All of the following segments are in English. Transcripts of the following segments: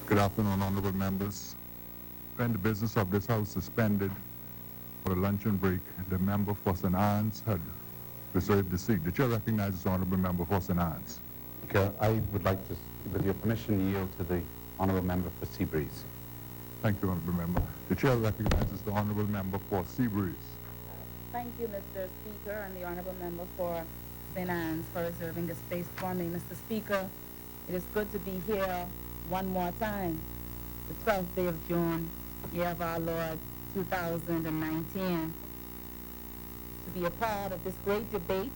Good afternoon, honorable members. When the business of this House suspended for a luncheon break, the member for St. Anne's had reserved the seat. The chair recognizes the honorable member for St. Anne's. Speaker, I would like to, with your permission, yield to the honourable member for Seabreeze. Thank you, honorable member. The chair recognizes the honorable member for Seabreeze. Thank you, Mr. Speaker, and the honorable member for St. Anne's for reserving the space for me. Mr. Speaker, it is good to be here one more time, the 12th day of June, year of our Lord, 2019, to be a part of this great debate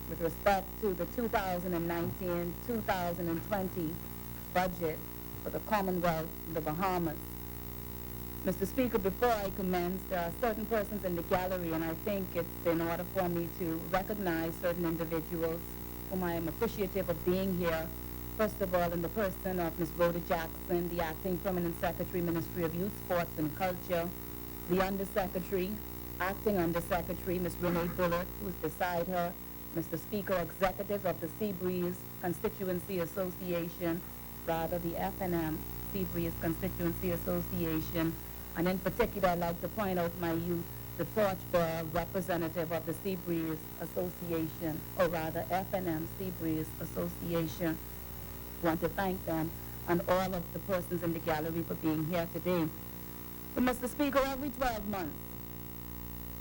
with respect to the 2019-2020 budget for the Commonwealth of the Bahamas. Mr. Speaker, before I commence, there are certain persons in the gallery, and I think it's in order for me to recognize certain individuals whom I am appreciative of being here. First of all, in the person of Ms. Rhoda Jackson, the Acting Permanent Secretary, Ministry of Youth, Sports and Culture, the Undersecretary, Acting Undersecretary, Ms. Renee Bullock, who's beside her, Mr. Speaker, executive of the Seabreeze Constituency Association, rather the FNM Seabreeze Constituency Association, and in particular, I'd like to point out my youth, the torchbearer representative of the Seabreeze Association, or rather FNM Seabreeze Association. I want to thank them and all of the persons in the gallery for being here today. But Mr. Speaker, every 12 months,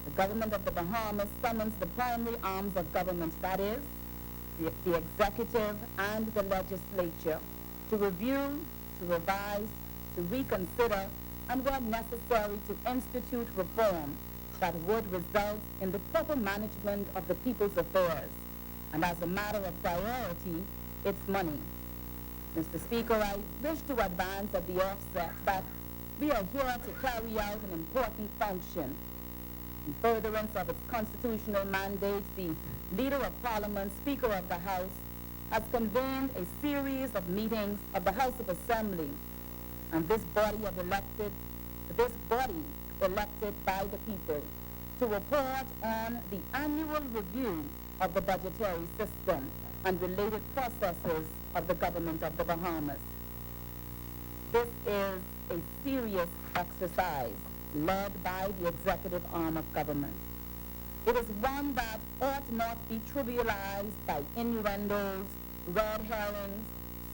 the government of the Bahamas summons the primary arms of government, that is, the executive and the legislature, to review, to revise, to reconsider, and where necessary to institute reform that would result in the proper management of the people's affairs, and as a matter of priority, its money. Mr. Speaker, I wish to advance at the offset that we are here to carry out an important function. In furtherance of its constitutional mandate, the Leader of Parliament, Speaker of the House, has convened a series of meetings of the House of Assembly, and this body elected by the people, to report on the annual review of the budgetary system and related processes of the government of the Bahamas. This is a serious exercise led by the executive arm of government. It is one that ought not be trivialized by innuendos, red herrings,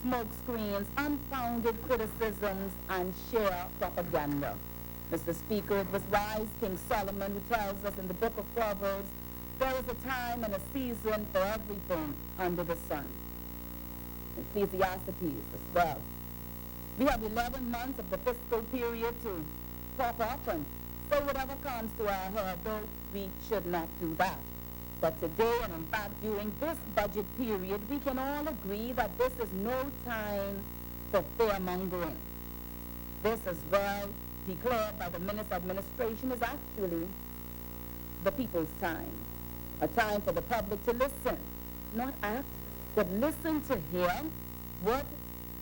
smoke screens, unfounded criticisms, and sheer propaganda. Mr. Speaker, it was wise King Solomon who tells us in the book of Proverbs, there is a time and a season for everything under the sun. Ecclesiastes as well. We have 11 months of the fiscal period to pop up and say whatever comes to our head, though we should not do that. But today, and in fact during this budget period, we can all agree that this is no time for fear-mongering. This, as well declared by the Minister of Administration, is actually the people's time. A time for the public to listen, not act, but listen to hear what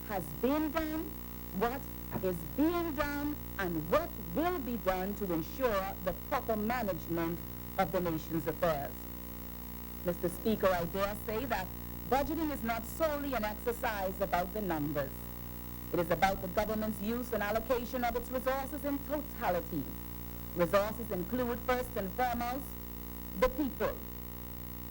has been done, what is being done, and what will be done to ensure the proper management of the nation's affairs. Mr. Speaker, I dare say that budgeting is not solely an exercise about the numbers. It is about the government's use and allocation of its resources in totality. Resources include, first and foremost, the people.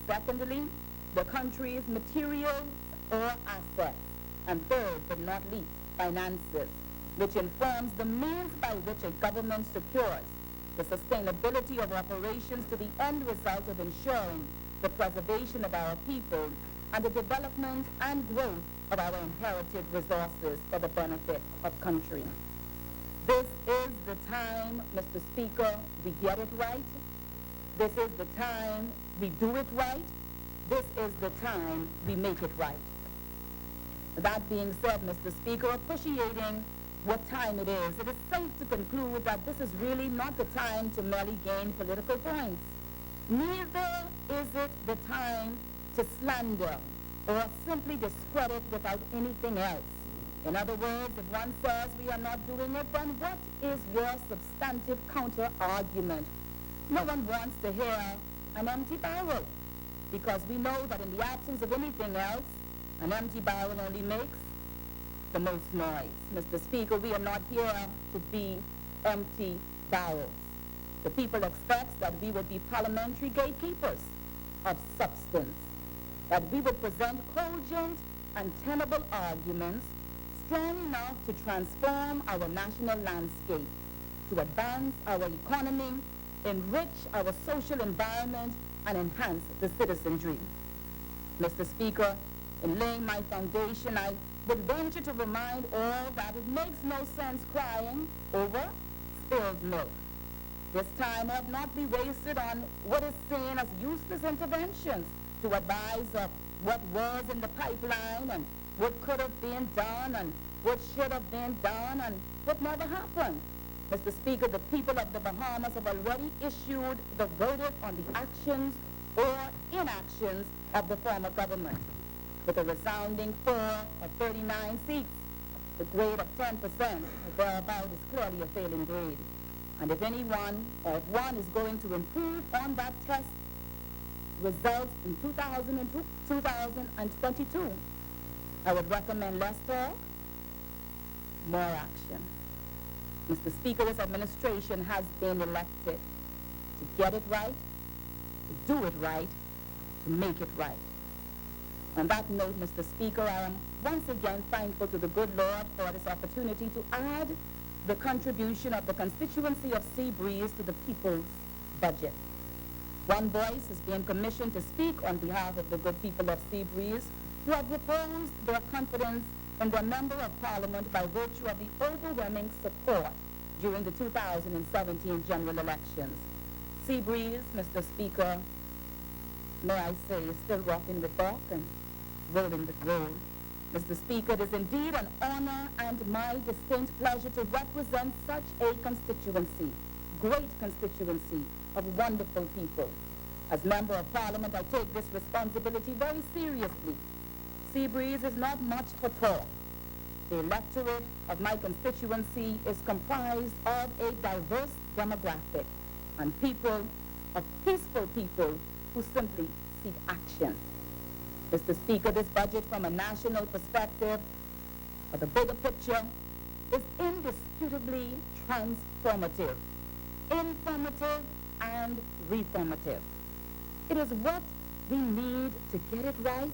Secondly, the country's materials or assets. And third, but not least, finances, which informs the means by which a government secures the sustainability of operations to the end result of ensuring the preservation of our people and the development and growth of our inherited resources for the benefit of country. This is the time, Mr. Speaker, we get it right. This is the time we do it right. This is the time we make it right. That being said, Mr. Speaker, appreciating what time it is safe to conclude that this is really not the time to merely gain political points. Neither is it the time to slander or simply discredit without anything else. In other words, if one says we are not doing it, then what is your substantive counter-argument? No one wants to hear an empty barrel, because we know that in the absence of anything else, an empty barrel only makes the most noise. Mr. Speaker, we are not here to be empty barrels. The people expect that we would be parliamentary gatekeepers of substance, that we would present cogent and tenable arguments strong enough to transform our national landscape, to advance our economy, enrich our social environment, and enhance the citizen dream. Mr. Speaker, in laying my foundation, I would venture to remind all that it makes no sense crying over spilled milk. This time ought not be wasted on what is seen as useless interventions to advise of what was in the pipeline and what could have been done and what should have been done and what never happened. Mr. Speaker, the people of the Bahamas have already issued the verdict on the actions or inactions of the former government. With a resounding 4 of 39 seats, the grade of 10% or thereabout is clearly a failing grade. And if anyone or if one is going to improve on that test results in 2022, I would recommend less talk, more action. Mr. Speaker, this administration has been elected to get it right, to do it right, to make it right. On that note, Mr. Speaker, I am once again thankful to the good Lord for this opportunity to add the contribution of the constituency of Seabreeze to the people's budget. One voice is being commissioned to speak on behalf of the good people of Seabreeze, who have reposed their confidence in their Member of Parliament by virtue of the overwhelming support during the 2017 general elections. Seabreeze, Mr. Speaker, may I say, is still walking the talk and rolling the roll. Mr. Speaker, it is indeed an honor and my distinct pleasure to represent such a constituency, great constituency of wonderful people. As Member of Parliament, I take this responsibility very seriously. Seabreeze is not much for talk. The electorate of my constituency is comprised of a diverse demographic and people, of peaceful people who simply seek action. Mr. Speaker, this budget from a national perspective, or the bigger picture, is indisputably transformative, informative, and reformative. It is what we need to get it right.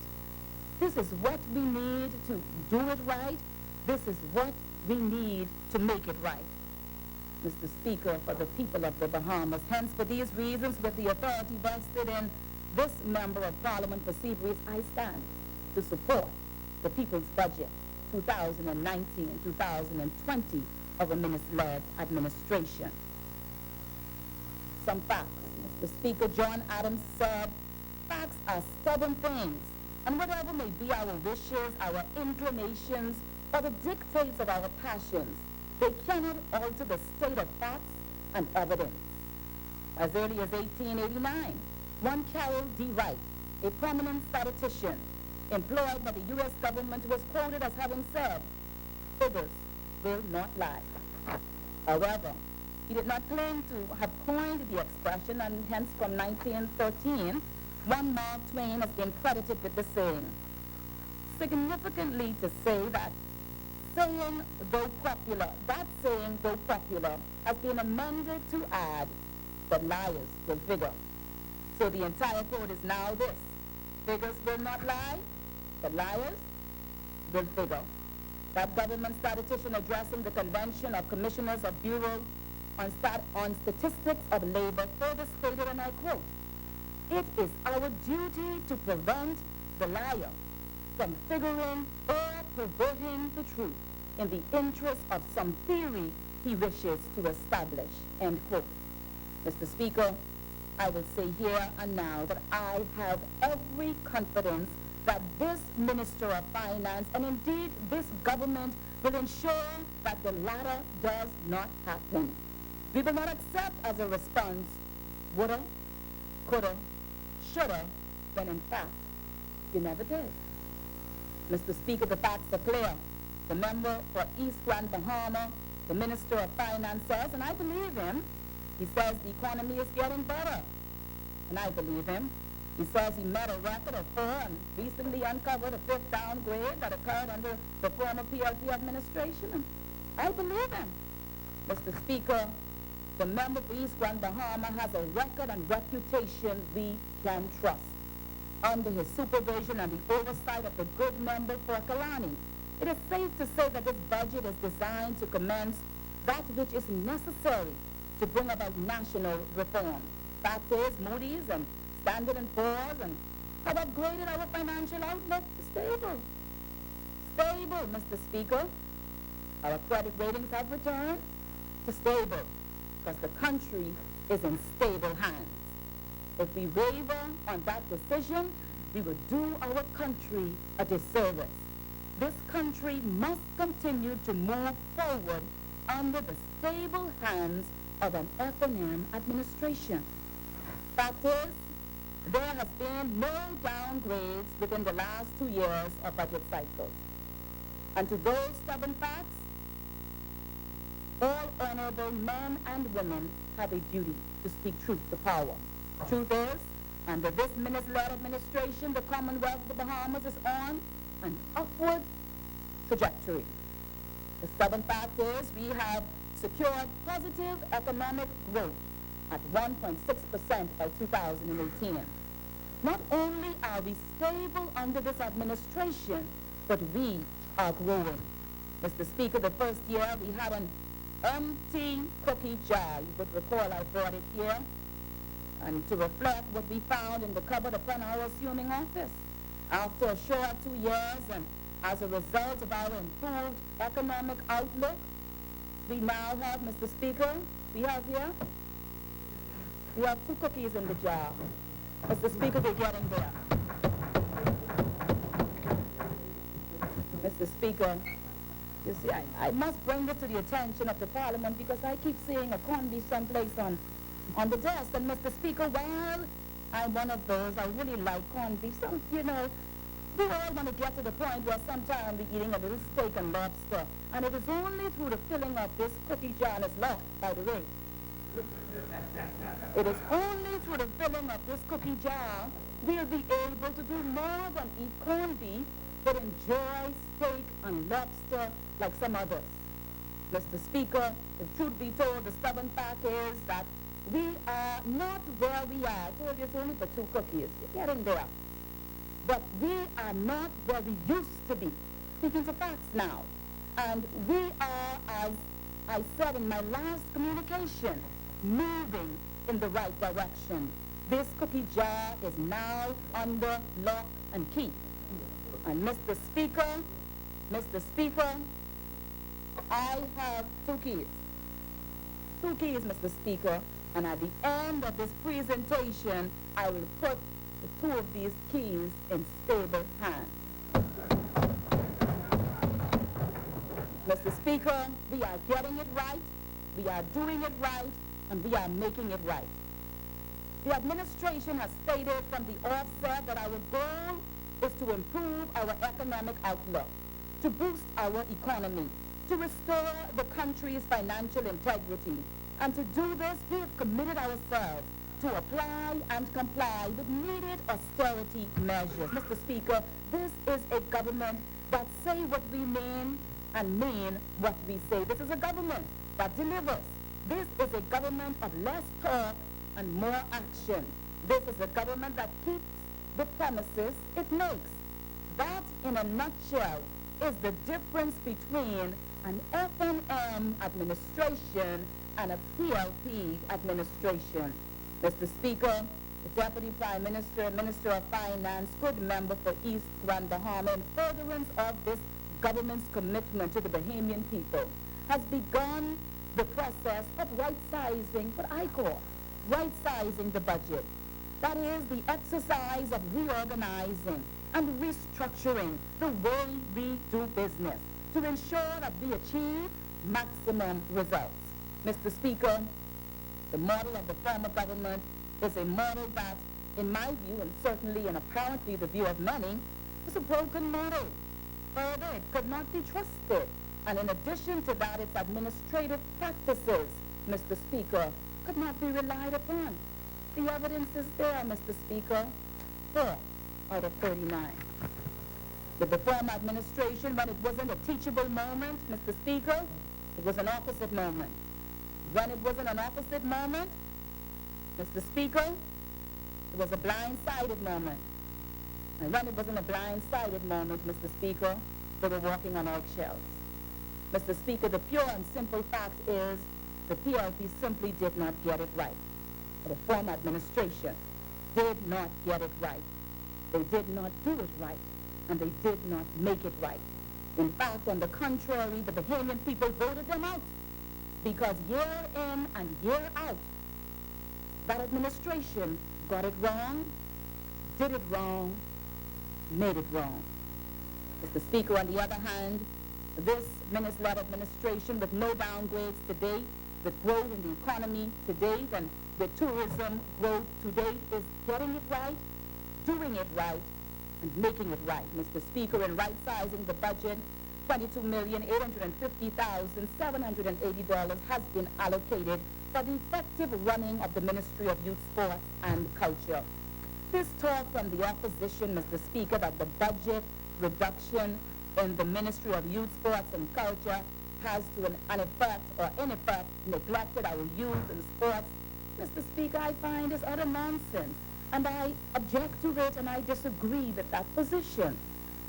This is what we need to do it right. This is what we need to make it right. Mr. Speaker, for the people of the Bahamas, hence for these reasons, with the authority vested in this Member of Parliament for Seabreeze, I stand to support the People's Budget 2019-2020 of a minister-led administration. Some facts. Mr. Speaker, John Adams said, facts are stubborn things, and whatever may be our wishes, our inclinations, or the dictates of our passions, they cannot alter the state of facts and evidence. As early as 1889, one Carroll D. Wright, a prominent statistician employed by the U.S. government, was quoted as having said, figures will not lie. However, he did not claim to have coined the expression, and hence from 1913, one Mark Twain has been credited with the saying. Significantly to say that saying, though popular, has been amended to add that liars will figure. So the entire quote is now this: figures will not lie, but liars will figure. That government statistician addressing the Convention of Commissioners of Bureau on Statistics of Labor further stated, and I quote, "It is our duty to prevent the liar from figuring or perverting the truth in the interest of some theory he wishes to establish," end quote. Mr. Speaker, I will say here and now that I have every confidence that this Minister of Finance and indeed this government will ensure that the latter does not happen. We will not accept as a response woulda, coulda, shoulda, when in fact we never did. Mr. Speaker, the facts are clear. The member for East Grand Bahama, the Minister of Finance, says, and I believe him, he says the economy is getting better. And I believe him. He says he met a record of 4 and recently uncovered a 5th downgrade that occurred under the former PLP administration, and I believe him. Mr. Speaker, the member for East Grand Bahama has a record and reputation we can trust. Under his supervision and the oversight of the good member for Kalani, it is safe to say that this budget is designed to commence that which is necessary to bring about national reform. Fact is, Moody's and Standard & Poor's and have upgraded our financial outlook to stable. Stable, Mr. Speaker. Our credit ratings have returned to stable because the country is in stable hands. If we waver on that decision, we will do our country a disservice. This country must continue to move forward under the stable hands of an F&M administration. Fact is, there has been no downgrades within the last 2 years of budget cycles. And to those stubborn facts, all honorable men and women have a duty to speak truth to power. Truth is, under this minister-led administration, the Commonwealth of the Bahamas is on an upward trajectory. The stubborn fact is we have secured positive economic growth at 1.6% by 2018. Not only are we stable under this administration, but we are growing. Mr. Speaker, the first year we had an empty cookie jar. You would recall I brought it here, and to reflect what we found in the cupboard upon our assuming office. After a short 2 years, and as a result of our improved economic outlook, we now have, Mr. Speaker, we have 2 cookies in the jar. Mr. Speaker, we're getting there. Mr. Speaker, you see, I must bring this to the attention of the Parliament because I keep seeing a corned beef someplace on the desk. And Mr. Speaker, well, I'm one of those. I really like corned beef. So, you know, we all want to get to the point where sometime we're eating a little steak and lobster. And it is only through the filling of this cookie jar, and it's locked, by the way. It is only through the filling of this cookie jar we'll be able to do more than eat corned beef, but enjoy steak and lobster like some others. Mr. Speaker, the truth be told, the stubborn fact is that we are not where we are. I told you it's only for 2 cookies. You're getting there. But we are not where we used to be. Speaking to facts now. And we are, as I said in my last communication, moving in the right direction. This cookie jar is now under lock and key. And Mr. Speaker, I have 2 keys. 2 keys, Mr. Speaker, and at the end of this presentation, I will put the 2 of these keys in stable hands. Mr. Speaker, we are getting it right, we are doing it right, and we are making it right. The administration has stated from the offset that our goal is to improve our economic outlook, to boost our economy, to restore the country's financial integrity. And to do this, we have committed ourselves to apply and comply with needed austerity measures. Mr. Speaker, this is a government that say what we mean and mean what we say. This is a government that delivers. This is a government of less talk and more action. This is a government that keeps the promises it makes. That, in a nutshell, is the difference between an F&M administration and a PLP administration. Mr. Speaker, the Deputy Prime Minister, Minister of Finance, good member for East Grand Bahama, in furtherance of this government's commitment to the Bahamian people, has begun the process of right-sizing what I call right-sizing the budget. That is the exercise of reorganizing and restructuring the way we do business to ensure that we achieve maximum results. Mr. Speaker, the model of the former government is a model that, in my view, and certainly and apparently the view of many, was a broken model. Further, it could not be trusted. And in addition to that, its administrative practices, Mr. Speaker, could not be relied upon. The evidence is there, Mr. Speaker. 4 out of 39. With the former administration, when it wasn't a teachable moment, Mr. Speaker, it was an opposite moment. When it wasn't an opposite moment, Mr. Speaker, it was a blind-sided moment. And when it wasn't a blind-sided moment, Mr. Speaker, they were walking on eggshells. Mr. Speaker, the pure and simple fact is the PLP simply did not get it right. The former administration did not get it right. They did not do it right, and they did not make it right. In fact, on the contrary, the Bahamian people voted them out because year in and year out, that administration got it wrong, did it wrong, made it wrong. Mr. Speaker, on the other hand, this minister-led administration with no downgrades to date, with growth in the economy to date, and with tourism growth to date, is getting it right, doing it right, and making it right. Mr. Speaker, in right-sizing the budget, $22,850,780 has been allocated for the effective running of the Ministry of Youth, Sports, and Culture. This talk from the opposition, Mr. Speaker, that the budget reduction in the Ministry of Youth, Sports, and Culture has to an effect, or in effect, neglected our youth and sports, Mr. Speaker, I find is utter nonsense. And I object to it, and I disagree with that position.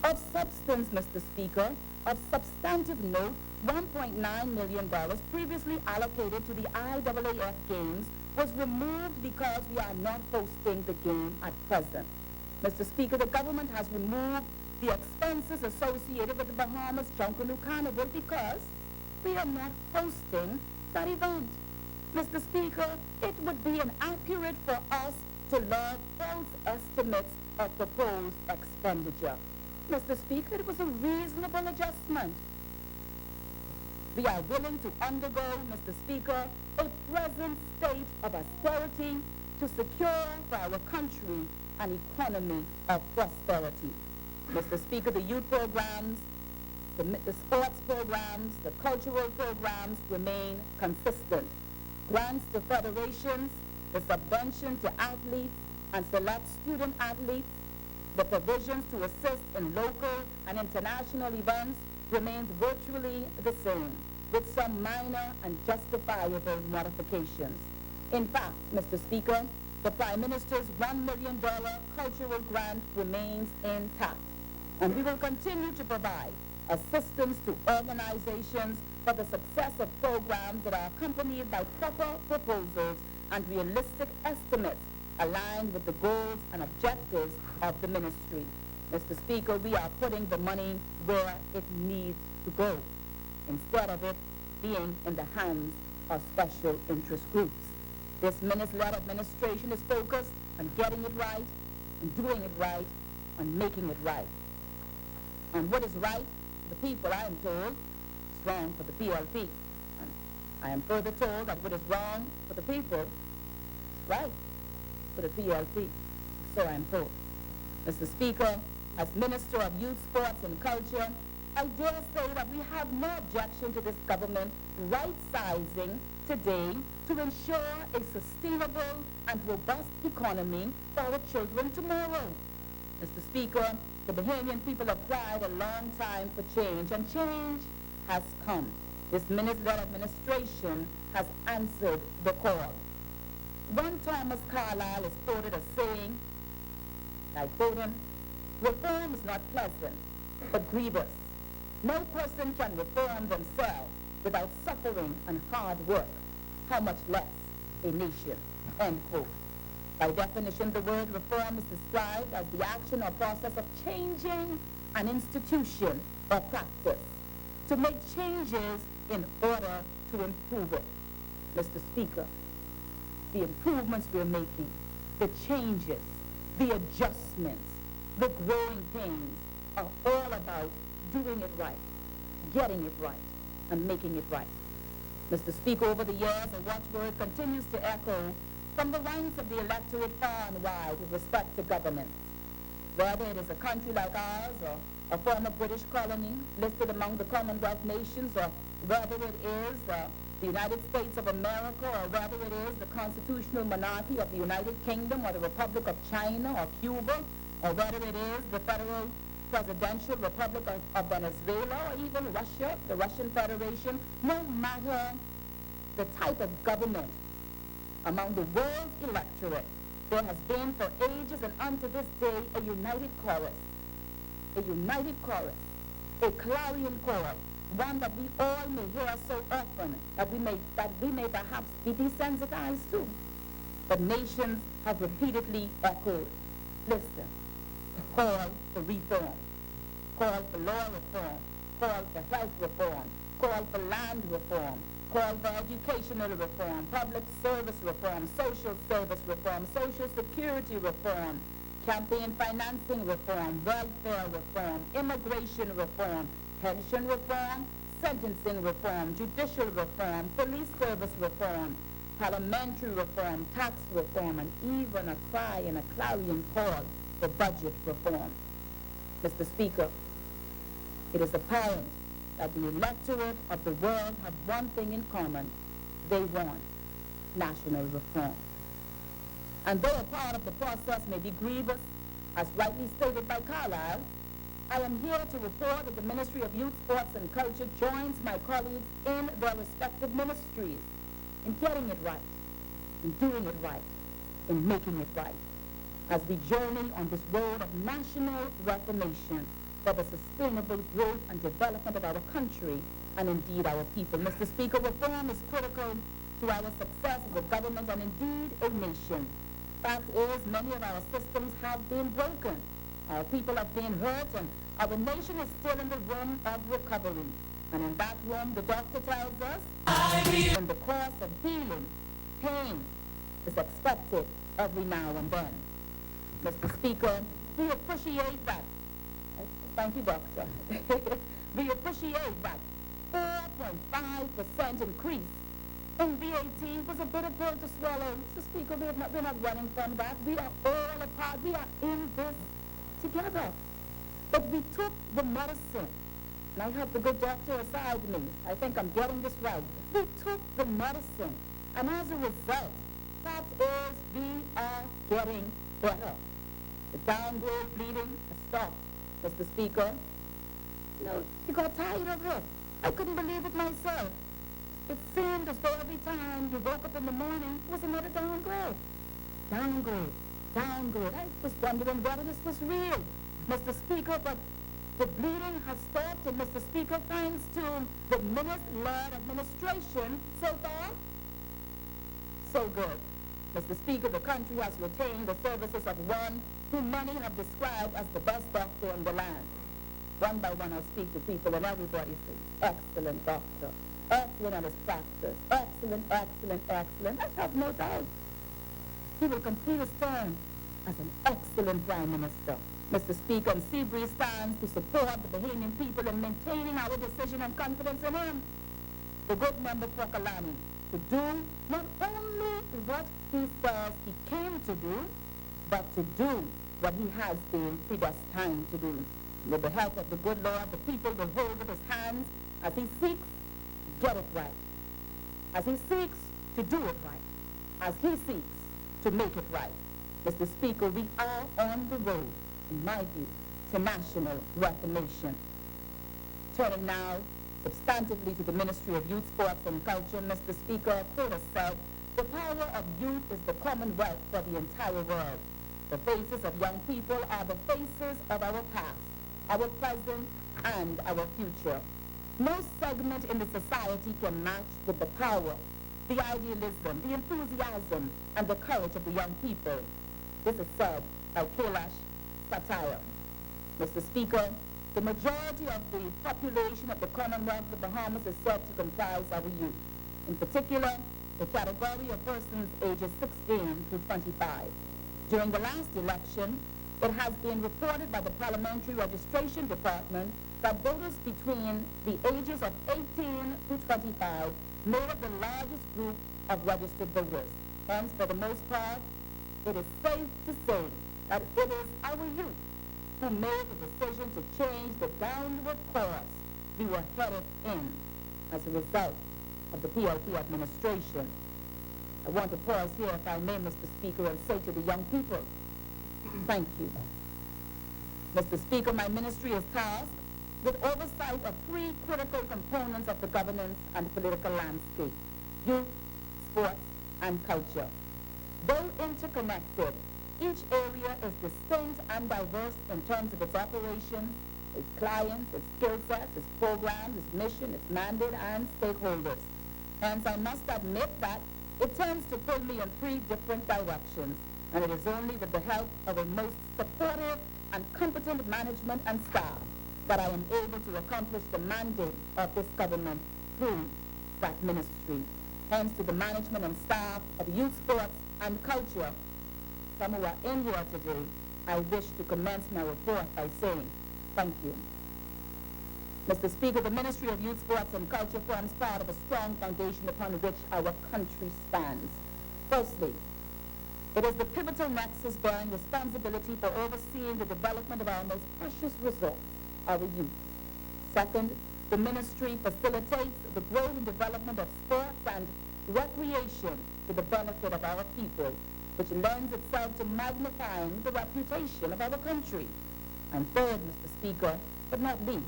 Of substance, Mr. Speaker, of substantive note, $1.9 million previously allocated to the IAAF Games was removed because we are not hosting the game at present. Mr. Speaker, the government has removed the expenses associated with the Bahamas Junkanoo Carnival because we are not hosting that event. Mr. Speaker, it would be inaccurate for us to log false estimates of proposed expenditure. Mr. Speaker, it was a reasonable adjustment. We are willing to undergo, Mr. Speaker, a present state of austerity to secure for our country an economy of prosperity. Mr. Speaker, the youth programs, the sports programs, the cultural programs remain consistent. Grants to federations, the subvention to athletes and select student athletes, the provisions to assist in local and international events remains virtually the same, with some minor and justifiable modifications. In fact, Mr. Speaker, the Prime Minister's $1 million cultural grant remains intact, and we will continue to provide assistance to organizations for the success of programs that are accompanied by proper proposals and realistic estimates aligned with the goals and objectives of the ministry. Mr. Speaker, we are putting the money where it needs to go, instead of it being in the hands of special interest groups. This minister-led administration is focused on getting it right, on doing it right, on making it right. And what is right for the people, I am told, is wrong for the PLP. And I am further told that what is wrong for the people is right for the PLP. So I am told. Mr. Speaker, as Minister of Youth, Sports, and Culture, I dare say that we have no objection to this government right-sizing today to ensure a sustainable and robust economy for our children tomorrow. Mr. Speaker, the Bahamian people have cried a long time for change, and change has come. This minister-led administration has answered the call. One Thomas Carlyle is quoted as saying, I quote him, "Reform is not pleasant, but grievous. No person can reform themselves without suffering and hard work, how much less a nation," end quote. By definition, the word reform is described as the action or process of changing an institution or practice, to make changes in order to improve it. Mr. Speaker, the improvements we're making, the changes, the adjustments, the growing pains are all about doing it right, getting it right, and making it right. Mr. Speaker, over the years, a watchword continues to echo from the ranks of the electorate far and wide with respect to government. whether it is a country like ours or a former British colony listed among the Commonwealth nations, or whether it is the United States of America, or whether it is the constitutional monarchy of the United Kingdom or the Republic of China or Cuba, or whether it is the federal presidential Republic of Venezuela, or even Russia, the Russian Federation, no matter the type of government among the world's electorate, there has been for ages and unto this day a united chorus, a clarion call, one that we all may hear so often that we may perhaps be desensitized to. But nations have repeatedly echoed, listen, call for reform, call for law reform, call for health reform, call for land reform, call for educational reform, public service reform, social service reform, social security reform, campaign financing reform, welfare reform, immigration reform, pension reform, sentencing reform, judicial reform, police service reform, parliamentary reform, tax reform, and even a cry and a clarion call for budget reform. Mr. Speaker, it is apparent that the electorate of the world have one thing in common. They want national reform. And though a part of the process may be grievous, as rightly stated by Carlyle, I am here to report that the Ministry of Youth, Sports and Culture joins my colleagues in their respective ministries in getting it right, in doing it right, in making it right, as we journey on this road of national reformation for the sustainable growth and development of our country and indeed our people. Mr. Speaker, reform is critical to our success as a government and indeed a nation. Fact is, many of our systems have been broken. Our people have been hurt, and our nation is still in the room of recovery. And in that room, the doctor tells us, in the course of healing, pain is expected every now and then. Mr. Speaker, we appreciate that. Thank you, Doctor. We appreciate that 4.5% increase in VAT was a bitter pill to swallow. Mr. Speaker, we're not running from that. We are all a part. We are in this together. But we took the medicine. And I have the good doctor aside me. I think I'm getting this right. We took the medicine. And as a result, that is, we are getting better. The downgrade bleeding has stopped. Mr. Speaker, you got tired of it. I couldn't believe it myself. It seemed as though every time you woke up in the morning, it was another downgrade. Downgrade. I was wondering whether this was real, Mr. Speaker, but the bleeding has stopped, and Mr. Speaker, thanks to the Minister-led administration, so far, so good. Mr. Speaker, the country has retained the services of one who many have described as the best doctor in the land. One by one I speak to people, and everybody says, excellent doctor, excellent at his practice, excellent. I have no doubt. He will complete his term as an excellent Prime Minister. Mr. Speaker, and Seabury stands to support the Bahamian people in maintaining our decision and confidence in him. The good member Prokalani, to do not only what he says he came to do, but to do what he has been predestined to do. With the help of the good Lord, the people will hold up his hands as he seeks to get it right, as he seeks to do it right, as he seeks to make it right. Mr. Speaker, we are on the road, in my view, to national reformation. Turning now substantively to the Ministry of Youth, Sports and Culture, Mr. Speaker, Quotas said, the power of youth is the commonwealth for the entire world. The faces of young people are the faces of our past, our present, and our future. No segment in the society can match with the power, the idealism, the enthusiasm, and the courage of the young people. This is said by Kailash Satire. Mr. Speaker, the majority of the population of the Commonwealth of the Bahamas is said to comprise our youth. In particular, the category of persons ages 16 to 25. During the last election, it has been reported by the Parliamentary Registration Department that voters between the ages of 18 to 25 made up the largest group of registered voters. Hence, for the most part, it is safe to say that it is our youth who made the decision to change the downward course we were headed in as a result of the PLP administration. I want to pause here, if I may, Mr. Speaker, and say to the young people, thank you. Mr. Speaker, my ministry is tasked with oversight of three critical components of the governance and political landscape: youth, sports, and culture. Though interconnected, each area is distinct and diverse in terms of its operations, its clients, its skill sets, its programs, its mission, its mandate, and stakeholders. Hence, I must admit that it tends to pull me in three different directions, and it is only with the help of a most supportive and competent management and staff that I am able to accomplish the mandate of this government through that ministry. Hence, to the management and staff of youth, sports, and culture, some who are in here today, I wish to commence my report by saying thank you. Mr. Speaker, the Ministry of Youth, Sports, and Culture forms part of a strong foundation upon which our country stands. Firstly, it is the pivotal nexus bearing responsibility for overseeing the development of our most precious resource, our youth. Second, the ministry facilitates the growth and development of sports and recreation to the benefit of our people, which lends itself to magnifying the reputation of our country. And third, Mr. Speaker, but not least,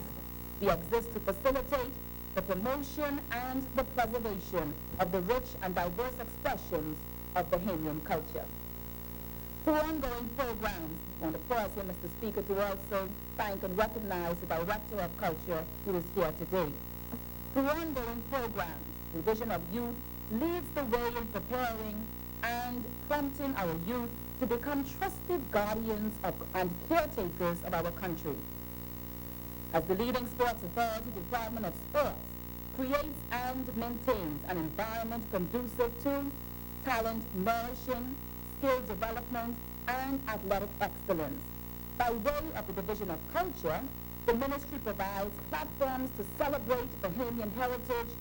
we exist to facilitate the promotion and the preservation of the rich and diverse expressions of Bahamian culture. Through ongoing programs, I want to pause here, Mr. Speaker, to also thank and recognize the Director of Culture who is here today. Through ongoing programs, the Division of Youth leads the way in preparing and prompting our youth to become trusted guardians of, and caretakers of our country. As the leading sports authority, the Department of Sports creates and maintains an environment conducive to talent nourishing, skill development, and athletic excellence. By way of the Division of Culture, the ministry provides platforms to celebrate Bahamian heritage,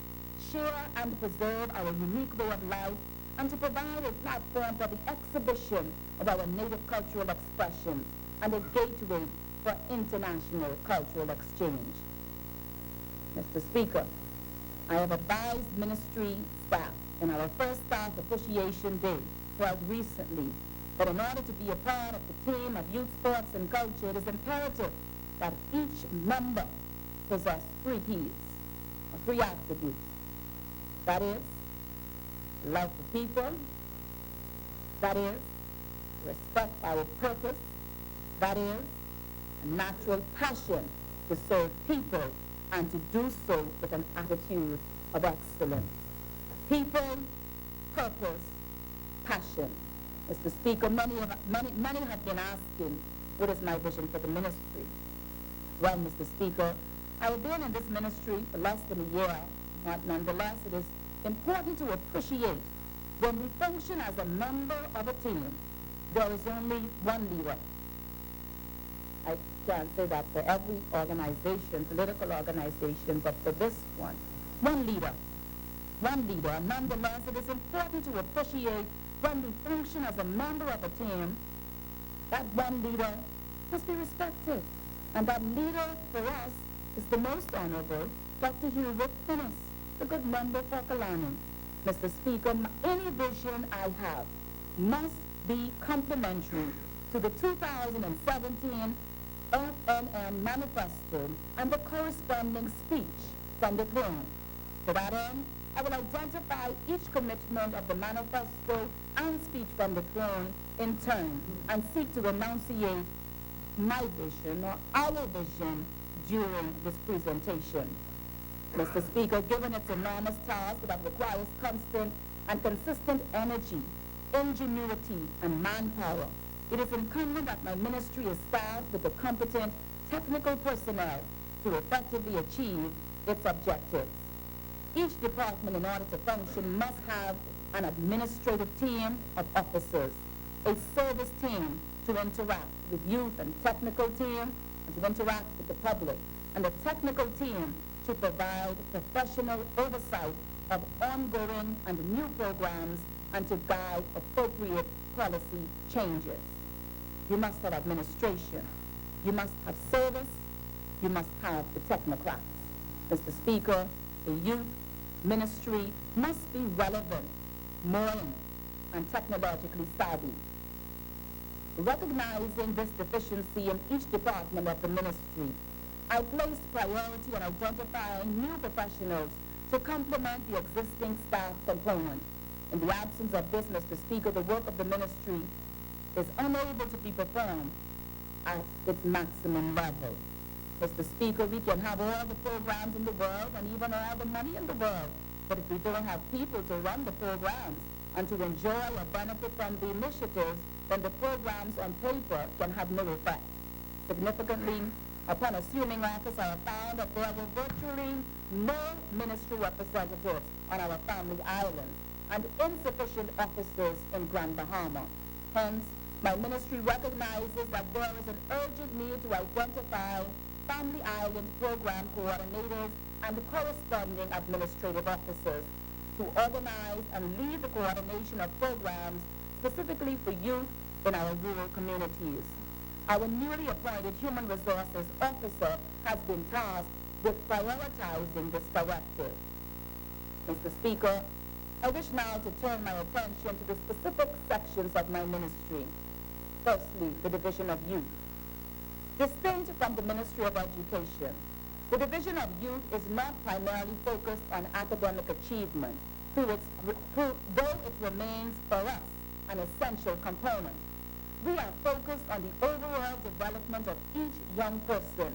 share and preserve our unique way of life, and to provide a platform for the exhibition of our native cultural expressions and a gateway for international cultural exchange. Mr. Speaker, I have advised ministry staff in our first staff appreciation day held recently that in order to be a part of the team of youth, sports, and culture, it is imperative that each member possess three P's, or three attributes. That is, love for people. That is, respect our purpose. That is, a natural passion to serve people and to do so with an attitude of excellence. People, purpose, passion. Mr. Speaker, many have been asking, what is my vision for the ministry? Well, Mr. Speaker, I have been in this ministry for less than a year, but nonetheless it is important to appreciate when we function as a member of a team, there is only one leader. I can't say that for every organization, political organization, but for this one leader. One leader, and nonetheless it is important to appreciate when we function as a member of a team, that one leader must be respected. And that leader for us is the most honorable, Dr. Hubert Finnis, the good member for Kalani. Mr. Speaker, any vision I have must be complementary to the 2017 FNM manifesto and the corresponding speech from the throne. To that end, I will identify each commitment of the manifesto and speech from the throne in turn and seek to enunciate my vision or our vision during this presentation. Mr. Speaker, given its enormous task that requires constant and consistent energy, ingenuity, and manpower, it is incumbent that my ministry is staffed with the competent technical personnel to effectively achieve its objectives. Each department, in order to function, must have an administrative team of officers, a service team to interact with youth and technical team and to interact with the public, and a technical team to provide professional oversight of ongoing and new programs and to guide appropriate policy changes. You must have administration, You must have service. You must have the technocrats. Mr. Speaker, the youth ministry must be relevant, modern, and technologically savvy. Recognizing this deficiency in each department of the ministry, I placed priority on identifying new professionals to complement the existing staff component. In the absence of this, Mr. Speaker, the work of the ministry is unable to be performed at its maximum level. Mr. Speaker, we can have all the programs in the world and even all the money in the world, but if we don't have people to run the programs and to enjoy or benefit from the initiatives, then the programs on paper can have no effect. Significantly, upon assuming office, I have found that there were virtually no ministry representatives on our family islands and insufficient officers in Grand Bahama. Hence, my ministry recognizes that there is an urgent need to identify family island program coordinators and the corresponding administrative officers to organize and lead the coordination of programs specifically for youth in our rural communities. Our newly appointed Human Resources Officer has been tasked with prioritizing this directive. Mr. Speaker, I wish now to turn my attention to the specific sections of my ministry. Firstly, the Division of Youth. Distinct from the Ministry of Education, the Division of Youth is not primarily focused on academic achievement, though it remains for us an essential component. We are focused on the overall development of each young person,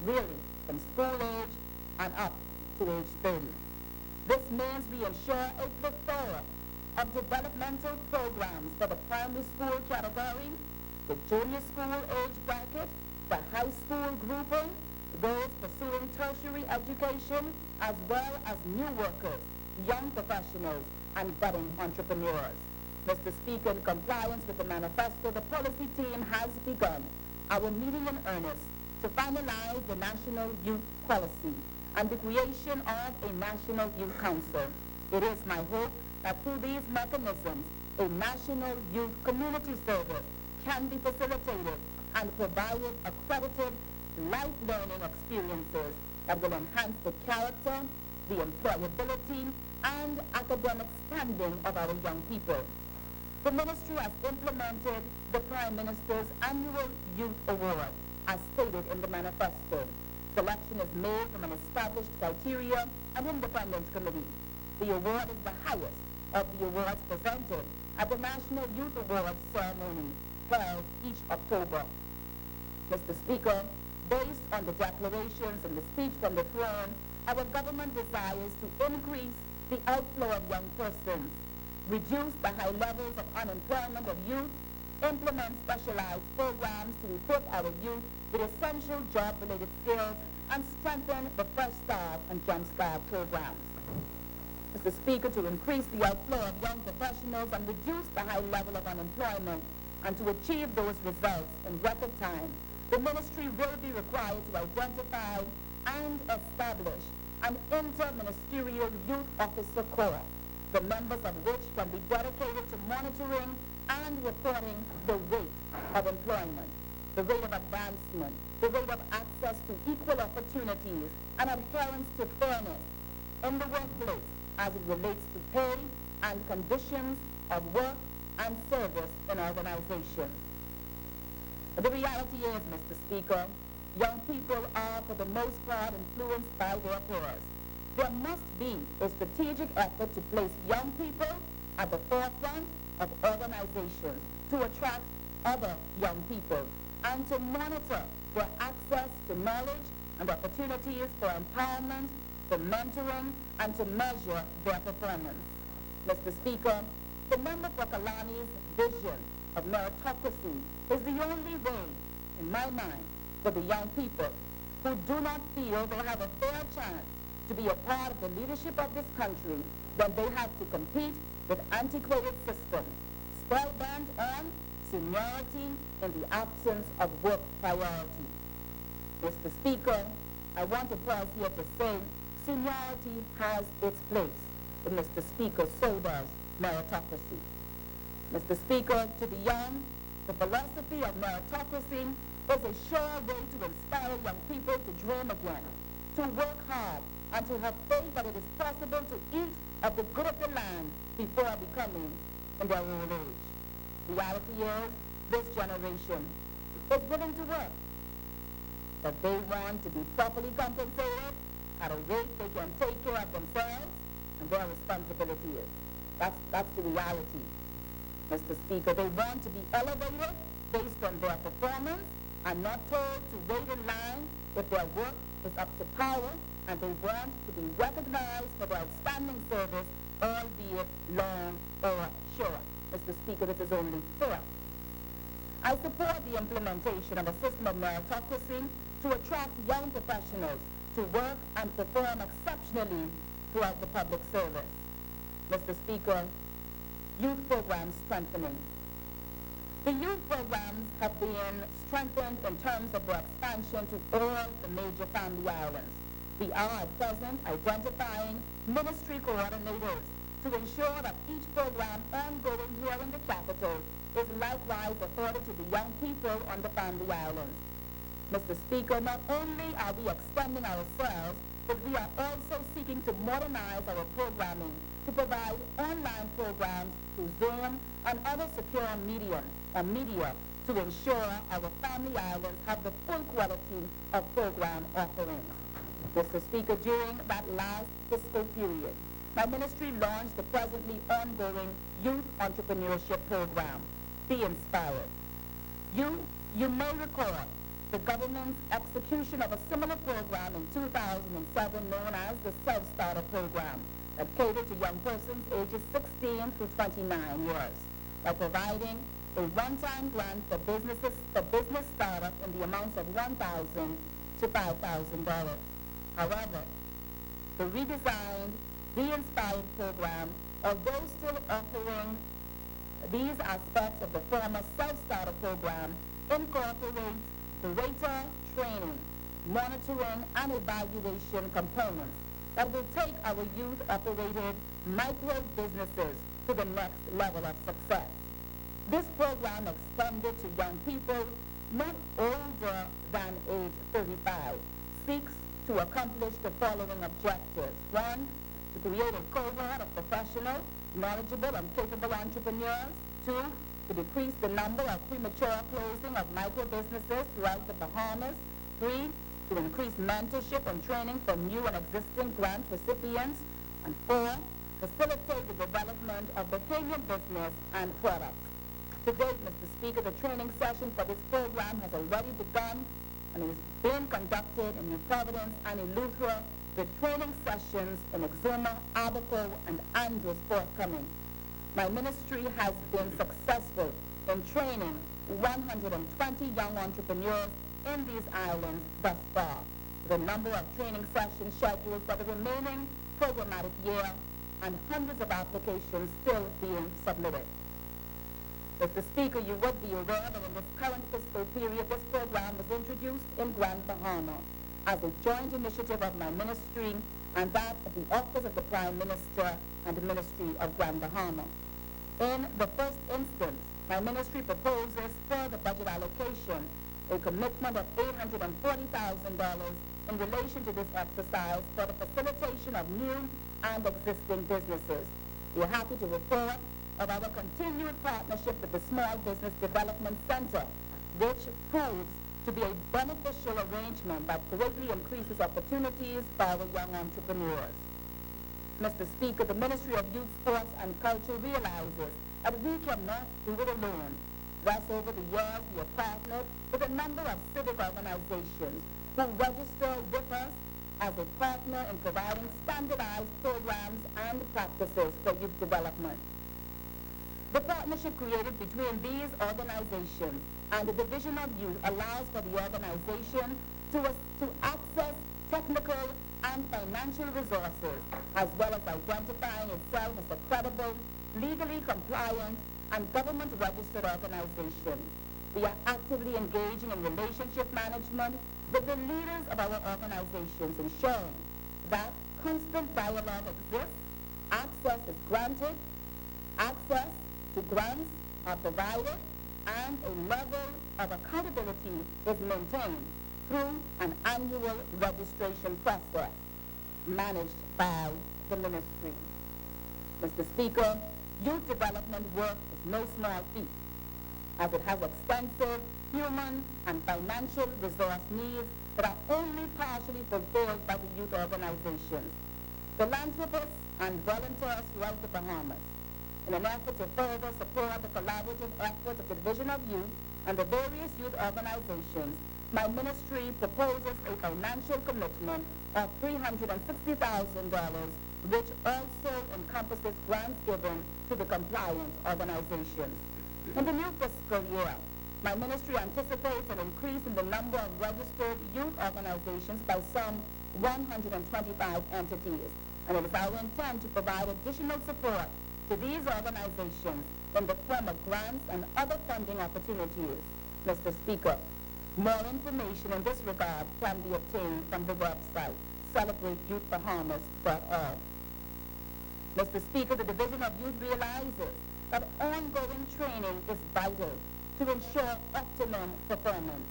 really from school age and up to age 30. This means we ensure a plethora of developmental programs for the primary school category, the junior school age bracket, the high school grouping, those pursuing tertiary education, as well as new workers, young professionals, and budding entrepreneurs. Mr. Speaker, in compliance with the manifesto, the policy team has begun our meeting in earnest to finalize the National Youth Policy and the creation of a National Youth Council. It is my hope that through these mechanisms, a National Youth Community Service can be facilitated and provided accredited life learning experiences that will enhance the character, the employability, and academic standing of our young people. The ministry has implemented the Prime Minister's annual Youth Award, as stated in the manifesto. Selection is made from an established criteria and independent committee. The award is the highest of the awards presented at the National Youth Awards ceremony held each October. Mr. Speaker, based on the declarations and the speech from the throne, our government desires to increase the outflow of young persons, reduce the high levels of unemployment of youth, implement specialized programs to equip our youth with essential job-related skills, and strengthen the Fresh Start and Jump Start programs. Mr. Speaker, to increase the outflow of young professionals and reduce the high level of unemployment, and to achieve those results in record time, the ministry will be required to identify and establish an interministerial youth officer corps, the members of which can be dedicated to monitoring and reporting the rate of employment, the rate of advancement, the rate of access to equal opportunities, and adherence to fairness in the workplace as it relates to pay and conditions of work and service in organizations. The reality is, Mr. Speaker, young people are for the most part influenced by their peers. There must be a strategic effort to place young people at the forefront of organizations to attract other young people and to monitor their access to knowledge and opportunities for empowerment, for mentoring, and to measure their performance. Mr. Speaker, the member for Kalani's vision of meritocracy is the only way, in my mind, for the young people who do not feel they have a fair chance to be a part of the leadership of this country when they have to compete with antiquated systems, spellbound on seniority in the absence of work priority. Mr. Speaker, I want to pause here to say seniority has its place, but Mr. Speaker, so does meritocracy. Mr. Speaker, to the young, the philosophy of meritocracy is a sure way to inspire young people to dream again, to work hard, and to have faith that it is possible to eat of the good of the land before becoming in their old age. Reality is, this generation is willing to work, but they want to be properly compensated at a rate they can take care of themselves and their responsibilities. That's the reality, Mr. Speaker. They want to be elevated based on their performance and not told to wait in line if their work is up to power, and they want to be recognized for their outstanding service, albeit long or short. Mr. Speaker, this is only fair. I support the implementation of a system of meritocracy to attract young professionals to work and perform exceptionally throughout the public service. Mr. Speaker, youth programs strengthening. The youth programs have been strengthened in terms of their expansion to all the major family islands. We are at present identifying ministry coordinators to ensure that each program ongoing here in the capital is likewise afforded to the young people on the family islands. Mr. Speaker, not only are we extending ourselves, but we are also seeking to modernize our programming to provide online programs through Zoom and other secure media to ensure our family islands have the full quality of program offerings. Mr. Speaker, during that last fiscal period, my ministry launched the presently ongoing Youth Entrepreneurship Program, Be Inspired. You may recall the government's execution of a similar program in 2007 known as the Self-Starter Program that catered to young persons ages 16 through 29 years by providing a one-time grant for business startup in the amounts of $1,000 to $5,000. However, the redesigned Be Inspired program, although still offering these aspects of the former Self-Starter Program, incorporates greater training, monitoring, and evaluation components that will take our youth-operated micro-businesses to the next level of success. This program extended to young people not older than age 35 seeks to accomplish the following objectives. 1, to create a cohort of professional, knowledgeable, and capable entrepreneurs. 2, to decrease the number of premature closing of micro-businesses throughout the Bahamas. 3, to increase mentorship and training for new and existing grant recipients. And 4, facilitate the development of Bahamian business and products. To date, Mr. Speaker, the training session for this program has already begun and is being conducted in New Providence and Eleuthera, with training sessions in Exuma, Abaco, and Andrews forthcoming. My ministry has been successful in training 120 young entrepreneurs in these islands thus far, with a number of training sessions scheduled for the remaining programmatic year and hundreds of applications still being submitted. Mr. Speaker, you would be aware that in this current fiscal period, this program was introduced in Grand Bahama as a joint initiative of my ministry and that of the Office of the Prime Minister and the Ministry of Grand Bahama. In the first instance, my ministry proposes for the budget allocation a commitment of $840,000 in relation to this exercise for the facilitation of new and existing businesses. We are happy to report of our continued partnership with the Small Business Development Center, which proves to be a beneficial arrangement that greatly increases opportunities for our young entrepreneurs. Mr. Speaker, the Ministry of Youth, Sports and Culture realizes that we cannot do it alone. Thus, over the years, we have partnered with a number of civic organizations who register with us as a partner in providing standardized programs and practices for youth development. The partnership created between these organizations and the Division of Youth allows for the organization to access technical and financial resources, as well as identifying itself as a credible, legally compliant, and government-registered organization. We are actively engaging in relationship management with the leaders of our organizations, ensuring that constant dialogue exists, access is granted, access to grants are provided, and a level of accountability is maintained through an annual registration process managed by the ministry. Mr. Speaker, youth development work is no small feat, as it has extensive human and financial resource needs that are only partially fulfilled by the youth organizations. Philanthropists and volunteers throughout the Bahamas, in an effort to further support the collaborative efforts of the Division of Youth and the various youth organizations, my ministry proposes a financial commitment of $360,000, which also encompasses grants given to the compliant organizations. In the new fiscal year, my ministry anticipates an increase in the number of registered youth organizations by some 125 entities, and it is our intent to provide additional support to these organizations in the form of grants and other funding opportunities. Mr. Speaker, more information in this regard can be obtained from the website celebrateyouthbahamas.org. Mr. Speaker, the Division of Youth realizes that ongoing training is vital to ensure optimum performance.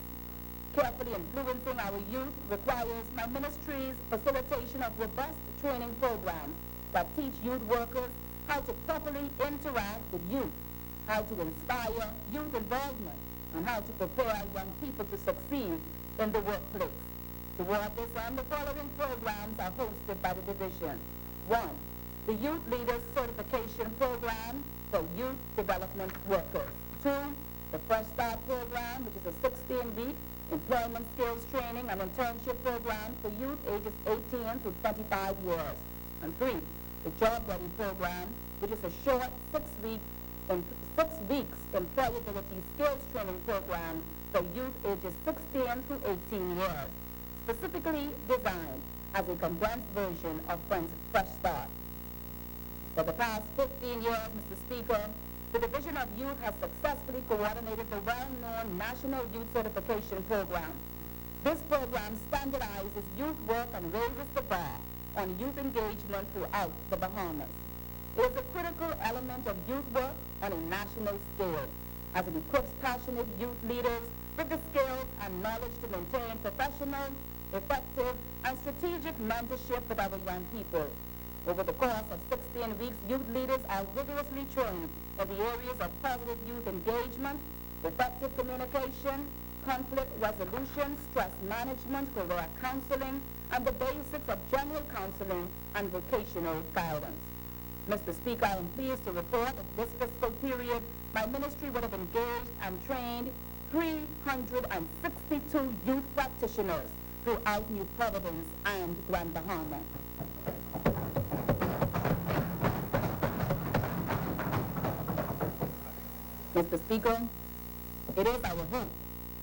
Carefully influencing our youth requires my ministry's facilitation of robust training programs that teach youth workers how to properly interact with youth, how to inspire youth involvement, and how to prepare young people to succeed in the workplace. Toward this end, the following programs are hosted by the division. 1. The Youth Leaders Certification Program for Youth Development Workers. 2. The Fresh Start Program, which is a 16-week employment skills training and internship program for youth ages 18 to 25 years. And 3. The Job Ready Program, which is a short 6 weeks employability skills training program for youth ages 16 to 18 years, specifically designed as a condensed version of Fresh Start. For the past 15 years, Mr. Speaker, the Division of Youth has successfully coordinated the well-known National Youth Certification Program. This program standardizes youth work and raises the bar on youth engagement throughout the Bahamas. It is a critical element of youth work on a national scale, as it equips passionate youth leaders with the skills and knowledge to maintain professional, effective, and strategic mentorship with our young people. Over the course of 16 weeks, youth leaders are rigorously trained in the areas of positive youth engagement, effective communication, conflict resolution, stress management, career counseling, and the basics of general counseling and vocational guidance. Mr. Speaker, I am pleased to report that this fiscal period, my ministry would have engaged and trained 362 youth practitioners throughout New Providence and Grand Bahama. Mr. Speaker, it is our hope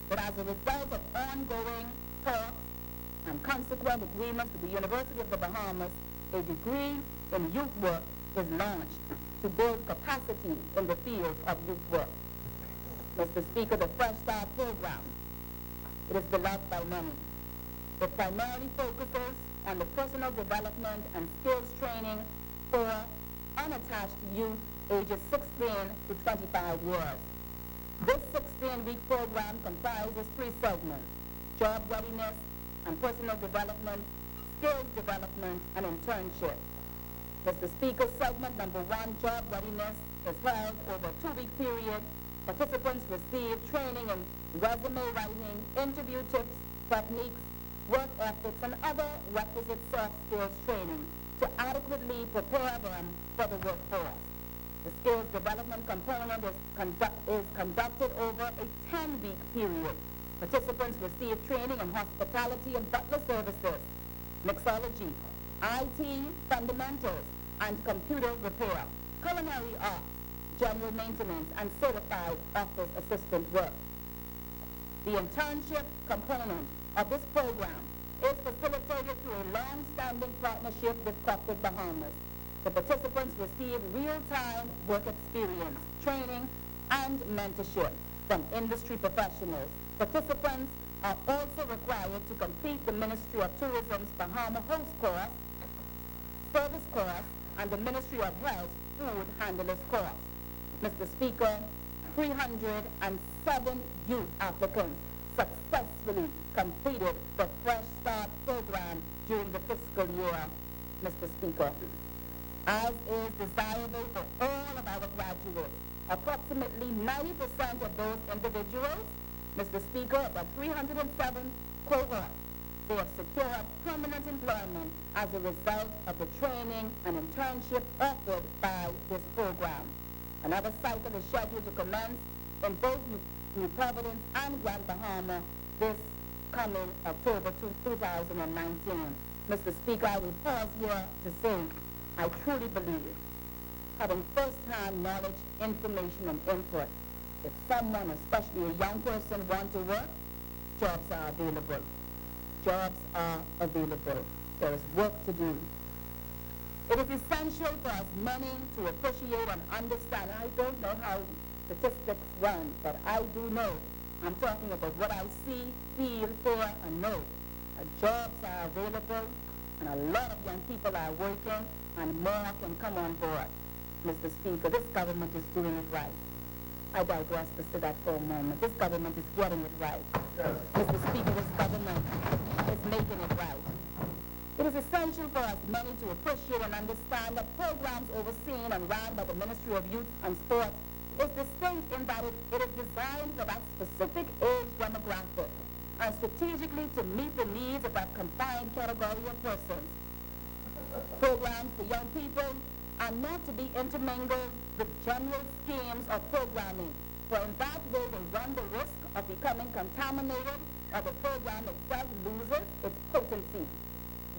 that as a result of ongoing talks and consequent agreements with the University of the Bahamas, a degree in youth work is launched to build capacity in the field of youth work. Mr. Speaker, the Fresh Start program, it is beloved by many. It primarily focuses on the personal development and skills training for unattached youth ages 16 to 25 years. This 16-week program comprises 3 segments: job readiness and personal development, skills development, and internship. Mr. Speaker, segment number 1, job readiness, is held over a 2-week period. Participants receive training in resume writing, interview tips, techniques, work ethics, and other requisite soft skills training to adequately prepare them for the workforce. The skills development component is conducted over a 10-week period. Participants receive training in hospitality and butler services, mixology, IT fundamentals, and computer repair, culinary arts, general maintenance, and certified office assistant work. The internship component of this program is facilitated through a long-standing partnership with Corporate Bahamas. The participants receive real-time work experience, training, and mentorship from industry professionals. Participants are also required to complete the Ministry of Tourism's Bahama Host Course, Service Course, and the Ministry of Health Food Handlers Course. Mr. Speaker, 307 youth applicants successfully completed the Fresh Start program during the fiscal year, Mr. Speaker. As is desirable for all of our graduates, approximately 90% of those individuals, Mr. Speaker, the 307 cohort, they have secured permanent employment as a result of the training and internship offered by this program. Another cycle is scheduled to commence in both New Providence and Grand Bahama this coming October 2019. Mr. Speaker, I will pause here to say I truly believe, having first-hand knowledge, information, and input, if someone, especially a young person, wants to work, jobs are available. Jobs are available. There is work to do. It is essential for us many to appreciate and understand. I don't know how statistics run, but I do know. I'm talking about what I see, feel, hear, and know. Jobs are available, and a lot of young people are working, and more can come on board. Mr. Speaker, this government is doing it right. I digress to say that for a moment. This government is getting it right. Yes. Mr. Speaker, this government is making it right. It is essential for us many to appreciate and understand that programs overseen and run by the Ministry of Youth and Sports is distinct in that it is designed for that specific age demographic and strategically to meet the needs of that confined category of persons. Programs for young people are not to be intermingled with general schemes of programming, for in that way they run the risk of becoming contaminated or the program itself loses its potency.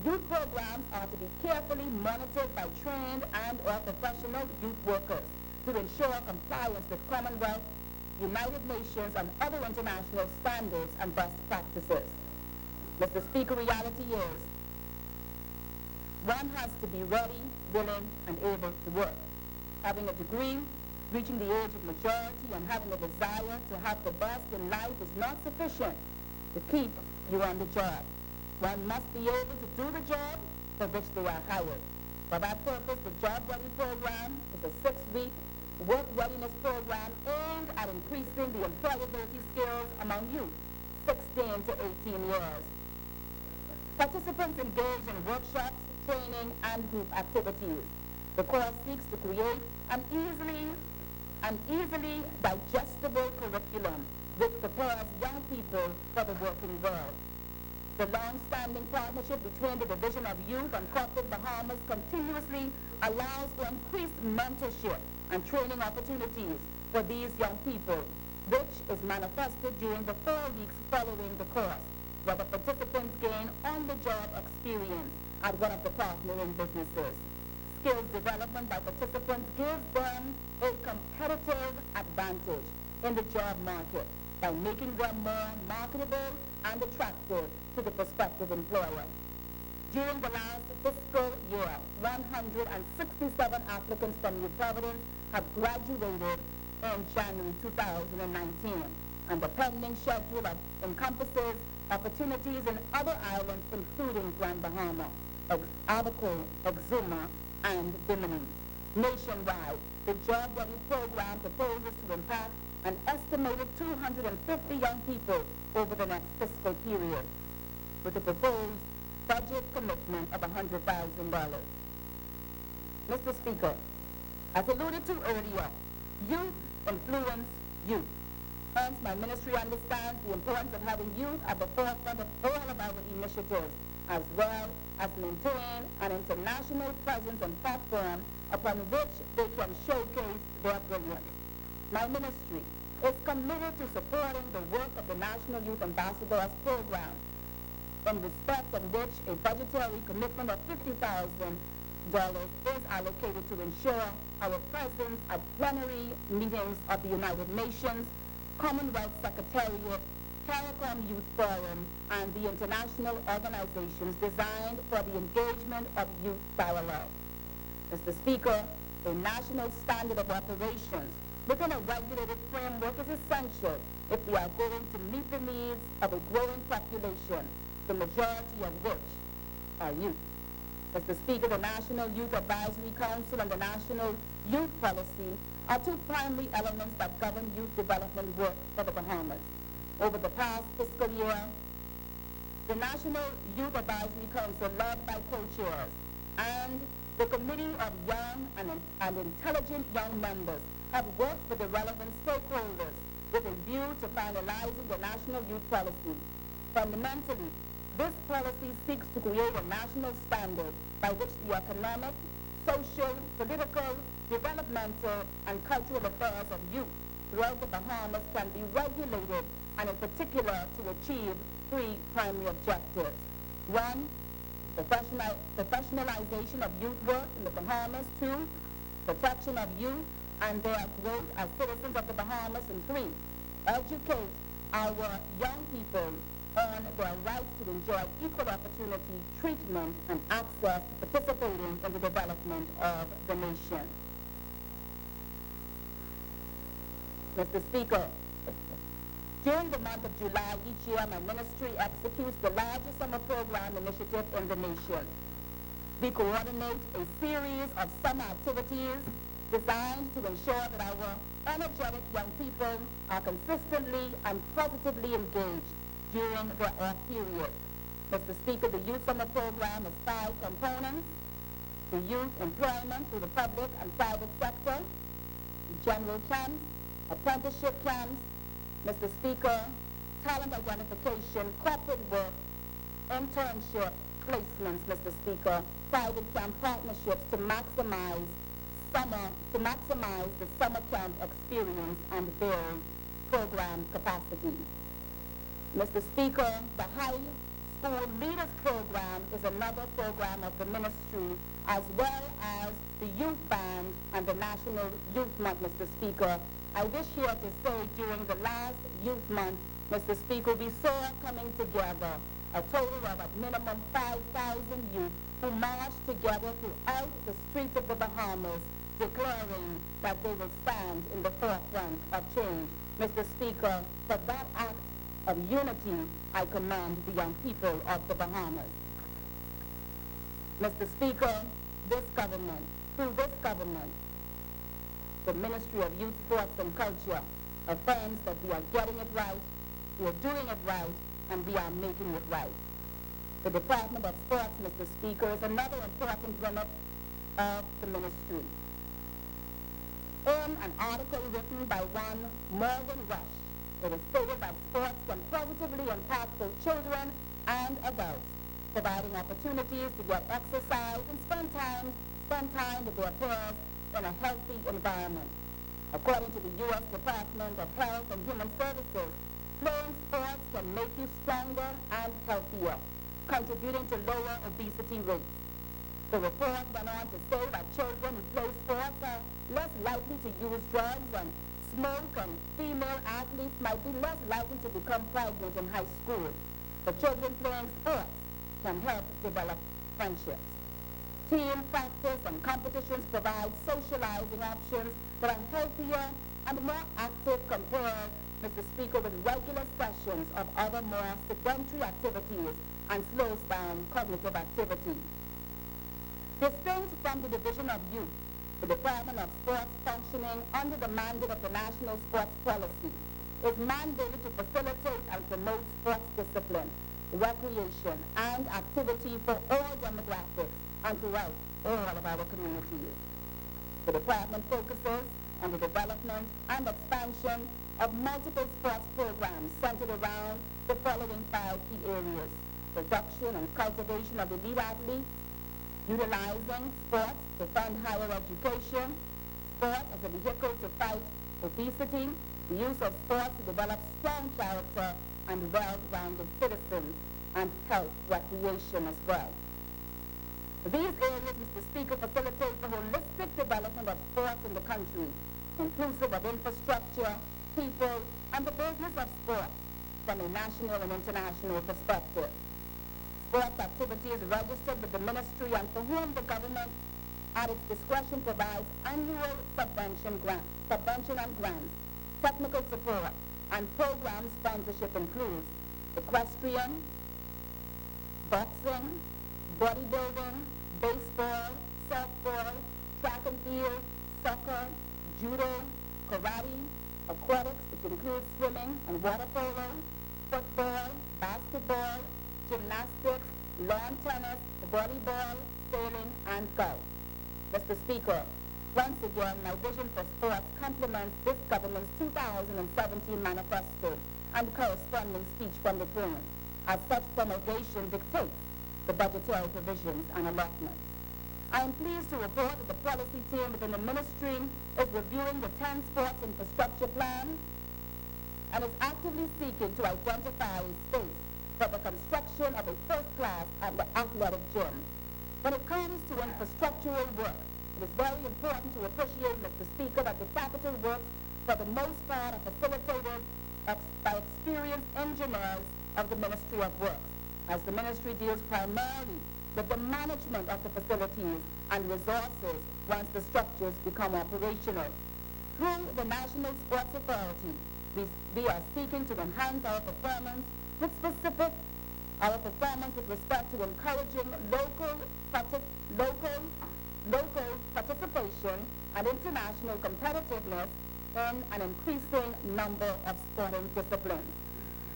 Youth programs are to be carefully monitored by trained and or professional youth workers to ensure compliance with Commonwealth, United Nations, and other international standards and best practices. Mr. Speaker, reality is one has to be ready, willing, and able to work. Having a degree, reaching the age of majority, and having a desire to have the best in life is not sufficient to keep you on the job. One must be able to do the job for which they are hired. For that purpose, the Job Ready program is a 6-week work readiness program aimed at increasing the employability skills among youth, 16 to 18 years. Participants engage in workshops, training, and group activities. The course seeks to create an easily digestible curriculum which prepares young people for the working world. The long-standing partnership between the Division of Youth and Corporate Bahamas continuously allows for increased mentorship and training opportunities for these young people, which is manifested during the 4 weeks following the course, where the participants gain on-the-job experience at one of the partnering businesses. Skills development by participants gives them a competitive advantage in the job market by making them more marketable and attractive to the prospective employer. During the last fiscal year, 167 applicants from New Providence have graduated in January 2019, and the pending schedule encompasses opportunities in other islands, including Grand Bahama, Abaco, Exuma, and Bimini. Nationwide, the Job Ready program proposes to impact an estimated 250 young people over the next fiscal period, with a proposed budget commitment of $100,000. Mr. Speaker, as alluded to earlier, youth influence youth. Hence, my ministry understands the importance of having youth at the forefront of all of our initiatives, as well as maintain an international presence and platform upon which they can showcase their brilliance. My ministry is committed to supporting the work of the National Youth Ambassadors Program, in respect of which a budgetary commitment of $50,000 is allocated to ensure our presence at plenary meetings of the United Nations, Commonwealth Secretariat, CARICOM Youth Forum, and the international organizations designed for the engagement of youth dialogue. Mr. Speaker, a national standard of operations within a regulated framework is essential if we are going to meet the needs of a growing population, the majority of which are youth. Mr. Speaker, the National Youth Advisory Council and the National Youth Policy are two primary elements that govern youth development work for the Bahamas. Over the past fiscal year, the National Youth Advisory Council, led by co-chairs, and the Committee of Young and Intelligent Young Members have worked with the relevant stakeholders with a view to finalizing the National Youth Policy. Fundamentally, this policy seeks to create a national standard by which the economic, social, political, developmental, and cultural affairs of youth throughout the Bahamas can be regulated, and in particular to achieve three primary objectives. One, professionalization of youth work in the Bahamas. Two, protection of youth and their growth as citizens of the Bahamas. And three, educate our young people on their rights to enjoy equal opportunity, treatment, and access to participating in the development of the nation. Mr. Speaker, during the month of July each year, my ministry executes the largest summer program initiative in the nation. We coordinate a series of summer activities designed to ensure that our energetic young people are consistently and positively engaged during their off period. Mr. Speaker, the Youth Summer Program has 5 components: the youth employment through the public and private sector, general camps, apprenticeship camps, Mr. Speaker, talent identification, corporate work, internship, placements, Mr. Speaker, private camp partnerships to maximize the summer camp experience and build program capacity. Mr. Speaker, the High School Leaders Program is another program of the ministry, as well as the Youth Band and the National Youth Month, Mr. Speaker. I wish here to say during the last Youth Month, Mr. Speaker, we saw coming together a total of at minimum 5,000 youth who marched together throughout the streets of the Bahamas, declaring that they will stand in the forefront of change. Mr. Speaker, for that act of unity, I commend the young people of the Bahamas. Mr. Speaker, through this government, the Ministry of Youth, Sports and Culture affirms that we are getting it right, we are doing it right, and we are making it right. The Department of Sports, Mr. Speaker, is another important remit of the ministry. In an article written by one Morgan Rush, it is stated that sports can positively impact both children and adults, providing opportunities to get exercise and spend time with their peers in a healthy environment. According to the U.S. Department of Health and Human Services, playing sports can make you stronger and healthier, contributing to lower obesity rates. The report went on to say that children who play sports are less likely to use drugs and smoke, and female athletes might be less likely to become pregnant in high school. For children, playing sports can help develop friendships. Team practice and competitions provide socializing options that are healthier and more active compared, Mr. Speaker, with regular sessions of other more sedentary activities and slows down cognitive activity. Distinct from the Division of Youth, the Department of Sports, functioning under the mandate of the National Sports Policy, is mandated to facilitate and promote sports discipline, recreation, and activity for all demographics and throughout all of our communities. The department focuses on the development and expansion of multiple sports programs centered around the following 5 key areas: production and cultivation of elite athletes, utilizing sports to fund higher education, sports as a vehicle to fight obesity, the use of sports to develop strong character and well-rounded citizens, and health recreation as well. These areas, Mr. Speaker, facilitate the holistic development of sports in the country, inclusive of infrastructure, people, and the business of sports from a national and international perspective. Sports activities registered with the ministry and for whom the government at its discretion provides annual subvention and grants, technical support, and program sponsorship includes equestrian, boxing, bodybuilding, baseball, softball, track and field, soccer, judo, karate, aquatics, which includes swimming and water polo, football, basketball, gymnastics, lawn tennis, volleyball, sailing, and golf. Mr. Speaker, once again, my vision for sports complements this government's 2017 manifesto and corresponding speech from the throne, as such promulgation dictates the budgetary provisions and allotments. I am pleased to report that the policy team within the ministry is reviewing the 10 sports infrastructure plan and is actively seeking to identify a space for the construction of a first-class athletic gym. When it comes to infrastructural work, it is very important to appreciate, Mr. Speaker, that the capital works for the most part are facilitated by experienced engineers of the Ministry of Works, as the ministry deals primarily with the management of the facilities and resources once the structures become operational. Through the National Sports Authority, we are seeking to enhance our performance with respect to encouraging local participation and international competitiveness in an increasing number of sporting disciplines.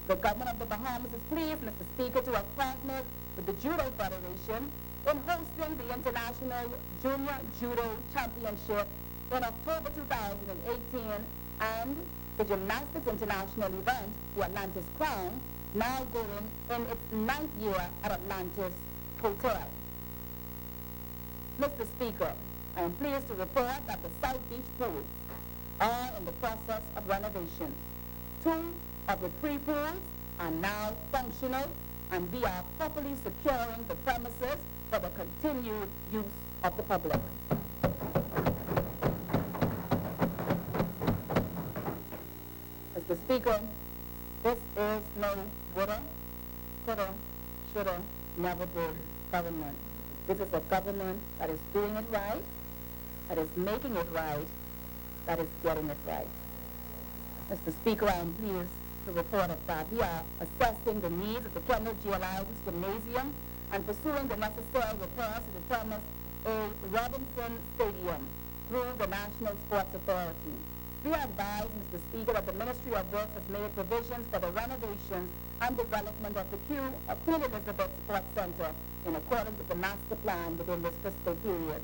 The government of the Bahamas is pleased, Mr. Speaker, to have partnered with the Judo Federation in hosting the International Junior Judo Championship in October 2018 and the Gymnastics International event, the Atlantis Crown, now going in its 9th year at Atlantis Hotel. Mr. Speaker, I am pleased to report that the South Beach pools are in the process of renovation. 2 of the 3 pools are now functional, and we are properly securing the premises for the continued use of the public. Mr. Speaker, this is no woulda, coulda, shoulda, never did government. This is a government that is doing it right, that is making it right, that is getting it right. Mr. Speaker, I am pleased to report that we are assessing the needs of the Kendall Geologics Gymnasium and pursuing the necessary repairs to the Thomas A. Robinson Stadium through the National Sports Authority. We advise, Mr. Speaker, that the Ministry of Works has made provisions for the renovations and development of the Queen Elizabeth Sports Center in accordance with the master plan within this fiscal period.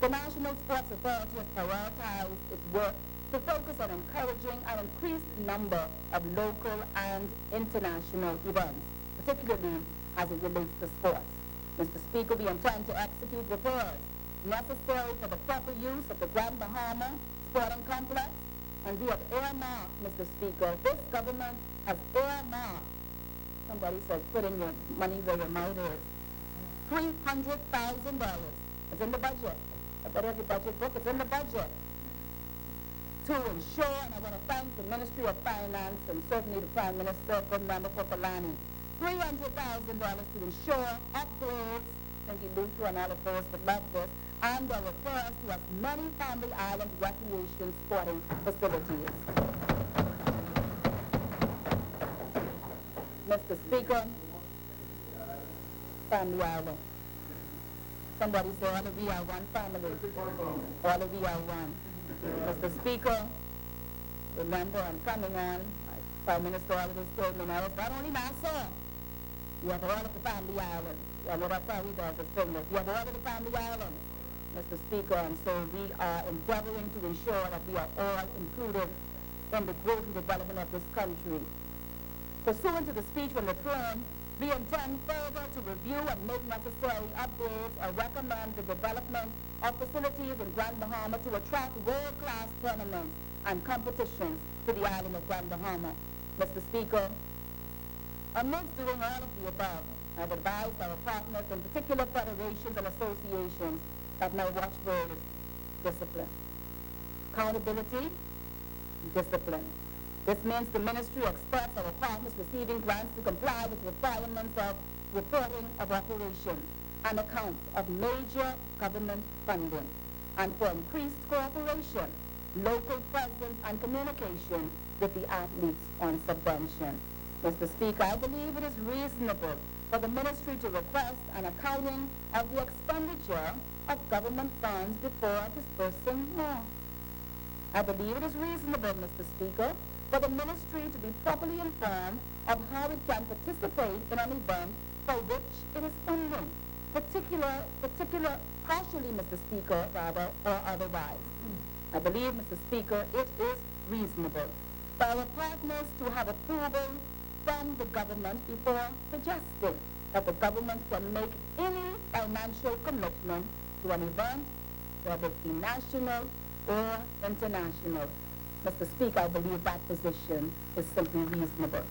The National Sports Authority has prioritized its work to focus on encouraging an increased number of local and international events, particularly as it relates to sports. Mr. Speaker, we intend to execute repairs necessary for the proper use of the Grand Bahama Sporting Complex, and we have earmarked, Mr. Speaker, this government has earmarked, somebody says putting your money where your mouth is, $300,000. It's in the budget. I bet every budget book is in the budget. To ensure, and I want to thank the Ministry of Finance and certainly the Prime Minister, good member for Polani, $300,000 to ensure upgrades, thank you, Luther and all of those that love this, and the repairs to as many family island recreation sporting facilities. Mr. Speaker, family island. Somebody said all of we are one family. All of we are one. Mr. Speaker, remember I'm coming on. Prime Minister already told me now it's not only Nassau. You have all of the family islands. I know that's how he does his fingers. You have all of the family islands, Mr. Speaker, and so we are endeavoring to ensure that we are all included in the growth and development of this country. Pursuant to the speech from the throne, we intend further to review and make necessary upgrades or recommend the development of facilities in Grand Bahama to attract world-class tournaments and competitions to the island of Grand Bahama. Mr. Speaker, amidst doing all of the above, I've advised our partners, in particular federations and associations, that my watchword is discipline. Accountability, discipline. This means the ministry expects our partners receiving grants to comply with requirements of reporting of operations and accounts of major government funding, and for increased cooperation, local presence and communication with the athletes on subvention. Mr. Speaker, I believe it is reasonable for the ministry to request an accounting of the expenditure of government funds before dispersing more. I believe it is reasonable, Mr. Speaker, for the ministry to be properly informed of how it can participate in an event for which it is funding, partially, Mr. Speaker, rather, or otherwise. I believe, Mr. Speaker, it is reasonable for our partners to have approval from the government before suggesting that the government can make any financial commitment to an event, whether it be national or international. Mr. Speaker, I believe that position is simply reasonable.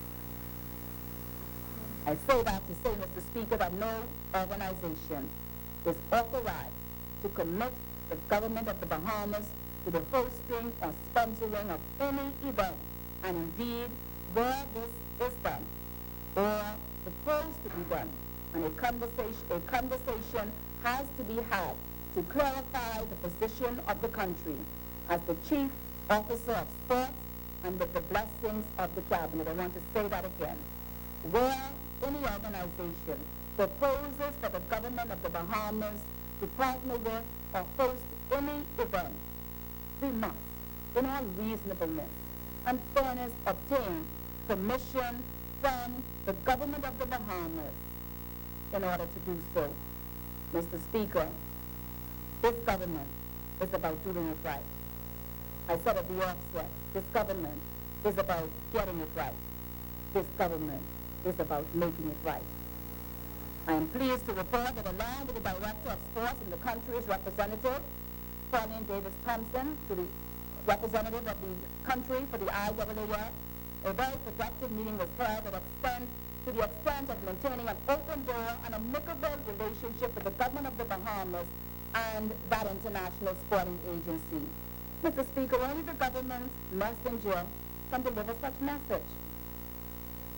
I say that to say, Mr. Speaker, that no organization is authorized to commit the government of the Bahamas to the hosting or sponsoring of any event, and indeed, where this is done or supposed to be done, and a conversation has to be had to clarify the position of the country as the chief officer of sports and with the blessings of the cabinet. I want to say that again. Where any organization proposes for the government of the Bahamas to partner with or host any event, we must, in all reasonableness and fairness, obtain permission from the government of the Bahamas in order to do so. Mr. Speaker, this government is about doing it right. I said at the outset, this government is about getting it right. This government is about making it right. I am pleased to report that along with the Director of Sports and the country's representative, Pauline Davis Thompson, to the representative of the country for the IAAF, a very productive meeting was held to the extent of maintaining an open door and amicable relationship with the government of the Bahamas and that international sporting agency. Mr. Speaker, only the government's messenger can deliver such message.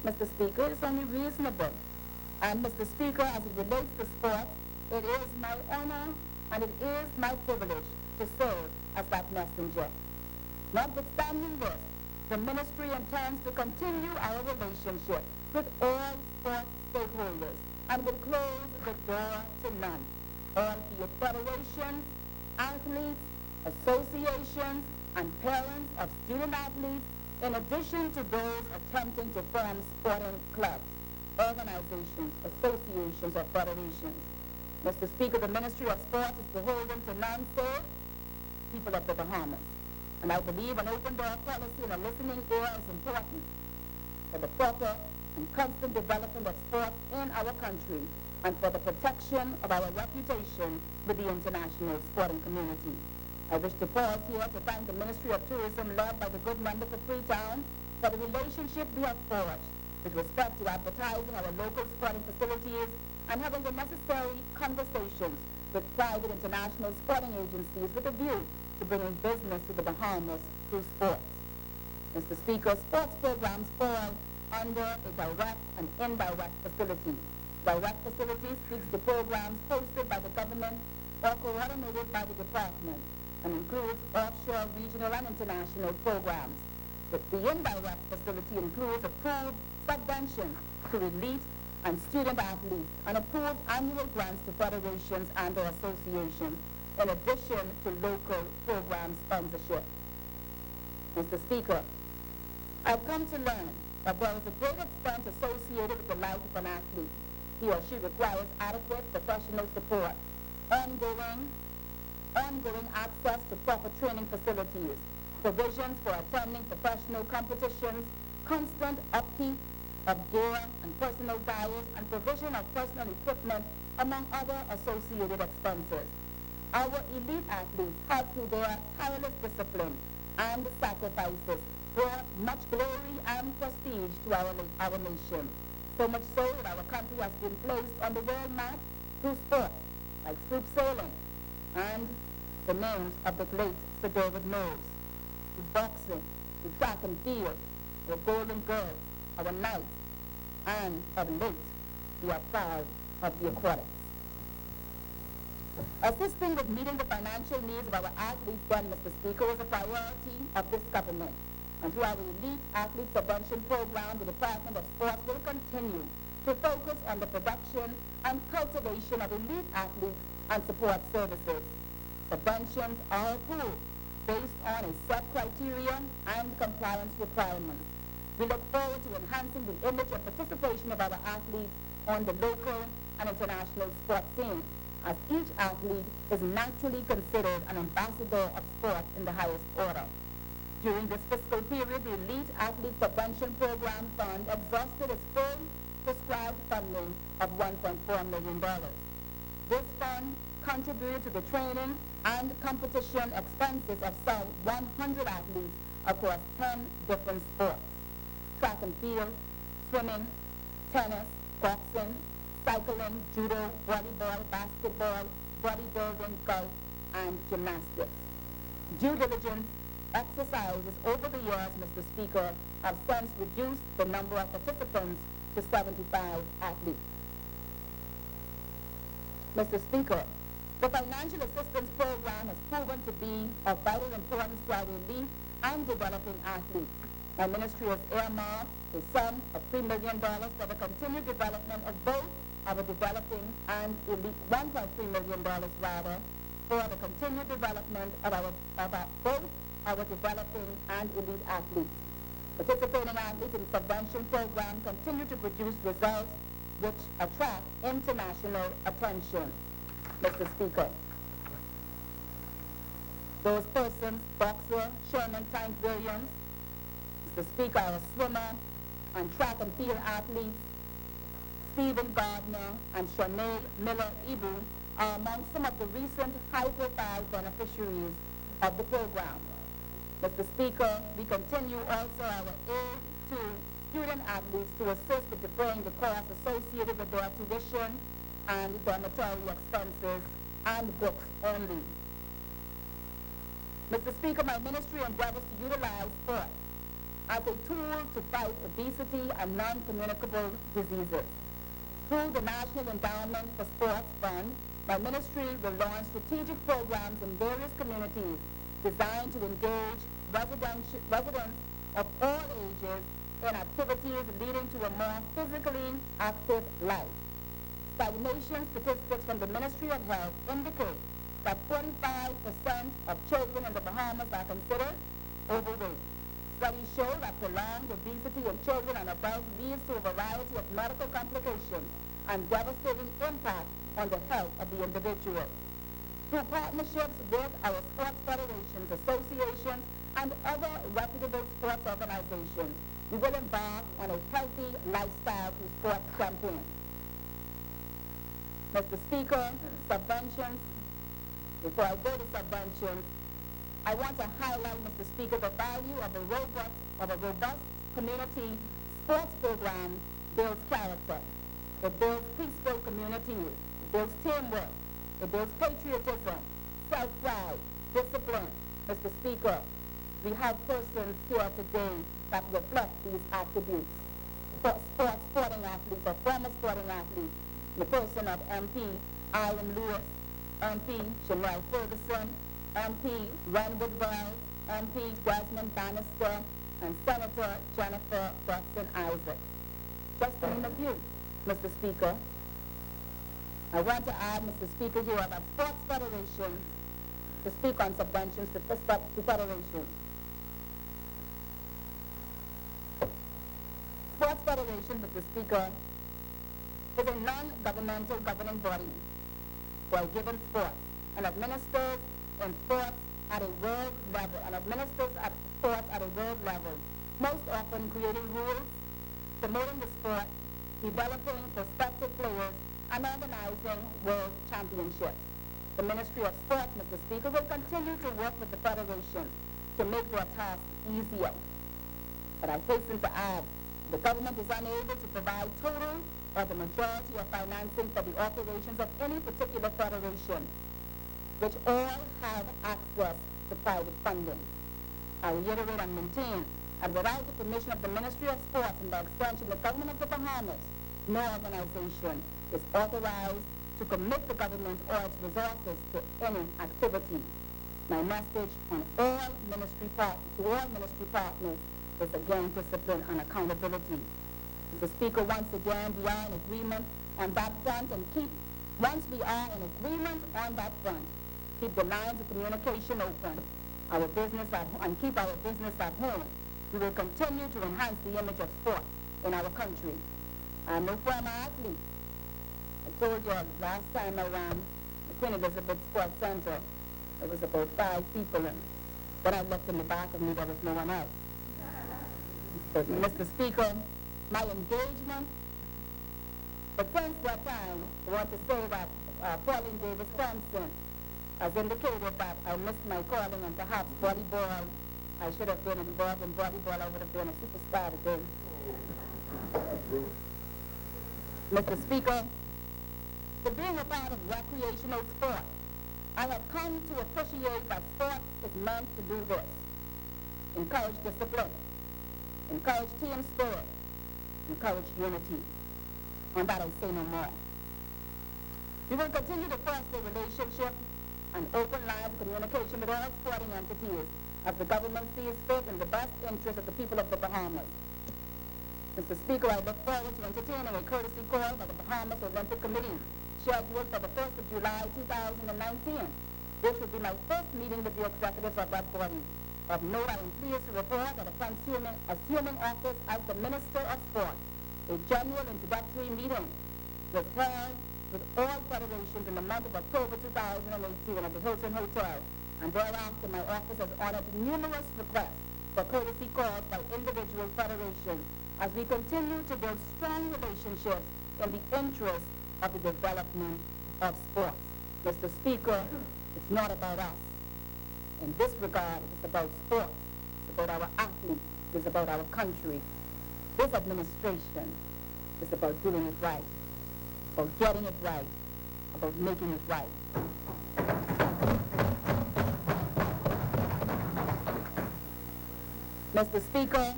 Mr. Speaker, it's only reasonable. And Mr. Speaker, as it relates to sports, it is my honor and it is my privilege to serve as that messenger. Notwithstanding this, the ministry intends to continue our relationship with all sports stakeholders and will close the door to none, albeit federations, athletes, associations, and parents of student athletes, in addition to those attempting to form sporting clubs, organizations, associations, or federations. Mr. Speaker, the Ministry of Sports is beholden to none save people of the Bahamas. And I believe an open door policy and a listening ear is important for the proper and constant development of sports in our country and for the protection of our reputation with the international sporting community. I wish to pause here to thank the Ministry of Tourism, led by the good member for Freetown, for the relationship we have forged with respect to advertising our local sporting facilities and having the necessary conversations with private international sporting agencies with a view to bringing business to the Bahamas through sports. Mr. Speaker, sports programs fall under a direct and indirect facility. Direct facility speaks to programs hosted by the government or coordinated by the department and includes offshore, regional, and international programs. The indirect facility includes approved subventions to elite and student athletes and approved annual grants to federations and or associations, in addition to local program sponsorship. Mr. Speaker, I've come to learn that there is a great expense associated with the life of an athlete. He or she requires adequate professional support, ongoing access to proper training facilities, provisions for attending professional competitions, constant upkeep of gear and personal diet, and provision of personal equipment, among other associated expenses. Our elite athletes have, through their tireless discipline and sacrifices, brought much glory and prestige to our nation. So much so that our country has been placed on the world map through sports like sloop sailing and the names of the late Sir David Knowles, through boxing, through track and field, the Golden Girls, our Knights, and of late, we are proud of the aquatics. Assisting with meeting the financial needs of our athletes, then, Mr. Speaker, is a priority of this government. And through our elite athlete subvention program, the Department of Sports will continue to to focus on the production and cultivation of elite athletes and support services. Subventions are approved based on a set criteria and compliance requirements. We look forward to enhancing the image and participation of our athletes on the local and international sports scene, as each athlete is naturally considered an ambassador of sports in the highest order. During this fiscal period, the Elite Athlete Subvention Program Fund exhausted its full prescribed funding of $1.4 million. This fund contributed to the training and competition expenses of some 100 athletes across 10 different sports: track and field, swimming, tennis, boxing, cycling, judo, volleyball, basketball, bodybuilding, golf, and gymnastics. Due diligence exercises over the years, Mr. Speaker, have since reduced the number of participants to 75 athletes. Mr. Speaker, the financial assistance program has proven to be of vital importance to our elite and developing athletes. My ministry has earmarked a sum of $3 million for the continued development of both our developing and elite, $1.3 million rather, for the continued development of both our developing and elite athletes. Participating athletes in the subvention program continue to produce results which attract international attention. Mr. Speaker, those persons, boxer Sherman Tank Williams, Mr. Speaker, our swimmer and track and field athletes, Stephen Gardner and Sinead Miller-Ibu, are among some of the recent high-profile beneficiaries of the program. Mr. Speaker, we continue also our aid to student athletes to assist with defraying the costs associated with their tuition and dormitory expenses and books only. Mr. Speaker, my ministry endeavors to utilize sports as a tool to fight obesity and non-communicable diseases. Through the National Endowment for Sports Fund, my ministry will launch strategic programs in various communities designed to engage residents of all ages in activities leading to a more physically active life. Stagnation statistics from the Ministry of Health indicate that 45% of children in the Bahamas are considered overweight. Studies show that prolonged obesity in children and adults leads to a variety of medical complications and devastating impact on the health of the individual. Through partnerships with our sports federations, associations, and other reputable sports organizations, we will embark on a healthy lifestyle through sports campaign. Mr. Speaker, subventions. Before I go to subventions, I want to highlight, Mr. Speaker, the value of a robust community sports program builds character. It builds peaceful communities. It builds teamwork. It builds patriotism, self-pride, discipline. Mr. Speaker, we have persons here today that reflect these attributes. Sporting athletes or former sporting athletes, the person of MP Ian Lewis, MP Chanel Ferguson, MP Renwood Wells, MP Desmond Bannister, and Senator Jennifer Braxton Isaacs. Just to name a few, Mr. Speaker. I want to add, Mr. Speaker, here that sports federations, to speak on subventions to federations. Sports Federation, Mr. Speaker, is a non-governmental governing body for a given sport and administers in sports at a world level most often creating rules, promoting the sport, developing prospective players, and organizing world championships. The Ministry of Sports, Mr. Speaker, will continue to work with the federation to make their task easier. But I hasten to add, the government is unable to provide total or the majority of financing for the operations of any particular federation, which all have access to private funding. I reiterate and maintain, and without the permission of the Ministry of Sports and by extension the government of the Bahamas, no organization is authorized to commit the government or its resources to any activity. My message on all ministry partners is again discipline and accountability. Mr. Speaker, once again, we are in agreement on that front, and once we are in agreement on that front, keep the lines of communication open, and keep our business at home. We will continue to enhance the image of sports in our country. I'm no former athlete. I told you last time around the Queen Elizabeth Sports Center, there was about 5 people, and when I looked in the back of me, there was no one else. But, Mr. Speaker, my engagement, but since that time, I want to say that Pauline Davis Thompson has indicated that I missed my calling, and perhaps volleyball, I should have been involved in volleyball. I would have been a superstar today. Mr. Speaker, for being a part of recreational sport, I have come to appreciate that sport is meant to do this: encourage discipline, encourage team spirit, encourage unity. On that, I'll say no more. We will continue to foster a relationship and open lines of communication with all sporting entities as the government sees fit in the best interest of the people of the Bahamas. Mr. Speaker, I look forward to entertaining a courtesy call by the Bahamas Olympic Committee scheduled for the 1st of July 2019. This will be my first meeting with the executives of that body. Of note, I am pleased to report that upon assuming office as the Minister of Sports, a general introductory meeting was held with all federations in the month of October 2018 at the Hilton Hotel, and thereafter my office has honored numerous requests for courtesy calls by individual federations as we continue to build strong relationships in the interest of the development of sports. Mr. Speaker, it's not about us. In this regard, it's about sports. It's about our athletes. It's about our country. This administration is about doing it right, about getting it right, about making it right. Mr. Speaker,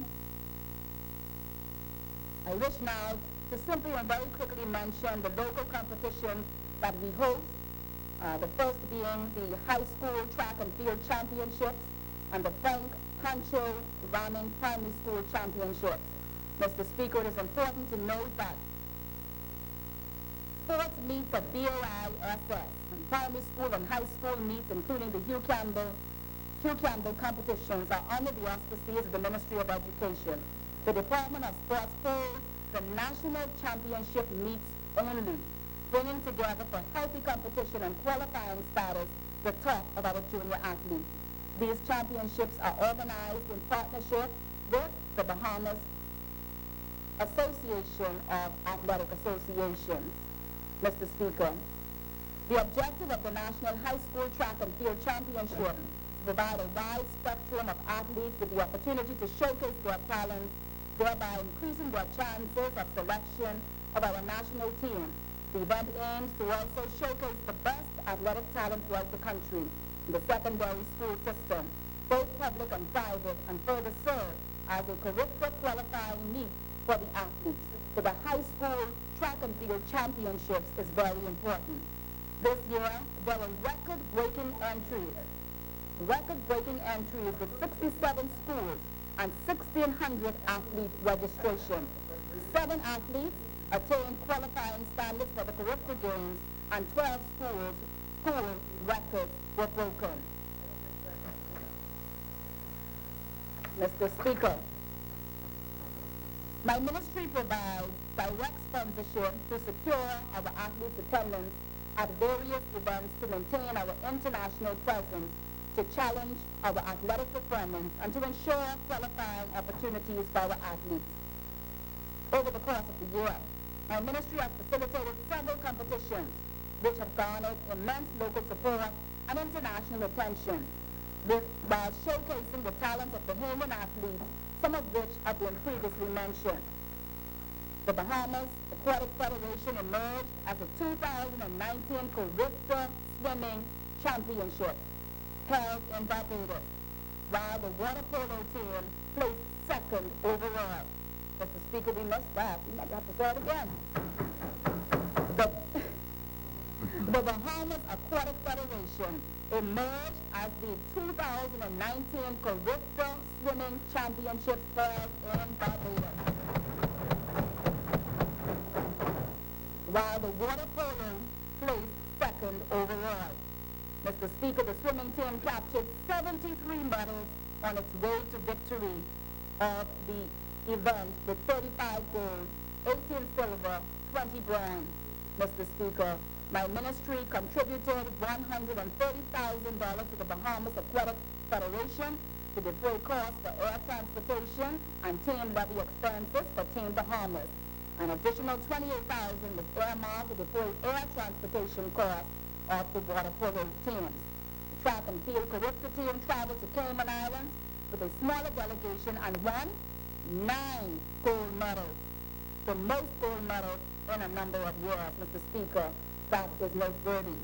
I wish now to simply and very quickly mention the local competitions that we host, the first being the high school track and field championships and the Frank Pancho Ramming Primary School Championships. Mr. Speaker, it is important to note that sports meets at BOISS, and primary school and high school meets, including the Hugh Campbell competitions, are under the auspices of the Ministry of Education. The Department of Sports holds the national championship meets only, bringing together for healthy competition and qualifying status the top of our junior athletes. These championships are organized in partnership with the Bahamas Association of Athletic Associations. Mr. Speaker, the objective of the National High School Track and Field Championship is to provide a wide spectrum of athletes with the opportunity to showcase their talents, thereby increasing their chances of selection of our national team. The event aims to also showcase the best athletic talent throughout the country in the secondary school system, both public and private, and further serve as a curricular qualifying meet for the athletes. So the high school track and field championships is very important. This year, there were record-breaking entries with 67 schools and 1,600 athlete registration. 7 athletes attained qualifying standards for the curricular games, and 12 school records were broken. Mr. Speaker, my ministry provides direct sponsorship to secure our athletes' attendance at various events to maintain our international presence, to challenge our athletic performance, and to ensure qualifying opportunities for our athletes. Over the course of the year, my ministry has facilitated several competitions which have garnered immense local support and international attention, while showcasing the talents of the Bahamian athletes, some of which have been previously mentioned. The Bahamas Aquatic Federation emerged as a 2019 Curricular Swimming Championship held in Barbados, while the water polo team placed second overall. Mr. Speaker, we missed that. We might have to say it again. The Bahamas Aquatic Federation emerged as the 2019 Curricular Swimming Championships held in Barbados. while the water polo placed second overall. Mr. Speaker, the swimming team captured 73 medals on its way to victory of the event with 35 gold, 18 silver, 20 bronze. Mr. Speaker, my ministry contributed $130,000 to the Bahamas Aquatic Federation to defray costs for air transportation and team levy expenses for Team Bahamas. An additional $28,000 was earmarked to defray air transportation costs of the water polo teams. The track and field Caribbean team traveled to Cayman Islands with a smaller delegation and won 9 gold medals, the most gold medals in a number of years. Mr. Speaker, that is noteworthy.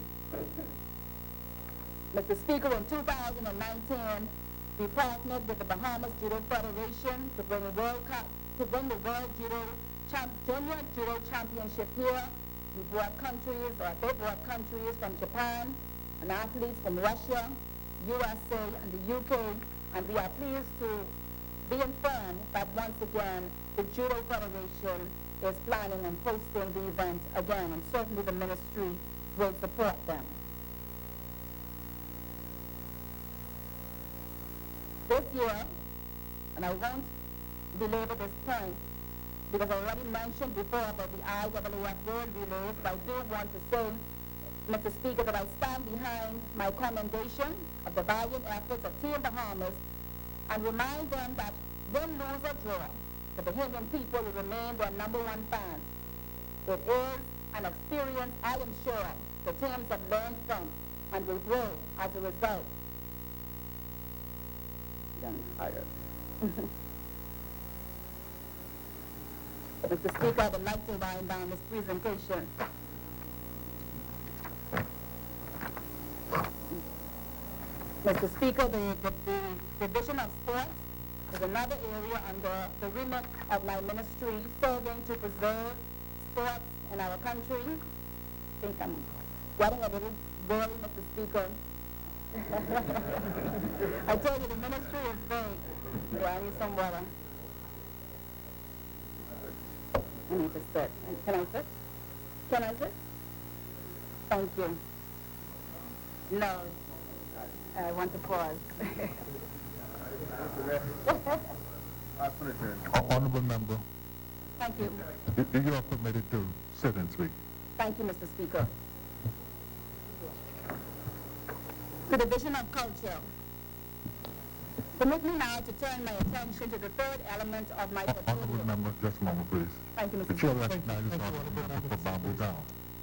Mr. Speaker, in 2019, we partnered with the Bahamas Judo Federation to bring the World Junior Judo Championship here. We brought countries, or they brought countries from Japan and athletes from Russia, USA, and the UK, and we are pleased to be informed that once again the Judo Federation is planning on hosting the event again, and certainly the ministry will support them. This year, and I won't belabor this point because I already mentioned before about the IAAF World Relays, but I do want to say, Mr. Speaker, that I stand behind my commendation of the valiant efforts of Team Bahamas and remind them that win, lose, or draw, the Bahamian people will remain their #1 fans. It is an experience I am sure the teams have learned from and will grow as a result. Mr. Speaker, I would like to wind down this presentation. Mr. Speaker, the Division of Sports is another area under the remit of my ministry, serving to preserve sports in our country. I think I'm getting a little worried, Mr. Speaker. I told you the ministry is big. Yeah, I need some water. I need to sit. Can I sit? Can I sit? Thank you. No, I want to pause. Honorable member, Thank you. you are permitted to sit and speak. Thank you, Mr. Speaker. The Division of Culture. Permit me now to turn my attention to the third element of my Honorable portfolio. member, just a moment, please. Thank you, The Mr. chair Speaker. recognizes Thank you, Honorable Honorable member for Bamboo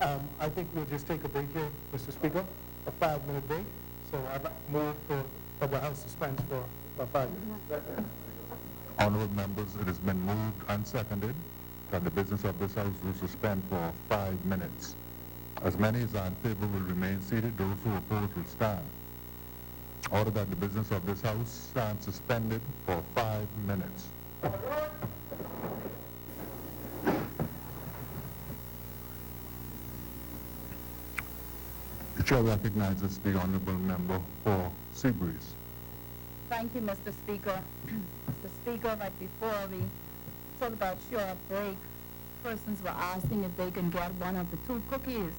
Town. I think we'll just take a break here, Mr. Speaker, a 5-minute break. So I'd like to move for the House suspends for about 5 minutes. Honorable members, it has been moved and seconded that the business of this House will suspend for 5 minutes. As many as are in favor will remain seated. Those who oppose will stand. Order that the business of this House stand suspended for 5 minutes. The chair recognizes the honorable member for Seabreeze. Thank you, Mr. Speaker. Mr. Speaker, right before we talk about short break, persons were asking if they can get one of the 2 cookies.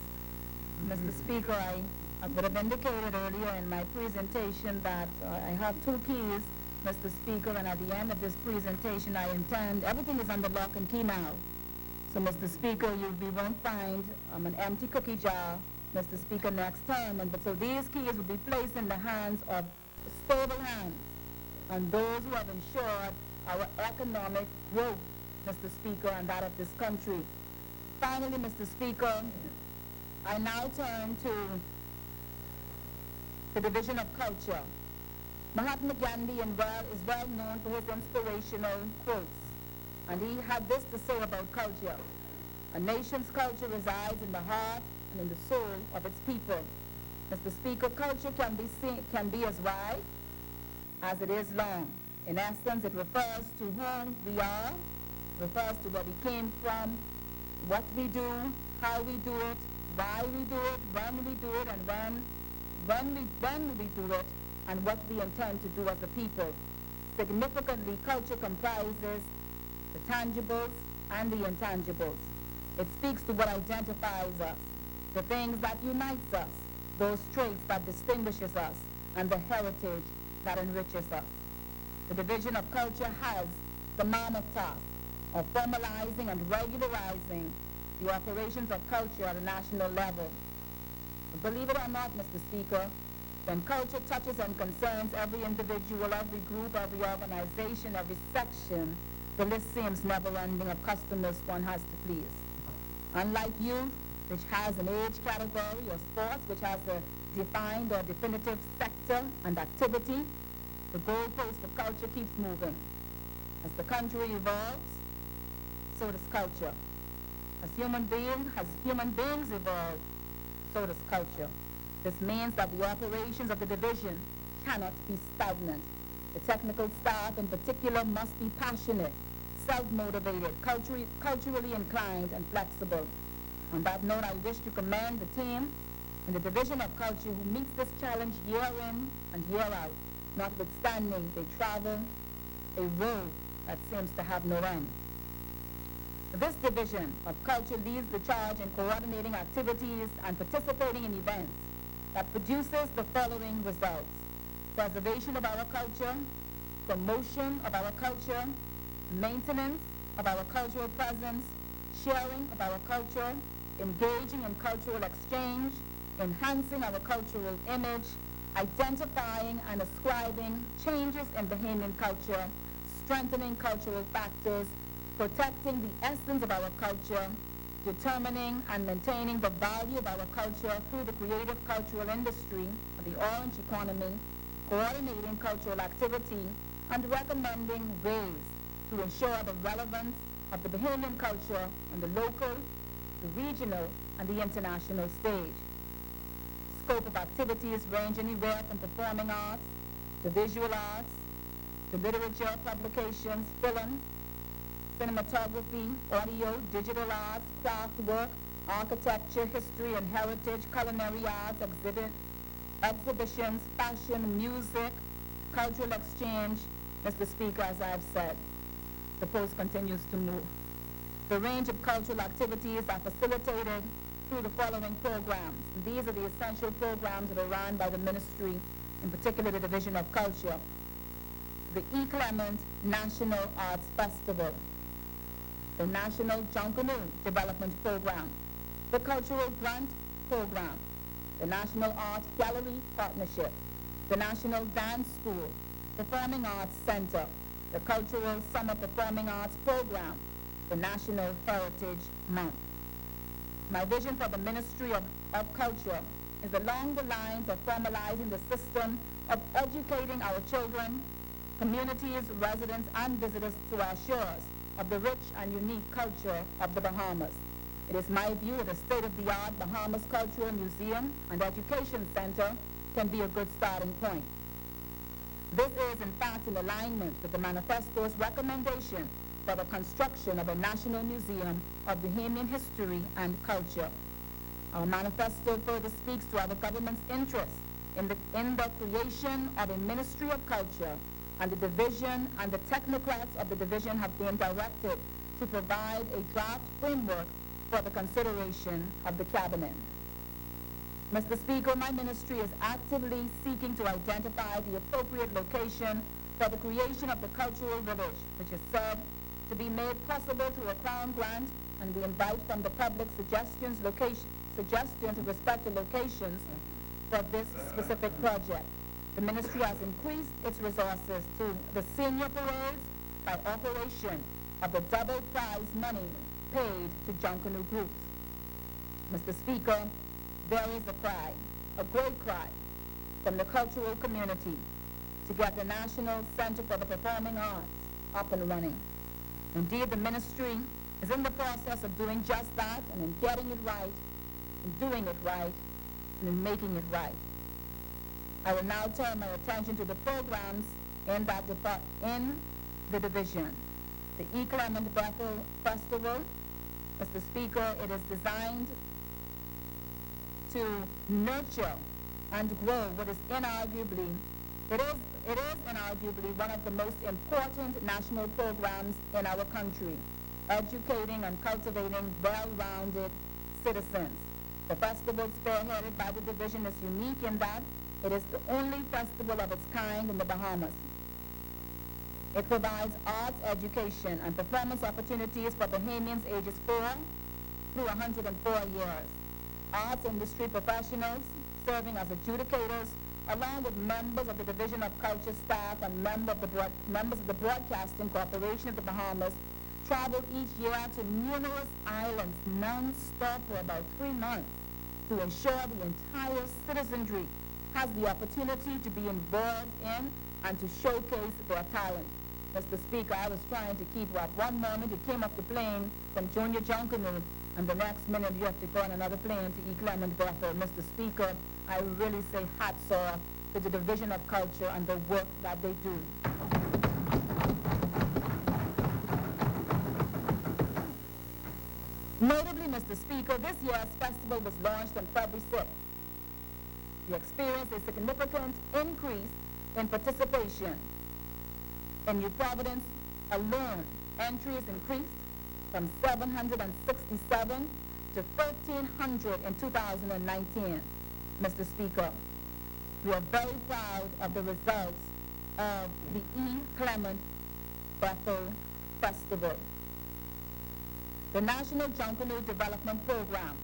Mr. Speaker, I would have indicated earlier in my presentation that I have 2 keys, Mr. Speaker, and at the end of this presentation I intend, everything is under lock and key now. So, Mr. Speaker, we won't find an empty cookie jar, Mr. Speaker, next time. So these keys will be placed in the hands of stable hands and those who have ensured our economic growth, Mr. Speaker, and that of this country. Finally, Mr. Speaker, I now turn to the Division of Culture. Mahatma Gandhi is well known for his inspirational quotes, and he had this to say about culture. A nation's culture resides in the heart and in the soul of its people. Mr. Speaker, culture can be as wide as it is long. In essence, it refers to who we are, refers to where we came from, what we do, how we do it, why we do it, when we do it, and when we do it, and what we intend to do as a people. Significantly, culture comprises the tangibles and the intangibles. It speaks to what identifies us, the things that unites us, those traits that distinguishes us, and the heritage that enriches us. The Division of Culture has the mammoth task of formalizing and regularizing the operations of culture at a national level. But believe it or not, Mr. Speaker, when culture touches and concerns every individual, every group, every organization, every section, the list seems never-ending of customers one has to please. Unlike youth, which has an age category, or sports, which has a defined or definitive sector and activity, the goalpost for culture keeps moving. As the country evolves, so does culture. As human beings evolve, so does culture. This means that the operations of the division cannot be stagnant. The technical staff in particular must be passionate, self-motivated, culturally inclined, and flexible. On that note, I wish to commend the team in the Division of Culture who meets this challenge year in and year out. Notwithstanding, they travel a road that seems to have no end. This Division of Culture leads the charge in coordinating activities and participating in events that produces the following results: preservation of our culture, promotion of our culture, maintenance of our cultural presence, sharing of our culture, engaging in cultural exchange, enhancing our cultural image, identifying and ascribing changes in Bahamian culture, strengthening cultural factors, protecting the essence of our culture, determining and maintaining the value of our culture through the creative cultural industry of the orange economy, coordinating cultural activity, and recommending ways to ensure the relevance of the Bahamian culture on the local, the regional, and the international stage. Scope of activities range anywhere from performing arts to visual arts to literature, publications, film, cinematography, audio, digital arts, craft work, architecture, history and heritage, culinary arts, exhibitions, fashion, music, cultural exchange. Mr. Speaker, as I've said, the post continues to move. The range of cultural activities are facilitated through the following programs. And these are the essential programs that are run by the ministry, in particular the Division of Culture. The E. Clement National Arts Festival, the National Junkanoo Development Program, the Cultural Grant Program, the National Art Gallery Partnership, the National Dance School, Performing Arts Center, the Cultural Summer Performing Arts Program, the National Heritage Month. My vision for the Ministry of Culture is along the lines of formalizing the system of educating our children, communities, residents, and visitors to our shores of the rich and unique culture of the Bahamas. It is my view that a state-of-the-art Bahamas Cultural Museum and Education Center can be a good starting point. This is, in fact, in alignment with the manifesto's recommendation for the construction of a national museum of Bahamian history and culture. Our manifesto further speaks to our government's interest in the creation of a Ministry of Culture, and the division and the technocrats of the division have been directed to provide a draft framework for the consideration of the cabinet. Mr. Speaker, my ministry is actively seeking to identify the appropriate location for the creation of the cultural village, which is said to be made possible through a Crown grant, and we invite from the public suggestions with respect to locations for this specific project. The ministry has increased its resources to the senior parades by operation of the double prize money paid to Junkanoo groups. Mr. Speaker, there is a cry, a great cry, from the cultural community to get the National Center for the Performing Arts up and running. Indeed, the ministry is in the process of doing just that, and in getting it right, in doing it right, and in making it right. I will now turn my attention to the programs in the division. The E. Clement Bethel Festival, Mr. Speaker, it is designed to nurture and grow what is inarguably one of the most important national programs in our country. educating and cultivating well-rounded citizens. The festival spearheaded by the division is unique in that it is the only festival of its kind in the Bahamas. It provides arts education and performance opportunities for Bahamians ages 4 through 104 years. Arts industry professionals serving as adjudicators, along with members of the Division of Culture staff and members of the Broadcasting Corporation of the Bahamas, travel each year to numerous islands non-stop for about 3 months to ensure the entire citizenry has the opportunity to be involved in and to showcase their talent. Mr. Speaker, I was trying to keep up. One moment you came off the plane from Junior Junkanoo, and the next minute you have to go on another plane to E. Clement Bethel. Mr. Speaker, I really say hats off to the Division of Culture and the work that they do. Notably, Mr. Speaker, this year's festival was launched on February 6th. We experienced a significant increase in participation. In New Providence alone, entries increased from 767 to 1,300 in 2019. Mr. Speaker, we are very proud of the results of the E. Clement Bethel Festival. The National Junkanoo Development Program.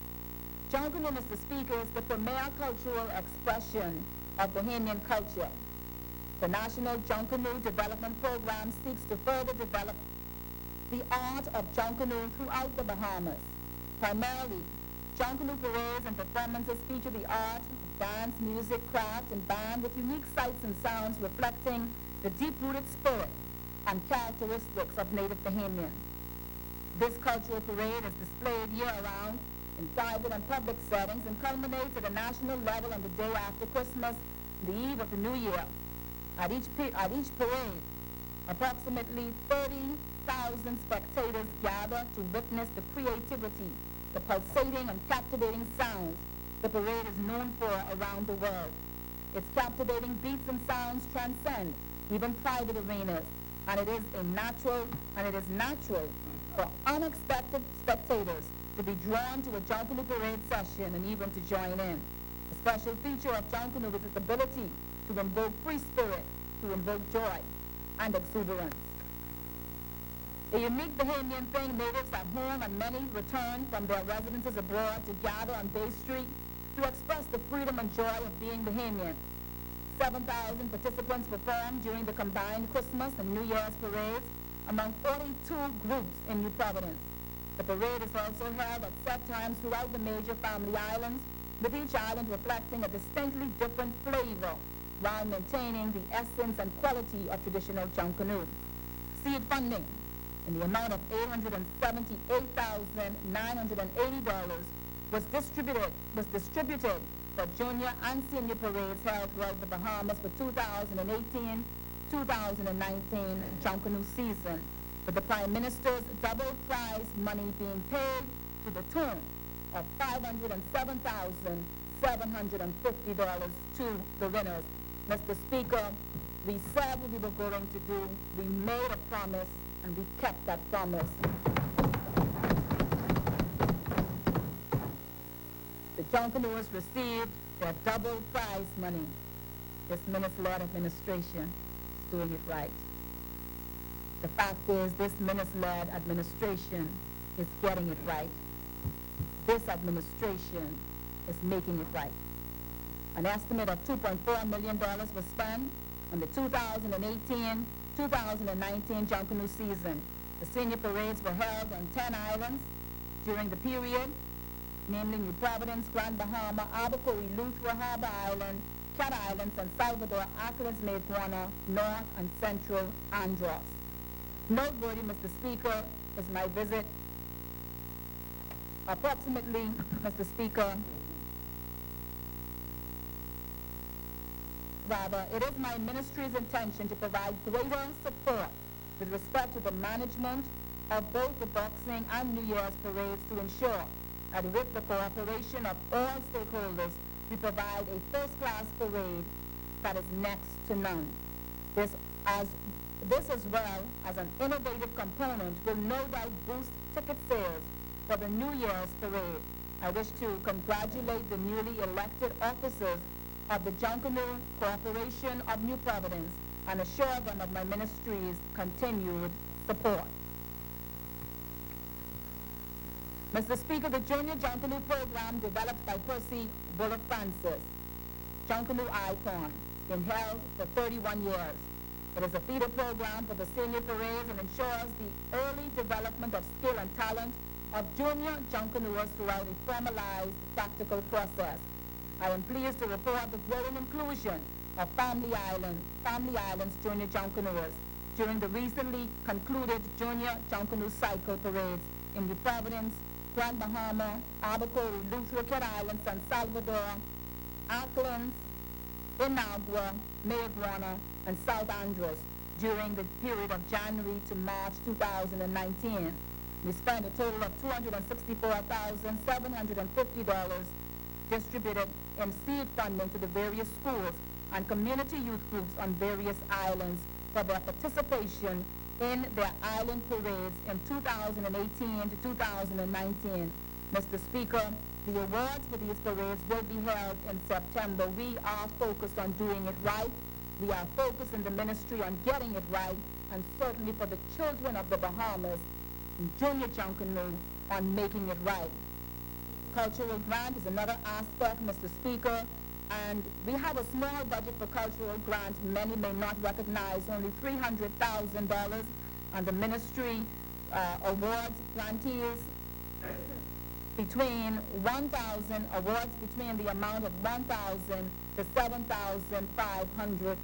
Junkanoo, Mr. Speaker, is the premier cultural expression of Bahamian culture. The National Junkanoo Development Program seeks to further develop the art of Junkanoo throughout the Bahamas. Primarily, Junkanoo parades and performances feature the art of dance, music, craft, and band with unique sights and sounds reflecting the deep-rooted spirit and characteristics of native Bahamians. This cultural parade is displayed year-round in private and public settings and culminates at a national level on the day after Christmas, the eve of the New Year. At each parade, approximately 30,000 spectators gather to witness the creativity, the pulsating and captivating sounds the parade is known for around the world. Its captivating beats and sounds transcend even private arenas, and it is natural for unexpected spectators to be drawn to a Junkanoo parade session and even to join in. A special feature of Junkanoo is its ability to invoke free spirit, to invoke joy and exuberance. A unique Bahamian thing, natives at home and many return from their residences abroad to gather on Bay Street to express the freedom and joy of being Bahamian. 7,000 participants performed during the combined Christmas and New Year's parades among 42 groups in New Providence. The parade is also held at set times throughout the major family islands, with each island reflecting a distinctly different flavor while maintaining the essence and quality of traditional Junkanoo. Seed funding in the amount of $878,980 was distributed for junior and senior parades held throughout the Bahamas for 2018-2019 Junkanoo season, with the Prime Minister's double prize money being paid to the tune of $507,750 to the winners. Mr. Speaker, we said what we were going to do, we made a promise, and we kept that promise. The Junkanoos received their double prize money. This Minister-led administration is doing it right. The fact is, this Minister-led administration is getting it right. This administration is making it right. An estimate of $2.4 million was spent on the 2018-2019 Junkanoo season. The senior parades were held on 10 islands during the period, namely New Providence, Grand Bahama, Abacoa, Luthra, Harbor Island, Cat Island, San Salvador, Acklins, Mayquana, North and Central Andros. Noteworthy, Mr. Speaker, is my visit. Approximately, Mr. Speaker, it is my ministry's intention to provide greater support with respect to the management of both the boxing and New Year's parades to ensure that with the cooperation of all stakeholders, we provide a first-class parade that is next to none. This, as This, as well as an innovative component, will no doubt boost ticket sales for the New Year's parade. I wish to congratulate the newly elected officers of the Junkanoo Corporation of New Providence and assure them of my ministry's continued support. Mr. Speaker, the Junior Junkanoo program developed by Percy Bullock Francis, Junkanoo Icon, has been held for 31 years. It is a feeder program for the senior parades and ensures the early development of skill and talent of junior Junkanooers throughout a formalized practical process. I am pleased to report the growing inclusion of Family Island's junior Junkanooers during the recently concluded Junior Junkanoo Cycle parades in New Providence, Grand Bahama, Albuquerque, Luther, Kid Island, San Salvador, Auckland, Inagua, Mayaguana, and South Andros during the period of January to March 2019. We spent a total of $264,750 distributed in seed funding to the various schools and community youth groups on various islands for their participation in their island parades in 2018 to 2019. Mr. Speaker, the awards for these parades will be held in September. We are focused on doing it right. We are focused in the ministry on getting it right, and certainly for the children of the Bahamas, Junior Junkanoo, on making it right. Cultural grant is another aspect, Mr. Speaker, and we have a small budget for cultural grants. Many may not recognize only $300,000, and the ministry awards grantees between the amount of $1,000 to $7,500.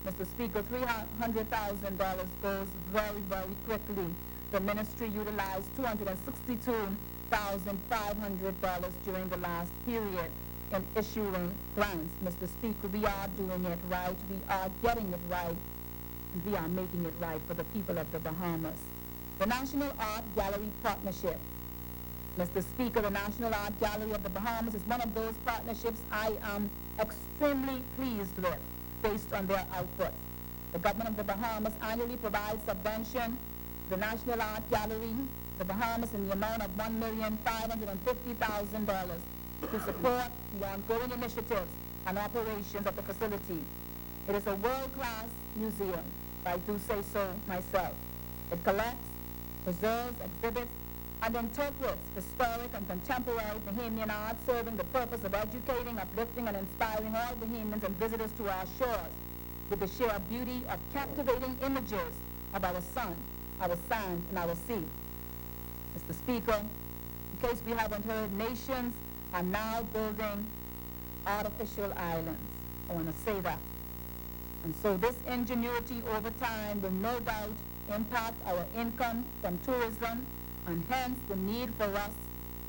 Mr. Speaker, $300,000 goes very, very quickly. The ministry utilized $262,500 during the last period in issuing grants. Mr. Speaker, we are doing it right. We are getting it right. And we are making it right for the people of the Bahamas. The National Art Gallery Partnership. Mr. Speaker, the National Art Gallery of the Bahamas is one of those partnerships I am extremely pleased with based on their output. The government of the Bahamas annually provides subvention to the National Art Gallery, the Bahamas, in the amount of $1,550,000 to support the ongoing initiatives and operations of the facility. It is a world-class museum, if I do say so myself. It collects, preserves, exhibits, and interprets historic and contemporary Bahamian art, serving the purpose of educating, uplifting, and inspiring all Bahamians and visitors to our shores with the sheer beauty of captivating images of our sun, our sand, and our sea. Mr. Speaker, in case we haven't heard, nations are now building artificial islands. I want to say that. And so this ingenuity over time will no doubt impact our income from tourism, and hence the need for us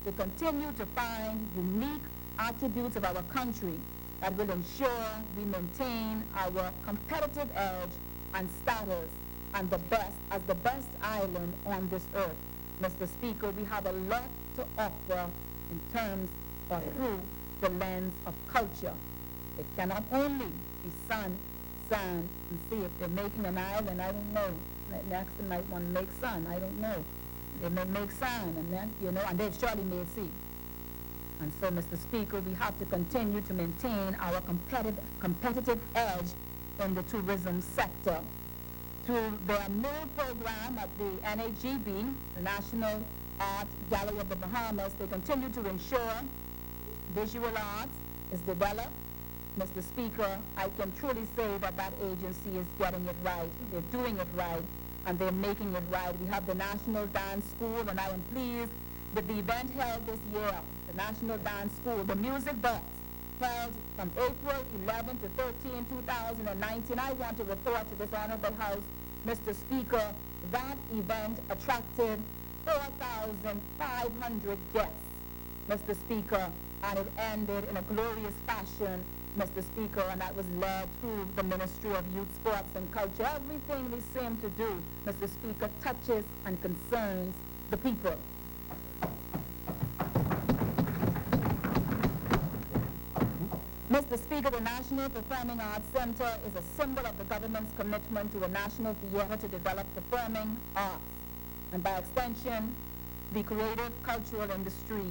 to continue to find unique attributes of our country that will ensure we maintain our competitive edge and status and the best island on this earth. Mr. Speaker, we have a lot to offer in terms of through the lens of culture. It cannot only be sun, sand, and sea. If they're making an island, I don't know. Next they might want to make sun, I don't know. They may make sand, and then, and they've surely made sea. And so, Mr. Speaker, we have to continue to maintain our competitive edge in the tourism sector. Through their new program at the NAGB, the National Art Gallery of the Bahamas, they continue to ensure visual arts is developed. Mr. Speaker, I can truly say that that agency is getting it right. They're doing it right, and they're making it right. We have the National Dance School, and I am pleased with the event held this year, the National Dance School, the Music Box, held from April 11 to 13, 2019. I want to report to this honorable House, Mr. Speaker, that event attracted 4,500 guests, Mr. Speaker, and it ended in a glorious fashion, Mr. Speaker, and that was led through the Ministry of Youth, Sports, and Culture. Everything they seem to do, Mr. Speaker, touches and concerns the people. Mr. Mr. Speaker, the National Performing Arts Center is a symbol of the government's commitment to a national theater to develop performing arts, and by extension, the creative cultural industry.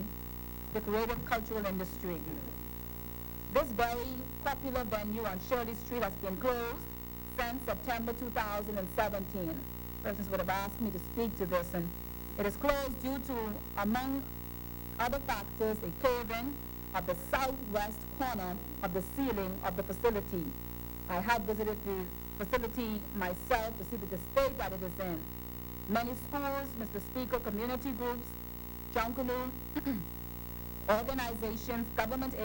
This very popular venue on Shirley Street has been closed since September 2017. Persons would have asked me to speak to this, and it is closed due to, among other factors, a cave-in of the southwest corner of the ceiling of the facility. I have visited the facility myself to see the state that it is in. Many schools, Mr. Speaker, community groups, Junkanoo, organizations, government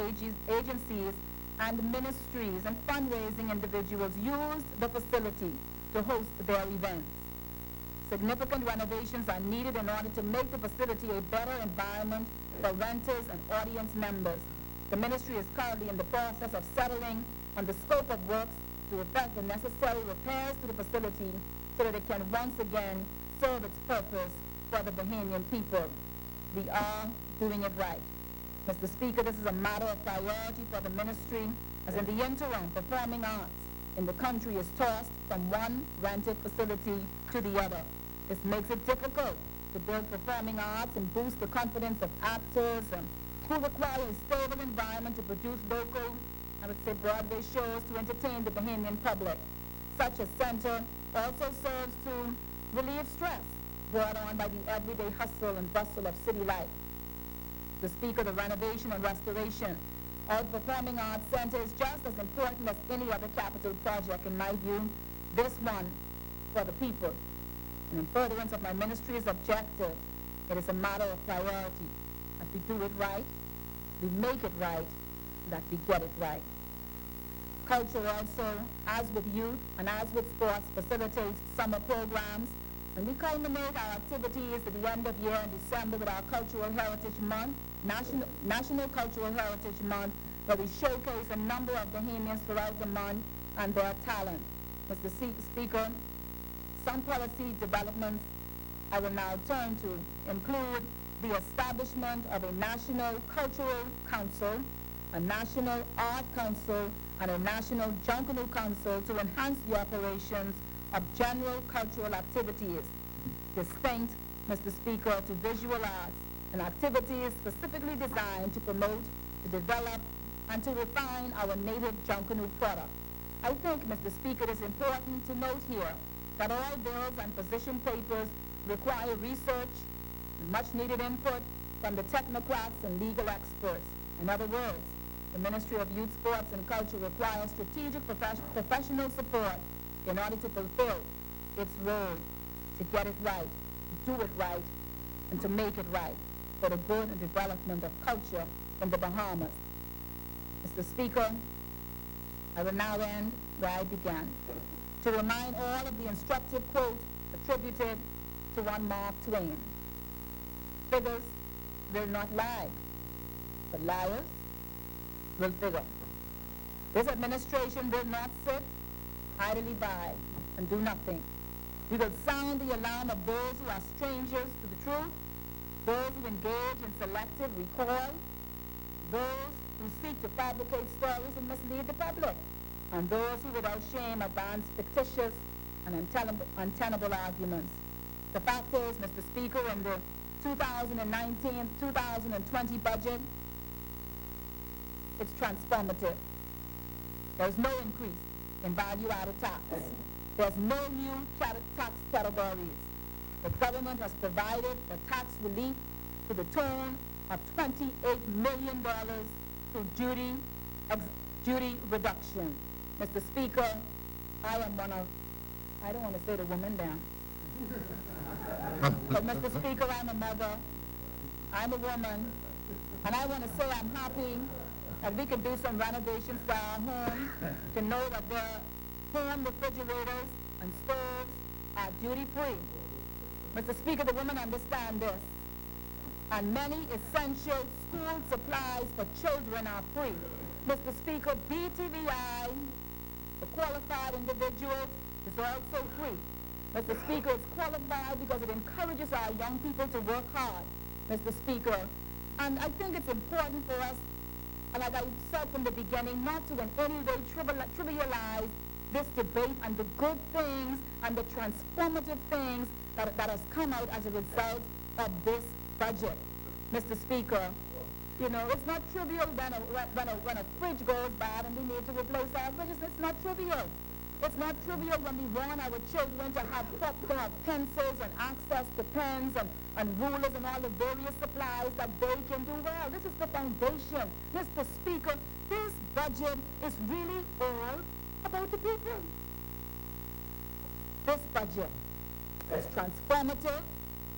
agencies, and ministries and fundraising individuals used the facility to host their events. Significant renovations are needed in order to make the facility a better environment for renters and audience members. The ministry is currently in the process of settling on the scope of works to effect the necessary repairs to the facility so that it can once again serve its purpose for the Bahamian people. We are doing it right. Mr. Speaker, this is a matter of priority for the ministry, as in the interim, performing arts in the country is tossed from one rented facility to the other. This makes it difficult to build performing arts and boost the confidence of actors who require a stable environment to produce local, I would say Broadway shows to entertain the Bahamian public. Such a center also serves to relieve stress brought on by the everyday hustle and bustle of city life. The Speaker, the renovation and restoration of the Performing Arts Center is just as important as any other capital project, in my view, this one for the people. And in furtherance of my ministry's objective, it is a matter of priority that we do it right, we make it right, that we get it right. Culture also, as with youth and as with sports, facilitates summer programs, and we culminate our activities at the end of year in December with our Cultural Heritage Month, National Cultural Heritage Month, where we showcase a number of Bahamians throughout the month and their talent. Mr. Speaker, some policy developments I will now turn to include the establishment of a National Cultural Council, a National Art Council, and a National Junkanoo Council to enhance the operations of general cultural activities, distinct, Mr. Speaker, to visual arts and activities specifically designed to promote, to develop, and to refine our native Junkanoo product. I think, Mr. Speaker, it is important to note here that all bills and position papers require research and much needed input from the technocrats and legal experts. In other words, the Ministry of Youth, Sports, and Culture requires strategic professional support in order to fulfill its role, to get it right, to do it right, and to make it right for the good and development of culture in the Bahamas. Mr. Speaker, I will now end where I began, to remind all of the instructive quote attributed to one Mark Twain. Figures will not lie, but liars will figure. This administration will not sit idly by and do nothing. We will sound the alarm of those who are strangers to the truth, those who engage in selective recall, those who seek to fabricate stories and mislead the public, and those who without shame advance fictitious and untenable arguments. The fact is, Mr. Speaker, in the 2019-2020 budget, it's transformative. There's no increase in value-added tax. There's no new tax categories. The government has provided for tax relief to the tune of $28 million through duty reduction. Mr. Speaker, I am one of, I don't want to say the woman down, but Mr. Speaker, I'm a mother, I'm a woman, and I want to say I'm happy that we can do some renovations to our home, to know that their home refrigerators and stoves are duty-free. Mr. Speaker, the women understand this, and many essential school supplies for children are free. Mr. Speaker, BTVI, the qualified individuals, is also free. Mr. Speaker, it's qualified because it encourages our young people to work hard, Mr. Speaker. And I think it's important for us And like I said from the beginning, not to in any way trivialize this debate and the good things and the transformative things that has come out as a result of this budget. Mr. Speaker, you know, it's not trivial when a fridge goes bad and we need to replace our fridges. It's not trivial. It's not trivial when we want our children to have pencils and access to pens and rulers and all the various supplies that they can do well. This is the foundation. Mr. Speaker, this budget is really all about the people. This budget is transformative.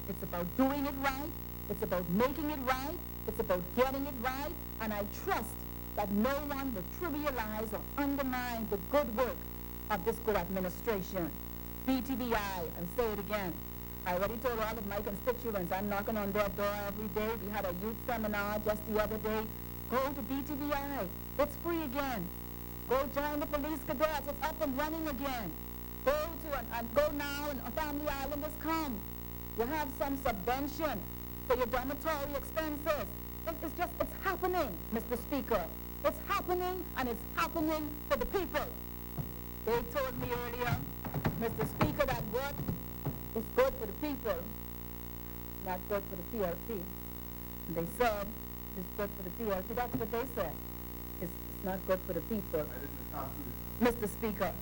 It's about doing it right. It's about making it right. It's about getting it right. And I trust that no one will trivialize or undermine the good work of this good administration. BTBI, and say it again. I already told all of my constituents, I'm knocking on their door every day. We had a youth seminar just the other day. Go to BTBI. It's free again. Go join the police cadets. It's up and running again. Go now and Family Islanders come. You have some subvention for your dormitory expenses. It's happening, Mr. Speaker. It's happening, and it's happening for the people. They told me earlier, Mr. Speaker, that what is good for the people, not good for the PLC. And they said, it's good for the PLC. That's what they said. It's not good for the people. Mr. Speaker,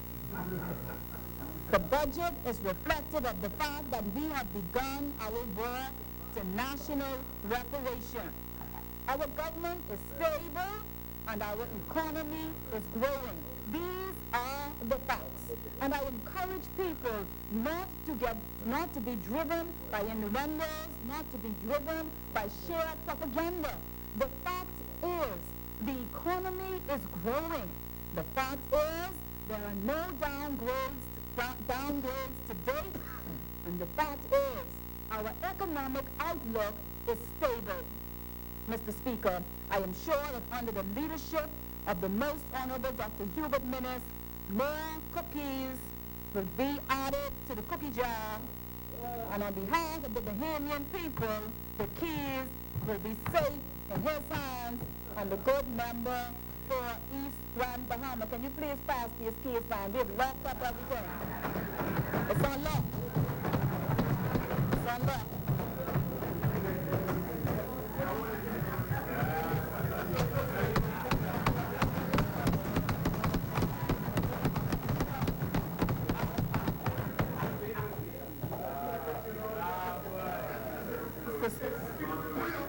the budget is reflective of the fact that we have begun our work to national reparation. Our government is stable and our economy is growing. These are the facts. And I encourage people not to be driven by innuendos, not to be driven by sheer propaganda. The fact is, the economy is growing. The fact is, there are no downgrades to date. And the fact is, our economic outlook is stable. Mr. Speaker, I am sure that under the leadership of the Most Honorable Dr. Hubert Minnis, more cookies will be added to the cookie jar. And on behalf of the Bahamian people, the keys will be safe in his hands and the good member for East Grand Bahama. Can you please pass these keys down? We've locked up everything. It's unlocked. It's unlocked.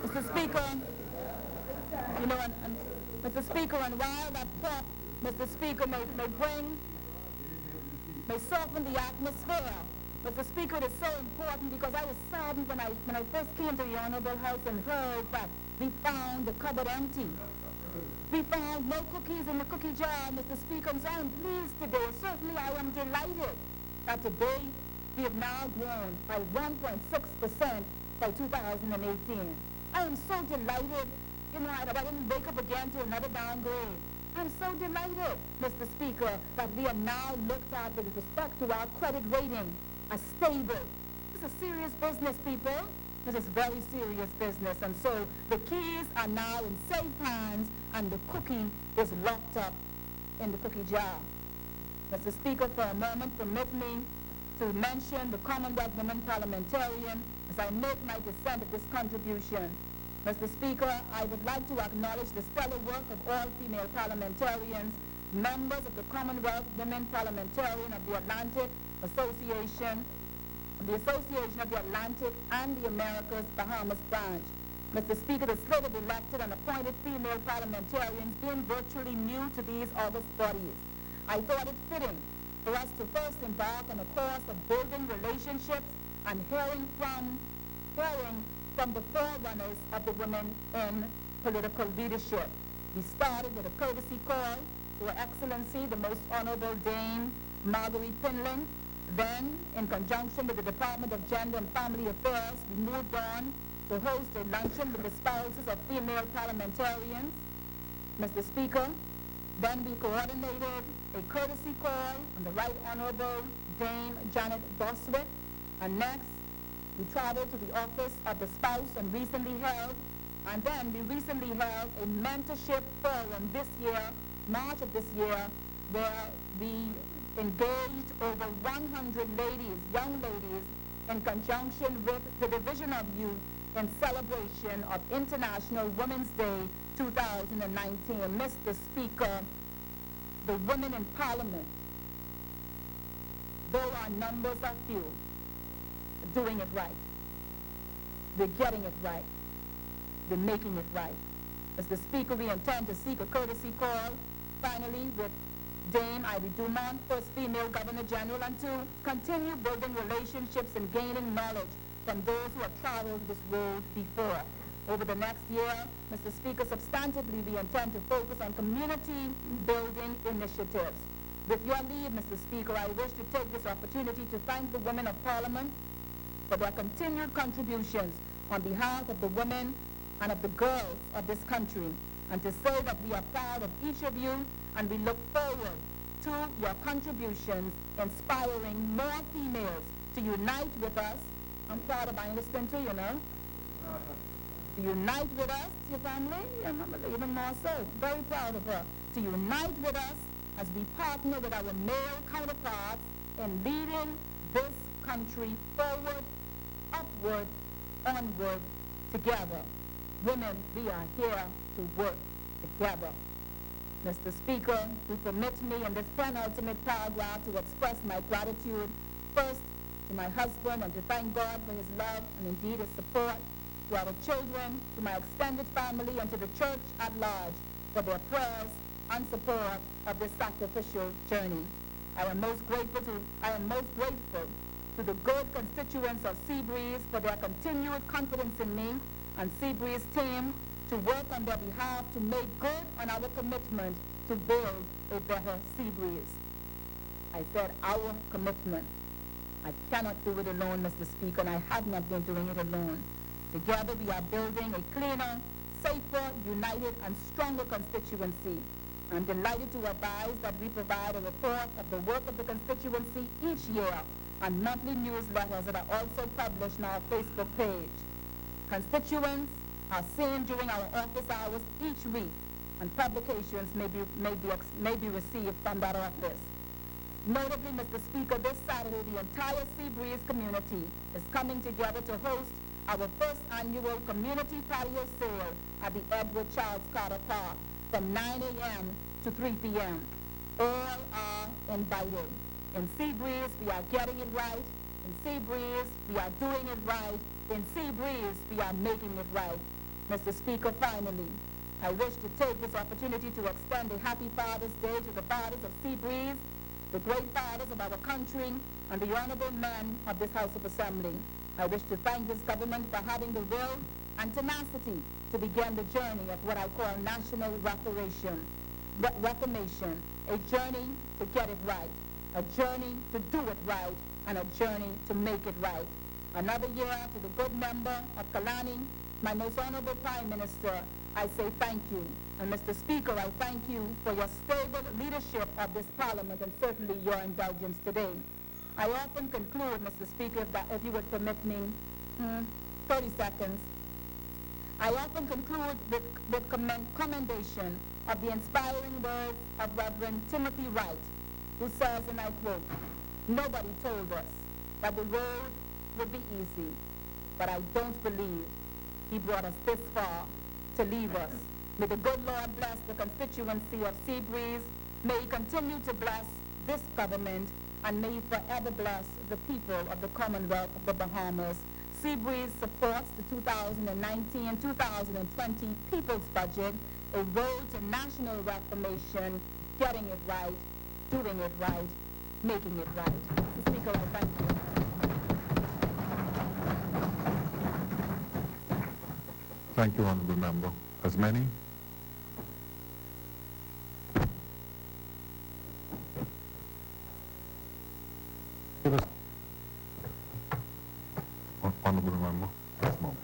Mr. Speaker, you know, and Mr. Speaker, and while that prop, Mr. Speaker, may soften the atmosphere, Mr. Speaker, it is so important because I was saddened when I first came to the Honorable House and heard that we found the cupboard empty. We found no cookies in the cookie jar, Mr. Speaker, and so I am pleased today. Certainly I am delighted that today we have now grown by 1.6% by 2018. I am so delighted, you know, that I didn't wake up again to another downgrade. I'm so delighted, Mr. Speaker, that we are now looked at with respect to our credit rating as stable. This is serious business, people. This is very serious business. And so the keys are now in safe hands and the cookie is locked up in the cookie jar. Mr. Speaker, for a moment, permit me to mention the Commonwealth Women Parliamentarian as I make my dissent of this contribution. Mr. Speaker, I would like to acknowledge the stellar work of all female parliamentarians, members of the Commonwealth Women Parliamentarian of the Atlantic Association, the Association of the Atlantic and the Americas Bahamas branch. Mr. Speaker, the slate of elected and appointed female parliamentarians being virtually new to these august bodies, I thought it fitting for us to first embark on a course of building relationships and hearing from the forerunners of the women in political leadership. We started with a courtesy call to Her Excellency, the Most Honorable Dame Marguerite Pinling. Then, in conjunction with the Department of Gender and Family Affairs, we moved on to host a luncheon with the spouses of female parliamentarians. Mr. Speaker, then we coordinated a courtesy call on the Right Honorable Dame Janet Boswick. And next, we traveled to the office of the spouse and recently held And then we recently held a mentorship forum this year, March of this year, where we engaged over 100 ladies, young ladies, in conjunction with the Division of Youth in celebration of International Women's Day 2019. Mr. Speaker, the women in Parliament, though our numbers are few, are doing it right. We're getting it right. We're making it right. Mr. Speaker, we intend to seek a courtesy call, finally, with Dame Ivy Dumont, first female Governor General, and to continue building relationships and gaining knowledge from those who have traveled this road before. Over the next year, Mr. Speaker, substantively we intend to focus on community building initiatives. With your leave, Mr. Speaker, I wish to take this opportunity to thank the women of Parliament for their continued contributions on behalf of the women and of the girls of this country, and to say that we are proud of each of you and we look forward to your contributions inspiring more females to unite with us. I'm proud of my listening to you know. To unite with us, your family, and even more so, very proud of her, to unite with us as we partner with our male counterparts in leading this country forward, upward, onward, together. Women, we are here to work together. Mr. Speaker, you permit me in this penultimate paragraph to express my gratitude, first to my husband and to thank God for his love and indeed his support, to our children, to my extended family, and to the church at large for their prayers and support of this sacrificial journey. I am most grateful to the good constituents of Seabreeze for their continued confidence in me and Seabreeze team to work on their behalf to make good on our commitment to build a better Seabreeze. I said our commitment. I cannot do it alone, Mr. Speaker, and I have not been doing it alone. Together we are building a cleaner, safer, united, and stronger constituency. I'm delighted to advise that we provide a report of the work of the constituency each year and monthly newsletters that are also published on our Facebook page. Constituents are seen during our office hours each week, and publications may be received from that office. Notably, Mr. Speaker, this Saturday the entire Seabreeze community is coming together to host our first annual community patio sale at the Edward Charles Carter Park from 9 a.m. to 3 p.m. All are invited. In Seabreeze, we are getting it right. In Seabreeze, we are doing it right. In Seabreeze, we are making it right. Mr. Speaker, finally, I wish to take this opportunity to extend a happy Father's Day to the fathers of Seabreeze, the great fathers of our country, and the honorable men of this House of Assembly. I wish to thank this government for having the will and tenacity to begin the journey of what I call national reformation, a journey to get it right, a journey to do it right, and a journey to make it right. Another year to the good member of Kalani, my most honorable Prime Minister, I say thank you. And Mr. Speaker, I thank you for your stable leadership of this Parliament and certainly your indulgence today. I often conclude, Mr. Speaker, if you would permit me 30 seconds. I often conclude with commendation of the inspiring words of Reverend Timothy Wright, who says, and I quote, "Nobody told us that the road would be easy, but I don't believe he brought us this far to leave us. May the good Lord bless the constituency of Seabreeze. May he continue to bless this government, and may he forever bless the people of the Commonwealth of the Bahamas." Seabreeze supports the 2019-2020 People's Budget, a road to national reformation, getting it right, doing it right, making it right. Mr. Speaker, I thank you. Thank you, Honourable Member. As many? Honourable Member, just a moment.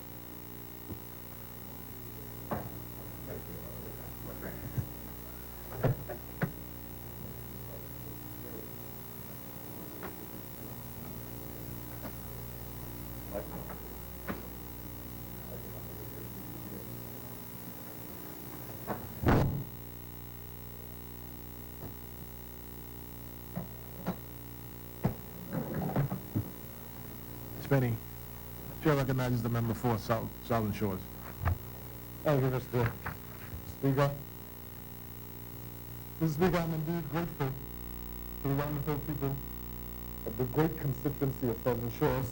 Spinney. Chair recognizes the member for Southern Shores. Thank you, Mr. Speaker. Mr. Speaker, I'm indeed grateful to the wonderful people of the great constituency of Southern Shores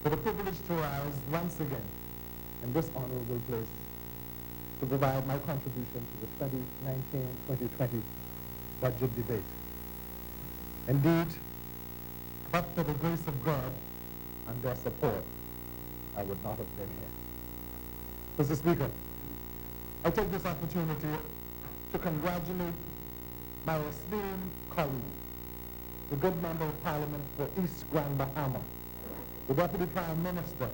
for the privilege to rise once again in this honorable place to provide my contribution to the 2019-2020 budget debate. Indeed, but for the grace of God and their support, I would not have been here. Mr. Speaker, I take this opportunity to congratulate my esteemed colleague, the good member of Parliament for East Grand Bahama, the Deputy Prime Minister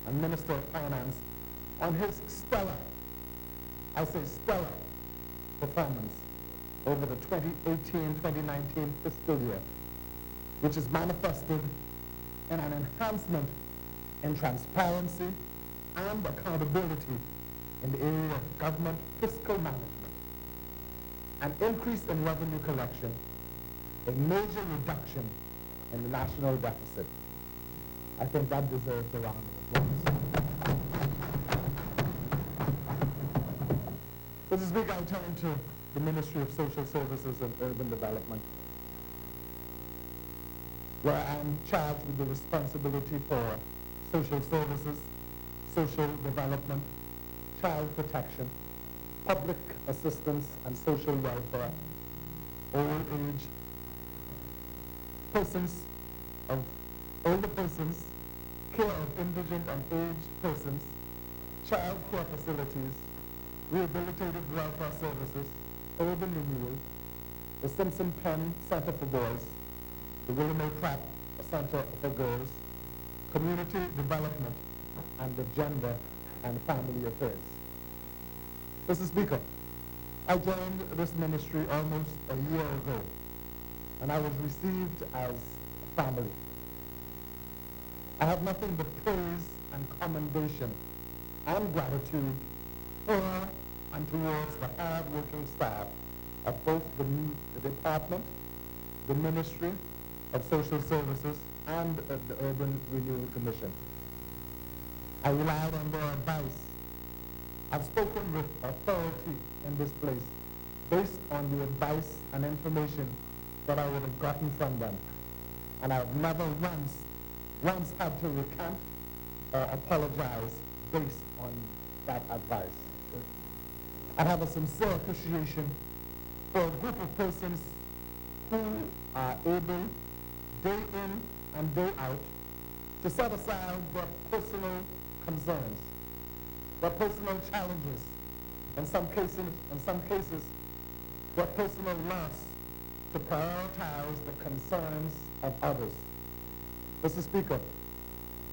and Minister of Finance, on his stellar, I say stellar, performance over the 2018-2019 fiscal year, which is manifested in an enhancement in transparency and accountability in the area of government fiscal management, an increase in revenue collection, a major reduction in the national deficit. I think that deserves a round of applause. Mr. Speaker, I turn to the Ministry of Social Services and Urban Development, where I am charged with the responsibility for social services, social development, child protection, public assistance and social welfare, old age persons, older persons, care of indigent and aged persons, child care facilities, rehabilitative welfare services, urban renewal, the Simpson Penn Center for Boys, the William O. Pratt Center for Girls, community development, and the gender and family affairs. Mr. Speaker, I joined this ministry almost a year ago, and I was received as family. I have nothing but praise and commendation and gratitude for and towards the hard-working staff of both the department, the Ministry of Social Services, and the Urban Renewal Commission. I relied on their advice. I've spoken with authority in this place based on the advice and information that I would have gotten from them. And I've never once had to recant or apologize based on that advice. I have a sincere appreciation for a group of persons who are able, day in and day out, to set aside their personal concerns, their personal challenges, in some cases, their personal loss, to prioritize the concerns of others. Mr. Speaker,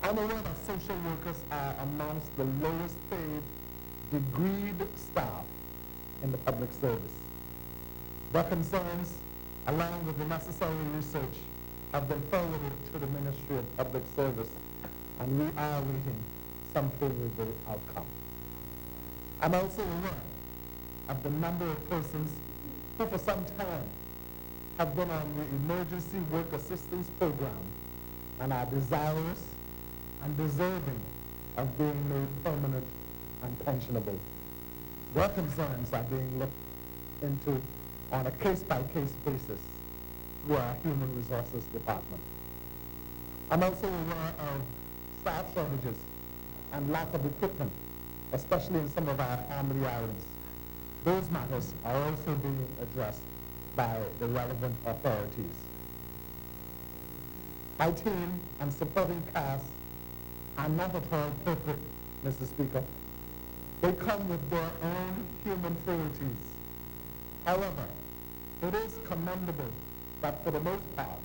I'm aware that social workers are amongst the lowest paid degreed staff in the public service. Their concerns, along with the necessary research, have been forwarded to the Ministry of Public Service, and we are awaiting some favorable outcome. I'm also aware of the number of persons who for some time have been on the Emergency Work Assistance Program and are desirous and deserving of being made permanent and pensionable. Their concerns are being looked into on a case-by-case basis through our Human Resources Department. I'm also aware of staff shortages and lack of equipment, especially in some of our family islands. Those matters are also being addressed by the relevant authorities. My team and supporting cast are not at all perfect, Mr. Speaker. They come with their own human frailties. However, it is commendable that for the most part,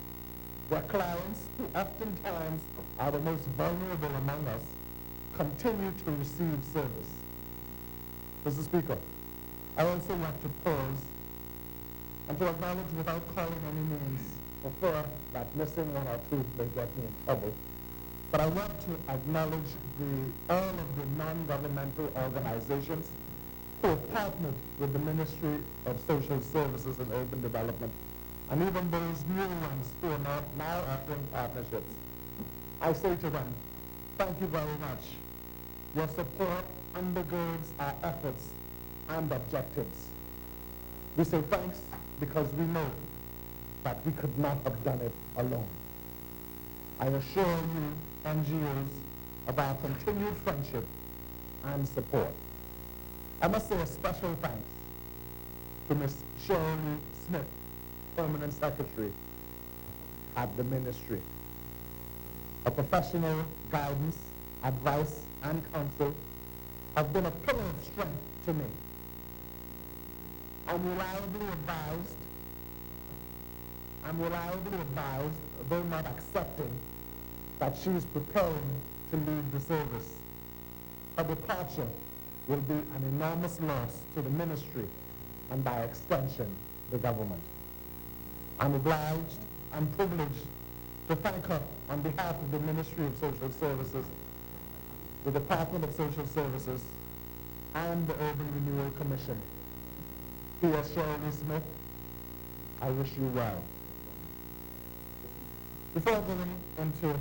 their clients, who oftentimes are the most vulnerable among us, continue to receive service. Mr. Speaker, I also want to pause and to acknowledge, without calling any names, for fear that missing one or two may get me in trouble, but I want to acknowledge all of the non-governmental organizations who have partnered with the Ministry of Social Services and Urban Development, and even those new ones who are now offering partnerships. I say to them, thank you very much. Your support undergirds our efforts and objectives. We say thanks because we know that we could not have done it alone. I assure you, NGOs, of our continued friendship and support. I must say a special thanks to Ms. Shirley Smith, Permanent Secretary at the Ministry. Her professional guidance, advice, and counsel have been a pillar of strength to me. I'm reliably advised, though not accepting, that she is preparing to leave the service. Her departure will be an enormous loss to the ministry and by extension, the government. I'm obliged and privileged to thank her on behalf of the Ministry of Social Services, the Department of Social Services, and the Urban Renewal Commission. Dear Shirley Smith, I wish you well. Before going into,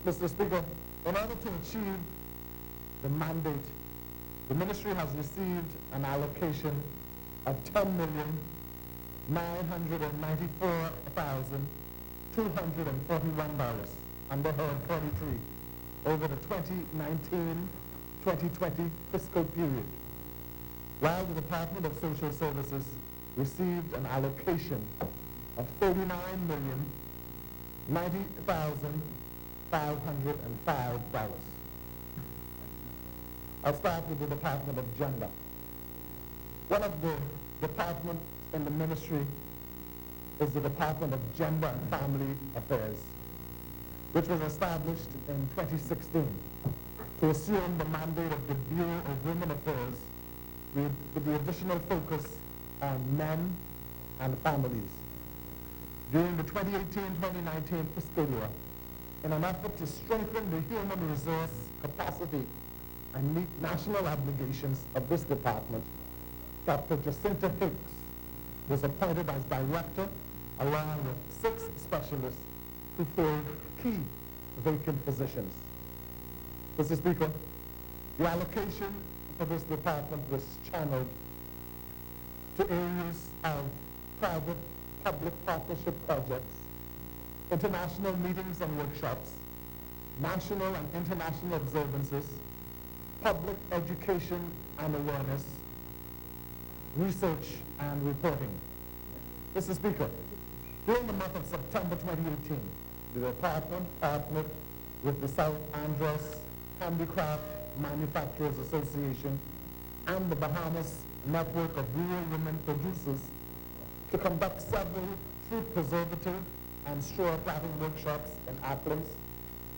Mr. Speaker, in order to achieve the mandate, the ministry has received an allocation of $10,994,241 under her 43 over the 2019-2020 fiscal period, while the Department of Social Services received an allocation of $39,090,505. I'll start with the Department of Gender. One of the departments in the ministry is the Department of Gender and Family Affairs, which was established in 2016 to assume the mandate of the Bureau of Women Affairs with the additional focus on men and families. During the 2018-2019 fiscal year, in an effort to strengthen the human resource capacity and meet national obligations of this department, Dr. Jacinta Hicks was appointed as director along with 6 specialists who filled key vacant positions. Mr. Speaker, the allocation for this department was channeled to areas of private-public partnership projects, international meetings and workshops, national and international observances, public education and awareness, research and reporting. Mr. Speaker, during the month of September 2018, the department partnered with the South Andros Handicraft Manufacturers Association and the Bahamas Network of Rural Women Producers to conduct several fruit preservative and straw plaiting workshops in Acklands,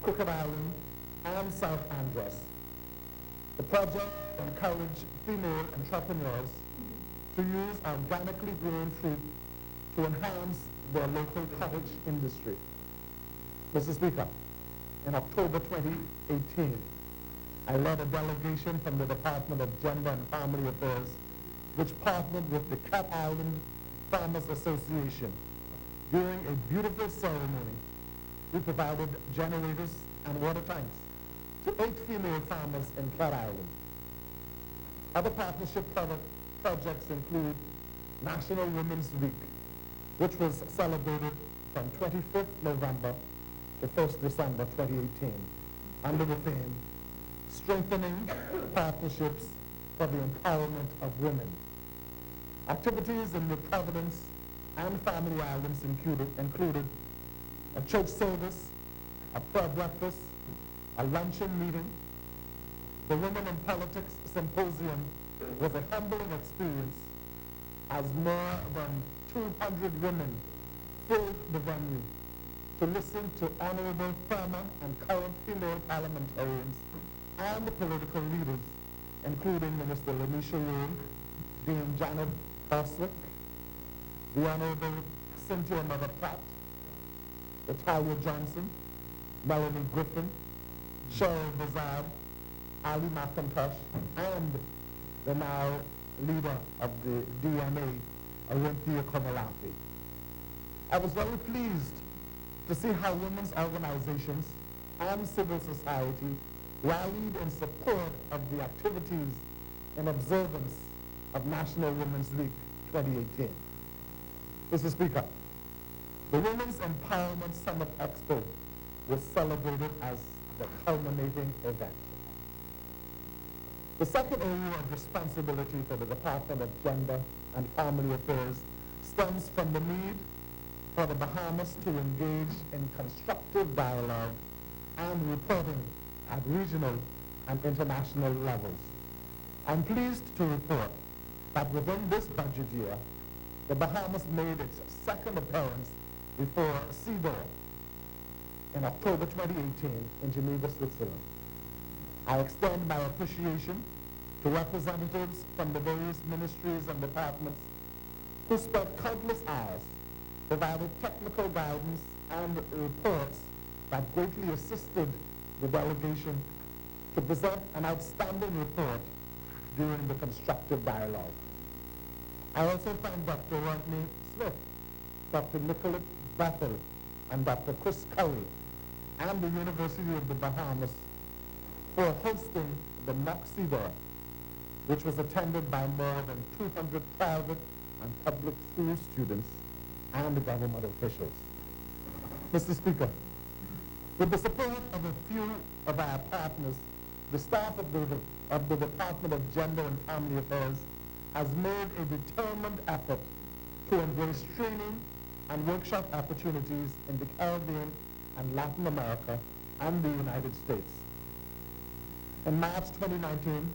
Crooked Island, and South Andros. The project encouraged female entrepreneurs to use organically grown fruit to enhance their local cottage industry. Mr. Speaker, in October 2018, I led a delegation from the Department of Gender and Family Affairs, which partnered with the Cat Island Farmers Association. During a beautiful ceremony, we provided generators and water tanks to 8 female farmers in Cat Island. Other partnership projects include National Women's Week, which was celebrated from 25th November to 1st December 2018, under the theme, Strengthening Partnerships for the Empowerment of Women. Activities in the Providence and Family Islands included a church service, a prayer breakfast, a luncheon meeting. The Women in Politics Symposium was a humbling experience as more than 200 women filled the venue to listen to honorable former and current female parliamentarians and the political leaders, including Minister Lanisha Rowe, Dean Janet Boswick, the Honorable Cynthia Mother Pratt, Natalia Johnson, Melanie Griffin, Cheryl Bazard, Ali McIntosh, and the now leader of the DNA, Orinthia Komalafi. I was very pleased to to see how women's organizations and civil society rallied in support of the activities in observance of National Women's Week 2018. Mr. Speaker, the Women's Empowerment Summit Expo was celebrated as the culminating event. The second area of responsibility for the Department of Gender and Family Affairs stems from the need for the Bahamas to engage in constructive dialogue and reporting at regional and international levels. I'm pleased to report that within this budget year, the Bahamas made its second appearance before CEDAW in October 2018 in Geneva, Switzerland. I extend my appreciation to representatives from the various ministries and departments who spent countless hours providing technical guidance and reports that greatly assisted the delegation to present an outstanding report during the constructive dialogue. I also thank Dr. Rodney Smith, Dr. Nicolette Bethel, and Dr. Chris Curry, and the University of the Bahamas for hosting the NOC-CEDAW, which was attended by more than 200 private and public school students and government officials. Mr. Speaker, with the support of a few of our partners, the staff of the Department of Gender and Family Affairs has made a determined effort to embrace training and workshop opportunities in the Caribbean and Latin America and the United States. In March 2019,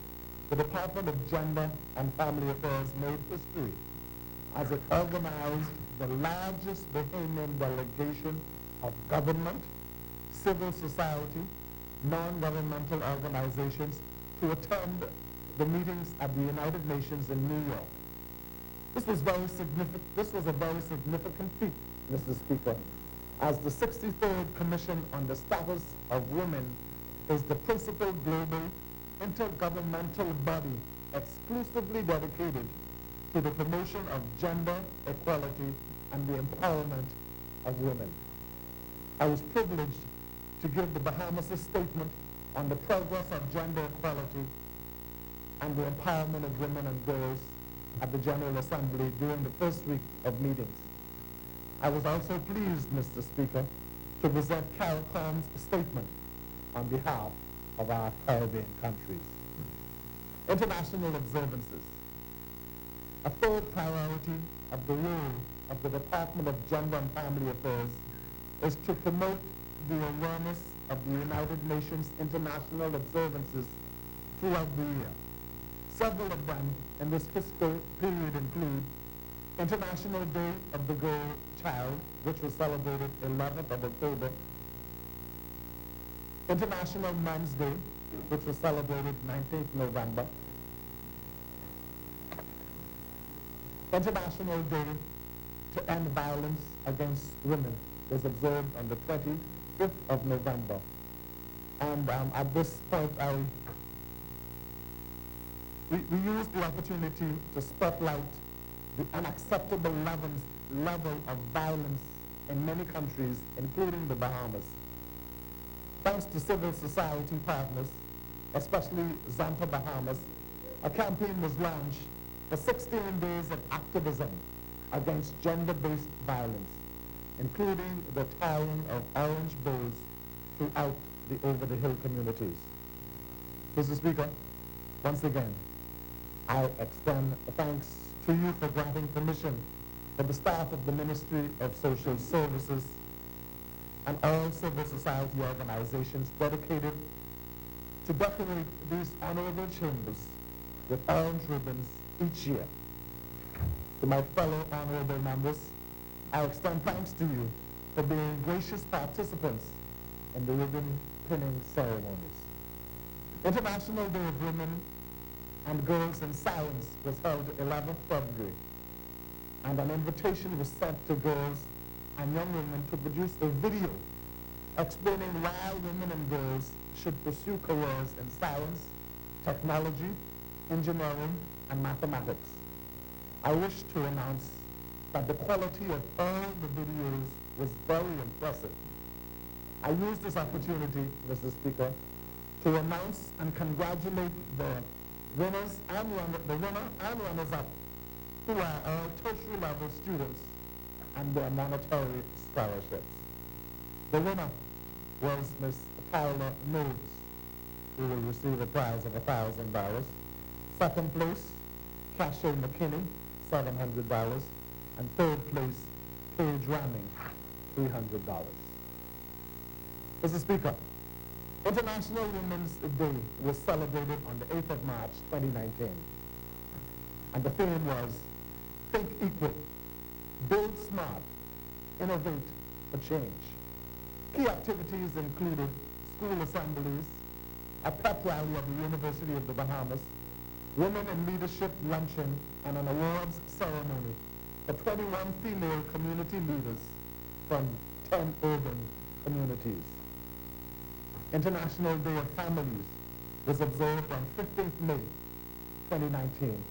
the Department of Gender and Family Affairs made history as it organized the largest Bahamian delegation of government, civil society, non-governmental organizations to attend the meetings at the United Nations in New York. This was a very significant feat, Mr. Speaker, as the 63rd Commission on the Status of Women is the principal global intergovernmental body exclusively dedicated to the promotion of gender equality and the empowerment of women. I was privileged to give the Bahamas a statement on the progress of gender equality and the empowerment of women and girls at the General Assembly during the first week of meetings. I was also pleased, Mr. Speaker, to present CARICOM's statement on behalf of our Caribbean countries. International observances. A third priority of the role of the Department of Gender and Family Affairs is to promote the awareness of the United Nations international observances throughout the year. Several of them in this fiscal period include International Day of the Girl Child, which was celebrated 11th of October, International Men's Day, which was celebrated 19th November, International Day to End Violence Against Women was observed on the 25th of November. And at this point, we used the opportunity to spotlight the unacceptable level of violence in many countries, including the Bahamas. Thanks to civil society partners, especially Zampa Bahamas, a campaign was launched for 16 days of activism against gender-based violence, including the tying of orange bows throughout the over-the-hill communities. Mr. Speaker, once again, I extend thanks to you for granting permission for the staff of the Ministry of Social Services and all civil society organizations dedicated to decorate these honorable chambers with orange ribbons each year. To my fellow honorable members, I extend thanks to you for being gracious participants in the ribbon pinning ceremonies. International Day of Women and Girls in Science was held 11th February, and an invitation was sent to girls and young women to produce a video explaining why women and girls should pursue careers in science, technology, engineering, and mathematics. I wish to announce that the quality of all the videos was very impressive. I use this opportunity, Mr. Speaker, to announce and congratulate the winners and runners-up, who are all tertiary level students and their monetary scholarships. The winner was Miss Paula Knowles, who will receive a prize of $1,000. Second place, Cashay McKinney, $700. And third place, Paige Ramming, $300. Mr. Speaker, International Women's Day was celebrated on the 8th of March, 2019. And the theme was, think equal, build smart, innovate for change. Key activities included school assemblies, a pep rally at the University of the Bahamas, Women in Leadership luncheon, and an awards ceremony for 21 female community leaders from 10 urban communities. International Day of Families was observed on 15th May 2019,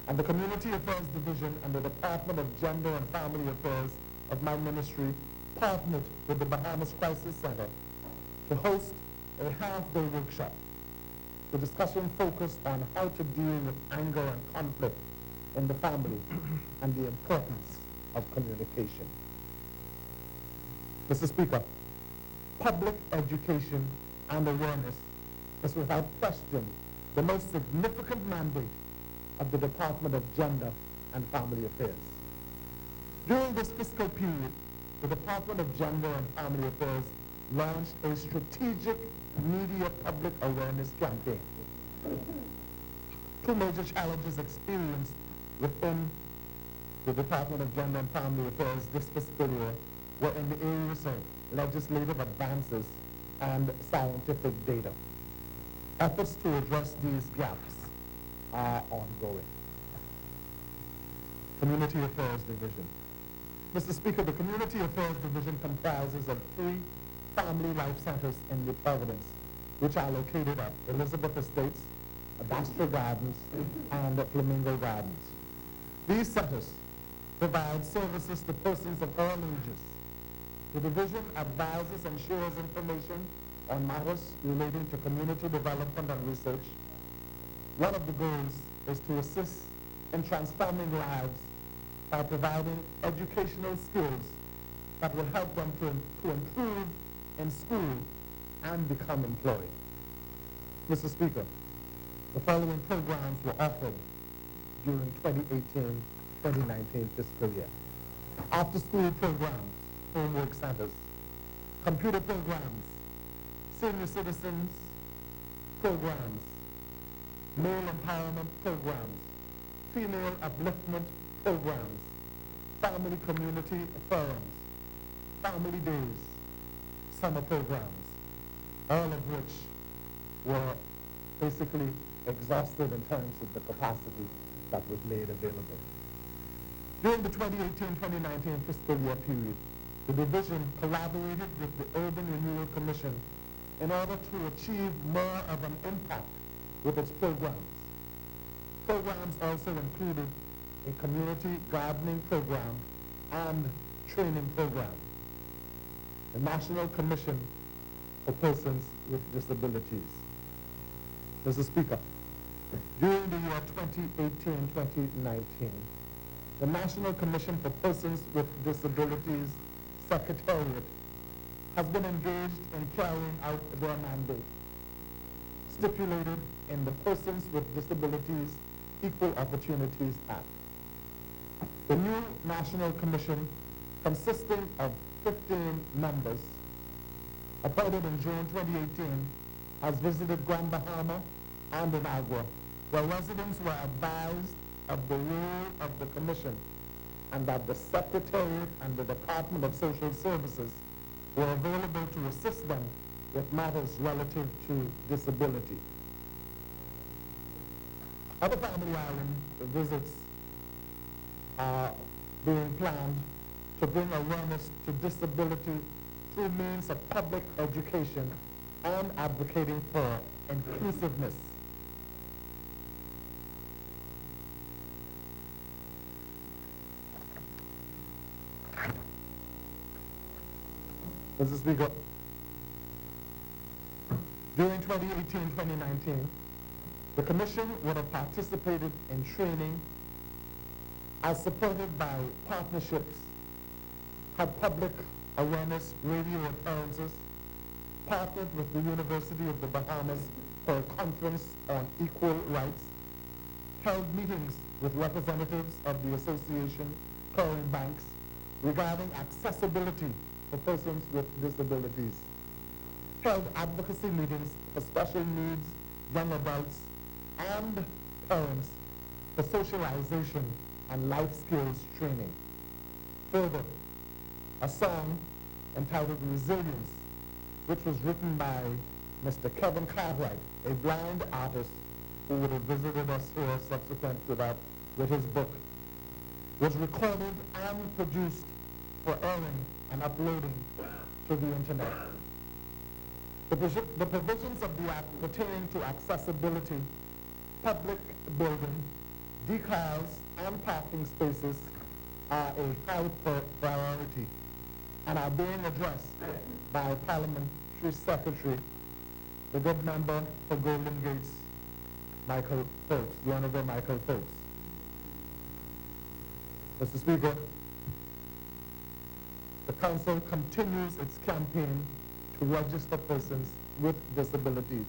and the Community Affairs Division and the Department of Gender and Family Affairs of my ministry partnered with the Bahamas Crisis Center to host a half-day workshop. The discussion focused on how to deal with anger and conflict in the family and the importance of communication. Mr. Speaker, public education and awareness is without question the most significant mandate of the Department of Gender and Family Affairs. During this fiscal period, the Department of Gender and Family Affairs launched a strategic media public awareness campaign. Two major challenges experienced within the Department of Gender and Family Affairs this fiscal year were in the areas of legislative advances and scientific data. Efforts to address these gaps are ongoing. Community Affairs Division. Mr. Speaker, the Community Affairs Division comprises of 3 family life centers in New Providence, which are located at Elizabeth Estates, Adastra Gardens, and Flamingo Gardens. These centers provide services to persons of all ages. The division advises and shares information on matters relating to community development and research. One of the goals is to assist in transforming lives by providing educational skills that will help them to improve in school and become employed. Mr. Speaker, the following programs were offered during 2018-2019 fiscal year. After-school programs, homework centers, computer programs, senior citizens programs, male empowerment programs, female upliftment programs, family community forums, family days, summer programs, all of which were basically exhausted in terms of the capacity that was made available. During the 2018-2019 fiscal year period, the division collaborated with the Urban Renewal Commission in order to achieve more of an impact with its programs. Programs also included a community gardening program and training program. The National Commission for Persons with Disabilities. Mr. Speaker, during the year 2018-2019, the National Commission for Persons with Disabilities Secretariat has been engaged in carrying out their mandate, stipulated in the Persons with Disabilities Equal Opportunities Act. The new National Commission, consisting of 15 members, appointed in June 2018, has visited Grand Bahama and Inagua, where residents were advised of the role of the Commission and that the Secretariat and the Department of Social Services were available to assist them with matters relative to disability. Other Family Island visits are being planned to bring awareness to disability through means of public education and advocating for inclusiveness. Mr. Speaker, during 2018-2019, the Commission would have participated in training as supported by partnerships, had public awareness radio appearances, partnered with the University of the Bahamas for a conference on equal rights, held meetings with representatives of the association clearing banks regarding accessibility for persons with disabilities, held advocacy meetings for special needs, young adults, and parents for socialization and life skills training. Further, a song entitled Resilience, which was written by Mr. Kevin Cartwright, a blind artist who would have visited us here subsequent to that with his book, was recorded and produced for airing and uploading to the internet. The provisions of the Act pertaining to accessibility, public building, decals, and parking spaces are a high priority and are being addressed by Parliamentary Secretary, the good member for Golden Gates, Michael Folks, the Honorable Michael Folks. Mr. Speaker, the Council continues its campaign to register persons with disabilities.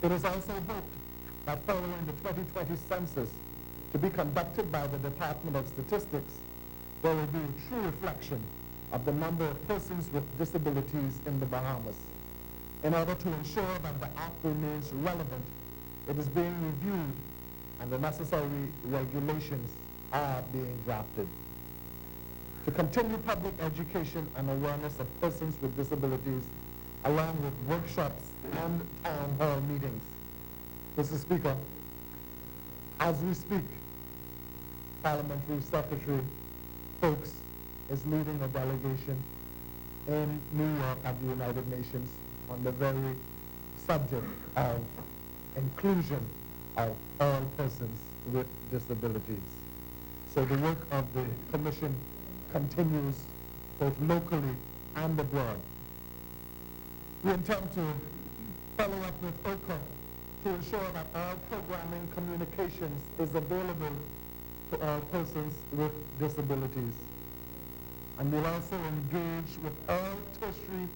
It is also hoped that following the 2020 census to be conducted by the Department of Statistics, there will be a true reflection of the number of persons with disabilities in the Bahamas. In order to ensure that the Act remains relevant, it is being reviewed and the necessary regulations are being drafted. To continue public education and awareness of persons with disabilities, along with workshops and town hall meetings. Mr. Speaker, as we speak, Parliamentary Secretary Folks is leading a delegation in New York at the United Nations on the very subject of inclusion of all persons with disabilities. So the work of the Commission continues both locally and abroad. We intend to follow up with OCA to ensure that all programming communications is available to all persons with disabilities. And we'll also engage with all tertiary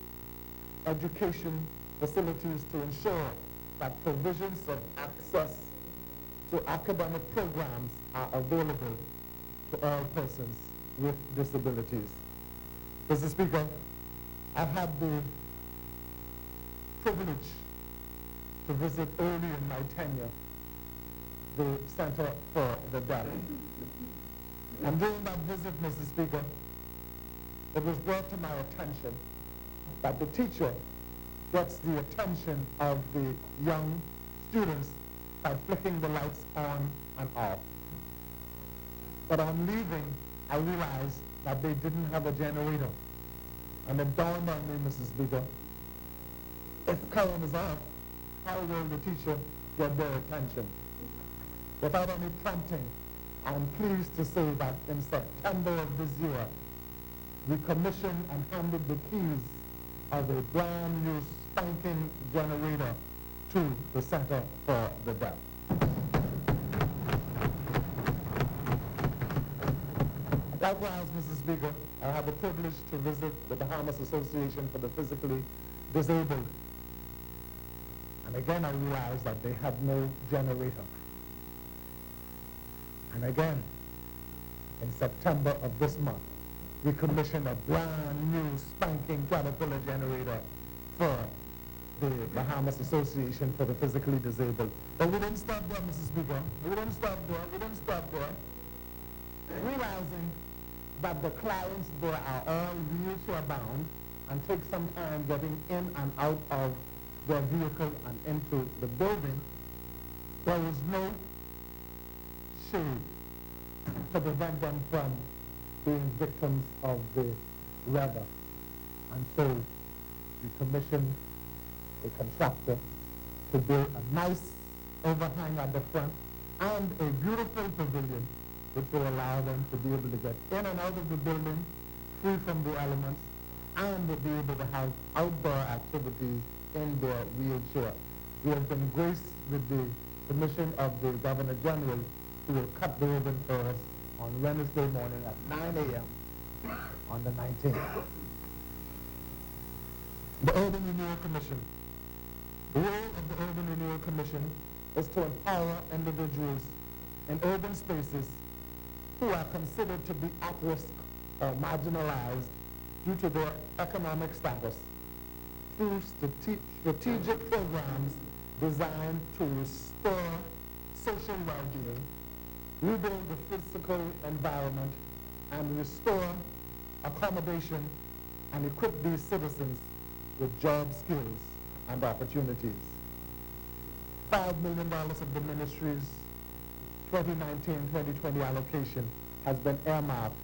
education facilities to ensure that provisions of access to academic programs are available to all persons with disabilities. Mr. Speaker, I've had the privilege to visit early in my tenure the Center for the Deaf. And during that visit, Mr. Speaker, it was brought to my attention that the teacher gets the attention of the young students by flicking the lights on and off. But on leaving, I realized that they didn't have a generator. And it dawned on me, Mrs. Speaker, if current is off, how will the teacher get their attention? Without any prompting, I'm pleased to say that in September of this year, we commissioned and handed the keys of a brand new spanking generator to the Center for the Deaf. Likewise, Mr. Speaker, I had the privilege to visit the Bahamas Association for the Physically Disabled. And again, I realized that they had no generator. And again, in September of this month, we commissioned a brand new spanking Caterpillar generator for the Bahamas Association for the Physically Disabled. But we didn't stop there, Mr. Speaker. We didn't stop there. Realizing that the clients there are all wheelchair bound and take some time getting in and out of their vehicle and into the building, there was no shade to prevent them from being victims of the weather. And so we commissioned a contractor to build a nice overhang at the front and a beautiful pavilion which will allow them to be able to get in and out of the building free from the elements and be able to have outdoor activities in their wheelchair. We have been graced with the permission of the Governor General, who will cut the ribbon for us on Wednesday morning at 9 a.m. on the 19th. The Urban Renewal Commission. The role of the Urban Renewal Commission is to empower individuals in urban spaces who are considered to be at risk or marginalized due to their economic status through strategic programs designed to restore social well-being, rebuild the physical environment, and restore accommodation and equip these citizens with job skills and opportunities. $5 million of the ministry's 2019-2020 allocation has been earmarked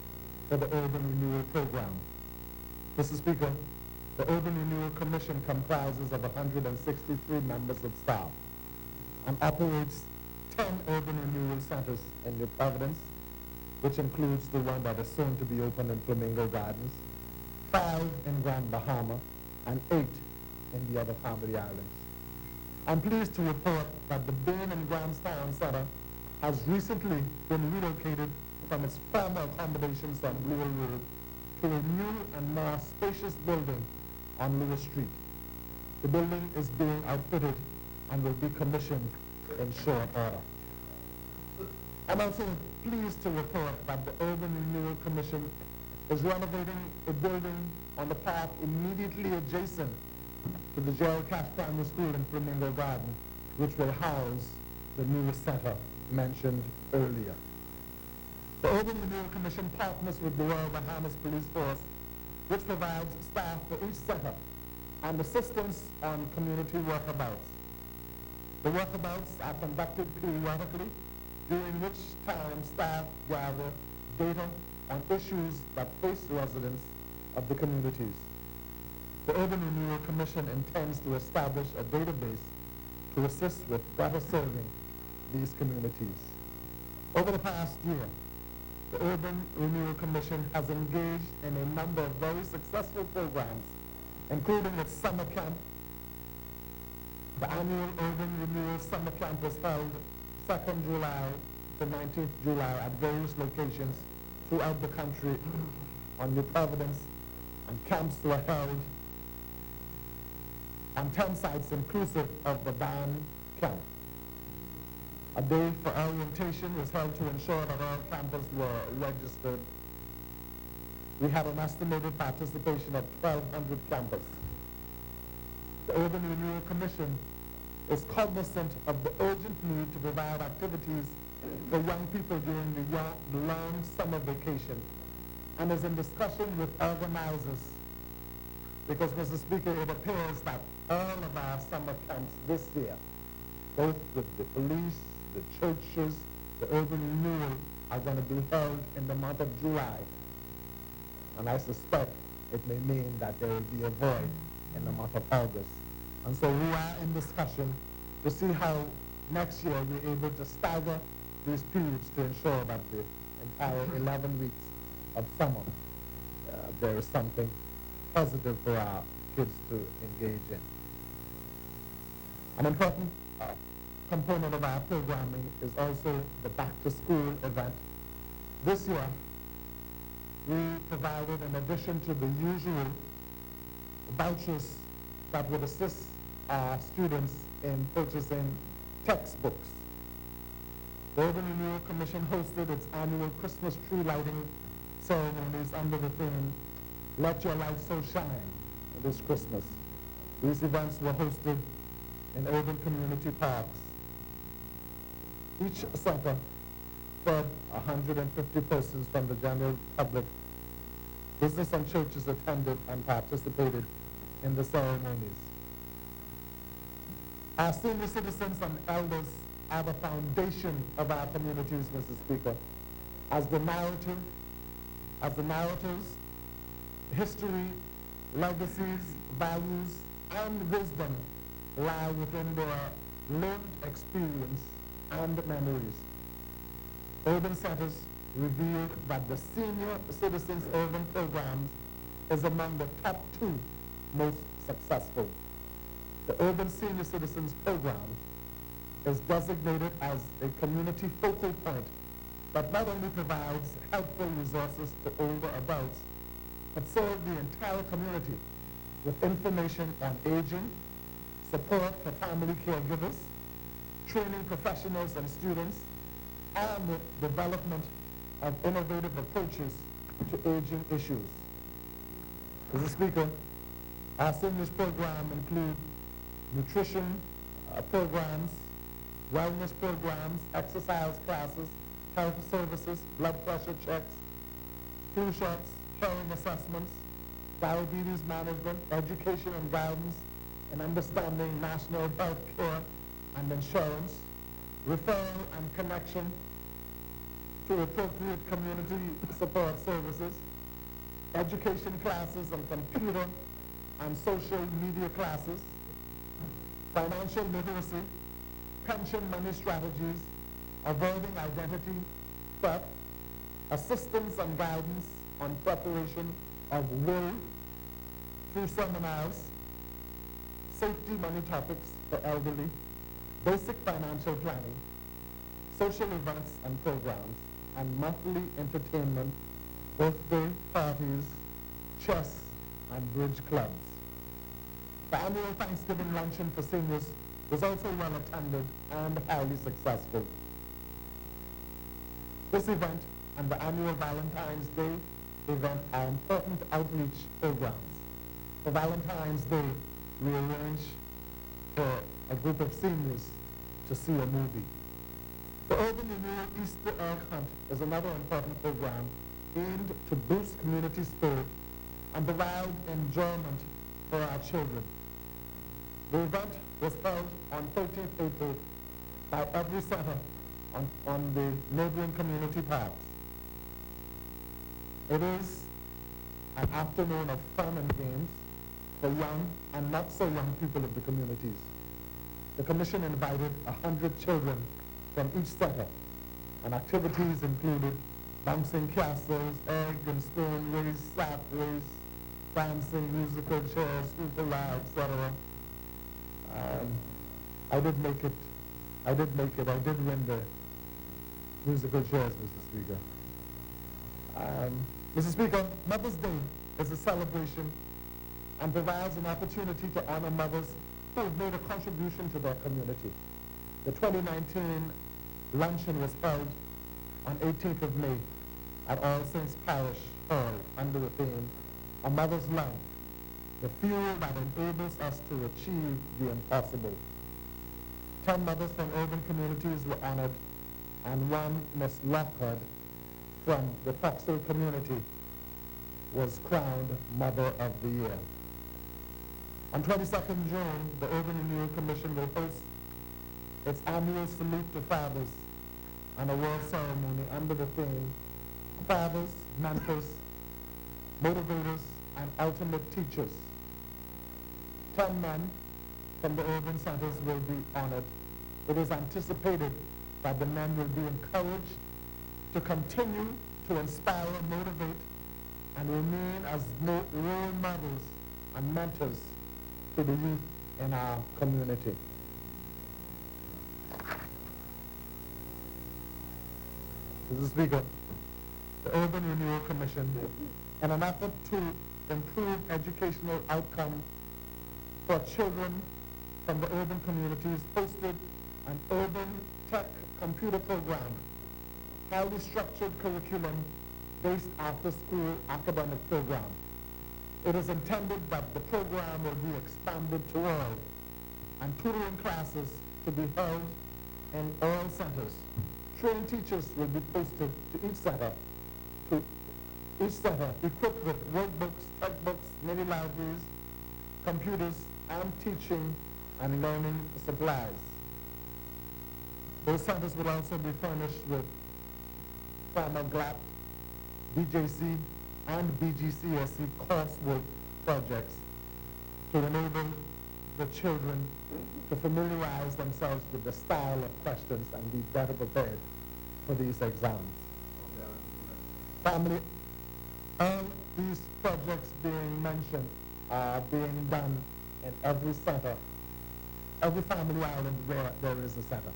for the Urban Renewal Program. Mr. Speaker, the Urban Renewal Commission comprises of 163 members of staff and operates 10 urban renewal centers in New Providence, which includes the one that is soon to be opened in Flamingo Gardens, 5 in Grand Bahama, and 8 in the other Family Islands. I'm pleased to report that the Bain and Grahamstown Center has recently been relocated from its former accommodations on Blue Road to a new and more spacious building on Lewis Street. The building is being outfitted and will be commissioned in short order. I'm also pleased to report that the Urban Renewal Commission is renovating a building on the park immediately adjacent to the Gerald Cash Primary School in Flamingo Garden, which will house the new center mentioned earlier. The Urban Renewal Commission partners with the Royal Bahamas Police Force, which provides staff for each center and assistance on community workabouts. The workabouts are conducted periodically, during which time staff gather data on issues that face residents of the communities. The Urban Renewal Commission intends to establish a database to assist with better serving these communities. Over the past year, the Urban Renewal Commission has engaged in a number of very successful programs, including its summer camp. The annual Urban Renewal Summer Camp was held 2nd July to 19th July at various locations throughout the country on New Providence, and camps were held on 10 sites inclusive of the band camp. A day for orientation was held to ensure that all campers were registered. We had an estimated participation of 1,200 campers. The Urban Renewal Commission is cognizant of the urgent need to provide activities for young people during the long summer vacation, and is in discussion with organizers, because, Mr. Speaker, it appears that all of our summer camps this year, both with the police, the churches, the urban renewal, are going to be held in the month of July. And I suspect it may mean that there will be a void in the month of August. And so we are in discussion to see how next year we're able to stagger these periods to ensure that the entire 11 weeks of summer, there is something positive for our kids to engage in. An important component of our programming is also the back-to-school event. This year, we provided, in addition to the usual vouchers that would assist our students in purchasing textbooks. The Urban Renewal Commission hosted its annual Christmas tree lighting ceremonies under the theme, "Let Your Light So Shine," this Christmas. These events were hosted in urban community parks. Each center fed 150 persons from the general public. Business and churches attended and participated in the ceremonies. Our senior citizens and elders are the foundation of our communities, Mr. Speaker. As the narratives, history, legacies, values, and wisdom lie within their lived experience and memories. Urban centers revealed that the senior citizens urban programs is among the top 2 most successful. The Urban Senior Citizens Program is designated as a community focal point that not only provides helpful resources to older adults, but serves the entire community with information on aging, support for family caregivers, training professionals and students, and the development of innovative approaches to aging issues. Mr. Speaker, our seniors program include nutrition programs, wellness programs, exercise classes, health services, blood pressure checks, flu shots, hearing assessments, diabetes management, education and guidance, and understanding national health care and insurance, referral and connection to appropriate community support services, education classes and computer and social media classes, financial literacy, pension money strategies, avoiding identity theft, assistance and guidance on preparation of will through seminars, safety money topics for elderly, basic financial planning, social events and programs, and monthly entertainment, birthday parties, chess, and bridge clubs. The annual Thanksgiving luncheon for seniors was also well attended and highly successful. This event and the annual Valentine's Day event are important outreach programs. For Valentine's Day, we arrange for a group of seniors to see a movie. The Urban Renewal Easter Egg Hunt is another important program aimed to boost community spirit and provide enjoyment for our children. The event was held on 13th April by every center on the neighboring community parks. It is an afternoon of fun and games for young and not so young people of the communities. The commission invited 100 children from each center, and activities included bouncing castles, egg and spoon race, sack race, dancing, musical chairs, hoopla, etc. I did win the musical chairs, Mr. Speaker. Mr. Speaker, Mother's Day is a celebration and provides an opportunity to honor mothers who have made a contribution to their community. The 2019 luncheon was held on 18th of May at All Saints Parish Hall under the theme, A Mother's Love, the fuel that enables us to achieve the impossible. 10 mothers from urban communities were honored, and one, Miss Lockwood, from the Foxhill community, was crowned Mother of the Year. On 22nd June, the Urban Renewal Commission will host its annual Salute to Fathers, an award ceremony under the theme, Fathers, Mentors, Motivators, and Ultimate Teachers. 10 men from the urban centers will be honored. It is anticipated that the men will be encouraged to continue to inspire, motivate, and remain as role models and mentors to the youth in our community. Mr. Speaker, the Urban Renewal Commission, in an effort to improve educational outcomes for children from the urban communities, hosted an urban tech computer program, highly structured curriculum based after-school academic program. It is intended that the program will be expanded to all, and tutoring classes to be held in all centers. Trained teachers will be posted to each center equipped with workbooks, textbooks, mini libraries, computers, and teaching and learning supplies. Those centers will also be furnished with Farmer GLAP, BJC, and BGCSE coursework projects to enable the children to familiarize themselves with the style of questions and be better prepared for these exams. these projects being mentioned are being done in every center, every family island where there is a center.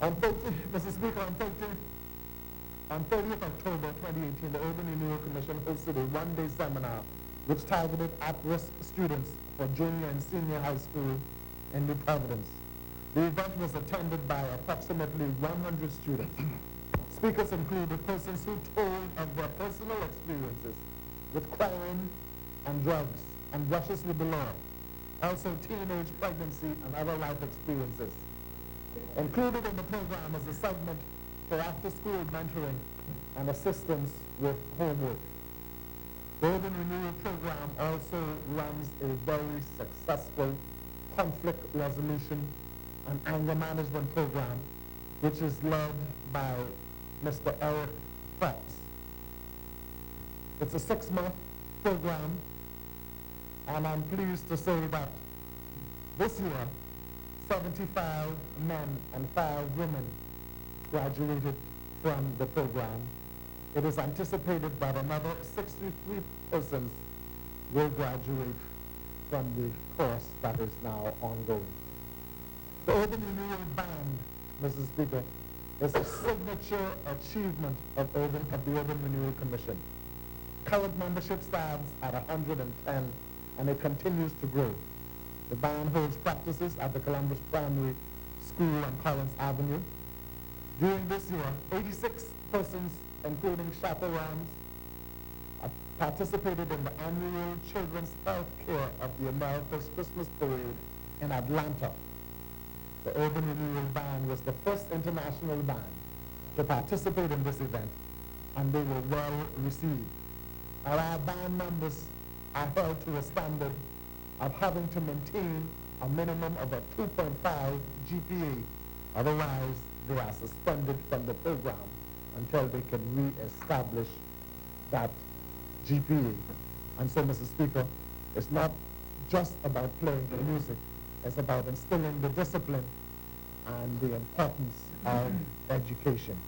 On 30, Mr. Speaker, on 30th October 2018, the Urban Renewal Commission hosted a one-day seminar which targeted at-risk students for junior and senior high school in New Providence. The event was attended by approximately 100 students. Speakers included persons who told of their personal experiences with crime and drugs and brushes with the law, also teenage pregnancy and other life experiences. Included in the program is a segment for after-school mentoring and assistance with homework. The Urban Renewal Program also runs a very successful conflict resolution and anger management program, which is led by Mr. Eric Phelps. It's a 6-month program, and I'm pleased to say that this year, 75 men and 5 women graduated from the program. It is anticipated that another 63 persons will graduate from the course that is now ongoing. The Urban Renewal Band, Mrs. Speaker, is a signature achievement of the Urban Renewal Commission. Current membership stands at 110, and it continues to grow. The band holds practices at the Columbus Primary School on Collins Avenue. During this year, 86 persons, including chaperones, participated in the annual Children's Health Care of the Americas Christmas Parade in Atlanta. The Urban Renewal Band was the first international band to participate in this event, and they were well received. Our band members are held to a standard of having to maintain a minimum of a 2.5 GPA, otherwise they are suspended from the program until they can re-establish that GPA. And so, Mr. Speaker, it's not just about playing the music, it's about instilling the discipline and the importance of education.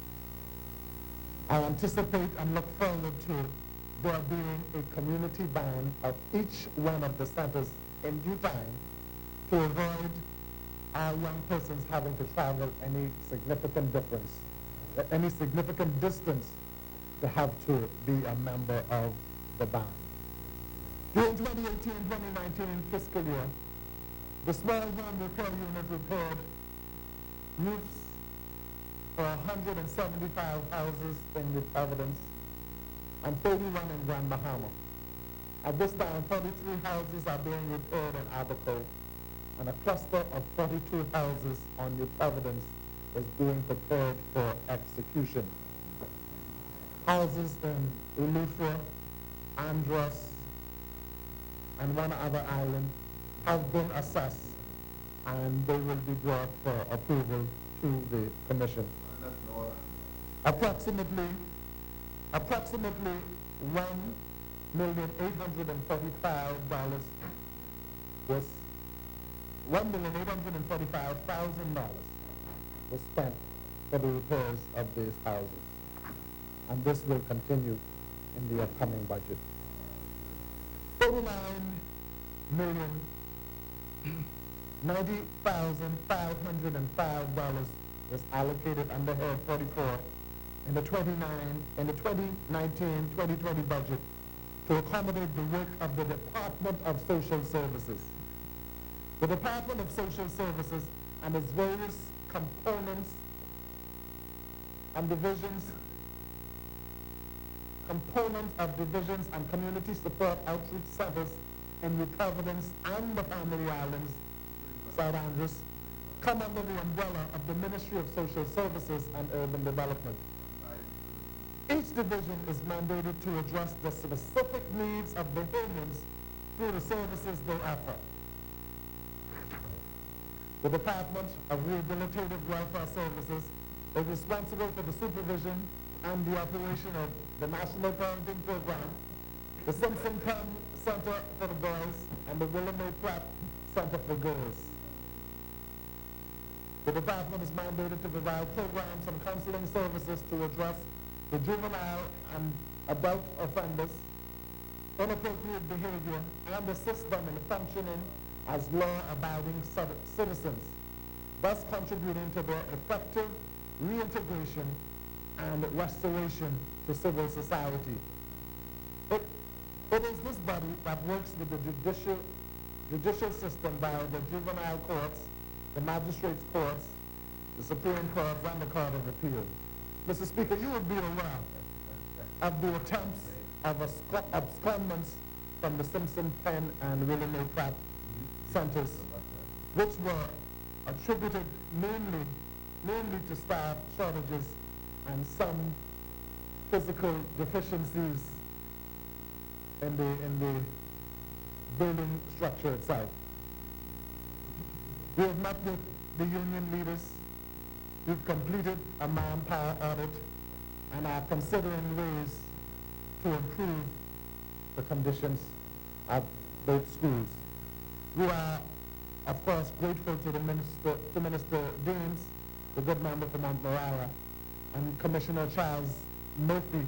I anticipate and look forward to there being a community band at each one of the centers in due time to avoid our young persons having to travel any significant distance to have to be a member of the band. During 2018-2019 fiscal year, the small home repair unit repaired roofs for 175 houses in New Providence and 31 in Grand Bahama. At this time, 43 houses are being repaired in Abaco, and a cluster of 42 houses on New Providence is being prepared for execution. Houses in Eleuthera, Andros, and one other island have been assessed, and they will be brought for approval to the Commission. Approximately $1,845,000 was $1,845,000 was spent for the repairs of these houses, and this will continue in the upcoming budget. $49,090,505 was allocated under Head 44 in the 2019-2020 budget to accommodate the work of the Department of Social Services. The Department of Social Services and its various components and divisions and community support outreach centers in New Providence and the Family Islands, St. Andrews, come under the umbrella of the Ministry of Social Services and Urban Development. Each division is mandated to address the specific needs of the Bahamians through the services they offer. The Department of Rehabilitative Welfare Services is responsible for the supervision and the operation of the National Parenting Program, the Simpson Center for the Boys, and the William A. Pratt Center for Girls. The department is mandated to provide programs and counseling services to address the juvenile and adult offenders, inappropriate behavior, and assist them in functioning as law-abiding citizens, thus contributing to their effective reintegration and restoration to civil society. It is this body that works with the judicial system via the juvenile courts, the magistrates' courts, the Supreme Court, and the Court of Appeal. Mr. Speaker, you will be aware of the attempts of abscondments from the Simpson, Penn, and Willie Mae Pratt centers, which were attributed mainly to staff shortages and some physical deficiencies in the building structure itself. We have met with the union leaders. We've completed a manpower audit and are considering ways to improve the conditions at both schools. We are, of course, grateful to Minister Deans, the good member for Mount Moriah, and Commissioner Charles Murphy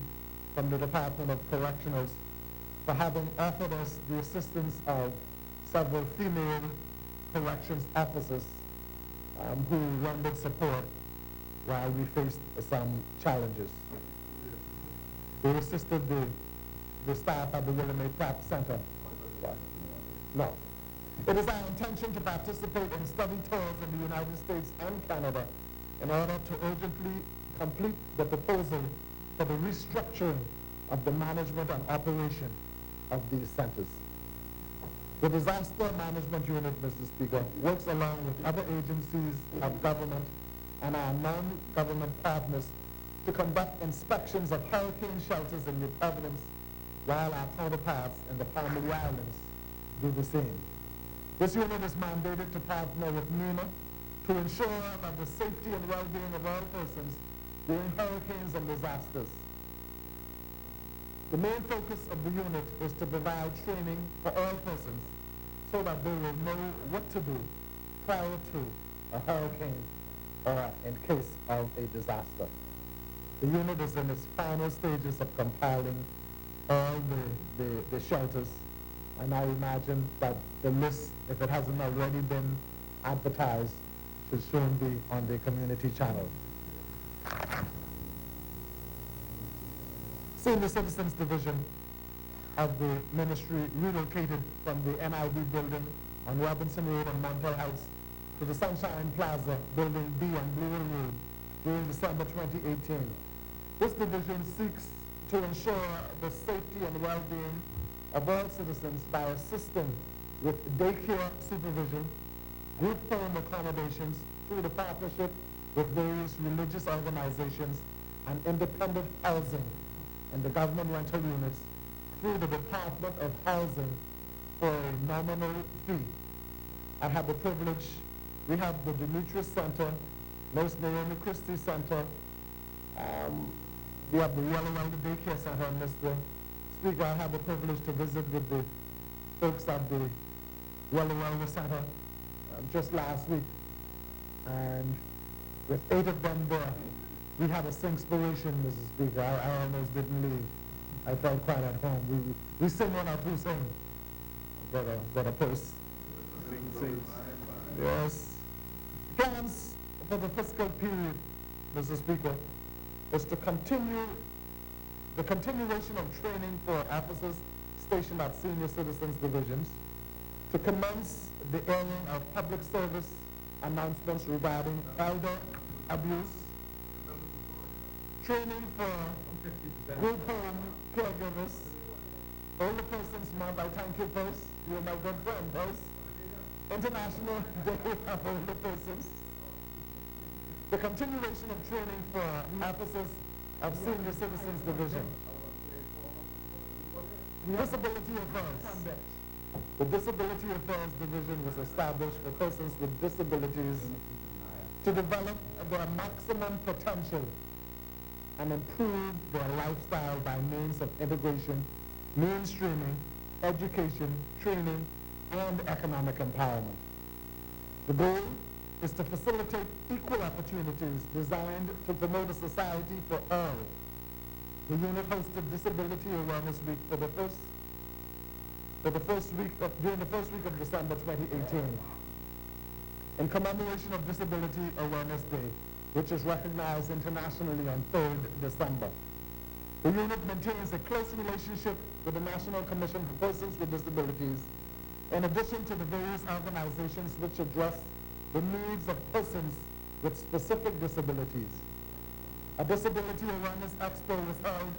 from the Department of Correctionals for having offered us the assistance of several female corrections officers who rendered support while we faced some challenges. We assisted the staff at the Willie Mae Pratt Center. No. It is our intention to participate in study tours in the United States and Canada in order to urgently complete the proposal for the restructuring of the management and operation of these centers. The Disaster Management Unit, Mr. Speaker, works along with other agencies of government and our non-government partners to conduct inspections of hurricane shelters in New Providence, while our counterparts in the Palm Islands do the same. This unit is mandated to partner with MENA to ensure that the safety and well-being of all persons during hurricanes and disasters. The main focus of the unit is to provide training for all persons so that they will know what to do prior to a hurricane or in case of a disaster. The unit is in its final stages of compiling all the shelters, and I imagine that the list, if it hasn't already been advertised, should soon be on the community channel. Senior Citizens Division of the ministry relocated from the NIB building on Robinson Road and Montel House to the Sunshine Plaza building B on Blue Hill Road during December 2018. This division seeks to ensure the safety and well-being of all citizens by assisting with daycare supervision, group home accommodations through the partnership with various religious organizations, and independent housing in the government rental units through the Department of Housing for a nominal fee. I have the privilege, we have the Demetrius Center, Nurse Naomi Christie Center, we have the Yellow Elder Daycare Center, and Mr. Speaker, I have the privilege to visit with the folks at the Yellow Elder Center just last week, and with 8 of them there, we had a singspiration, Mrs. Speaker. I almost didn't leave. I felt quite at home. We sing one or two songs. Got a post. Sing. Yes. Plans for the fiscal period, Mr. Speaker, is to continue the continuation of training for officers stationed at senior citizens divisions, to commence the airing of public service announcements regarding elder abuse, training for group home caregivers, older persons month. I thank you first, you're my good friend first. International Day of Older Persons, the continuation of training for officers of Senior Citizens Division. Disability Affairs. The Disability Affairs Division was established for persons with disabilities to develop their maximum potential and improve their lifestyle by means of integration, mainstreaming, education, training, and economic empowerment. The goal is to facilitate equal opportunities designed to promote a society for all. the unit hosted Disability Awareness Week during the first week of December 2018. In commemoration of Disability Awareness Day, which is recognized internationally on 3rd December. The unit maintains a close relationship with the National Commission for Persons with Disabilities, in addition to the various organizations which address the needs of persons with specific disabilities. A Disability Awareness Expo was held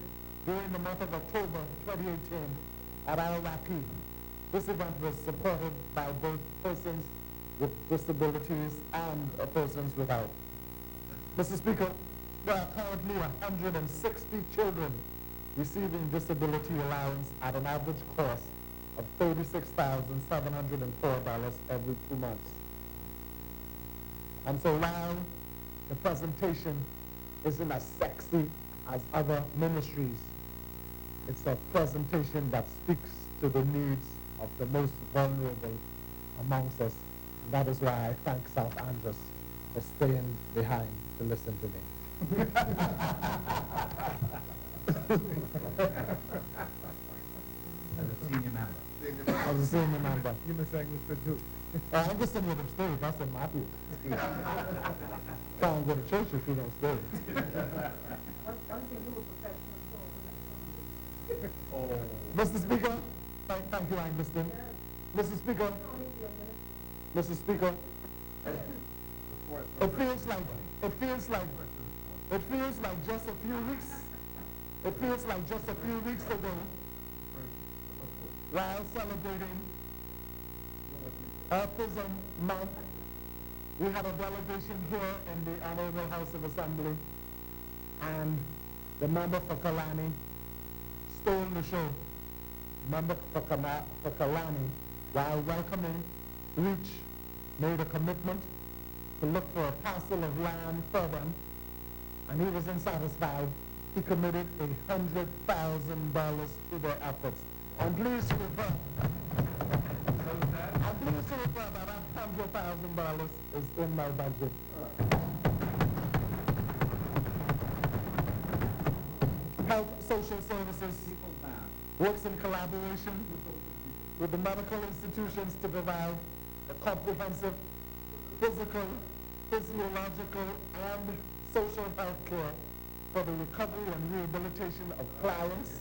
during the month of October 2018 at Iraqi. This event was supported by both persons with disabilities and persons without. Mr. Speaker, there are currently 160 children receiving disability allowance at an average cost of $36,704 every 2 months. And so while the presentation isn't as sexy as other ministries, it's a presentation that speaks to the needs of the most vulnerable amongst us. And that is why I thank South Andros for staying behind to listen to me. As a senior member. As a senior member. You must act Mr. Duke. I'm just sitting with them stay. That's in my view. Can't go to church if you don't stay. Mr. Speaker, thank you, Angus. Mr. Speaker, it feels like just a few weeks ago, while celebrating Autism Month, we had a delegation here in the Honorable House of Assembly, and the member for Kalani stole the show. Member for Kalani, while welcoming Reach, made a commitment to look for a parcel of land for them, and he was unsatisfied. He committed $100,000 to their efforts. I'm pleased to report that $100,000 is in my budget. Health Social Services works in collaboration with the medical institutions to provide a comprehensive physical, physiological, and social health care for the recovery and rehabilitation of clients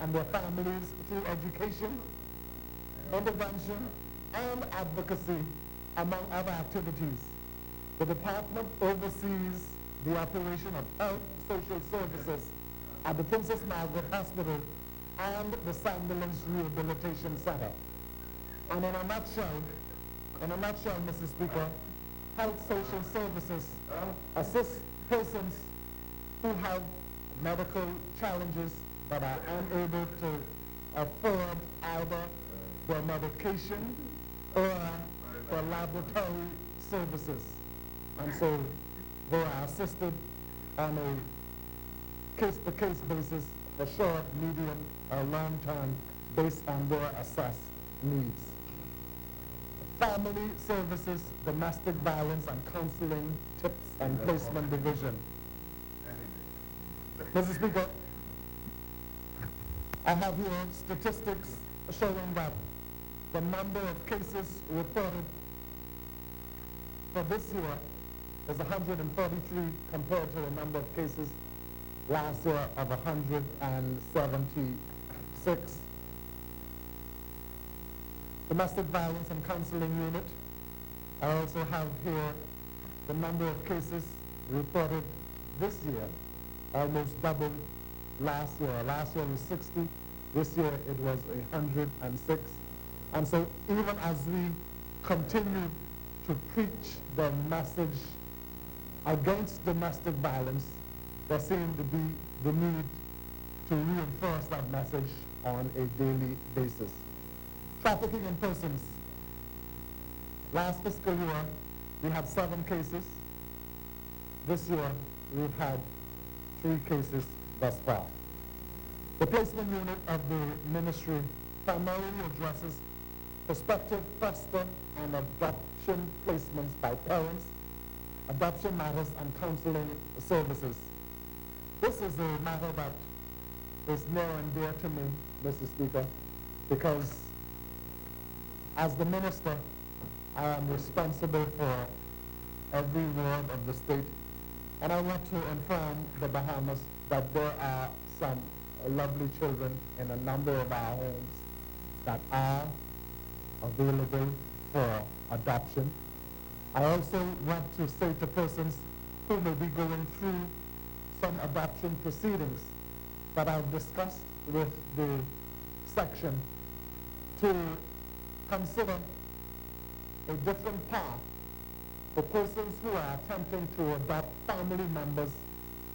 and their families through education, intervention, and advocacy, among other activities. The department oversees the operation of health social services at the Princess Margaret Hospital and the Sandilands Rehabilitation Center. And in a nutshell, Mr. Speaker, health social services assist persons who have medical challenges but are unable to afford either their medication or their laboratory services. And so they are assisted on a case-to-case basis for short, medium, or long-term based on their assessed needs. Family Services, Domestic Violence and Counseling Tips and Placement Division. Mr. Speaker, I have here statistics showing that the number of cases reported for this year is 143 compared to a number of cases last year of 176. Domestic Violence and Counseling Unit. I also have here the number of cases reported this year, almost double last year. Last year was 60, this year it was 106. And so even as we continue to preach the message against domestic violence, there seems to be the need to reinforce that message on a daily basis. Trafficking in persons. Last fiscal year, we had 7 cases. This year, we've had 3 cases thus far. The placement unit of the ministry primarily addresses prospective foster and adoption placements by parents, adoption matters, and counseling services. This is a matter that is near and dear to me, Mr. Speaker, because as the minister, I am responsible for every ward of the state, and I want to inform the Bahamas that there are some lovely children in a number of our homes that are available for adoption. I also want to say to persons who may be going through some adoption proceedings that I've discussed with the section to consider a different path for persons who are attempting to adopt family members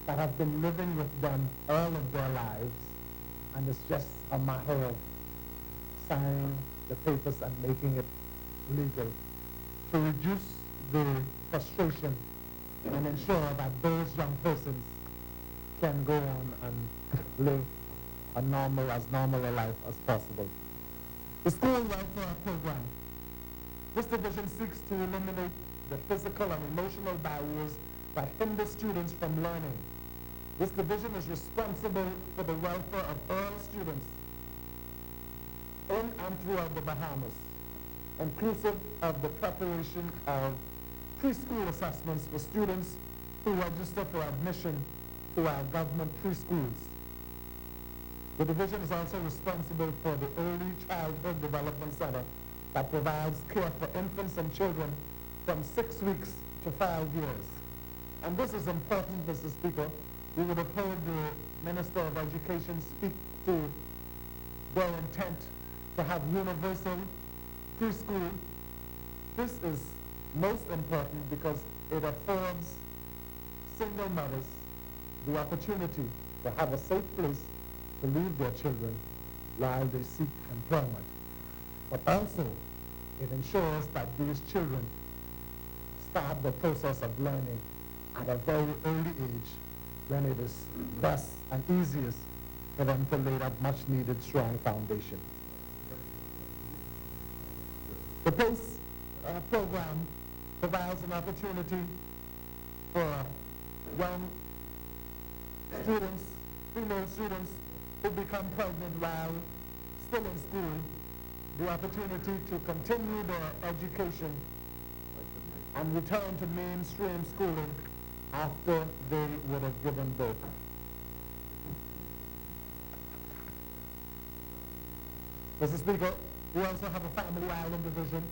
that have been living with them all of their lives, and it's just a matter of signing the papers and making it legal to reduce the frustration and ensure that those young persons can go on and live as normal a life as possible. The school welfare program. This division seeks to eliminate the physical and emotional barriers that hinder students from learning. This division is responsible for the welfare of all students in and throughout the Bahamas, inclusive of the preparation of preschool assessments for students who register for admission to our government preschools. The division is also responsible for the Early Childhood Development Center that provides care for infants and children from 6 weeks to 5 years. And this is important, Mr. Speaker. We would have heard the Minister of Education speak to their intent to have universal preschool. This is most important because it affords single mothers the opportunity to have a safe place to leave their children while they seek employment. But also, it ensures that these children start the process of learning at a very early age when it is best and easiest for them to lay that much needed strong foundation. The PACE program provides an opportunity for young students, female students who become pregnant while still in school, the opportunity to continue their education and return to mainstream schooling after they would have given birth. Mr. Speaker, we also have a family island division.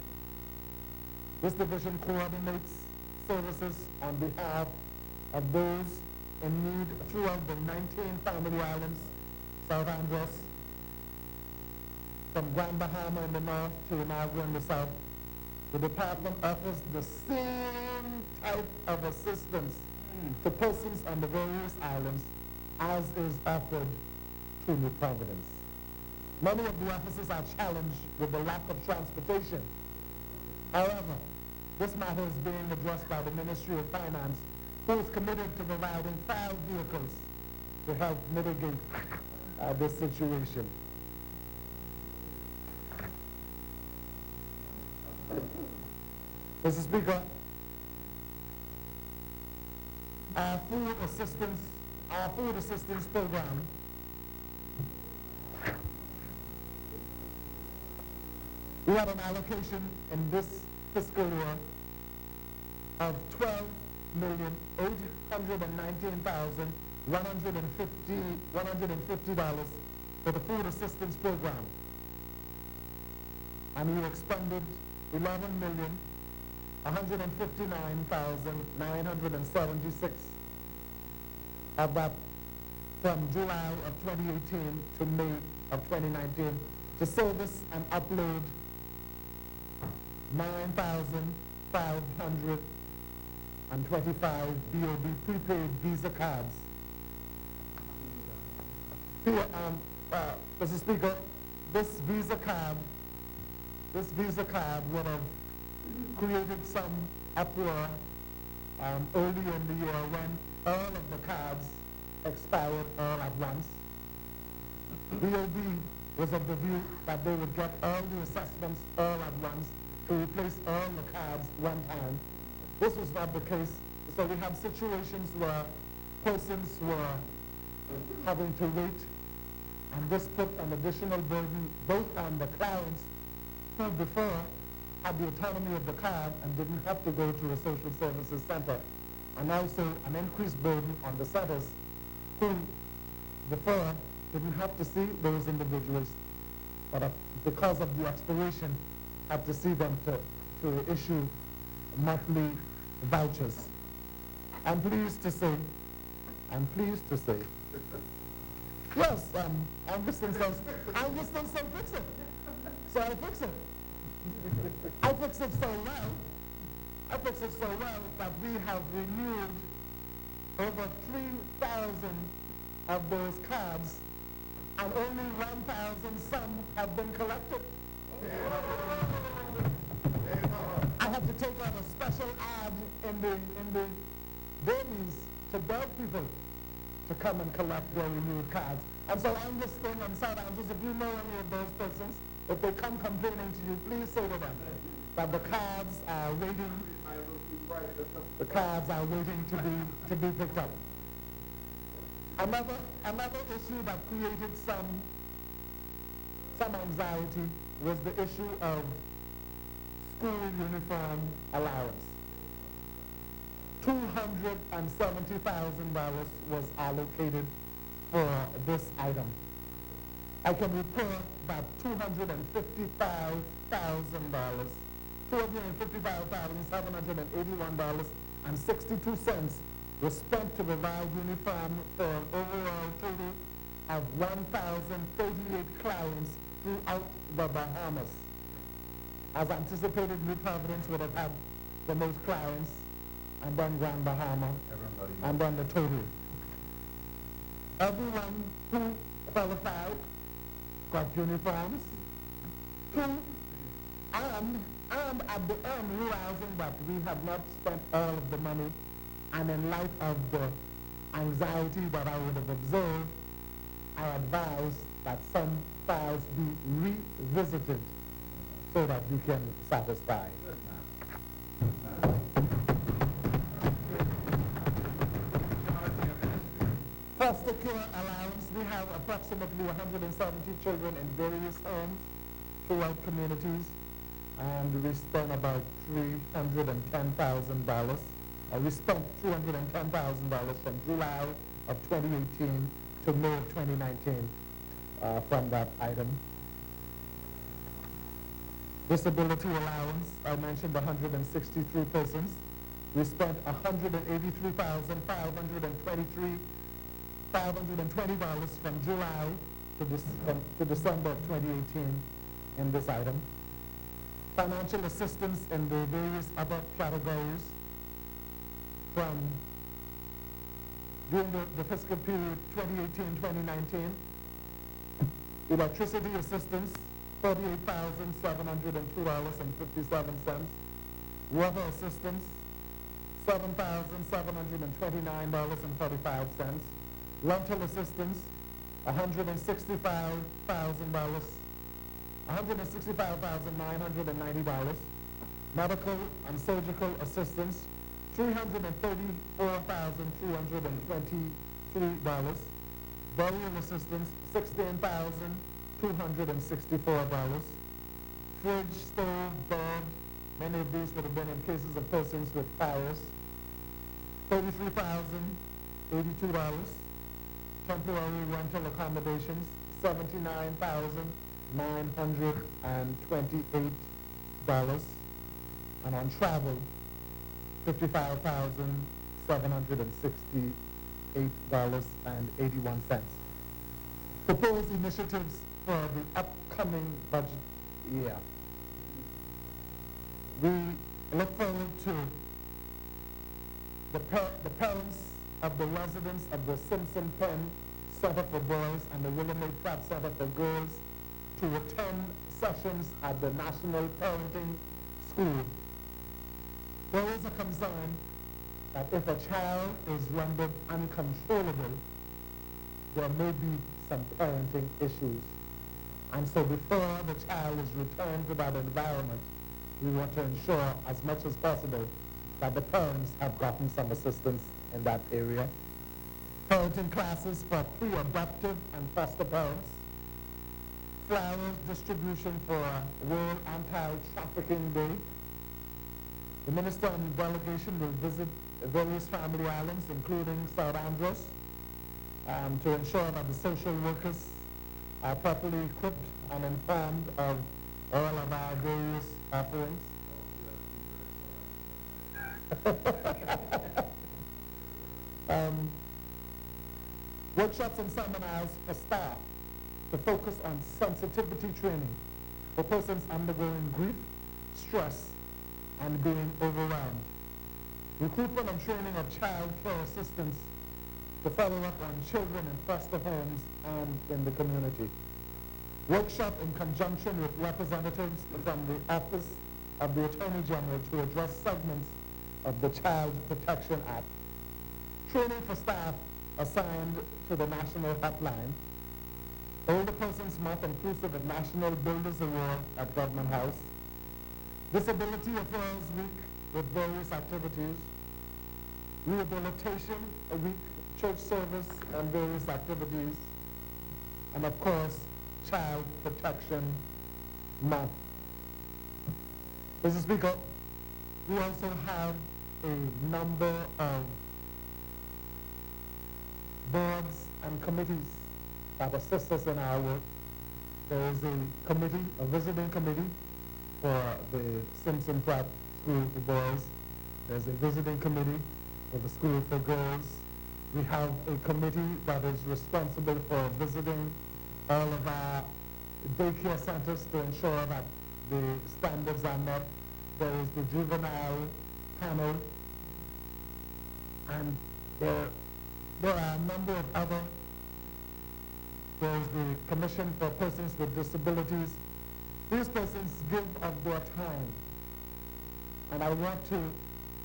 This division coordinates services on behalf of those in need throughout the 19 family islands, South Andros, from Grand Bahama in the north to Inagua in the south. The department offers the same type of assistance to persons on the various islands as is offered to New Providence. Many of the officers are challenged with the lack of transportation. However, this matter is being addressed by the Ministry of Finance, who is committed to providing 5 vehicles to help mitigate this situation. Mr. Speaker, our food assistance program we had an allocation in this fiscal year of $12,819,150 for the food assistance program. And we expended $11,159,976 of that from July of 2018 to May of 2019 to service and upload 9,525 BOB prepaid Visa cards. Here, Mr. Speaker, this Visa card would have created some uproar early in the year when all of the cards expired all at once. BOB was of the view that they would get all the assessments all at once to replace all the cards one time. This was not the case. So we have situations where persons were having to wait And this put an additional burden both on the clients who before had the autonomy of the card and didn't have to go to a social services center, and also an increased burden on the centers who before didn't have to see those individuals, but because of the expiration, had to see them to issue monthly vouchers. I'm pleased to say, yes, I'm just in some fix it. So I fix it. I fix it so well that we have renewed over 3,000 of those cards, and only 1,000 some have been collected. I have to take out a special ad in the dailies to beg people to come and collect their renewed cards. And so I'm just saying, I'm sorry, I'm just, if you know any of those persons, if they come complaining to you, please say to them that the cards are waiting. The cards are waiting to be picked up. Another issue that created some anxiety was the issue of school uniform allowance. $270,000 was allocated for this item. I can report that $255,781.62 was spent to provide uniform for an overall total of 1,038 clients throughout the Bahamas. As anticipated, New Providence would have had the most clients, and then Grand Bahama, and then the total. Everyone who qualified got uniforms, and at the end realizing that we have not spent all of the money, and in light of the anxiety that I would have observed, I advised that some files be revisited so that we can satisfy. Foster care allowance, we have approximately 170 children in various homes throughout communities, and we spent about $310,000. We spent $210,000 from July of 2018 to May of 2019 from that item. Disability allowance, I mentioned 163 persons. We spent $520 from July to December of 2018 in this item. Financial assistance in the various other categories during the fiscal period 2018-2019. Electricity assistance, $48,702.57. Water assistance, $7,729.35. Rental assistance, $165,990. Medical and surgical assistance, $334,223. Burial assistance, $16,264. Fridge, stove, bed, many of these would have been in cases of persons with fires, $33,082. Temporary rental accommodations, $79,928. And on travel, $55,768.81. Proposed initiatives for the upcoming budget year. We look forward to the parents of the residents of the Simpson Penn Center for Boys and the Willamette Pratt Center for Girls to attend sessions at the National Parenting School. There is a concern that if a child is rendered uncontrollable, there may be some parenting issues. And so before the child is returned to that environment, we want to ensure as much as possible that the parents have gotten some assistance in that area. Parenting classes for pre-adoptive and foster parents, flowers distribution for World Anti-Trafficking Day. The Minister and delegation will visit various family islands, including South Andros, to ensure that the social workers are properly equipped and informed of all of our various offerings. Workshops and seminars for staff to focus on sensitivity training for persons undergoing grief, stress, and being overwhelmed. Recruitment and training of child care assistants to follow up on children in foster homes and in the community. Workshop in conjunction with representatives from the Office of the Attorney General to address segments of the Child Protection Act. Training for staff assigned to the National Hotline. Older Persons Month inclusive of National Builders Award at Government House. Disability Affairs Week with various activities. Rehabilitation Week, church service and various activities. And of course, Child Protection Month. Mr. Speaker, we also have a number of boards and committees that assist us in our work. There is a committee, a visiting committee for the Simpson Pratt School for Boys. There's a visiting committee for the School for Girls. We have a committee that is responsible for visiting all of our daycare centers to ensure that the standards are met. There is the juvenile panel, and there are a number of other. There's the Commission for Persons with Disabilities. These persons give of their time, and I want to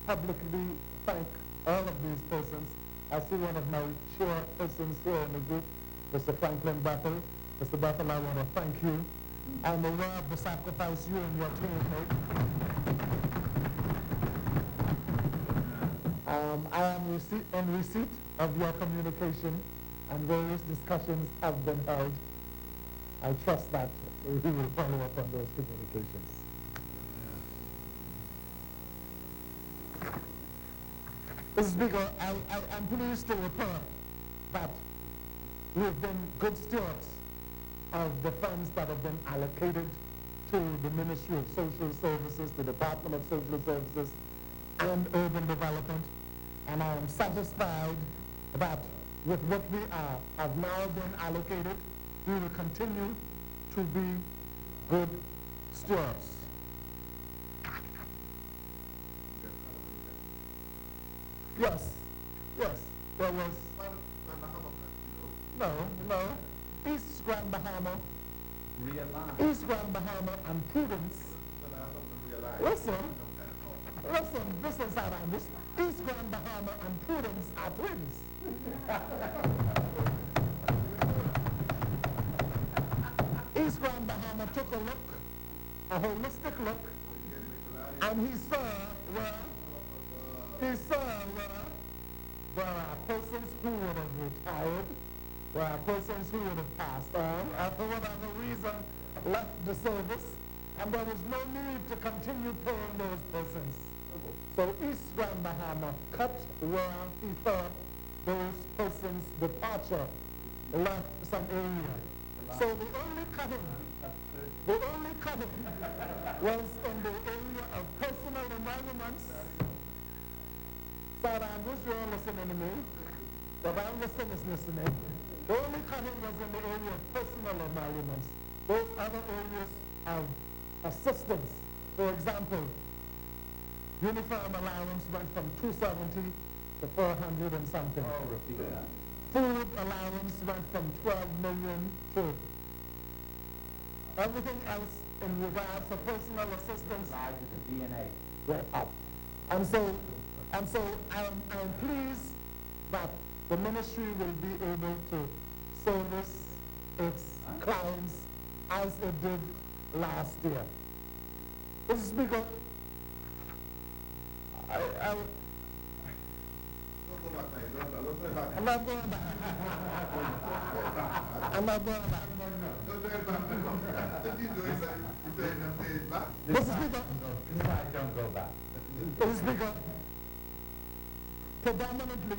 publicly thank all of these persons. I see one of my chairpersons here in the group, Mr. Franklin Bethel. Mr. Bethel, I want to thank you. I'm aware of the sacrifice you and your team make. I am in receipt of your communication, and various discussions have been held. I trust that we will follow up on those communications. Mr. Speaker, I'm pleased to report that we have been good stewards of the funds that have been allocated to the Ministry of Social Services, the Department of Social Services, and Urban Development. And I am satisfied that with what we have now been allocated, we will continue to be good stewards. Yes, there was... No. East Grand Bahama, East Grand Bahama and Prudence. Listen, this is how I miss. East Grand Bahama and Prudence are twins. East Grand Bahama took a look, a holistic look, and he saw where there are persons who would have retired, there are persons who would have passed on, and for whatever reason left the service, and there was no need to continue paying those persons. So East Grand Bahama cut where he thought those persons' departure left some area. So the only cutting was in the area of personal emoluments. South Andrews, you're listening to me. But I'm listening. The only cutting was in the area of personal emoluments. Those other areas of assistance, for example, uniform allowance went from 270 to 400 and something. Oh, repeat that. Food allowance went from 12 million to everything else in regards to personal assistance went up. And so I'm pleased that the ministry will be able to service its clients as it did last year. Mr. Speaker, I'm not going back. I'm not going back. Mr. Speaker. Don't go back. Mr. Speaker, predominantly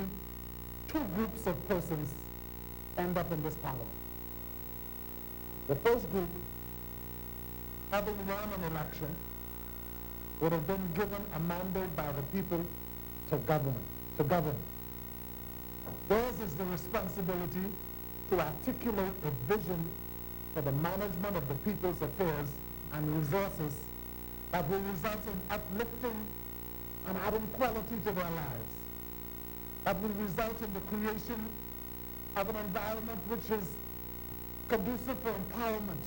two groups of persons end up in this parliament. The first group, having won an election, would have been given a mandate by the people to govern. Theirs is the responsibility to articulate a vision for the management of the people's affairs and resources that will result in uplifting and adding quality to their lives, that will result in the creation of an environment which is conducive for empowerment,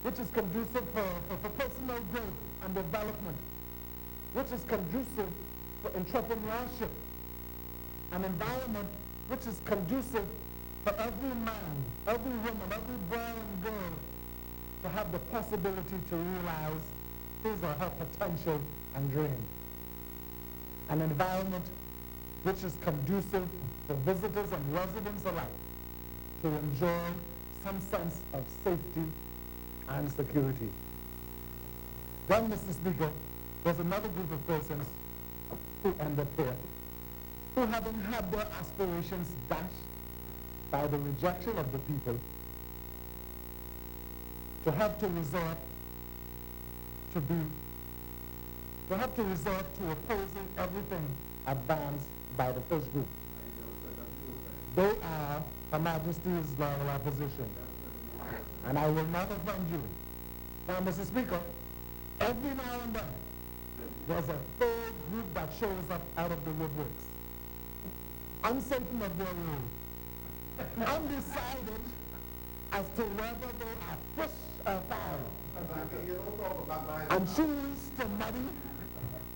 which is conducive for personal growth and development, which is conducive for entrepreneurship, an environment which is conducive for every man, every woman, every boy and girl to have the possibility to realize his or her potential and dream. An environment which is conducive for visitors and residents alike to enjoy some sense of safety and security. Then, Mr. Speaker, there's another group of persons who end up here, who having had their aspirations dashed by the rejection of the people, to have to resort to opposing everything advanced by the first group. They are Her Majesty's loyal opposition, and I will not offend you. Now, Mr. Speaker, every now and then, there's a third group that shows up out of the woodworks, uncertain of their role, undecided as to whether they are fish or fowl, and choose to muddy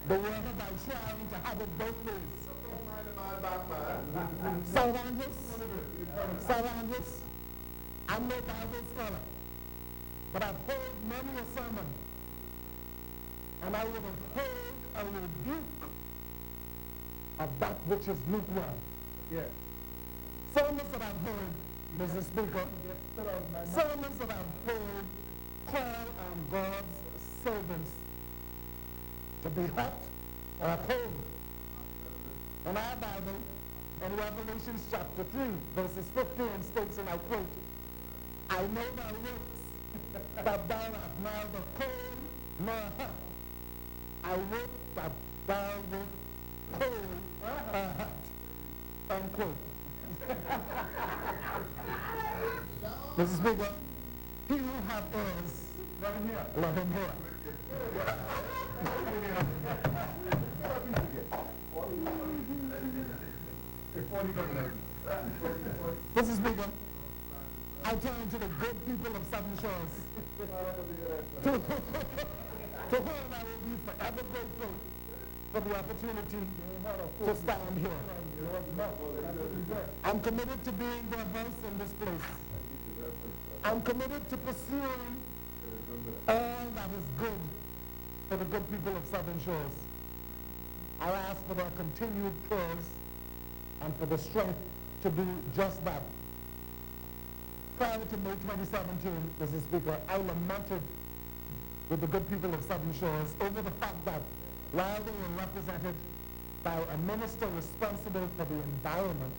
the water by trying to have it both ways. Surrounders, I'm no Bible scholar, but I've heard many a sermon, and I would have heard a rebuke of that which is lukewarm. Yes. Sermons that I've heard, Mrs. Speaker, sermons that I've heard call on God's servants to be hot or cold. In our Bible, in Revelation chapter 3, verses 15 states, and I quote, I know thy works, that thou art neither cold nor hot. I would that thou wert cold or hot. Unquote. Mrs. Speaker, he who hath ears, let him hear. Mrs. Speaker, I turn to the good people of Southern Shores, to whom I will be forever grateful for the opportunity to stand here. I'm committed to being their voice in this place. I'm committed to pursuing all that is good for the good people of Southern Shores. I ask for their continued prayers and for the strength to do just that. Prior to May 2017, Mr. Speaker, I lamented with the good people of Southern Shores over the fact that while they were represented by a minister responsible for the environment,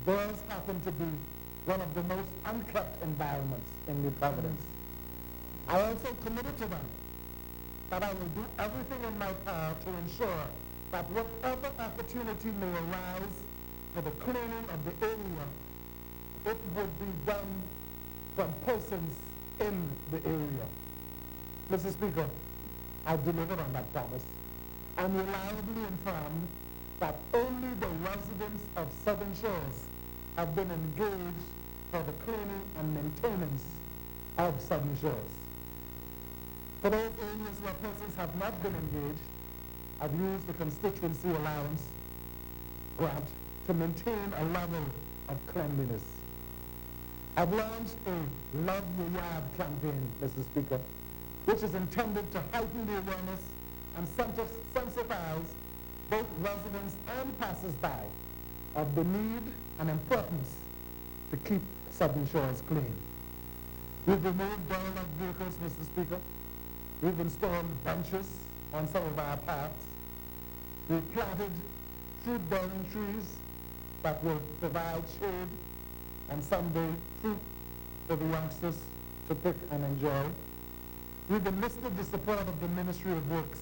theirs happened to be one of the most unkept environments in New Providence. I also committed to them that I will do everything in my power to ensure that whatever opportunity may arise for the cleaning of the area, it would be done from persons in the area. Mr. Speaker, I've delivered on that promise. I'm reliably informed that only the residents of Southern Shores have been engaged for the cleaning and maintenance of Southern Shores. For those areas where persons have not been engaged, I've used the constituency allowance grant to maintain a level of cleanliness. I've launched a Love Your Yard campaign, Mr. Speaker, which is intended to heighten the awareness and sensitize both residents and passers-by of the need and importance to keep Southern Shores clean. We've removed derelict vehicles, Mr. Speaker. We've installed benches on some of our paths. We've planted fruit-bearing trees that will provide shade and someday fruit for the youngsters to pick and enjoy. We've enlisted the support of the Ministry of Works.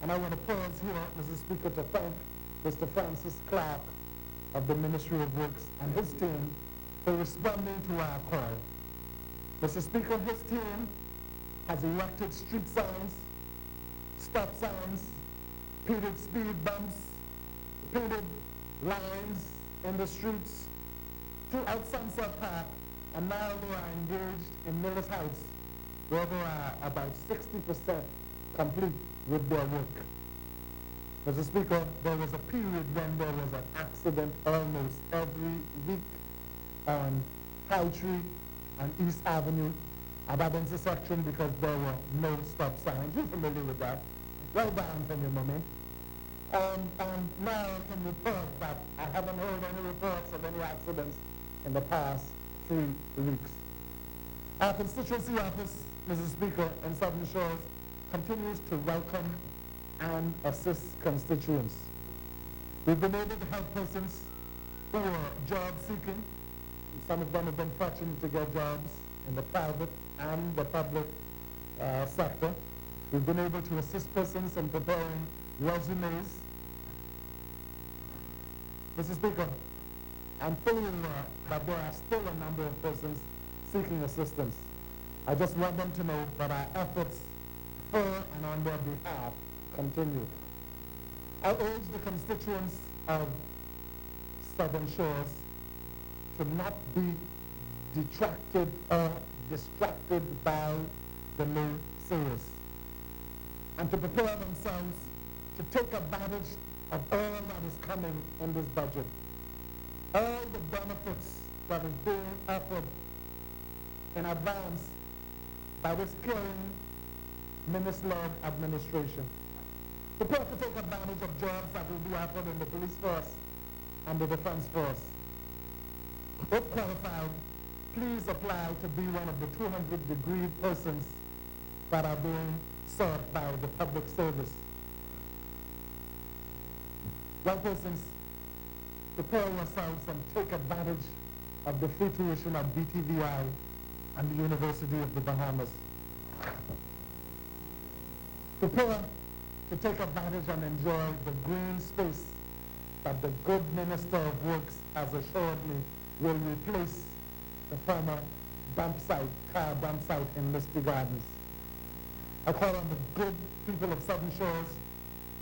And I want to pause here, Mr. Speaker, to thank Mr. Francis Clark of the Ministry of Works and his team for responding to our call. Mr. Speaker, his team has erected street signs, stop signs, painted speed bumps, painted lines in the streets throughout Sunset Park, and now they are engaged in Millis House, where they are about 60% complete with their work. Mr. Speaker, there was a period when there was an accident almost every week on High Tree and East Avenue at that intersection because there were no stop signs. You're familiar with that. Well done from your mommy. And now I can report that I haven't heard any reports of any accidents in the past 3 weeks. Our constituency office, Mr. Speaker, in Southern Shores continues to welcome and assist constituents. We've been able to help persons who are job seeking. Some of them have been fortunate to get jobs in the private and the public sector. We've been able to assist persons in preparing resumes. Mr. Speaker, I'm fully aware that there are still a number of persons seeking assistance. I just want them to know that our efforts for and on their behalf continue. I urge the constituents of Southern Shores to not be detracted or distracted by the naysayers, and to prepare themselves to take advantage of all that is coming in this budget. All the benefits that is being offered in advance by this caring minister-led administration. Prepare to take advantage of jobs that will be offered in the police force and the defense force. If qualified, please apply to be one of the 200 degree persons that are being sought by the public service. Young persons, prepare yourselves and take advantage of the free tuition at BTVI and the University of the Bahamas. Prepare to take advantage and enjoy the green space that the good Minister of Works has assured me will replace the former car dump site in Misty Gardens. I call on the good people of Southern Shores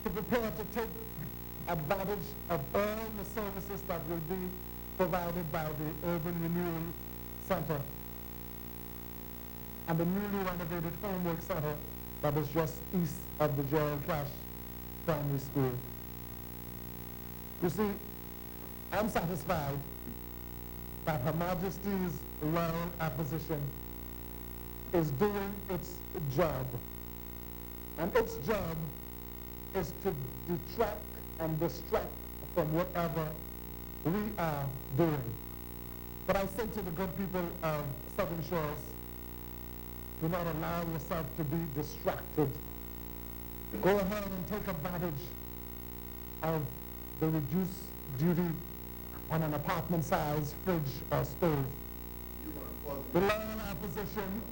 to prepare to take advantage of all the services that will be provided by the Urban Renewal Center and the newly renovated Homework Center that is just east of the Gerald Cash Primary School. You see, I'm satisfied that Her Majesty's Royal Opposition is doing its job. And its job is to detract and distract from whatever we are doing. But I say to the good people of Southern Shores, do not allow yourself to be distracted. Go ahead and take advantage of the reduced duty on an apartment-sized fridge or stove. The loyal opposition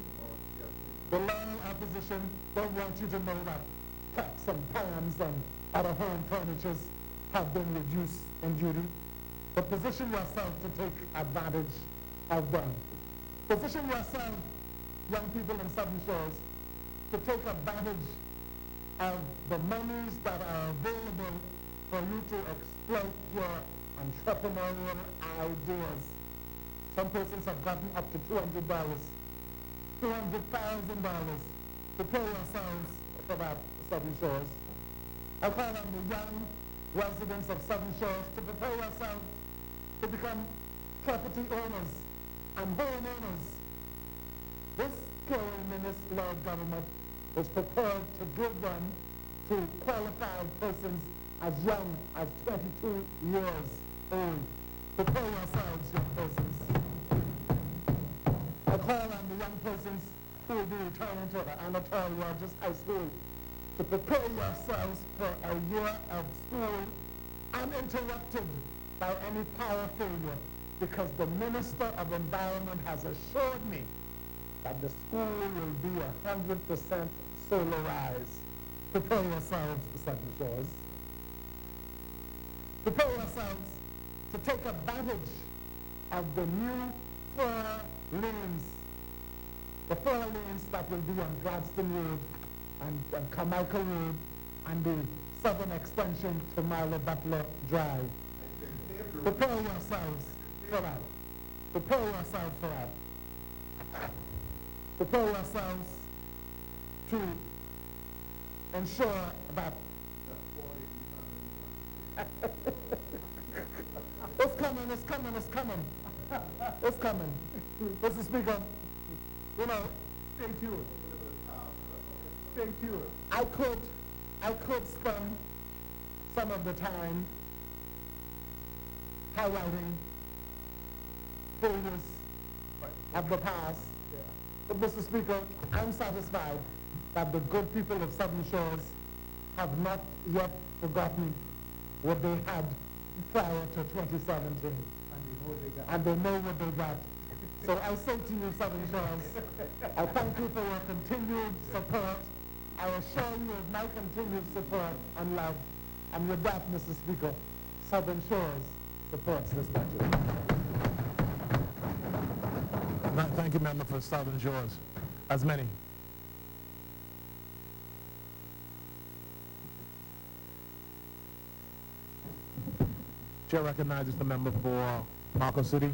don't want you to know that pots and pans and other home furnitures have been reduced in duty. But position yourself to take advantage of them. Position yourself, young people in Southern Shores, to take advantage of the monies that are available for you to exploit your entrepreneurial ideas. Some persons have gotten up to $200,000. Prepare yourselves for that, Southern Shores. I call on the young residents of Southern Shores to prepare yourselves to become property owners and homeowners. This caring minister-led government is prepared to give them to qualified persons as young as 22 years old. Prepare yourselves, young persons. I call on the young persons who will be returning to the Anatole Rogers High School to prepare yourselves for a year of school uninterrupted by any power failure, because the Minister of Environment has assured me that the school will be 100% solarized. Prepare yourselves, Southern Shores. Prepare yourselves to take advantage of the new fur lanes, the fur lanes that will be on Gladstone Road and Carmichael Road and the southern extension to Marla Butler Drive. Prepare yourselves for that. Prepare yourselves for that. Prepare yourselves to ensure that it's coming, it's coming, it's coming. It's coming. Mr. Speaker, you know, stay tuned. Stay tuned. I could spend some of the time highlighting failures of the past. But Mr. Speaker, I'm satisfied that the good people of Southern Shores have not yet forgotten what they had prior to 2017. And they know what they got. So I say to you, Southern Shores, I thank you for your continued support. I assure you of my continued support and love. And with that, Mr. Speaker, Southern Shores supports this budget. Thank you, Member for Southern Shores. As many. Chair recognizes the member for Marco City.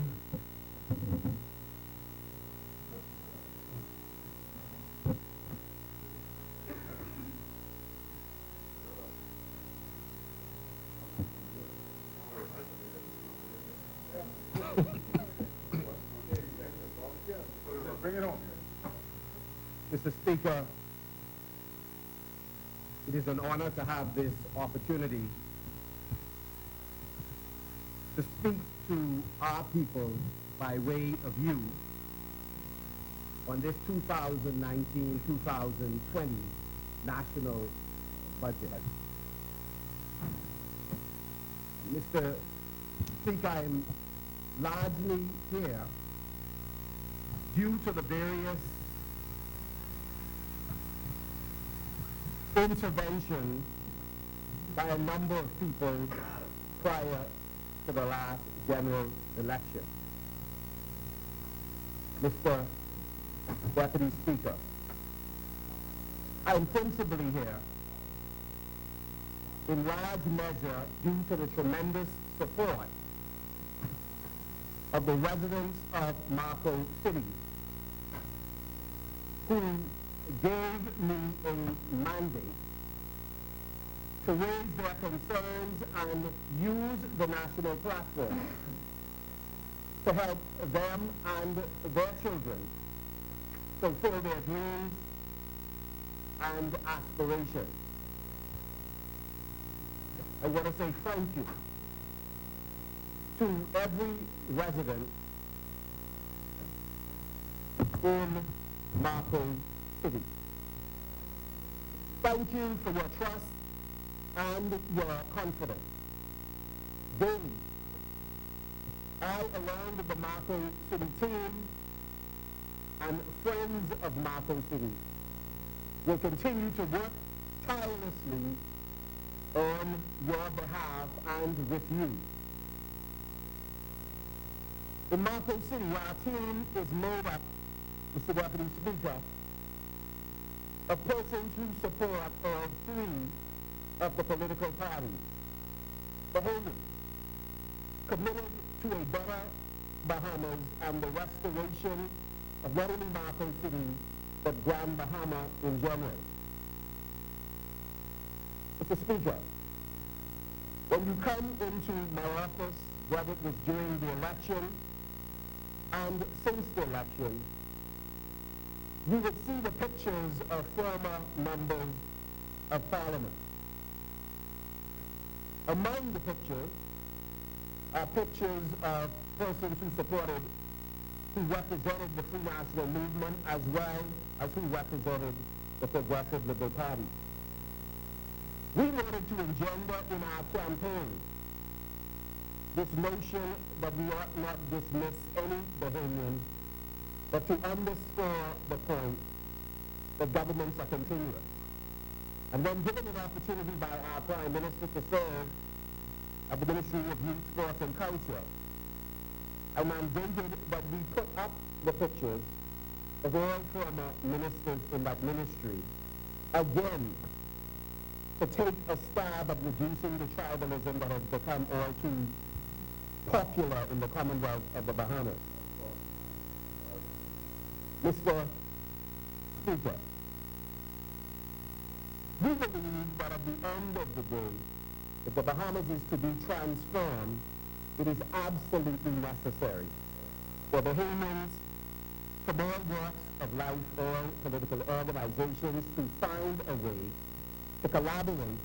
Bring it on. Mr. Speaker, it is an honor to have this opportunity to speak to our people by way of you on this 2019-2020 national budget. Mr. Speaker, I am largely here due to the various interventions by a number of people prior to the last general election. Mr. Deputy Speaker, I am principally here in large measure due to the tremendous support of the residents of Marco City, who gave me a mandate to raise their concerns and use the national platform to help them and their children fulfill their dreams and aspirations. I want to say thank you to every resident in Marco City. Thank you for your trust and your confidence. Daily, I, along with the Marco City team and friends of Marco City, will continue to work tirelessly on your behalf and with you. In Marco City, our team is made up, Mr. Deputy Speaker, of persons who support all three of the political parties, the wholly committed to a better Bahamas and the restoration of not only Marco City, but Grand Bahama in general. Mr. Speaker, when you come into my office, whether it was during the election and since the election, you would see the pictures of former members of Parliament. Among the pictures are pictures of persons who represented the Free National Movement as well as who represented the Progressive Liberal Party. We wanted to engender in our campaign this notion that we ought not dismiss any Bahamian, but to underscore the point that governments are continuous. And when given an opportunity by our Prime Minister to serve at the Ministry of Youth, Sports and Culture, I mandated that we put up the pictures of all former ministers in that ministry, again, to take a stab at reducing the tribalism that has become all too popular in the Commonwealth of the Bahamas. Mr. Speaker, we believe that at the end of the day, if the Bahamas is to be transformed, it is absolutely necessary for Bahamians from all walks of life, all political organizations, to find a way to collaborate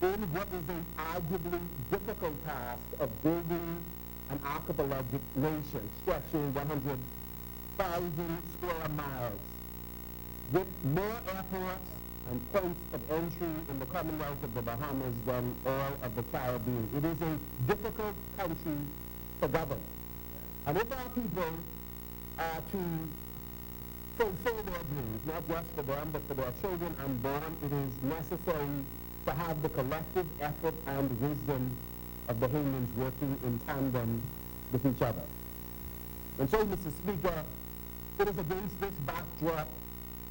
in what is an arguably difficult task of building an archipelagic nation stretching 100,000 square miles with more airports and points of entry in the Commonwealth of the Bahamas than all of the Caribbean. It is a difficult country to govern. And if our people are to fulfill their dreams, not just for them, but for their children unborn, it is necessary to have the collective effort and wisdom of the Bahamians working in tandem with each other. And so, Mr. Speaker, it is against this backdrop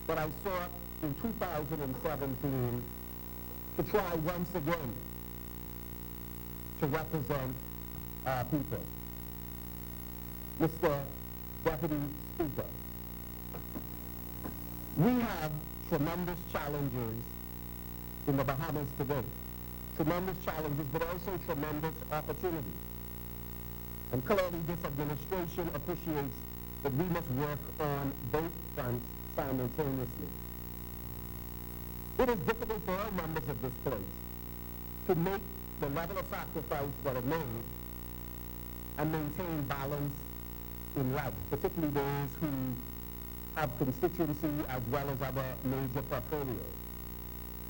that I sought in 2017 to try once again to represent our people. Mr. Deputy Speaker, we have tremendous challenges in the Bahamas today. Tremendous challenges, but also tremendous opportunities. And clearly this administration appreciates that we must work on both fronts simultaneously. It is difficult for all members of this place to make the level of sacrifice that are made and maintain balance in life, particularly those who have constituency as well as other major portfolios.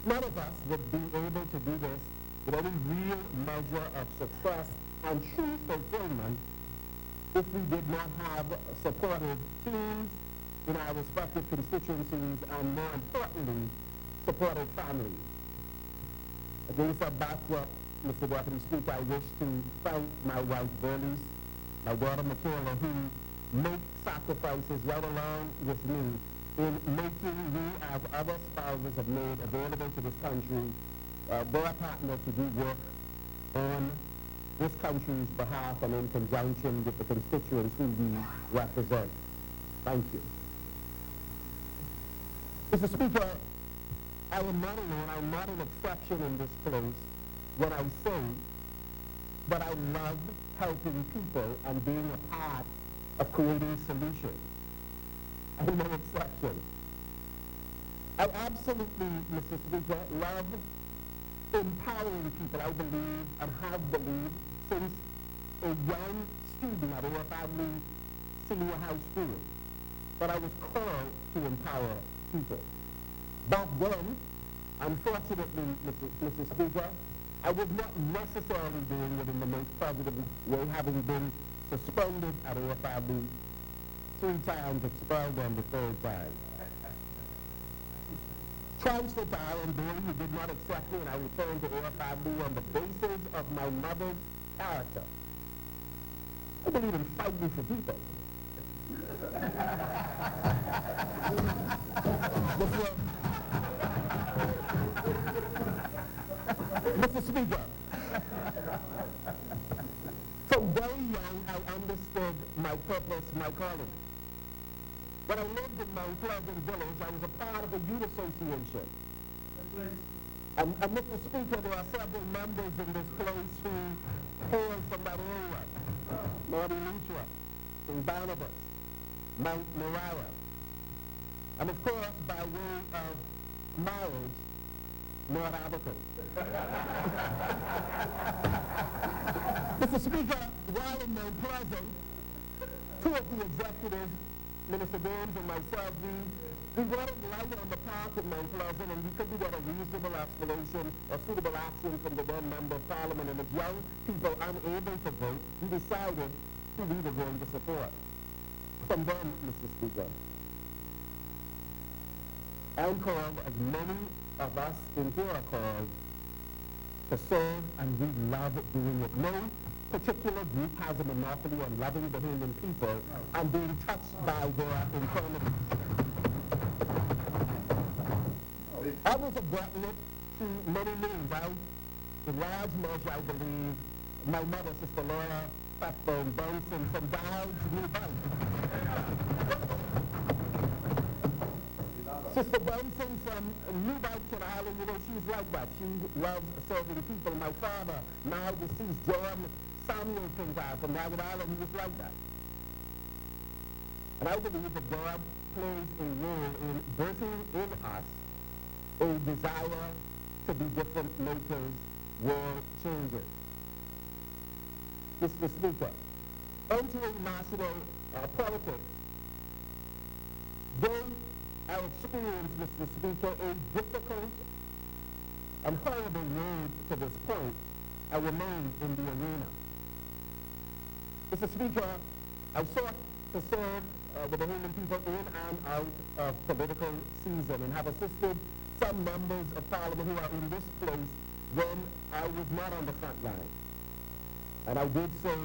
None of us would be able to do this with any real measure of success and true fulfillment if we did not have supportive teams in our respective constituencies and, more importantly, supportive families. Against that backdrop, Mr. Deputy Speaker, I wish to thank my wife, Bernice, my daughter, Michaela, who make sacrifices right along with me in making me, as other spouses have made available to this country, their partner to do work on this country's behalf and in conjunction with the constituents who we represent. Thank you. Mr. Speaker, I am not alone. I'm not an exception in this place when I say that I love helping people and being a part of creating solutions. I'm no exception. I absolutely, Mr. Speaker, love empowering people. I believe and have believed since a young student at OFW Senior High School that I was called to empower people. Back then, unfortunately, Mr. Speaker, I was not necessarily doing it in the most positive way, having been suspended at OFW 3 times, expelled on the 3rd time. Transferred to Iron Bailey, who did not accept me, and I returned to OFW on the basis of my mother's character. I believe in fighting for people. Mr. Speaker, from very young, I understood my purpose, my calling. When I lived in Mount Pleasant Village, I was a part of a youth association. And Mr. Speaker, there are several members in this place who hail from that area. Marty Lutra, St. Barnabas, Mount Moriah. And of course, by way of marriage, not articles. Mr. Speaker, while in Mount Pleasant, two of the executives, Minister Burns and myself, we wanted light on the path in Mount Pleasant, and we couldn't get a reasonable explanation or suitable action from the then Member of Parliament. And as young people unable to vote, we decided who we were going to support. From then, Mr. Speaker, I'm called, as many of us in here are called, to serve, and we love doing it. No particular group has a monopoly on loving the human people and being touched by their infirmities. I was a graduate to many means. In large measure, I believe, my mother, Sister Laura Blackburn Benson, from Dowd's New Bank. Sister Benson from New Bank in Ireland, you know, she's like that. She loves serving people. My father, now deceased, John Samuel Kincaid from Northern Ireland, he was like that. And I believe that God plays a role in birthing in us a desire to be different makers, world changers. Mr. Speaker, entering national politics, though I experienced, Mr. Speaker, a difficult and horrible road to this point, I remained in the arena. Mr. Speaker, I sought to serve with the human people in and out of political season, and have assisted some members of Parliament who are in this place when I was not on the front line. And I did so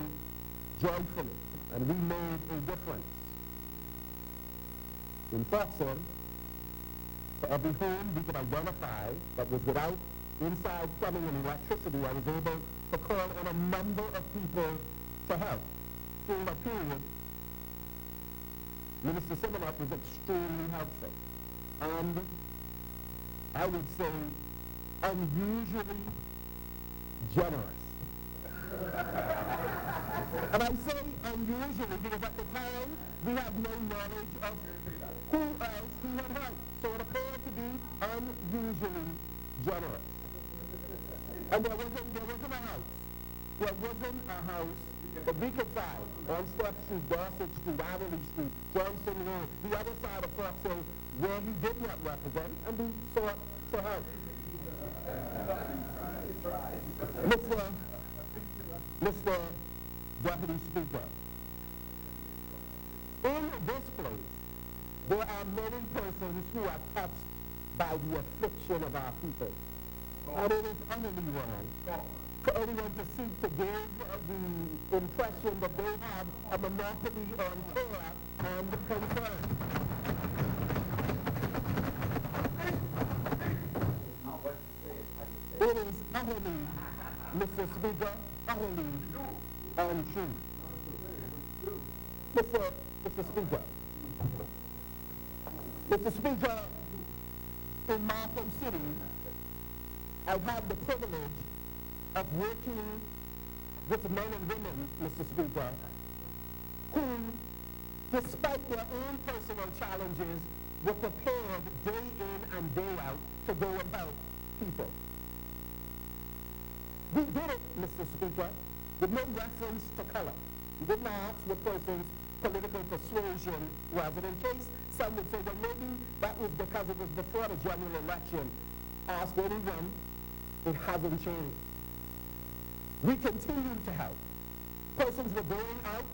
joyfully, and we made a difference. In Foxen, for every home we could identify that was without inside plumbing and electricity, I was able to call on a number of people to help. During that period, Minister Simonoff was extremely helpful, and I would say unusually generous. And I say unusually because at the time we had no knowledge of who else he had helped. So it appeared to be unusually generous. And there wasn't a house. There wasn't a house that we could find on Step Street, Dorset Street, Adderley Street, Johnson Road, the other side of Fox Hill, where he did not represent, and we sought to help. Mr. Deputy Speaker, in this place, there are many persons who are touched by the affliction of our people. And it is utterly wrong for anyone to seek to give the impression that they have a monopoly on care and concern. It is utterly, Mr. Speaker, utterly untrue. Mr. Speaker, in Markham City, I've had the privilege of working with men and women, Mr. Speaker, who, despite their own personal challenges, were prepared day in and day out to go about people. We did it, Mr. Speaker, with no reference to color. We didn't ask what person's political persuasion was. And in case some would say, well, maybe that was because it was before the general election. Ask anyone, it hasn't changed. We continue to help. Persons were going out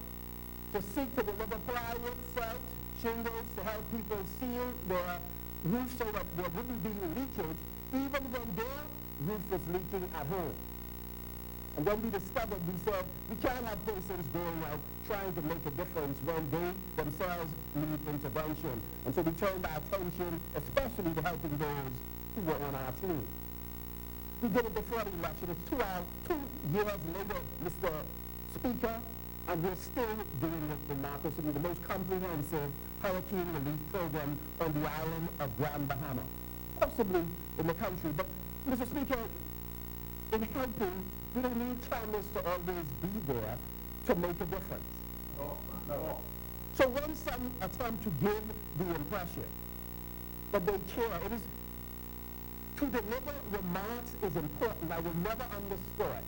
to seek to deliver plywood, felt, shingles, to help people seal their roofs so that there wouldn't be leakage, even when their roof was leaking at home. And then we discovered, we said, we can't have persons going out trying to make a difference when they themselves need intervention. And so we turned our attention, especially to helping those who were on our team. We did it before the election. It's 2 years later, Mr. Speaker, and we're still doing it in Markham City, the most comprehensive hurricane relief program on the island of Grand Bahama, possibly in the country. But, Mr. Speaker, in helping, we don't need cameras to always be there to make a difference. No. So when some attempt to give the impression that they care, it is To deliver remarks is important. I will never underscore it.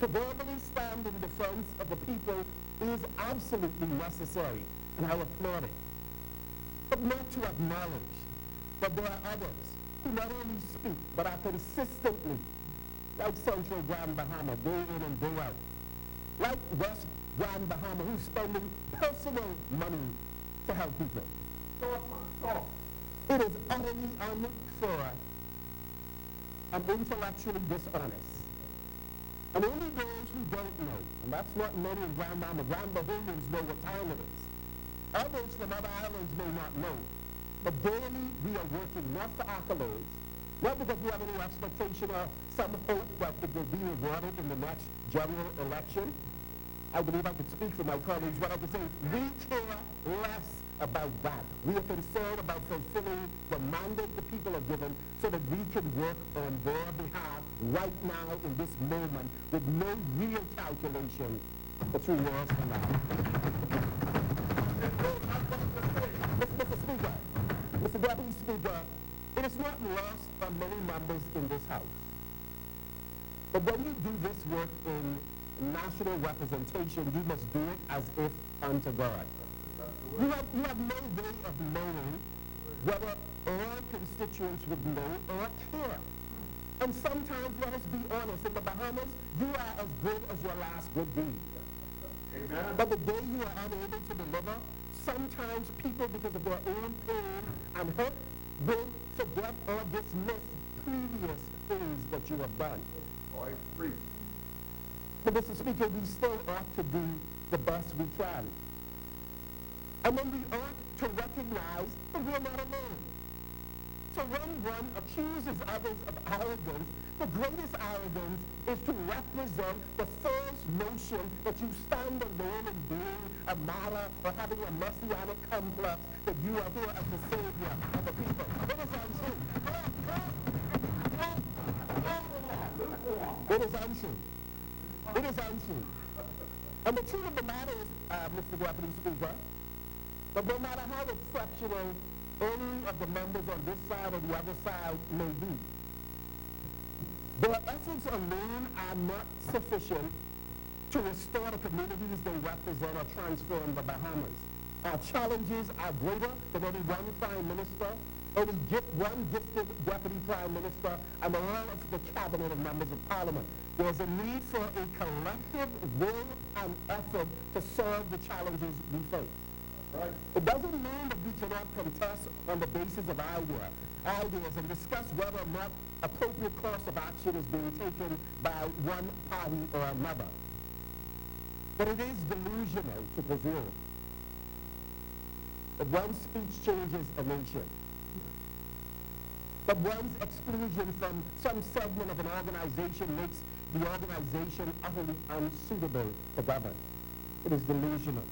To verbally stand in defense of the people is absolutely necessary, and I applaud it. But not to acknowledge that there are others who not only speak, but are consistently, like Central Grand Bahama, day in and day out, like West Grand Bahama, who's spending personal money to help people. It is utterly unfair and intellectually dishonest. And only those who don't know, and that's not many in Grand Bahama, Grand Bahamians know what time it is. Others from other islands may not know. But daily we are working not for accolades, not because we have any expectation or some hope that it will be rewarded in the next general election. I believe I could speak for my colleagues, but I could say we care less about that. We are concerned about fulfilling the mandate the people are given so that we can work on their behalf right now in this moment with no real calculation for 3 years from now. Mr. Speaker, Mr. Deputy Speaker, it is not lost on many members in this House. But when you do this work in national representation, you must do it as if unto God. You have no way of knowing whether all constituents would know or care. And sometimes, let us be honest, in the Bahamas, you are as good as your last good deed. Amen. But the day you are unable to deliver, sometimes people, because of their own pain and hurt, will forget or dismiss previous things that you have done. But Mr. Speaker, we still ought to do the best we can. And then we ought to recognize that we're not alone. So when one accuses others of arrogance, the greatest arrogance is to represent the false notion that you stand alone in being a martyr or having a messianic complex, that you are here as the savior of the people. It is untrue. It is untrue. It is untrue. And the truth of the matter is, Mr. Deputy Speaker, that no matter how exceptional any of the members on this side or the other side may be, their efforts alone are not sufficient to restore the communities they represent or transform the Bahamas. Our challenges are greater than any one prime minister, one gifted deputy prime minister, and all of the cabinet and members of parliament. There's a need for a collective will and effort to solve the challenges we face. Right. It doesn't mean that we cannot contest on the basis of ideas and discuss whether or not appropriate course of action is being taken by one party or another. But it is delusional to presume that one speech changes a nation, that one's exclusion from some segment of an organization makes the organization utterly unsuitable to govern. It is delusional.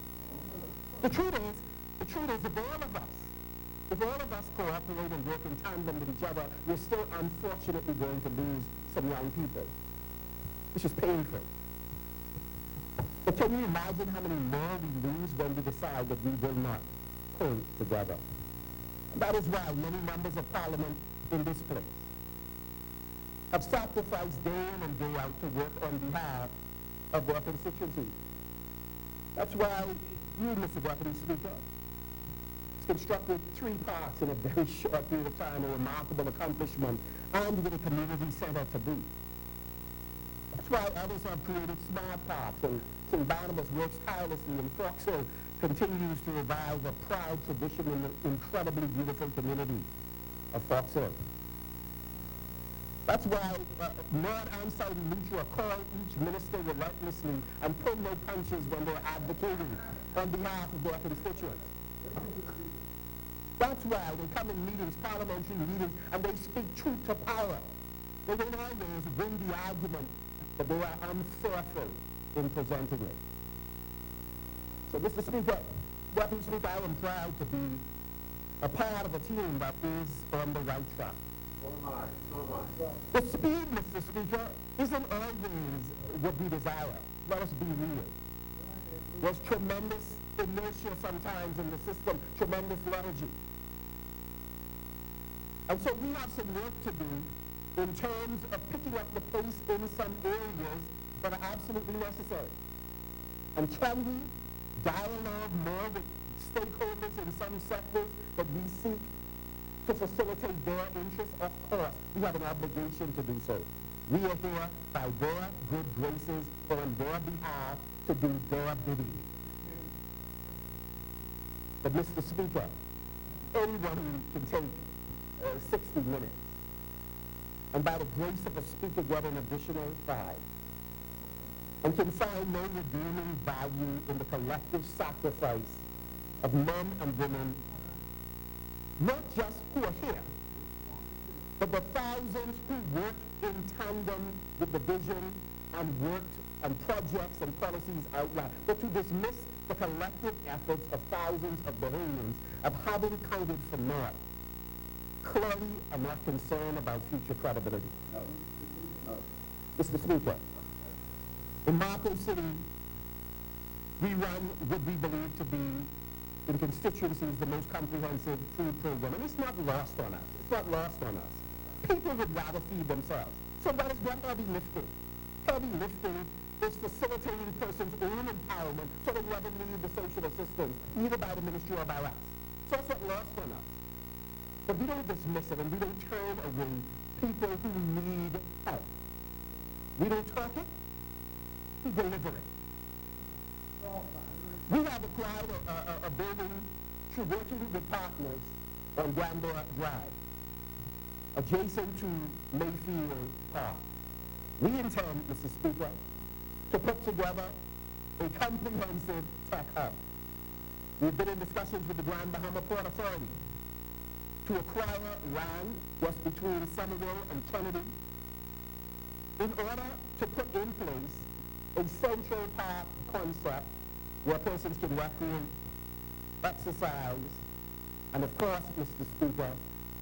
The truth is, if all of us cooperate and work in tandem with each other, we're still unfortunately going to lose some young people, which is painful. But can you imagine how many more we lose when we decide that we will not pull together? And that is why many members of parliament in this place have sacrificed day in and day out to work on behalf of their constituencies. That's why you, Mr. Deputy Speaker, has constructed 3 parks in a very short period of time, a remarkable accomplishment, and with a community center to boot. That's why others have created smart parks, and St. Barnabas works tirelessly, and Fox Hill continues to revive a proud tradition in the incredibly beautiful community of Fox Hill. That's why Nord and Saudi Lutra call each minister relentlessly and pull no punches when they're advocating on behalf of their constituents. That's why they come in meetings, parliamentary meetings, and they speak truth to power. They don't always win the argument, but they are unfearful in presenting it. So, Mr. Speaker, Deputy Speaker, I am proud to be a part of a team that is on the right track. The speed, Mr. Speaker, isn't always what we desire. Let us be real. There's tremendous inertia sometimes in the system, tremendous lethargy. And so we have some work to do in terms of picking up the pace in some areas that are absolutely necessary. And can we dialogue more with stakeholders in some sectors that we seek to facilitate their interests? Of course, we have an obligation to do so. We are here by their good graces on their behalf to do their bidding. But Mr. Speaker, anyone who can take 60 minutes, and by the grace of a speaker get an additional 5, and can find no redeeming value in the collective sacrifice of men and women, not just who are here, but the thousands who work in tandem with the vision and worked on projects and policies outlined, but to dismiss the collective efforts of thousands of Bahamians of having counted for naught. Clearly, I'm not concerned about future credibility. No. Mr. Speaker, in Marco City, we run what we believe to be, in constituencies, the most comprehensive food program. And it's not lost on us. It's not lost on us. People would rather feed themselves. So that is not heavy lifting. Heavy lifting is facilitating persons' own empowerment so they never need the social assistance, either by the ministry or by us. So it's not lost on us. But we don't dismiss it and we don't turn away people who need help. We don't talk it, we deliver it. We have acquired a building through working with partners on Granborough Drive, adjacent to Mayfield Park. We intend, Mr. Speaker, to put together a comprehensive tech hub. We've been in discussions with the Grand Bahama Port Authority to acquire land just between Somerville and Kennedy in order to put in place a Central Park concept where persons can recreate, exercise, and of course, Mr. Speaker,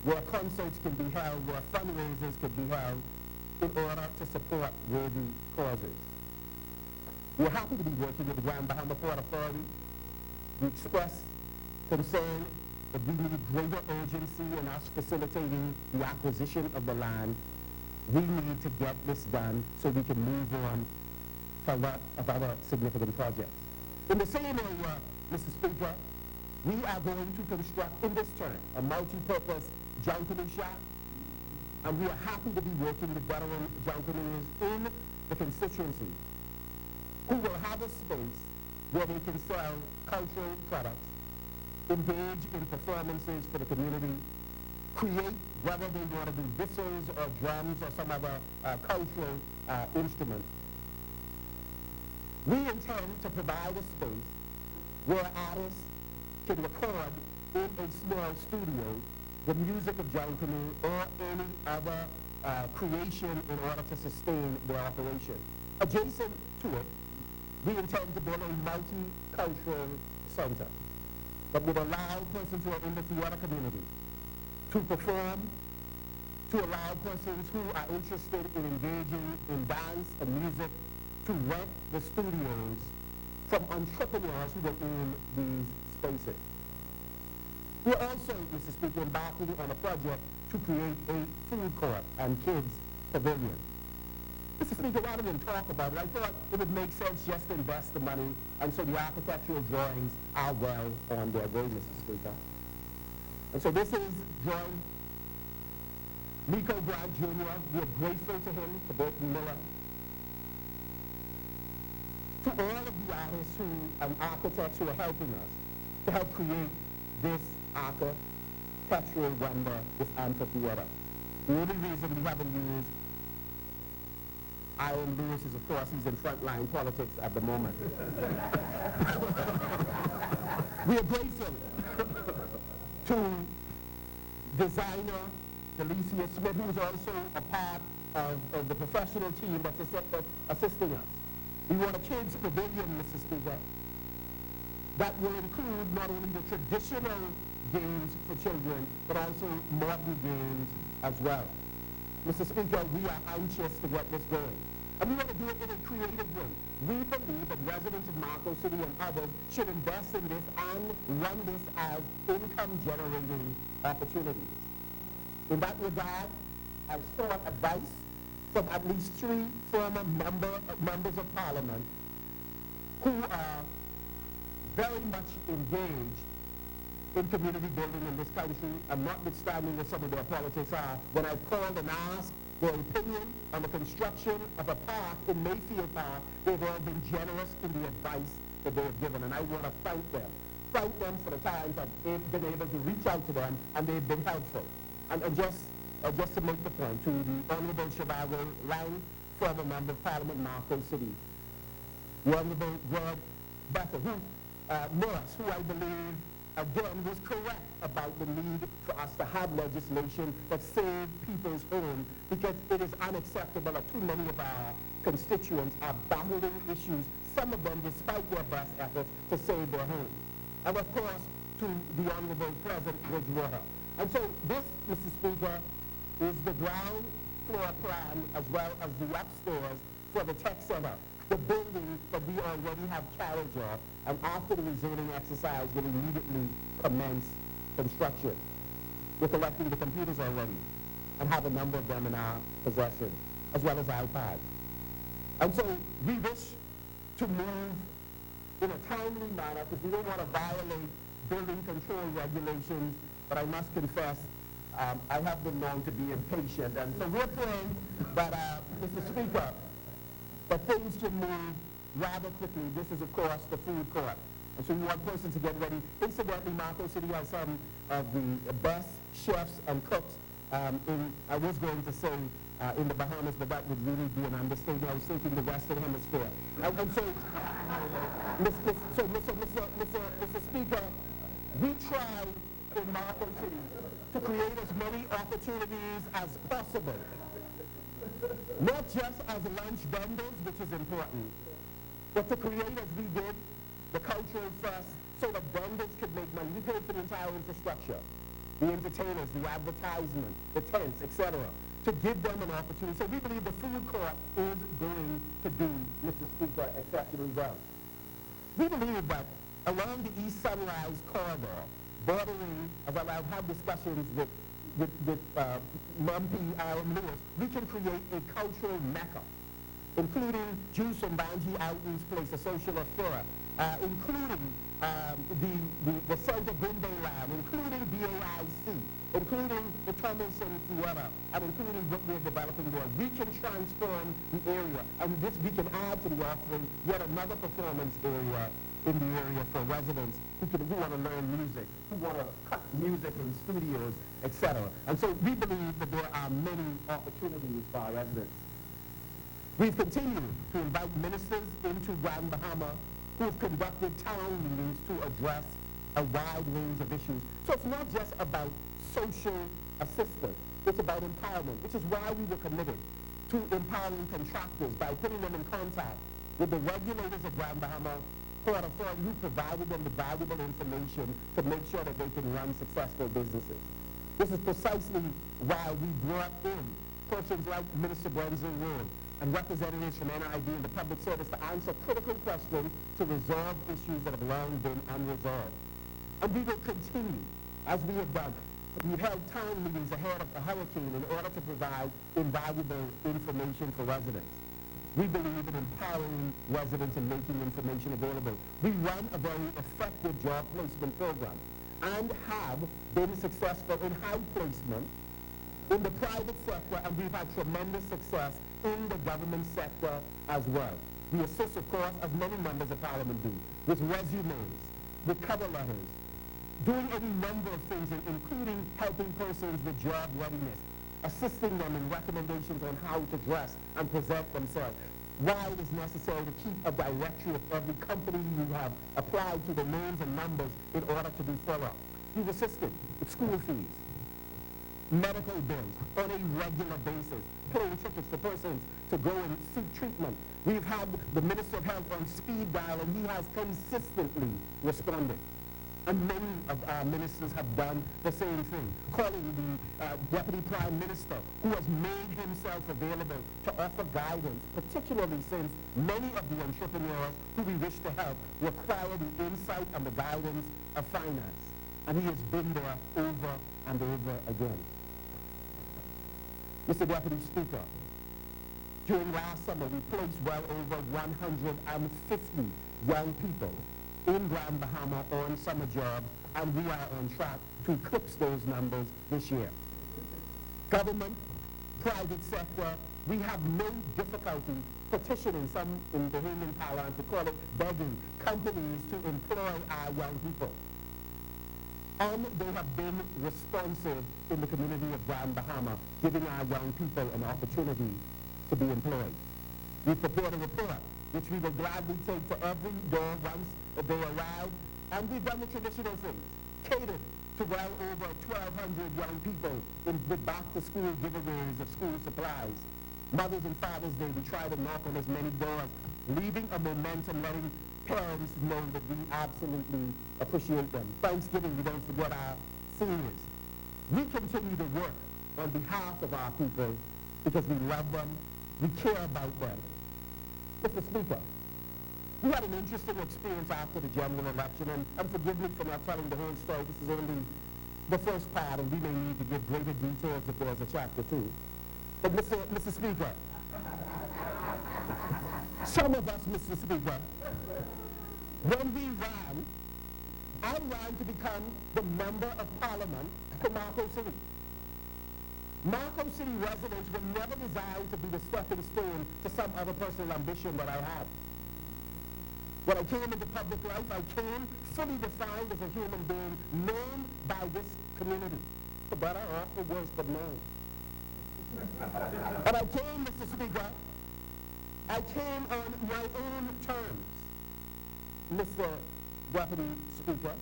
where concerts can be held, where fundraisers can be held in order to support worthy causes. We're happy to be working with the Grand Bahama Port Authority. We express concern that we need greater urgency in us facilitating the acquisition of the land. We need to get this done so we can move on to a lot of other significant projects. In the same area, Mr. Speaker, we are going to construct in this term a multi-purpose junketing shop, and we are happy to be working with veteran junketeers in the constituency who will have a space where they can sell cultural products, engage in performances for the community, create, whether they want to do whistles or drums or some other cultural instrument. We intend to provide a space where artists can record in a small studio the music of John Canoe or any other creation in order to sustain their operation. Adjacent to it, we intend to build a multicultural center that would allow persons who are in the theater community to perform, to allow persons who are interested in engaging in dance and music to rent the studios from entrepreneurs who will own these spaces. We're also, Mr. Speaker, embarking on a project to create a food court and kids pavilion. Mr. Speaker, rather than talk about it, I thought it would make sense just to invest the money, and so the architectural drawings are well on their way, Mr. Speaker. And so this is drawing Nico Grant Jr. We are grateful to him, to Burton Miller, to all of the artists and architects who are helping us to help create this architectural wonder, this amphitheater. The only reason we haven't used Ian Lewis is, of course, he's in frontline politics at the moment. We are grateful to designer Delicia Smith, who is also a part of the professional team that's assisting us. We want a kids' pavilion, Mr. Speaker, that will include not only the traditional games for children, but also modern games as well. Mr. Speaker, we are anxious to get this going. And we want to do it in a creative way. We believe that residents of Marco City and others should invest in this and run this as income-generating opportunities. In that regard, I sought advice from at least 3 former members of Parliament who are very much engaged in community building in this country, and notwithstanding what some of their politics are, when I called and asked their opinion on the construction of a park in Mayfield Park, they've all been generous in the advice that they have given, and I want to thank them. Thank them for the times I've been able to reach out to them, and they've been helpful. And just to make the point, to the Honorable Chivago Lang, former Member of Parliament, Marco City, the Honorable Greg Becker, Morris, who I believe, again, was correct about the need for us to have legislation that save people's homes, because it is unacceptable that too many of our constituents are battling issues, some of them despite their best efforts to save their homes. And of course, to the Honorable President Bridgewater. And so this, Mr. Speaker, is the ground floor plan as well as the upstairs for the tech center, the building that we already have carriage of, and after the rezoning exercise will immediately commence construction. We're collecting the computers already and have a number of them in our possession, as well as iPads. And so we wish to move in a timely manner because we don't want to violate building control regulations, but I must confess, I have been known to be impatient. And so we're praying that, Mr. Speaker, that things can move rather quickly. This is, of course, the food court. And so we want persons to get ready. Incidentally, Marco City has some of the best chefs and cooks I was going to say in the Bahamas, but that would really be an understatement. I was thinking the Western Hemisphere. And so, Mr. Speaker, we tried in Marco City to create as many opportunities as possible. Not just as lunch vendors, which is important, but to create, as we did, the cultural fest so that vendors could make money. We paid for the entire infrastructure, the entertainers, the advertisement, the tents, etc., to give them an opportunity. So we believe the food court is going to do, Mr. Speaker, exceptionally well. We believe that along the East Sunrise corridor, bordering, well, I've had discussions with Mumpy Aaron Lewis, we can create a cultural mecca, including Juice and Banji Outreach Place, a social affair, including the Center Bimbo Lab, including BAIC, including the Tomlinson Theater, and including what we're developing there. We can transform the area, and this we can add to the offering yet another performance area in the area for residents who want to learn music, who want to cut music in studios, etc. And so we believe that there are many opportunities for our residents. We've continued to invite ministers into Grand Bahama who have conducted town meetings to address a wide range of issues. So it's not just about social assistance, it's about empowerment, which is why we were committed to empowering contractors by putting them in contact with the regulators of Grand Bahama Port Authority who provided them with valuable information to make sure that they can run successful businesses. This is precisely why we brought in persons like Minister Brenzel Wood and representatives from NID and the public service to answer critical questions to resolve issues that have long been unresolved. And we will continue, as we have done. We've held town meetings ahead of the hurricane in order to provide invaluable information for residents. We believe in empowering residents and making information available. We run a very effective job placement program and have been successful in high placement in the private sector, and we've had tremendous success in the government sector as well. We assist, of course, as many members of Parliament do, with resumes, with cover letters, doing any number of things, including helping persons with job readiness, assisting them in recommendations on how to dress and present themselves. Why it is necessary to keep a directory of every company you have applied to the names and numbers in order to be thorough. We've assisted with school fees, medical bills on a regular basis, plane tickets for persons to go and seek treatment. We've had the Minister of Health on speed dial, and he has consistently responded. And many of our ministers have done the same thing, calling the Deputy Prime Minister, who has made himself available to offer guidance, particularly since many of the entrepreneurs who we wish to help require the insight and the guidance of finance. And he has been there over and over again. Mr. Deputy Speaker, during last summer, we placed well over 150 young people in Grand Bahama on summer jobs, and we are on track to eclipse those numbers this year. Government, private sector, we have no difficulty petitioning, some in Bahamian parlance to call it begging, companies to employ our young people. And they have been responsive in the community of Grand Bahama, giving our young people an opportunity to be employed. We've prepared a report, which we will gladly take to every door once they arrive, and we've done the traditional things, catered to well over 1,200 young people with back-to-school giveaways of school supplies. Mother's and Father's Day, we try to knock on as many doors, leaving a momentum, letting parents know that we absolutely appreciate them. Thanksgiving, we don't forget our seniors. We continue to work on behalf of our people because we love them, we care about them. Mr. Speaker, we had an interesting experience after the general election, and forgive me for not telling the whole story. This is only the first part, and we may need to give greater details if there's a chapter 2. But Mr. Speaker, some of us, Mr. Speaker, when we ran, I ran to become the Member of Parliament for Marco City. Marco City residents were never designed to be the stepping stone to some other personal ambition that I had. When I came into public life, I came fully defined as a human being, known by this community, for better or for worse, but known. And I came, Mr. Speaker, I came on my own terms, Mr. Deputy Speaker.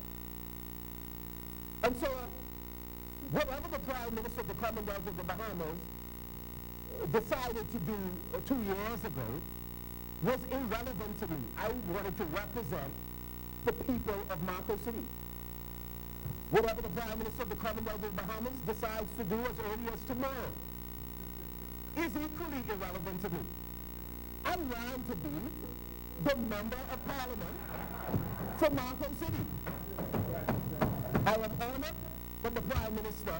And so, whatever the Prime Minister of the Commonwealth of the Bahamas decided to do 2 years ago was irrelevant to me. I wanted to represent the people of Marco City. Whatever the Prime Minister of the Commonwealth of the Bahamas decides to do as early as tomorrow is equally irrelevant to me. I ran to be the Member of Parliament for Marco City. I am honored that the Prime Minister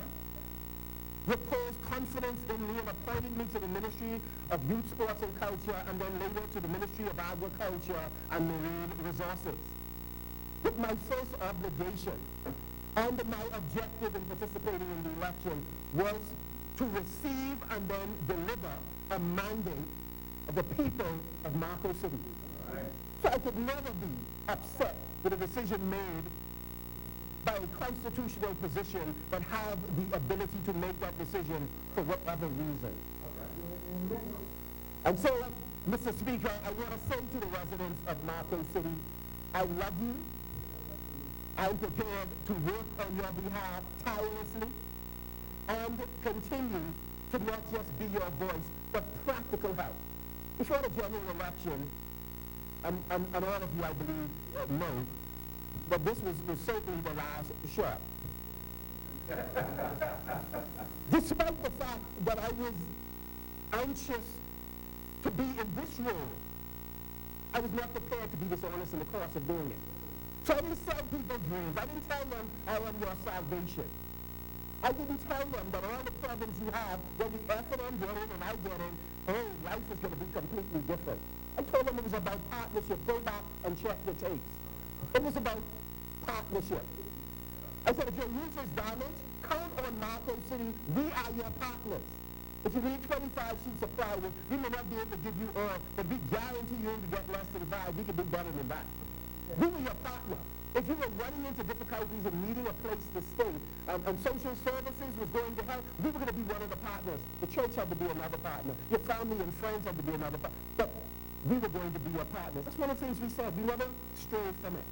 reposed confidence in me and appointed me to the Ministry of Youth, Sports and Culture, and then later to the Ministry of Agriculture and Marine Resources. But my first obligation and my objective in participating in the election was to receive and then deliver a mandate of the people of Marco City. So I could never be upset with a decision made by a constitutional position but have the ability to make that decision for whatever reason. And so, Mr. Speaker, I want to say to the residents of Marco City, I love you. I'm prepared to work on your behalf tirelessly and continue to not just be your voice, but practical help. Before the general election, and all of you, I believe, know, but this was certainly the last shot. Despite the fact that I was anxious to be in this role, I was not prepared to be dishonest in the course of doing it. So I didn't sell people dreams. I didn't tell them I am your salvation. I didn't tell them that all the problems you have, when the effort I'm getting and I get in, oh, life is going to be completely different. I told them it was about partnership. Go back and check the tapes. It was about partnership. I said, if your roof is damaged, count on Marco City. We are your partners. If you need 25 sheets of plywood, we may not be able to give you all, but we guarantee you to get less than 5. We can do better than that. We were your partner. If you were running into difficulties and needing a place to stay, and social services was going to help, we were going to be one of the partners. The church had to be another partner. Your family and friends had to be another partner. But we were going to be your partners. That's one of the things we said. We never strayed from it.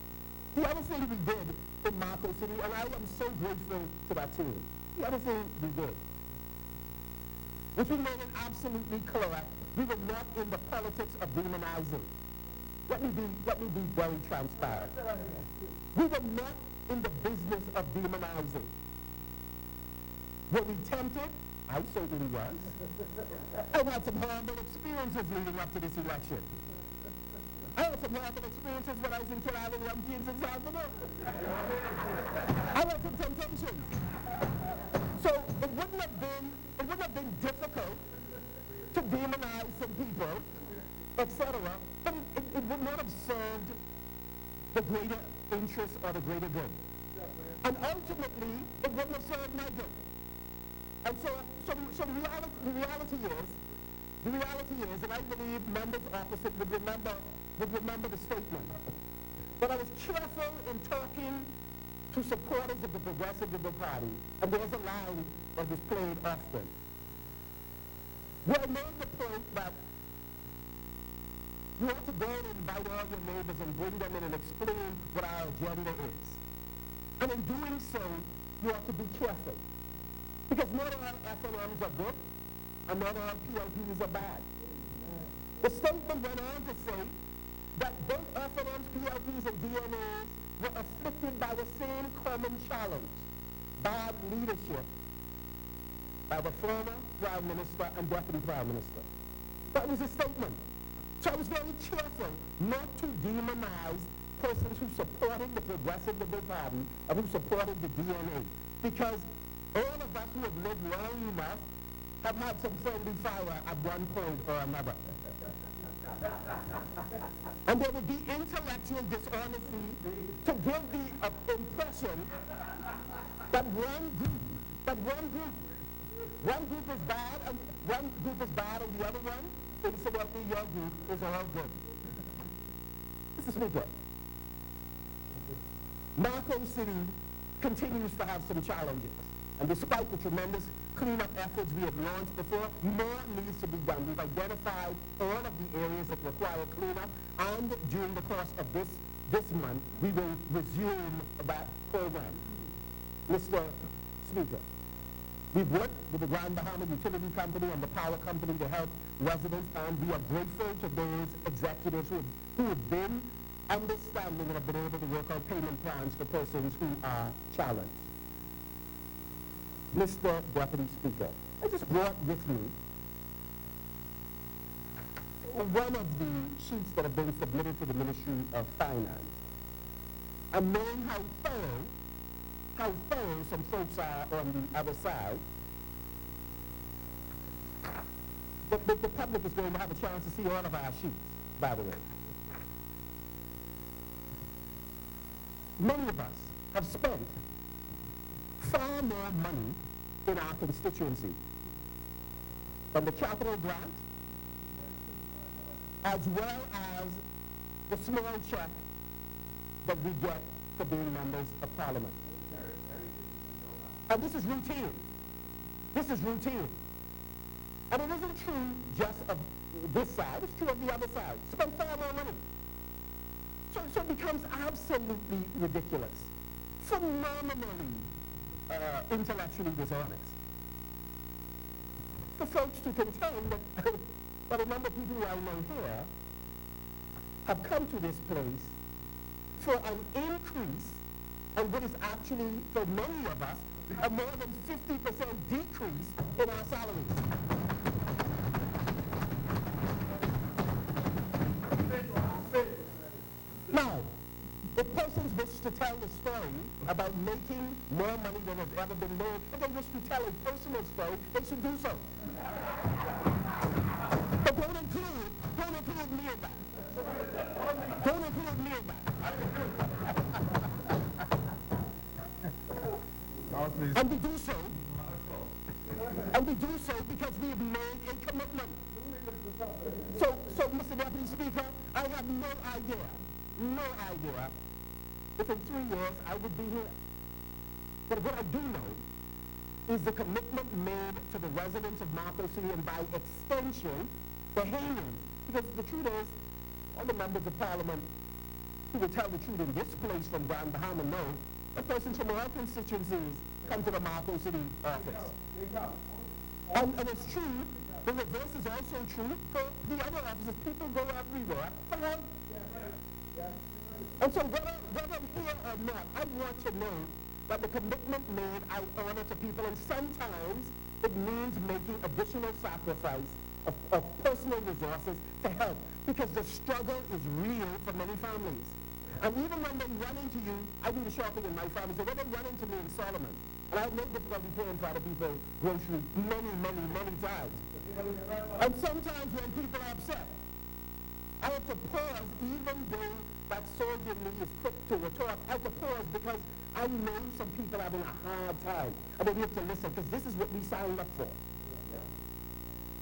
The other thing we did in Marco City, and I am so grateful to that team, the other thing we did, which we made it absolutely clear, we were not in the politics of demonizing. Let me be very transparent. We were not in the business of demonizing. Were we tempted? I certainly was. I've had some horrible experiences leading up to this election. I had some horrible experiences when I was in Killarney and Kids in Salvador. I had some temptations. So it wouldn't have been difficult to demonize some people, etc., but it would not have served the greater interest or the greater good. And ultimately, it wouldn't have served my good. And so the reality is, and I believe members opposite would remember the statement, but I was careful in talking to supporters of the Progressive Liberal Party, and there's a line that was played often, where I made the point that you ought to go and invite all your neighbors and bring them in and explain what our agenda is. And in doing so, you ought to be careful. Because not all FNMs are good, and not all PLPs are bad. The statement went on to say that both FNMs, PLPs, and DNAs were afflicted by the same common challenge, bad leadership by the former Prime Minister and Deputy Prime Minister. That was a statement. So I was very careful not to demonize persons who supported the Progressive Liberal Party and who supported the DNA. Because all of us who have lived long enough have had some friendly fire at one point or another. And there would be intellectual dishonesty to give the impression that one group is bad and the other one, incidentally, your group is all good. Mr. Speaker, Marco City continues to have some challenges. And despite the tremendous cleanup efforts we have launched before, more needs to be done. We've identified all of the areas that require cleanup, and during the course of this month, we will resume that program. Mr. Speaker, we've worked with the Grand Bahama Utility Company and the Power Company to help residents, and we are grateful to those executives who have been understanding and have been able to work out payment plans for persons who are challenged. Mr. Deputy Speaker, I just brought with me one of the sheets that have been submitted to the Ministry of Finance. And knowing how thorough some folks are on the other side, the public is going to have a chance to see all of our sheets, by the way. Many of us have spent far more money in our constituency from the capital grant as well as the small check that we get for being members of Parliament. And this is routine. This is routine. And it isn't true just of this side, it's true of the other side. Spend far more money. So it becomes absolutely ridiculous. Phenomenally intellectually dishonest. For folks to contend that a number of people who I know here have come to this place for an increase, and what is actually, for many of us, a more than 50% decrease in our salaries. Now, if persons wish to tell the story about making more money than has ever been made, if they wish to tell a personal story, they should do so. But don't include me in that. Don't include me in that. And we do so because we have made a commitment. So, Mr. Deputy Speaker, I have no idea if in 3 years I would be here. But what I do know is the commitment made to the residents of Marco City, and by extension, the Haymans. Because the truth is, all the members of Parliament who will tell the truth in this place from Grand Bahama know that persons from all constituencies come to the Marco City office. And it's true, the reverse is also true for the other offices. People go everywhere for help. And so whether I'm here or not, I want to know that the commitment made I honor to people, and sometimes it means making additional sacrifice of personal resources to help, because the struggle is real for many families. And even when they run into you, I do the shopping in my family, so when they run into me in Solomon, and I have no difficulty paying for other people's groceries many times. And sometimes when people are upset, I have to pause, even though that soldier in me is quick to retort. I have to pause because I know some people are having a hard time. And then we have to listen, because this is what we signed up for.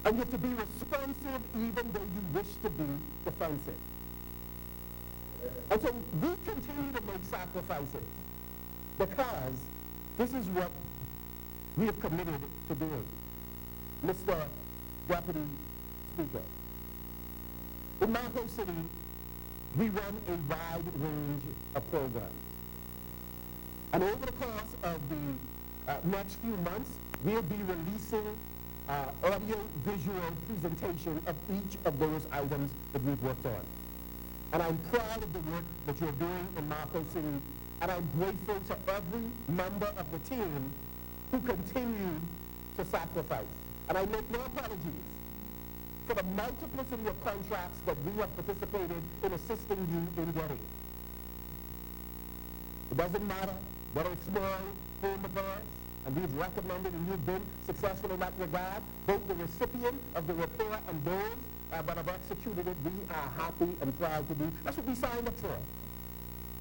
And you have to be responsive even though you wish to be defensive. And so we continue to make sacrifices because this is what we have committed to doing. Mr. Deputy Speaker, in Marco City, we run a wide range of programs. And over the course of the next few months, we'll be releasing audio-visual presentation of each of those items that we've worked on. And I'm proud of the work that you're doing in Marco City, and I'm grateful to every member of the team who continue to sacrifice. And I make no apologies for the multiplicity of contracts that we have participated in assisting you in getting. It doesn't matter whether it's small home affairs, and we've recommended and you've been successful in that regard, both the recipient of the report and those that have executed it, we are happy and proud to do. That's what we signed up for.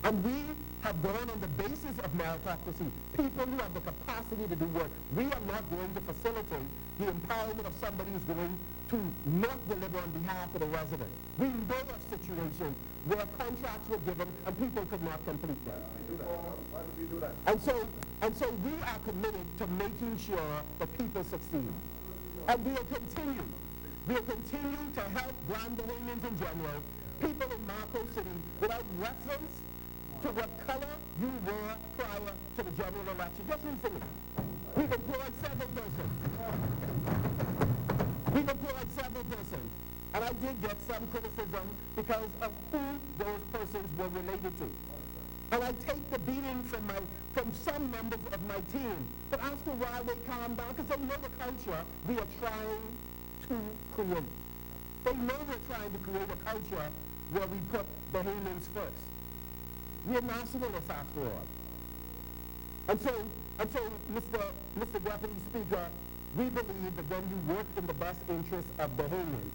And we have gone on the basis of meritocracy, people who have the capacity to do work. We are not going to facilitate the empowerment of somebody who's going to not deliver on behalf of the resident. We know of situations where contracts were given and people could not complete them. Why did we do that? And so we are committed to making sure that people succeed. And we'll continue. We'll continue to help blind Bahamians in general, people in Marco City, without reference to what color you were prior to the general election. Just recently, we've employed several persons. And I did get some criticism because of who those persons were related to. And I take the beating from some members of my team. But after a while, they calm down because they know the culture we are trying to create. They know we're trying to create a culture where we put Bahamians first. We're nationalists after all. And so, Mr. Deputy Speaker, we believe that when you work in the best interest of Bahamians,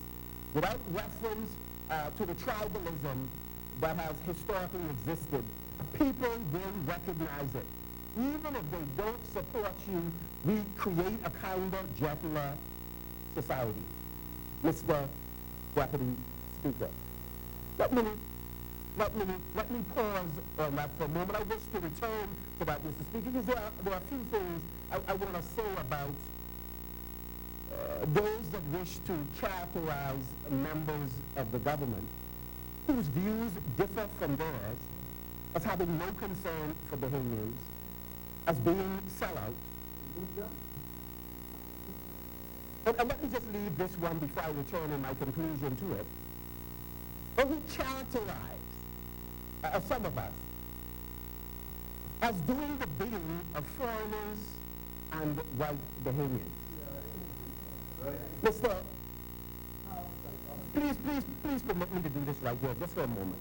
without reference to the tribalism that has historically existed, people will recognize it. Even if they don't support you, we create a kinder, gentler society. Mr. Deputy Speaker, let me pause on that for a moment. I wish to return to that, Mr. Speaker, because there are a few things I want to say about those that wish to characterize members of the government whose views differ from theirs as having no concern for Bahamians, as being sellouts. And let me just leave this one before I return in my conclusion to it. Or who characterize some of us as doing the bidding of foreigners and white Bahamians. Mr. Please permit me to do this right here, just for a moment.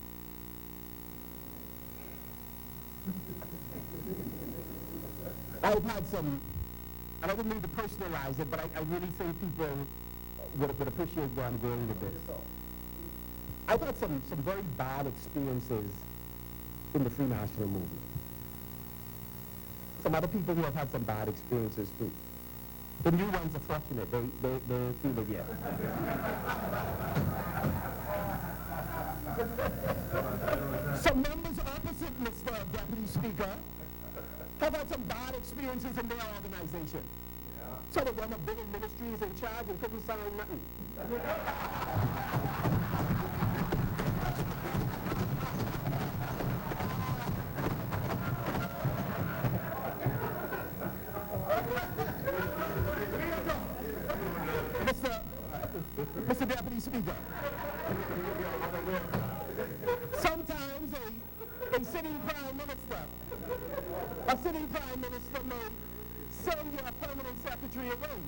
I've had some, and I wouldn't mean to personalize it, but I really think people would appreciate where I'm going with this. I've had some very bad experiences in the Free National Movement. Some other people who have had some bad experiences too. The new ones are fortunate, they feel it yet. Some members opposite Mr. Deputy Speaker have had some bad experiences in their organization. Some of them have been in ministries in charge and couldn't sign nothing. Mr. Deputy Speaker, sometimes a sitting prime minister may send your permanent secretary away.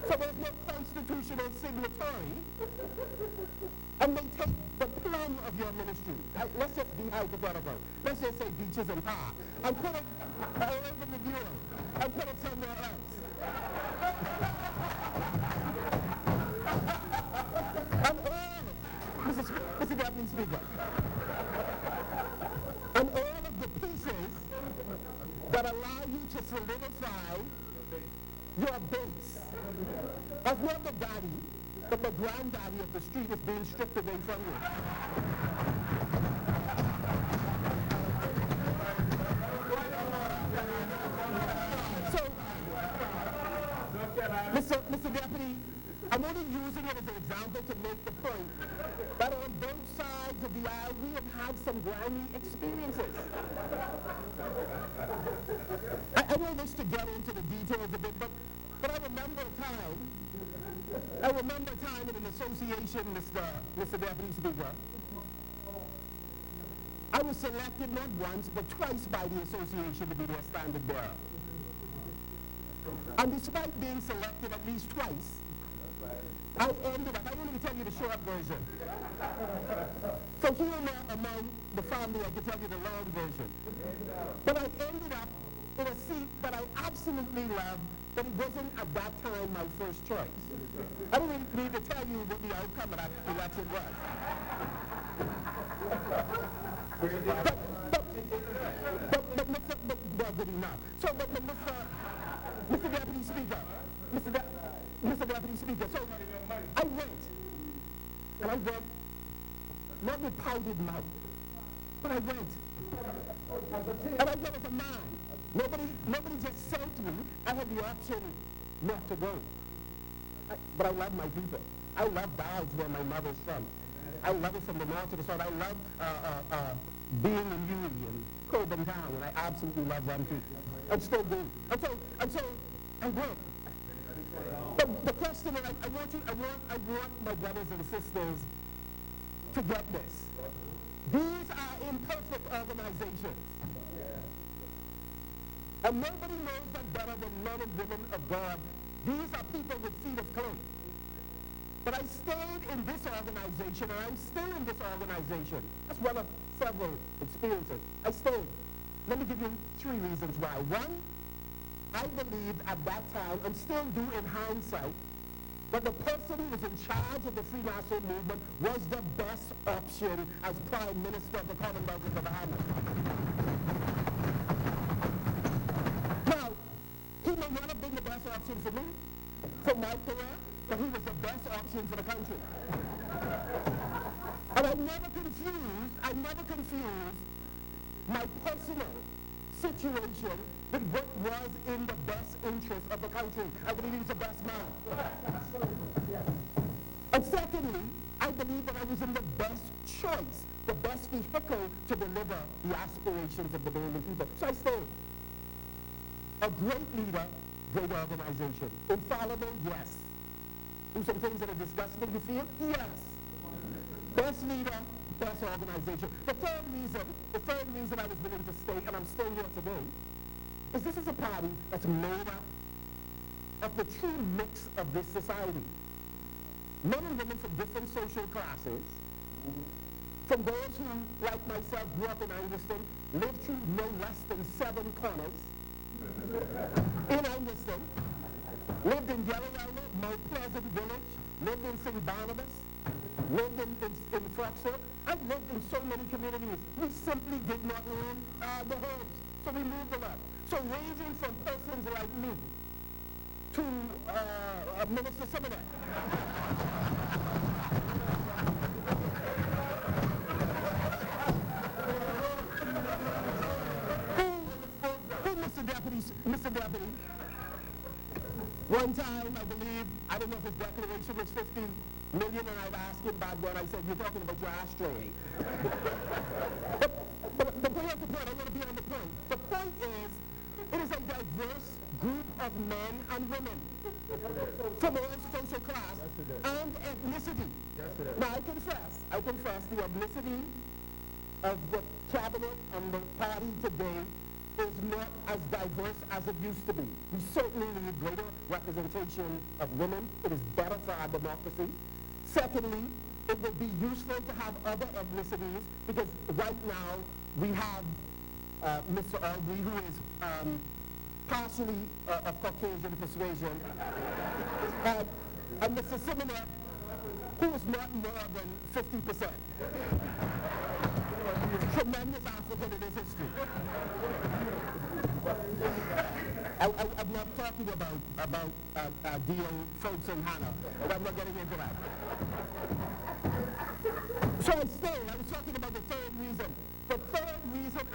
So there's no constitutional signatory, and they take the plum of your ministry. Let's just be hypothetical. Let's just say beaches and park, and put it over the bureau, and put it somewhere else. Mr. Deputy Speaker. And all of the pieces that allow you to solidify your base. As not the daddy, but the granddaddy of the street is being stripped away from you. So, Mr. Deputy, I'm only using it as an example to make the point that on both sides of the aisle, we have had some grimy experiences. I don't wish to get into the details of it, but I remember a time in an association, Mr. Deputy Speaker. I was selected not once, but twice by the association to be their standard bearer. And despite being selected at least twice, I ended up, I won't even tell you the short version. So here among the family, I can tell you the long version. But I ended up in a seat that I absolutely loved, but it wasn't at that time my first choice. I don't really need to tell you what the outcome of that election was. But good enough. So, Mr. Deputy Speaker, Mr. Deputy Speaker, so I went, and I went, not with pouted mouth, but I went. And I went as a man. Nobody just sent me. I had the option not to go. But I love my people. I love Dodge, where my mother's from. I love it from the north to the south. I love being in Ewing and Coburn Town, and I absolutely love them too. And still do. And so I went. But the question is, I want my brothers and sisters to get this. These are imperfect organizations. And nobody knows that better than men and women of God. These are people with feet of clay. But I stayed in this organization, and I'm still in this organization. That's one of several experiences. I stayed. Let me give you 3 reasons why. One, I believed at that time, and still do in hindsight, that the person who was in charge of the Free National Movement was the best option as Prime Minister of the Commonwealth of the Bahamas. Now, he may not have been the best option for me, for my career, but he was the best option for the country. And I never confused my personal situation with what was in the best interest of the country. I believe he was the best man. And secondly, I believe that I was in the best choice, the best vehicle to deliver the aspirations of the Bahamian people. So I stayed. A great leader, great organization. Infallible, yes. Do some things that are disgusting, you feel? Yes. Best leader, best organization. The third reason I was willing to stay, and I'm still here today, is this is a party that's made up of the true mix of this society. Men and women from different social classes, from those who, like myself, grew up in Angleston, lived through no less than 7 corners in Angleston, lived in Yellow, Mount Pleasant Village, lived in St. Barnabas, lived in Foxhill. I've lived in so many communities. We simply did not own the homes, so we moved a lot. So ranging from persons like me to Minister Simonet. Mr. Deputy, one time, I believe, I don't know if his declaration was 50 million, and I've asked him back then, I said, you're talking about your ashtray. but bring up the point, I want to be on the point. The point is, it is a diverse group of men and women from all social class and ethnicity. Now, I confess the ethnicity of the cabinet and the party today is not as diverse as it used to be. We certainly need greater representation of women. It is better for our democracy. Secondly, it would be useful to have other ethnicities, because right now we have Mr. Aubrey, who is partially of Caucasian persuasion, and Mr. Simonet, who is not more than 50%. Tremendous African in his history. I'm not talking about dear folks in Hannah. I'm not getting into that. So I was talking about the third reason. The third reason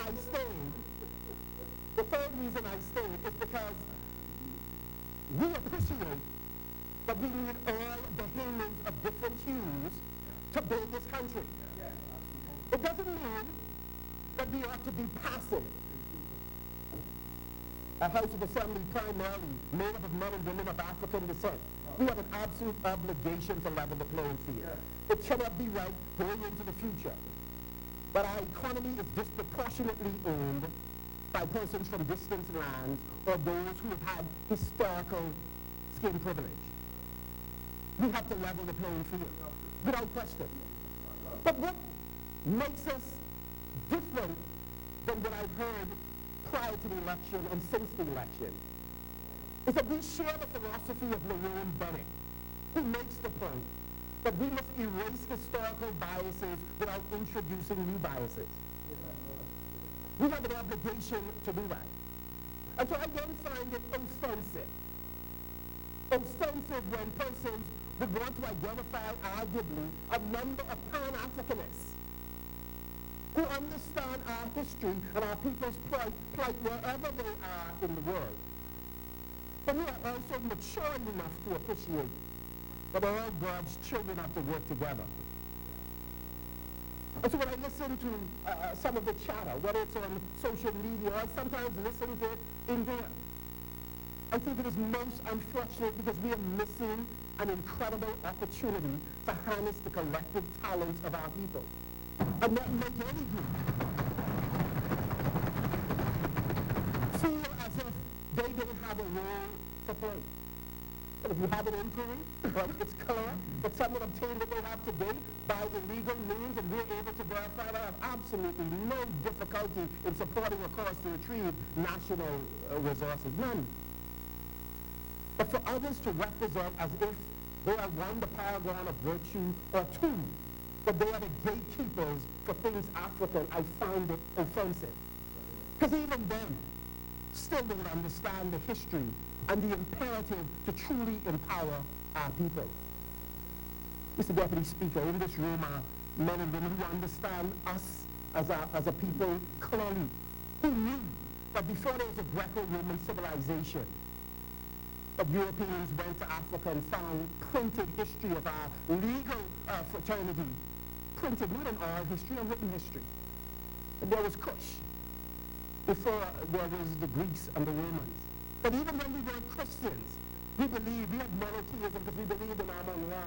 I stayed is because we appreciate that we need all the humans of different hues to build this country. It doesn't mean that we ought to be passive. A House of Assembly primarily made up of men and women of African descent. We have an absolute obligation to level the playing field. It cannot be right going into the future that our economy is disproportionately owned by persons from distant lands or those who have had historical skin privilege. We have to level the playing field, without question. But what makes us different than what I've heard prior to the election and since the election is that we share the philosophy of Lerone Bennett, who makes the point that we must erase historical biases without introducing new biases. We have an obligation to do that. And so I don't find it offensive. Offensive when persons would want to identify, arguably, a number of Pan-Africanists who understand our history and our people's plight wherever they are in the world. But we are also mature enough to appreciate that all God's children have to work together. And so when I listen to some of the chatter, whether it's on social media or I sometimes listen to it in here, I think it is most unfortunate because we are missing an incredible opportunity to harness the collective talents of our people and not make any group feel as if they don't have a role to play. And if you have an inquiry, or it's clear that someone obtained what they have today by illegal means and we're able to verify that, I have absolutely no difficulty in supporting a cause to retrieve national resources. None. But for others to represent as if they are one, the paragon of virtue, or two, that they are the gatekeepers for things African, I find it offensive. Because even them still don't understand the history and the imperative to truly empower our people. Mr. Deputy Speaker, in this room are men and women who understand us as a people clearly, who knew that before there was a Greco-Roman civilization, that Europeans went to Africa and found printed history of our legal fraternity, printed not in oral history, or written history. And there was Kush before there was the Greeks and the Romans. But even when we weren't Christians, we had monotheism because we believed in Amun-Ra.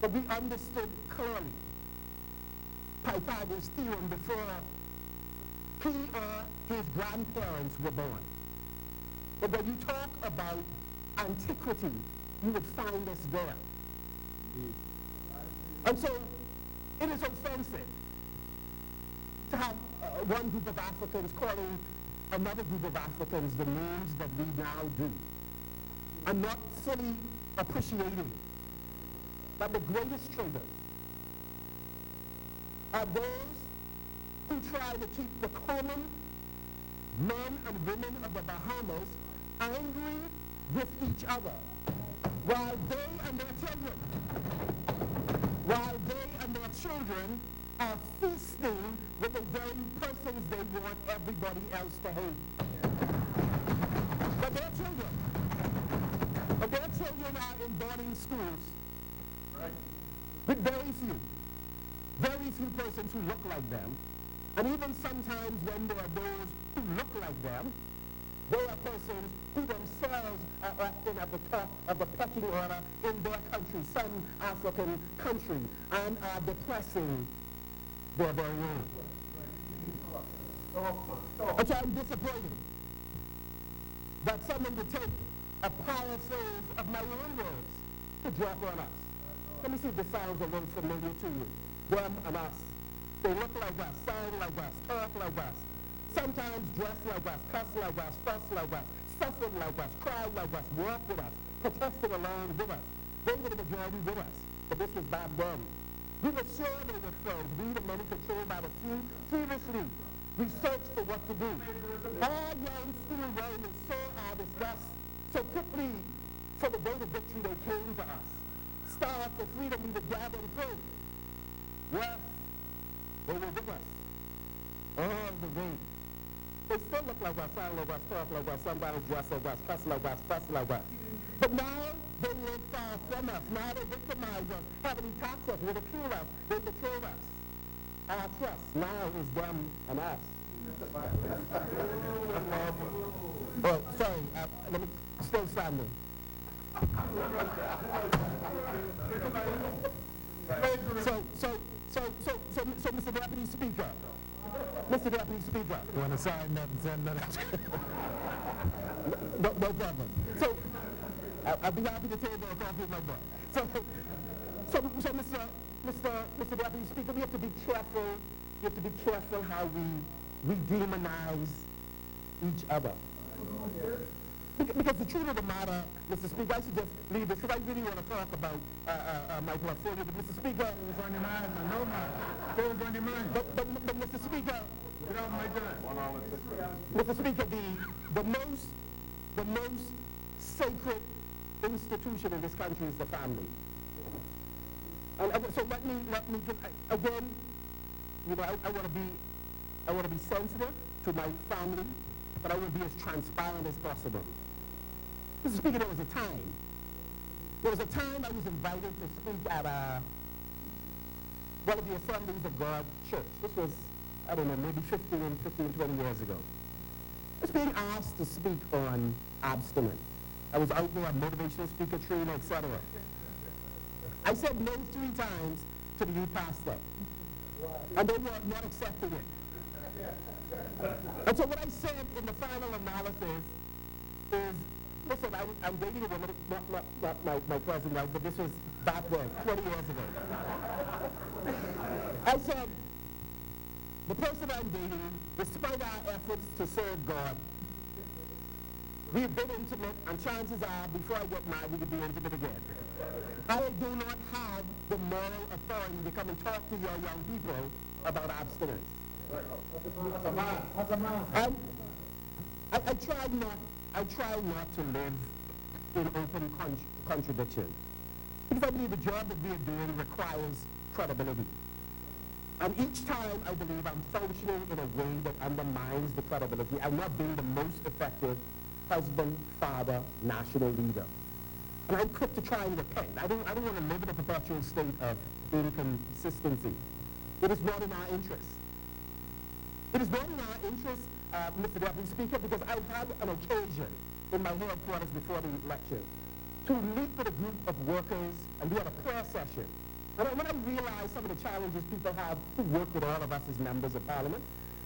But we understood clearly Pythagoras' theorem before he or his grandparents were born. But when you talk about antiquity, you would find us there. And so it is offensive to have one group of Africans calling another group of Africans the names that we now do, and not fully appreciating that the greatest traitors are those who try to keep the common men and women of the Bahamas angry with each other, while they and their children are feasting with the very persons they want everybody else to hate. But their children are in boarding schools, right, with very few persons who look like them. And even sometimes when there are those who look like them, they are persons who themselves are often at the top of the pecking order in their country, some African country, and are depressing their very own. And so I'm disappointed that someone would take a paraphrase of my own words to drop on us. Let me see if this sounds a little familiar to you. Them and us. They look like us, sound like us, talk like us, sometimes dress like us, cuss like us, fuss like us, suffer like us, cry like us, walk with us, protested along with us. They were the majority with us, but this was back then. We were sure they were friends. We, the many controlled by the few, feverishly, we searched for what to do. Our young school rowers saw our disgust so quickly. For the day of victory, they came to us. Starved for freedom, we would gather and pray. Yes, they were with us all the way. They still look like us, sound like us, talk like us, somebody dress like us, cuss like us, fuss like us. But now they live far from us. Now they victimize us, heavily tax us, ridicule us, they betray us. Our trust now is them and us. Oh, sorry, let me, still standing. So, Mr. Deputy Speaker. Mr. Deputy Speaker. You want to sign that and send that out? No problem. So, I'd be happy to table a copy of my book. So, Mr. Deputy Speaker, we have to be careful. We have to be careful how we demonize each other. Because the truth of the matter, Mr. Speaker, I should just leave this because I really want to talk about my portfolio. But Mr. Speaker, It was on your mind, man. No mind. It was on your mind. but Mr. Speaker, Get off my time. Mr. Speaker, the most sacred institution in this country is the family. And so let me just, again, you know, I want to be sensitive to my family, but I want to be as transparent as possible. Mr. Speaker, there was a time I was invited to speak at one of the Assemblies of God Church. This was, I don't know, maybe 20 years ago. I was being asked to speak on abstinence. I was out there, a motivational speaker, trainer, etc. I said no 3 times to the youth pastor, and they were not accepting it. And so what I said in the final analysis is, listen, I'm dating a woman, not my present wife, but this was back then, 20 years ago. I said, the person I'm dating, despite our efforts to serve God, we have been intimate, and chances are, before I get married, we could be intimate again. I do not have the moral authority to come and talk to your young people about abstinence. I try not to live in open contradiction, because I believe the job that we are doing requires credibility. And each time I believe I'm functioning in a way that undermines the credibility. I'm not being the most effective husband, father, national leader. And I'm quick to try and repent. I don't want to live in a perpetual state of inconsistency. It is not in our interest. It is not in our interest, Mr. Deputy Speaker, because I've had an occasion in my headquarters before the election to meet with a group of workers, and we had a prayer session. And when I realized some of the challenges people have who work with all of us as members of Parliament,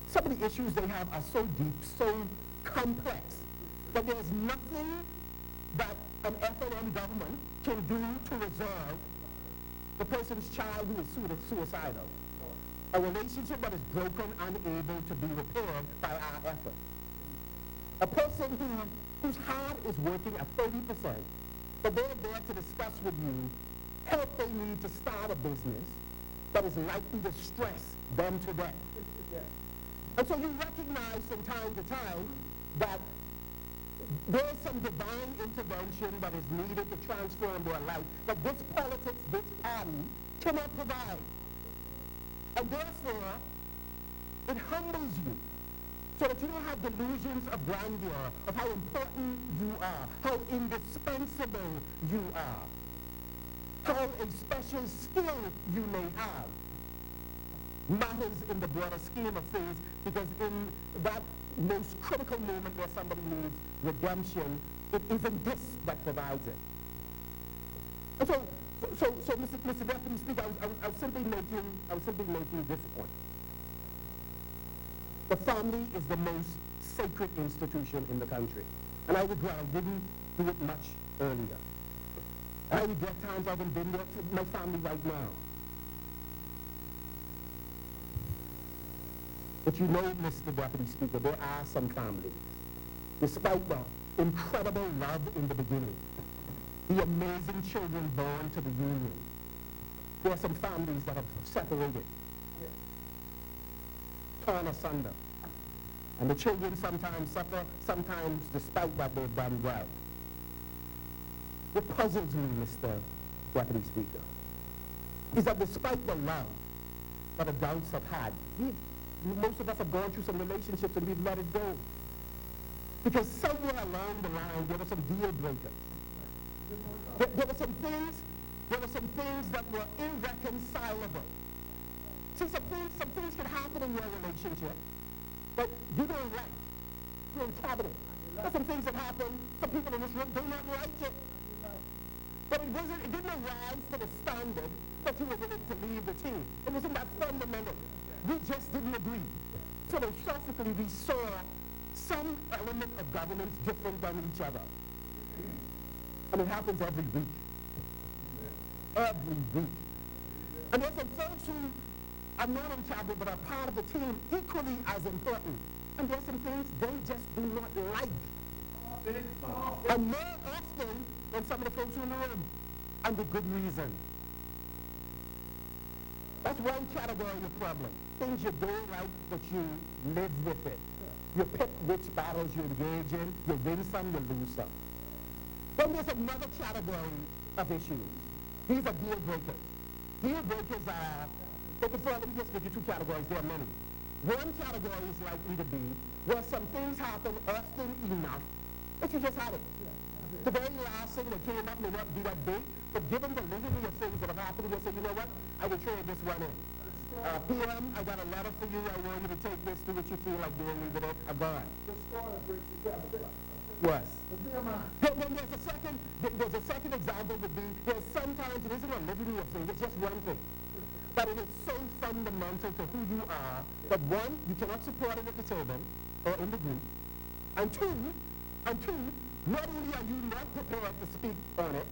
some of the issues they have are so deep, so complex, that there's nothing that an F&M government can do to resolve the person's child who is suicidal. A relationship that is broken, unable to be repaired by our effort. A person whose heart is working at 30%, but they're there to discuss with you help they need to start a business that is likely to stress them to death. And so you recognize from time to time that there's some divine intervention that is needed to transform their life, that this politics, this party, cannot provide. And therefore, it humbles you, so that you don't have delusions of grandeur, of how important you are, how indispensable you are, how a special skill you may have matters in the broader scheme of things, because in that most critical moment where somebody needs redemption, it isn't this that provides it. And so Mr. Deputy Speaker, I was simply making this point. The family is the most sacred institution in the country. And I regret I didn't do it much earlier. I regret times I haven't been there to my family right now. But you know, Mr. Deputy Speaker, there are some families, despite the incredible love in the beginning, the amazing children born to the union. There are some families that have separated, torn asunder. And the children sometimes suffer, sometimes despite that they've done well. What puzzles me, Mr. Deputy Speaker, is that despite the love that adults have had, most of us have gone through some relationships and we've let it go. Because somewhere along the line, there were some deal breakers. There were some things that were irreconcilable. See, some things can happen in your relationship that you don't like. You're in cabinet. There's some things that happen, some people in this room do not like it. But it didn't arise to the standard that you were willing to leave the team. It wasn't that fundamental. We just didn't agree. Philosophically, we saw some element of governance different than each other. And it happens every week. Every week. And there's some folks who are not in cabinet but are part of the team equally as important. And there's some things they just do not like. And more often than some of the folks who are in the room. And with good reason. That's one category of problem. Things you don't like, but you live with it. You pick which battles you engage in. You win some, you lose some. Then there's another category of issues. These are deal breakers. Deal breakers are, let me just give you two categories, there are many. One category is likely to be where some things happen often enough that you just had it. The very last thing that came up may not be that big, but given the litany of things that have happened, you'll say, you know what, I will trade this one in. PM, I got a letter for you, I want you to take this, do what you feel like doing with it, I'm gone. Yes. Then there's a second example would be, there's sometimes it isn't a litany of things, it's just one thing. But it is so fundamental to who you are that one, you cannot support it at the table or in the group, and two, not only are you not prepared to speak on it,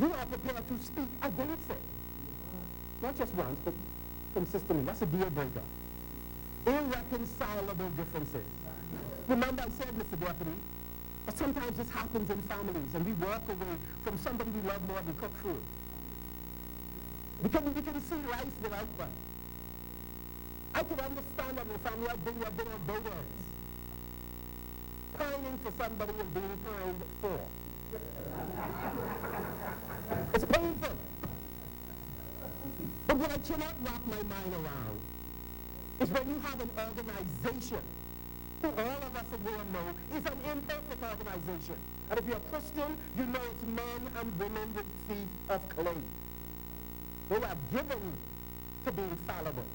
you are prepared to speak against it. Not just once, but consistently. That's a deal breaker. Irreconcilable differences. Remember I said, Mr. Deputy, that sometimes this happens in families and we walk away from somebody we love more than cook food. Because we can see life without them. I can understand that in a family I've been on both ends. Pining for somebody and being pined for. It's painful. But what I cannot wrap my mind around is when you have an organization who all of us in here know is an imperfect organization. And if you're a Christian, you know it's men and women with feet of clay. They are given to being fallible.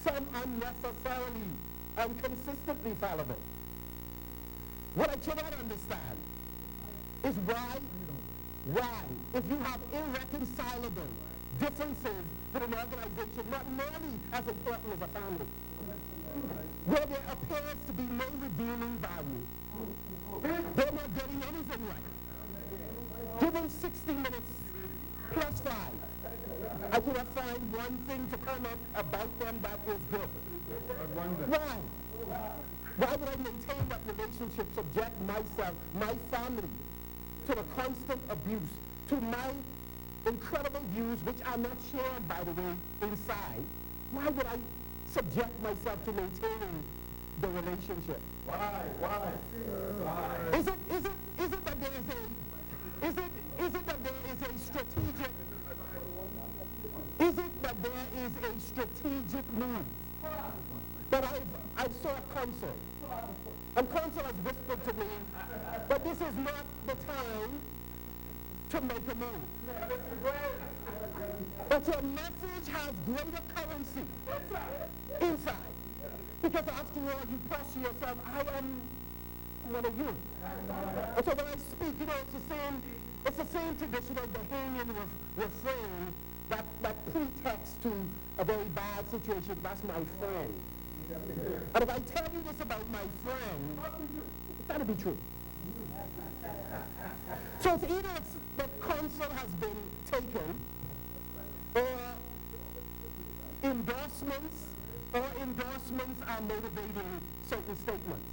Some unnecessarily and consistently fallible. What I cannot understand is why, if you have irreconcilable differences with an organization not nearly as important as a family, where there appears to be no redeeming value, they're not getting anything right. Give them 60 minutes plus 5. I cannot find one thing to comment about them that is good. Why? Why would I maintain that relationship, subject myself, my family, to the constant abuse, to my incredible views, which are not shared, by the way, inside? Why would I subject myself to maintaining the relationship? Why? Is it that there is a strategic? Is it that there is a strategic move? That I saw counsel. And counsel has whispered to me that this is not the time to make a move. But your message has greater currency inside. Because after all, you posture yourself, I am one of you. And so when I speak, it's the same traditional Bahamian refrain that pretext to a very bad situation. That's my friend. And if I tell you this about my friend, it's got to be true. So it's either that counsel has been taken, or endorsements are motivating certain statements.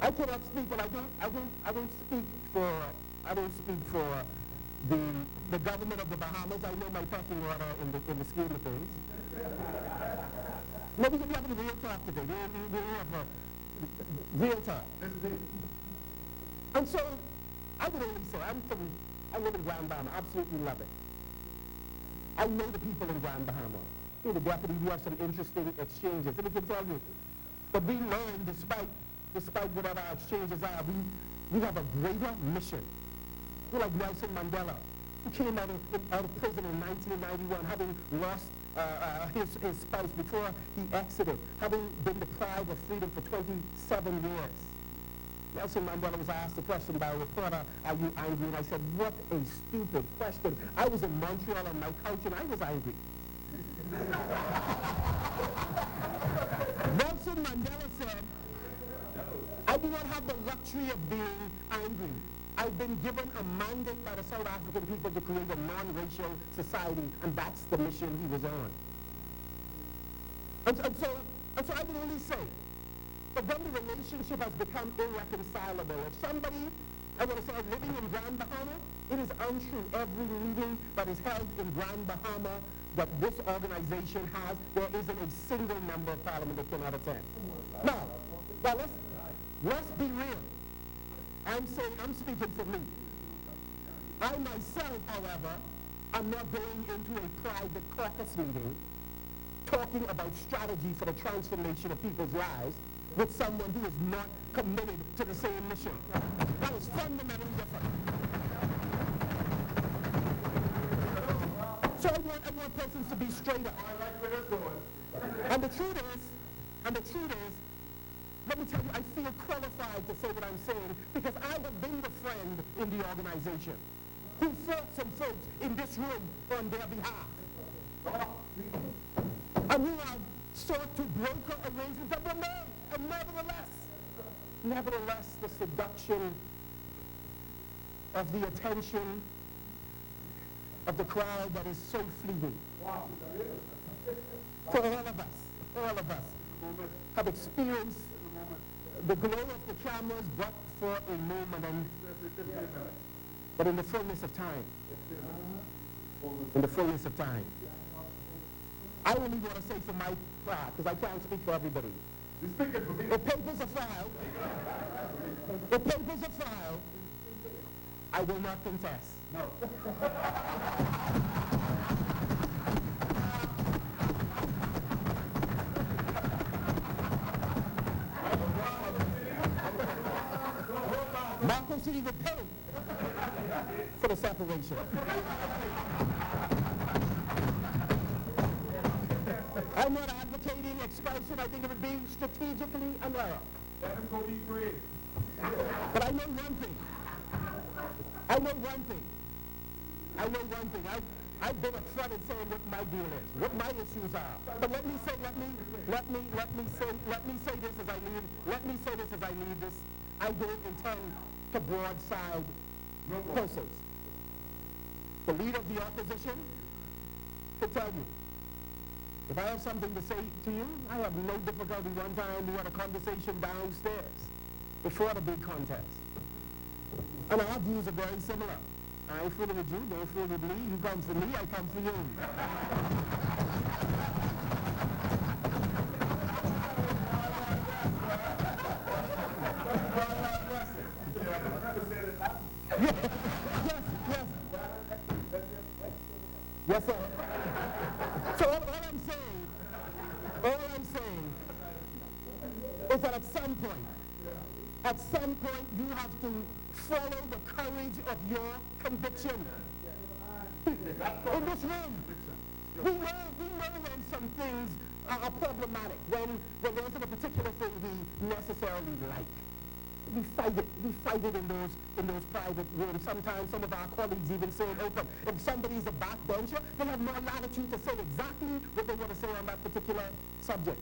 I cannot speak, and I don't speak for I don't speak for the government of the Bahamas. I know my pecking order in the scheme of things. No, we have a real talk today. We have a real talk. And so, I would only say, I live in Grand Bahama. Absolutely love it. I know the people in Grand Bahama. See, the deputy, we have some interesting exchanges. And I can tell you, but we learn, despite whatever our exchanges are, we have a greater mission. We're like Nelson Mandela, who came out of prison in 1991, having lost his spouse before he exited, having been deprived of freedom for 27 years. Nelson Mandela was asked a question by a reporter, are you angry? And I said, what a stupid question. I was in Montreal on my couch and I was angry. Nelson Mandela said, I do not have the luxury of being angry. I've been given a mandate by the South African people to create a non-racial society, and that's the mission he was on. And so I would only say, but when the relationship has become irreconcilable, if somebody, I want to say, living in Grand Bahama, it is untrue. Every meeting that is held in Grand Bahama that this organization has, there isn't a single member of parliament that cannot attend. Now let's be real. I'm speaking for me. I myself, however, am not going into a private caucus meeting talking about strategy for the transformation of people's lives with someone who is not committed to the same mission. That is fundamentally different. So I want persons to be straight up. I like where this going. And the truth is, let me tell you, I feel qualified to say what I'm saying because I have been the friend in the organization who fought some folks in this room on their behalf. And who have sought to broker arrangements that were made. And nevertheless, the seduction of the attention of the crowd that is so fleeting. For all of us have experienced the glow of the cameras but for a moment, but in the fullness of time, I only want to say for my part, because I can't speak for everybody. If papers are filed, I will not contest. No. Marco City would pay for the separation. I'm not advocating expulsion. I think it would be strategically an error. Let him go be free. But I know one thing. I've been upfront in saying what my deal is, what my issues are. But let me say this as I leave this. I don't intend to broadside persons. The leader of the opposition can tell you. If I have something to say to you, I have no difficulty. One time we had a conversation downstairs before the big contest. And our views are very similar. I ain't fooling with you, don't fool with me. You come for me, I come for you. Yes, sir. So all I'm saying is that at some point you have to follow the courage of your conviction. In this room, we know when some things are problematic, when there isn't a particular thing we necessarily like. We fight it in those private rooms. Sometimes some of our colleagues even say it open. If somebody's a backbencher, they have more latitude to say exactly what they want to say on that particular subject.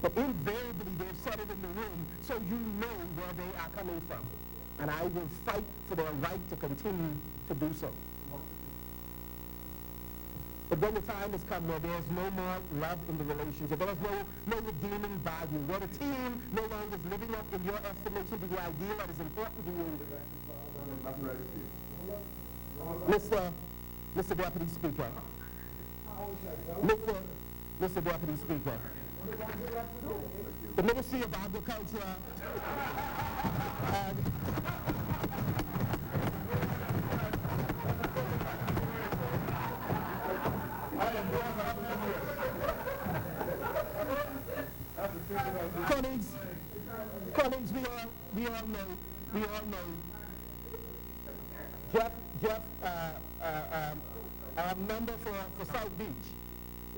But invariably, they've said it in the room, so you know where they are coming from. And I will fight for their right to continue to do so. But when the time has come where there's no more love in the relationship, there's no redeeming value, where the team no longer is living up in your estimation to the ideal that is important to you, Mr. Deputy Speaker, Mr. Deputy Speaker, the Ministry of Agriculture and colleagues, we all know, Jeff, our member for South Beach,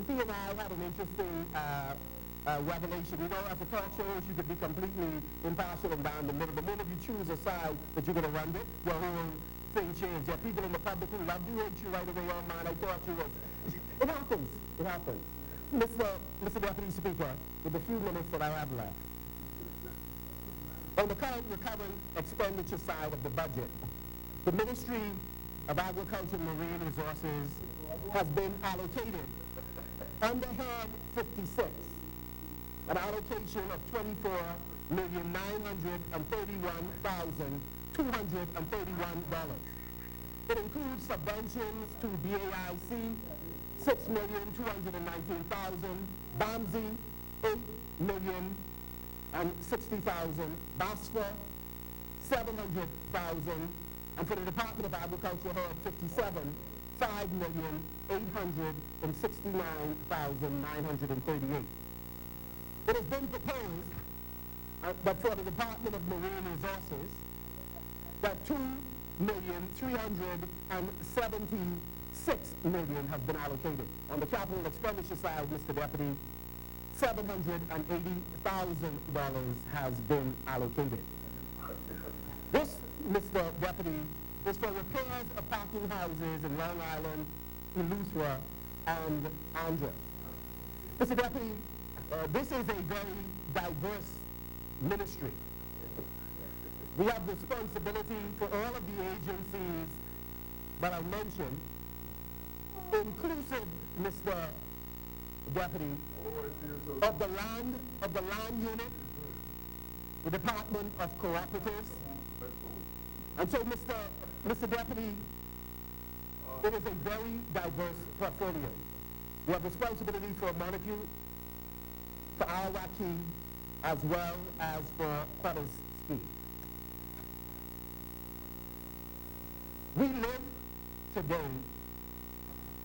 he and I had an interesting revelation. You know, as a talk shows, you could be completely impartial and down the middle. The minute you choose a side that you're going to run with, your whole thing changes. There are people in the public who love you, hate you right away. Oh man, I thought you was. It happens. It happens. Mr. Deputy Speaker, with the few minutes that I have left, on the current recurrent expenditure side of the budget, the Ministry of Agriculture and Marine Resources has been allocated under head 56, an allocation of $24,931,231. It includes subventions to BAIC, $6,219,000, BAMSI, $8,060,000, BASFA, $700,000, and for the Department of Agriculture Head 57, $5,869,938. It has been proposed that for the Department of Marine Resources, that $2,376 million has been allocated. On the capital expenditure side, Mr. Deputy, $780,000 has been allocated. This, Mr. Deputy, is for repairs of parking houses in Long Island, Eleuthera, and Andros. Mr. Deputy, this is a very diverse ministry. We have responsibility for all of the agencies that I mentioned, inclusive, Mr. Deputy, of the land unit, the Department of Cooperatives. And so, Mr. Deputy, it is a very diverse portfolio. We have responsibility for Montague, for Arawaki, as well as for Quatters Ski. We live today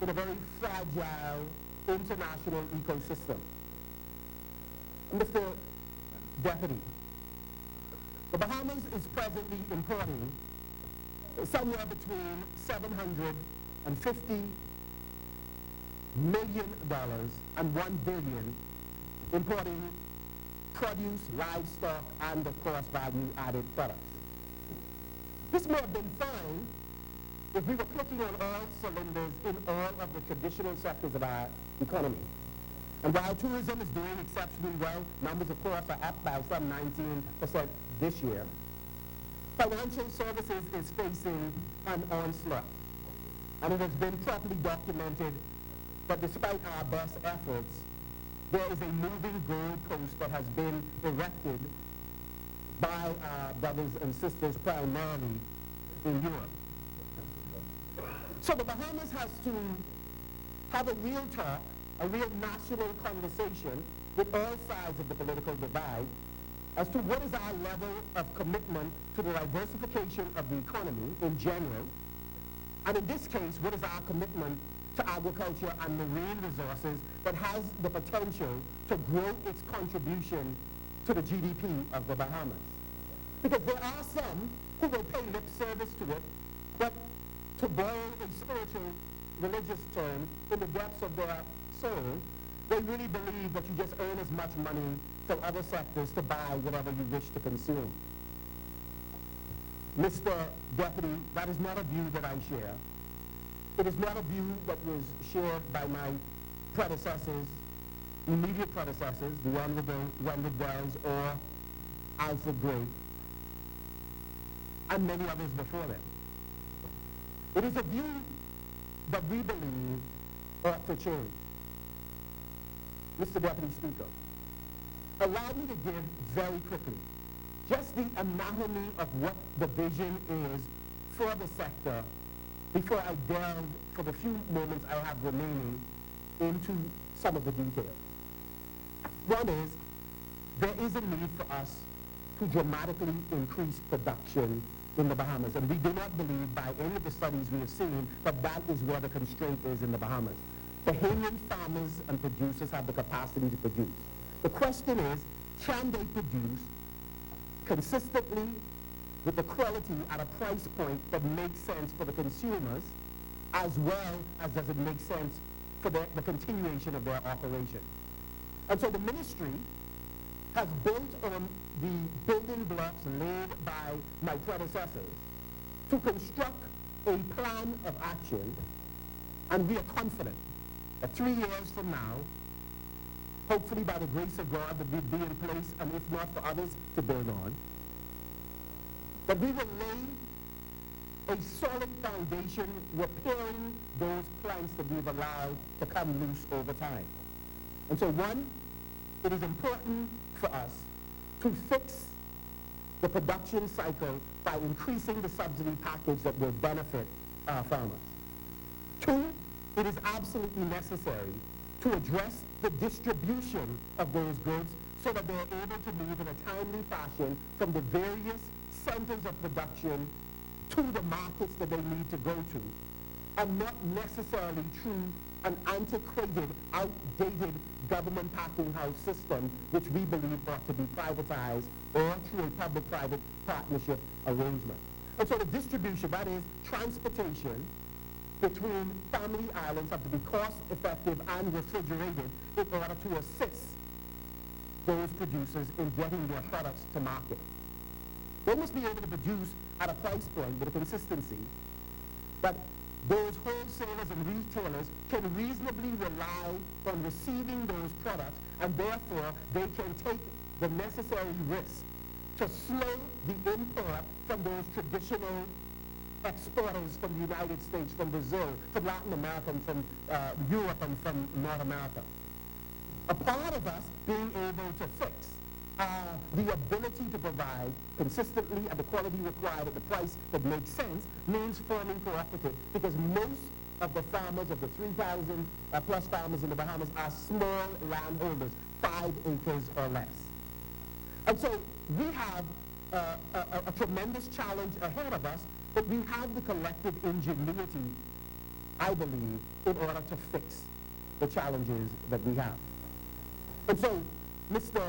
in a very fragile international ecosystem. Mr. Deputy, the Bahamas is presently importing somewhere between $750 million and $1 billion, importing produce, livestock, and of course value-added products. This may have been fine if we were clicking on all cylinders in all of the traditional sectors of our economy. And while tourism is doing exceptionally well, numbers of course are up by some 19% this year, financial services is facing an onslaught. And it has been properly documented that despite our best efforts, there is a moving goalpost that has been erected by our brothers and sisters primarily in Europe. So the Bahamas has to have a real talk, a real national conversation with all sides of the political divide as to what is our level of commitment to the diversification of the economy in general, and in this case, what is our commitment to agriculture and marine resources that has the potential to grow its contribution to the GDP of the Bahamas. Because there are some who will pay lip service to it, but to borrow a spiritual, religious term, in the depths of their soul, they really believe that you just earn as much money from other sectors to buy whatever you wish to consume. Mr. Deputy, that is not a view that I share. It is not a view that was shared by my predecessors, immediate predecessors, the Honorable Wendell Wells or Alfred Gray, and many others before them. It is a view that we believe ought to change. Mr. Deputy Speaker, allow me to give very quickly just the anatomy of what the vision is for the sector before I delve, for the few moments I have remaining, into some of the details. One is, there is a need for us to dramatically increase production in the Bahamas, and we do not believe by any of the studies we have seen that that is where the constraint is in the Bahamas. Bahamian farmers and producers have the capacity to produce. The question is, can they produce consistently with the quality at a price point that makes sense for the consumers, as well as does it make sense for the continuation of their operation? And so the ministry has built on the building blocks laid by my predecessors to construct a plan of action, and we are confident that 3 years from now, hopefully by the grace of God, that we'll be in place, and if not for others to build on, that we will lay a solid foundation repairing those planks that we've allowed to come loose over time. And so one, it is important for us to fix the production cycle by increasing the subsidy package that will benefit our farmers. Two, it is absolutely necessary to address the distribution of those goods so that they're able to move in a timely fashion from the various centers of production to the markets that they need to go to, and not necessarily through an antiquated, outdated government packing house system, which we believe ought to be privatized or through a public-private partnership arrangement. And so the distribution, that is transportation between family islands, have to be cost-effective and refrigerated in order to assist those producers in getting their products to market. They must be able to produce at a price point with a consistency that those wholesalers and retailers can reasonably rely on receiving those products, and therefore they can take the necessary risk to slow the import from those traditional exporters from the United States, from Brazil, from Latin America, and from Europe, and from North America. A part of us being able to fix the ability to provide consistently at the quality required at the price that makes sense means forming cooperative, because most of the farmers, of the 3,000 plus farmers in the Bahamas, are small landholders, 5 acres or less. And so we have a tremendous challenge ahead of us, but we have the collective ingenuity, I believe, in order to fix the challenges that we have. And so, Mr.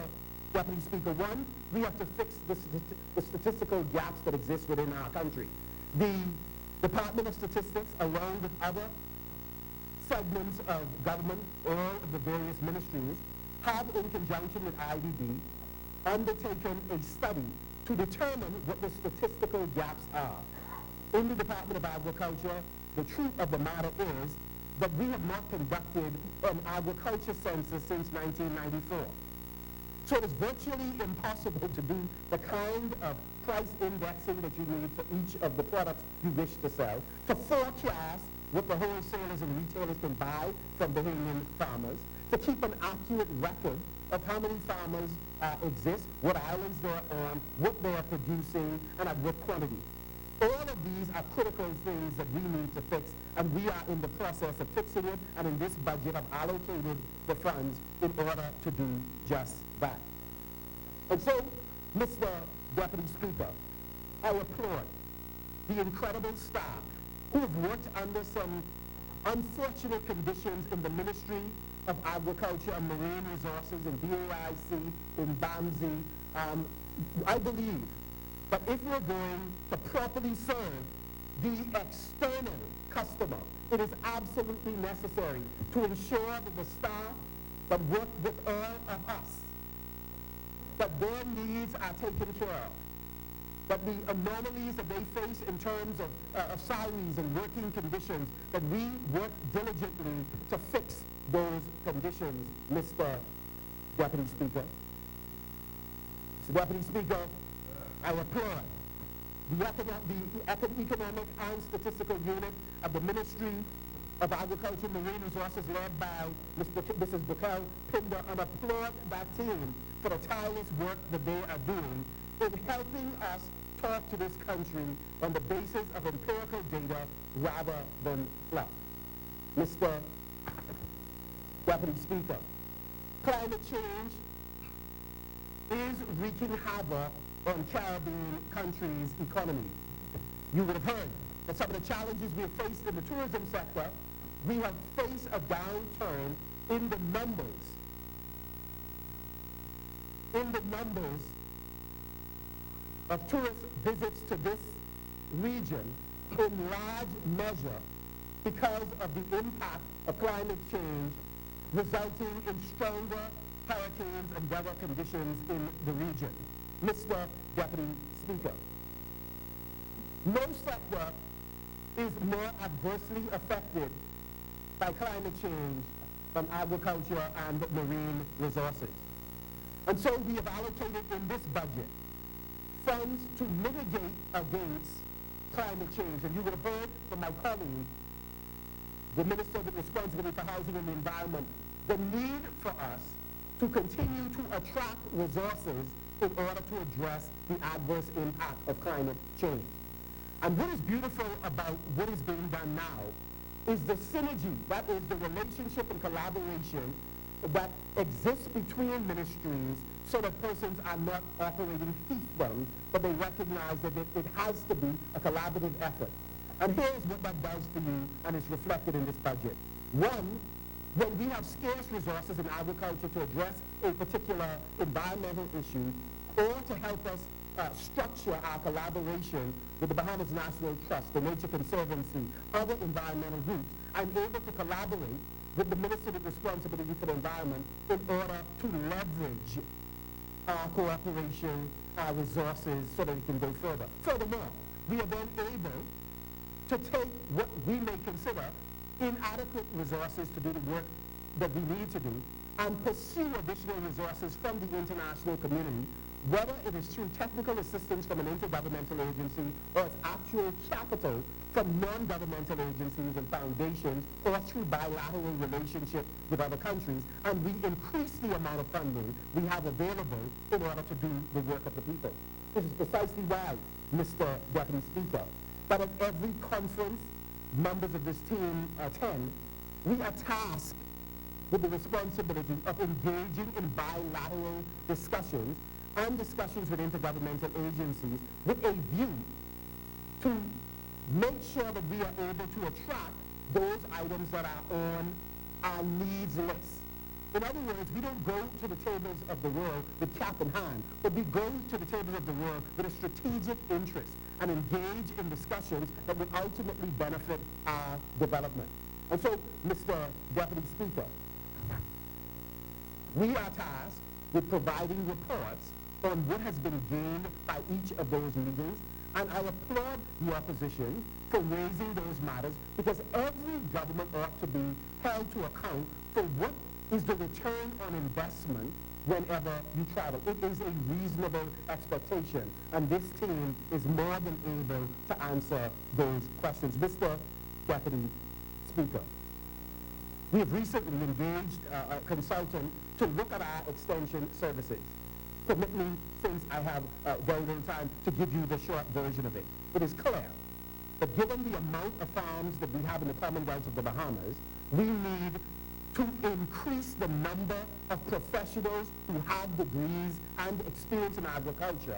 Deputy Speaker, one, we have to fix the statistical gaps that exist within our country. The Department of Statistics, along with other segments of government, all of the various ministries, have, in conjunction with IDB, undertaken a study to determine what the statistical gaps are. In the Department of Agriculture, the truth of the matter is that we have not conducted an agriculture census since 1994. So it is virtually impossible to do the kind of price indexing that you need for each of the products you wish to sell, to forecast what the wholesalers and retailers can buy from Bahamian farmers, to keep an accurate record of how many farmers exist, what islands they're on, what they're producing, and at what quantity. All of these are critical things that we need to fix, and we are in the process of fixing it, and in this budget have allocated the funds in order to do just that. And so, Mr. Deputy Speaker, I applaud the incredible staff who have worked under some unfortunate conditions in the Ministry of Agriculture and Marine Resources, in BAIC, in BAMSI. I believe but if we're going to properly serve the external customer, it is absolutely necessary to ensure that the staff that work with all of us, that their needs are taken care of, that the anomalies that they face in terms of salaries and working conditions, that we work diligently to fix those conditions, Mr. Deputy Speaker. Mr. Deputy Speaker, I applaud the Economic and Statistical Unit of the Ministry of Agriculture and Marine Resources led by Mrs. Bukel Pinder, and applaud that team for the tireless work that they are doing in helping us talk to this country on the basis of empirical data rather than fluff. Mr. Deputy Speaker, climate change is wreaking havoc on Caribbean countries' economies. You would have heard that some of the challenges we have faced in the tourism sector, we have faced a downturn in the numbers of tourist visits to this region in large measure because of the impact of climate change resulting in stronger hurricanes and weather conditions in the region. Mr. Deputy Speaker, no sector is more adversely affected by climate change than agriculture and marine resources. And so we have allocated in this budget funds to mitigate against climate change. And you would have heard from my colleague, the Minister with responsibility for housing and the environment, the need for us to continue to attract resources in order to address the adverse impact of climate change. And what is beautiful about what is being done now is the synergy, that is the relationship and collaboration that exists between ministries so that persons are not operating fiefdoms, but they recognize that it has to be a collaborative effort. And here's what that does for you, and it's reflected in this budget. One, when we have scarce resources in agriculture to address a particular environmental issue, or to help us structure our collaboration with the Bahamas National Trust, the Nature Conservancy, other environmental groups, I'm able to collaborate with the Minister with responsibility for the environment in order to leverage our cooperation, our resources, so that we can go further. Furthermore, we are then able to take what we may consider inadequate resources to do the work that we need to do and pursue additional resources from the international community, whether it is through technical assistance from an intergovernmental agency or its actual capital from non-governmental agencies and foundations, or through bilateral relationships with other countries, and we increase the amount of funding we have available in order to do the work of the people. This is precisely why, Mr. Deputy Speaker, that at every conference members of this team attend, we are tasked with the responsibility of engaging in bilateral discussions and discussions with intergovernmental agencies with a view to make sure that we are able to attract those items that are on our needs list. In other words, we don't go to the tables of the world with cap in hand, but we go to the tables of the world with a strategic interest and engage in discussions that will ultimately benefit our development. And so, Mr. Deputy Speaker, we are tasked with providing reports on what has been gained by each of those meetings, and I applaud the opposition for raising those matters, because every government ought to be held to account for what is the return on investment whenever you travel. It is a reasonable expectation, and this team is more than able to answer those questions. Mr. Deputy Speaker, we have recently engaged a consultant to look at our extension services. Permit me, since I have very little time, to give you the short version of it. It is clear that given the amount of farms that we have in the Commonwealth of the Bahamas, we need to increase the number of professionals who have degrees and experience in agriculture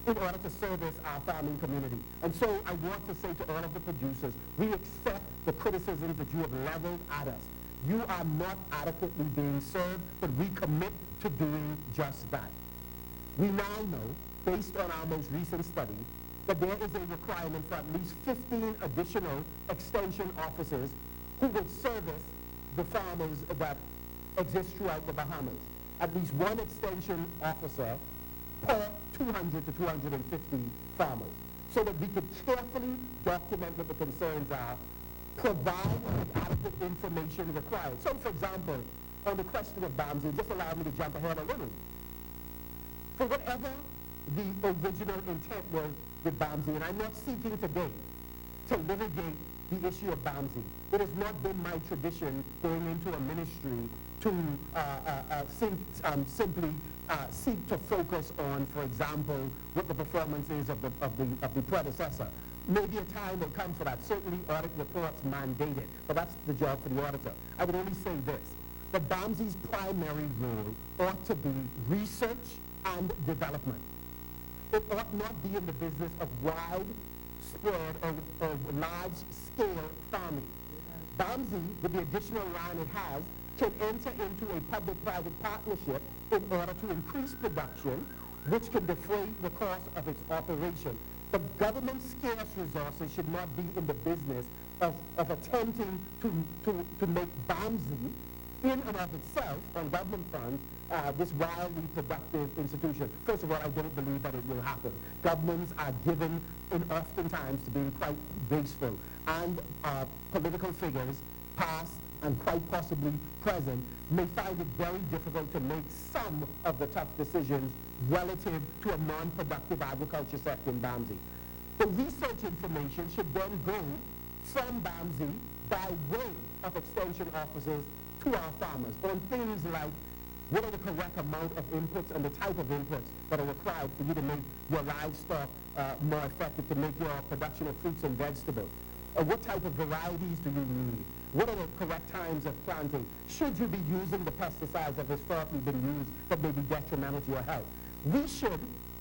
in order to service our farming community. And so I want to say to all of the producers, we accept the criticisms that you have leveled at us. You are not adequately being served, but we commit to doing just that. We now know, based on our most recent study, that there is a requirement for at least 15 additional extension officers who will service the farmers that exist throughout the Bahamas. At least one extension officer per 200 to 250 farmers, so that we could carefully document what the concerns are, provide the adequate information required. So, for example, on the question of boundaries, just allow me to jump ahead a little. For whatever the original intent was with boundaries, and I'm not seeking today to litigate the issue of BAMSI. It has not been my tradition going into a ministry to simply seek to focus on, for example, what the performance is of the predecessor. Maybe a time will come for that. Certainly audit reports mandate it, but that's the job for the auditor. I would only say this, that BAMSI's primary role ought to be research and development. It ought not be in the business of widespread or large-scale farming. BAMSI, with the additional line it has, can enter into a public-private partnership in order to increase production, which can defray the cost of its operation. The government's scarce resources should not be in the business of attempting to make BAMSI, in and of itself, on government funds, this wildly productive institution. First of all, I don't believe that it will happen. Governments are given oftentimes to being quite wasteful, and political figures, past and quite possibly present, may find it very difficult to make some of the tough decisions relative to a non-productive agriculture sector in BAMSI. The research information should then go from BAMSI by way of extension officers to our farmers on things like what are the correct amount of inputs and the type of inputs that are required for you to make your livestock more effective, to make your production of fruits and vegetables. What type of varieties do you need? What are the correct times of planting? Should you be using the pesticides that have historically been used that may be detrimental to your health? We should,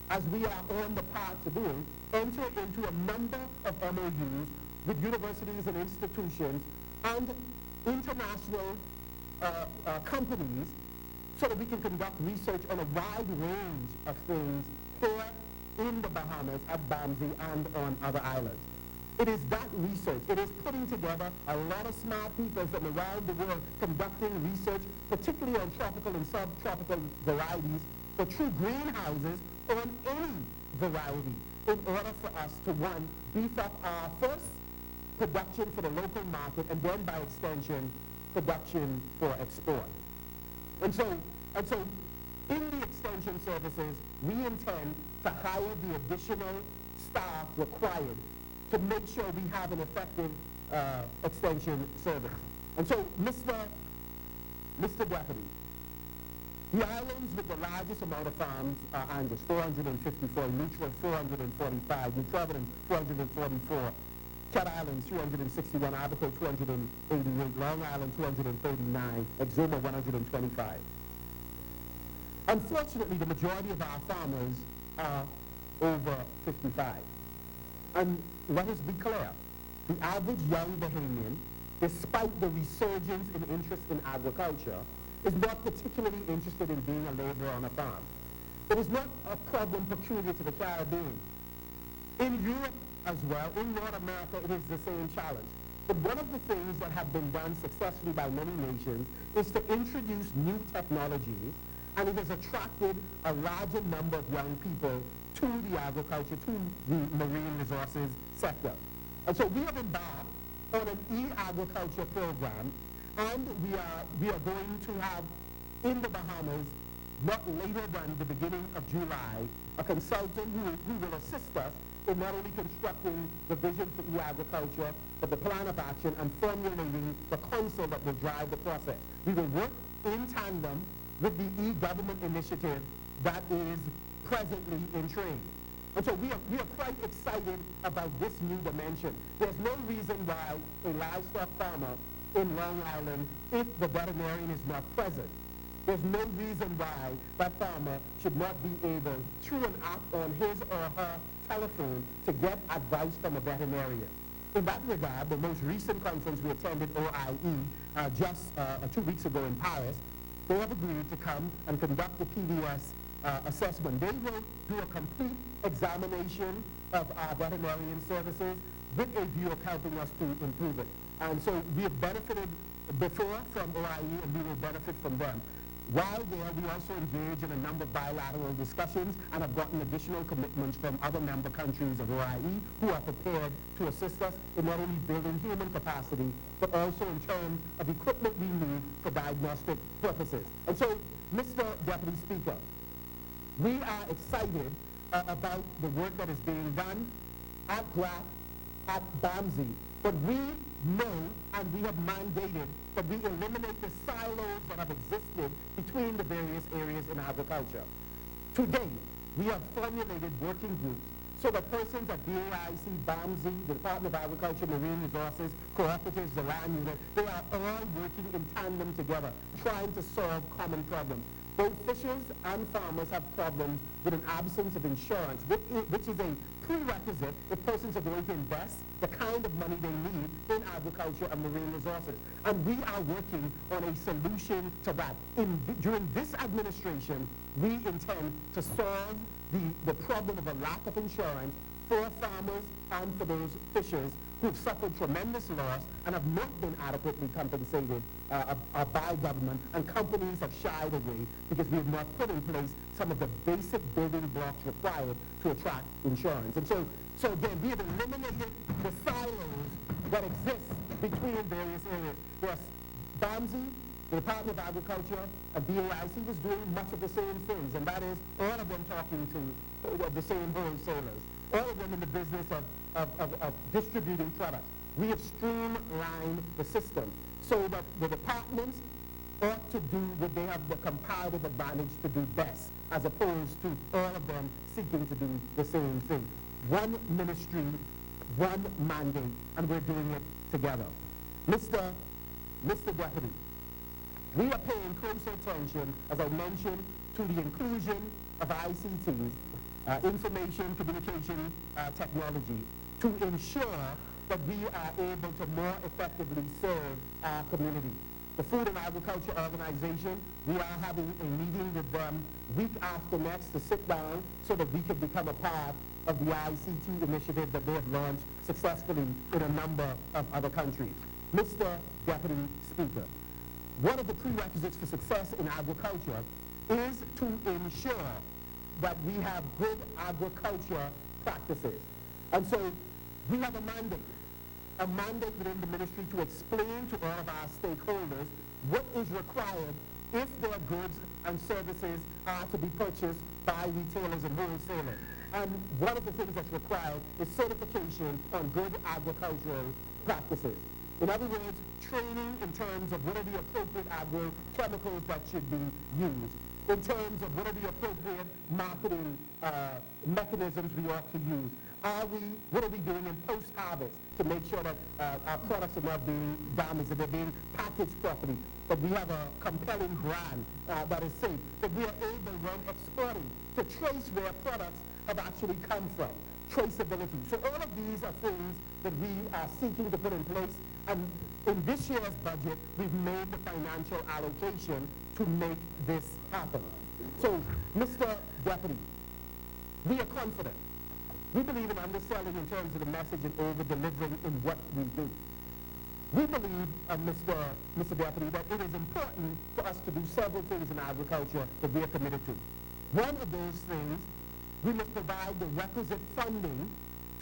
as we are on the path to doing, enter into a number of MOUs with universities and institutions and international companies so that we can conduct research on a wide range of things here in the Bahamas, at BAMSI, and on other islands. It is that research. It is putting together a lot of smart people from around the world conducting research, particularly on tropical and subtropical varieties, for true greenhouses on any variety, in order for us to, one, beef up our first production for the local market, and then by extension, production for export. And so in the extension services, we intend to hire the additional staff required to make sure we have an effective extension service. And so, Mr. Deputy, the islands with the largest amount of farms are Angus, 454, Neutral, 445, New Providence, 444, Cat Islands, 261, Abaco, 288, Long Island, 239, Exuma, 125. Unfortunately, the majority of our farmers are over 55. And let us be clear, the average young Bahamian, despite the resurgence in interest in agriculture, is not particularly interested in being a laborer on a farm. It is not a problem peculiar to the Caribbean. In Europe as well, in North America, it is the same challenge. But one of the things that have been done successfully by many nations is to introduce new technologies, and it has attracted a larger number of young people to the agriculture, to the marine resources sector. And so we have embarked on an e-agriculture program, and we are going to have in the Bahamas, not later than the beginning of July, a consultant who will assist us in not only constructing the vision for e-agriculture, but the plan of action and formulating the council that will drive the process. We will work in tandem with the e-government initiative that is presently in train. And so we are quite excited about this new dimension. There's no reason why a livestock farmer in Long Island, if the veterinarian is not present, there's no reason why that farmer should not be able, through an app on his or her telephone, to get advice from a veterinarian. In that regard, the most recent conference we attended, OIE, just 2 weeks ago in Paris, they have agreed to come and conduct the PVS assessment. They will do a complete examination of our veterinarian services with a view of helping us to improve it. And so we have benefited before from OIE, and we will benefit from them. While there, we also engage in a number of bilateral discussions and have gotten additional commitments from other member countries of OIE who are prepared to assist us in not only building human capacity, but also in terms of equipment we need for diagnostic purposes. And so, Mr. Deputy Speaker, we are excited about the work that is being done at GLAC, at BAMSI, But we know and we have mandated that we eliminate the silos that have existed between the various areas in agriculture. Today, we have formulated working groups so that persons at BAIC, BAMSI, the Department of Agriculture, Marine Resources, cooperatives, the land unit, they are all working in tandem together, trying to solve common problems. Both fishers and farmers have problems with an absence of insurance, which is a prerequisite if persons are going to invest the kind of money they need in agriculture and marine resources. And we are working on a solution to that. During this administration, we intend to solve the problem of a lack of insurance for farmers and for those fishers who have suffered tremendous loss and have not been adequately compensated by government, and companies have shied away because we have not put in place some of the basic building blocks required to attract insurance. And so again, we have eliminated the silos that exist between various areas. There's BAMSI, the Department of Agriculture, and BAIC was doing much of the same things, and that is all of them talking to the same wholesalers, all of them in the business of distributing products. We have streamlined the system so that the departments ought to do what they have the comparative advantage to do best, as opposed to all of them seeking to do the same thing. One ministry, one mandate, and we're doing it together. Mr. Deputy, we are paying close attention, as I mentioned, to the inclusion of ICTs, information communication technology, to ensure that we are able to more effectively serve our community. The Food and Agriculture Organization, we are having a meeting with them week after next to sit down so that we can become a part of the ICT initiative that they have launched successfully in a number of other countries. Mr. Deputy Speaker, one of the prerequisites for success in agriculture is to ensure that we have good agriculture practices. And so we have a mandate within the ministry to explain to all of our stakeholders what is required if their goods and services are to be purchased by retailers and wholesalers. And one of the things that's required is certification on good agricultural practices. In other words, training in terms of what are the appropriate agrochemicals that should be used, in terms of what are the appropriate marketing mechanisms we ought to use. What are we doing in post-harvest to make sure that our products are not being damaged, that they're being packaged properly, that we have a compelling brand that is safe, that we are able, when exporting, to trace where products have actually come from, traceability. So all of these are things that we are seeking to put in place, and in this year's budget, we've made the financial allocation to make this happen. So, Mr. Deputy, we are confident. We believe in underselling in terms of the message and over-delivering in what we do. We believe, Mr. Deputy, that it is important for us to do several things in agriculture that we are committed to. One of those things, we must provide the requisite funding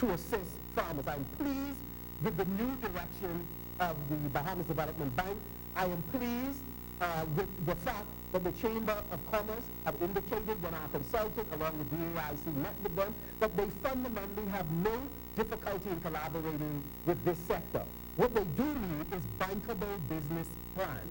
to assist farmers. I'm pleased with the new direction of the Bahamas Development Bank. I am pleased with the fact that the Chamber of Commerce have indicated when our consultant, along with BAIC, met with them, that they fundamentally have no difficulty in collaborating with this sector. What they do need is bankable business plans.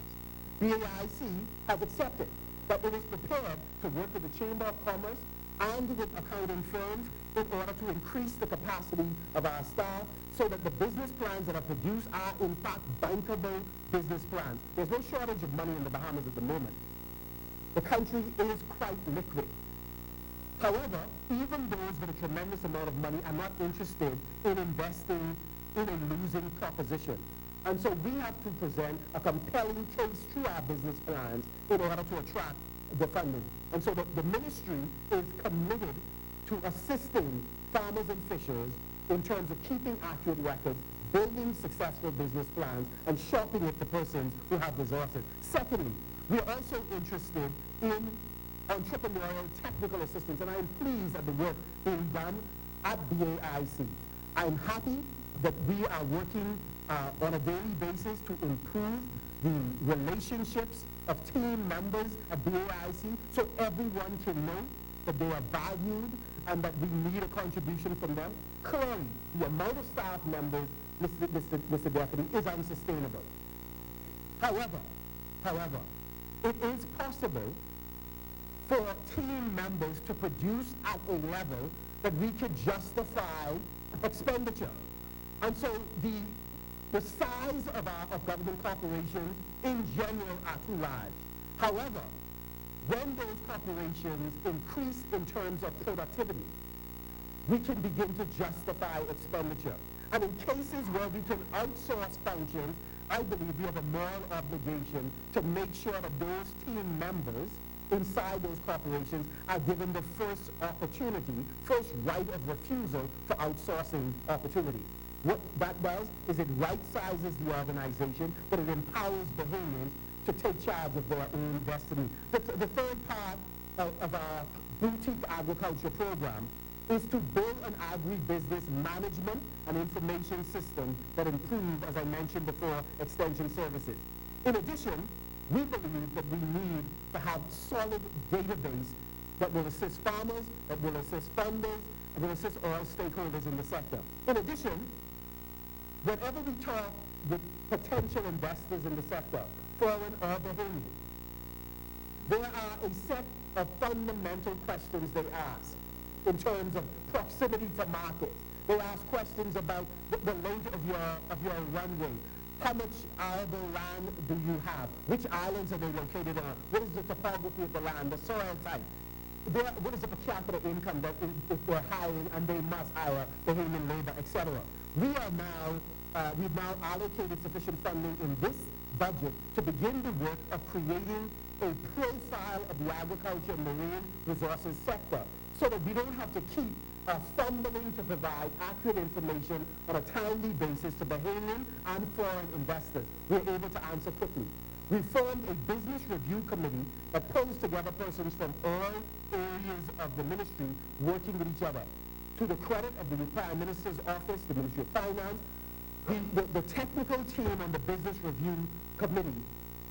BAIC has accepted that it is prepared to work with the Chamber of Commerce and with accounting firms in order to increase the capacity of our staff so that the business plans that are produced are in fact bankable business plans. There's no shortage of money in the Bahamas at the moment. The country is quite liquid. However, even those with a tremendous amount of money are not interested in investing in a losing proposition. And so we have to present a compelling case through our business plans in order to attract the funding. And so the ministry is committed to assisting farmers and fishers in terms of keeping accurate records, building successful business plans, and shopping it to persons who have resources. Secondly, we are also interested in entrepreneurial technical assistance, and I am pleased at the work being done at BAIC. I'm happy that we are working on a daily basis to improve the relationships of team members at BAIC so everyone can know that they are valued and that we need a contribution from them, clearly the amount of staff members, Mr. Deputy, is unsustainable. However, it is possible for team members to produce at a level that we could justify expenditure. And so the size of government corporations in general are too large. However, when those corporations increase in terms of productivity, we can begin to justify expenditure. And in cases where we can outsource functions, I believe we have a moral obligation to make sure that those team members inside those corporations are given the first opportunity, first right of refusal for outsourcing opportunity. What that does is it right-sizes the organization, but it empowers Bahamians to take charge of their own destiny. The third part of our boutique agriculture program is to build an agribusiness management and information system that improves, as I mentioned before, extension services. In addition, we believe that we need to have solid database that will assist farmers, that will assist funders, and will assist all stakeholders in the sector. In addition, whenever we talk with potential investors in the sector, foreign or Bahamian, there are a set of fundamental questions they ask in terms of proximity to markets. They ask questions about the length of your runway. How much arable land do you have? Which islands are they located on? What is the topography of the land, the soil type? What is the per capita income that if they're hiring and they must hire Bahamian labor, etc. We've now allocated sufficient funding in this budget to begin the work of creating a profile of the agriculture and marine resources sector so that we don't have to keep fumbling to provide accurate information on a timely basis to Bahamian and foreign investors. We're able to answer quickly. We formed a business review committee that pulls together persons from all areas of the ministry working with each other. To the credit of the Prime Minister's office, the Ministry of Finance, the technical team on the business review committee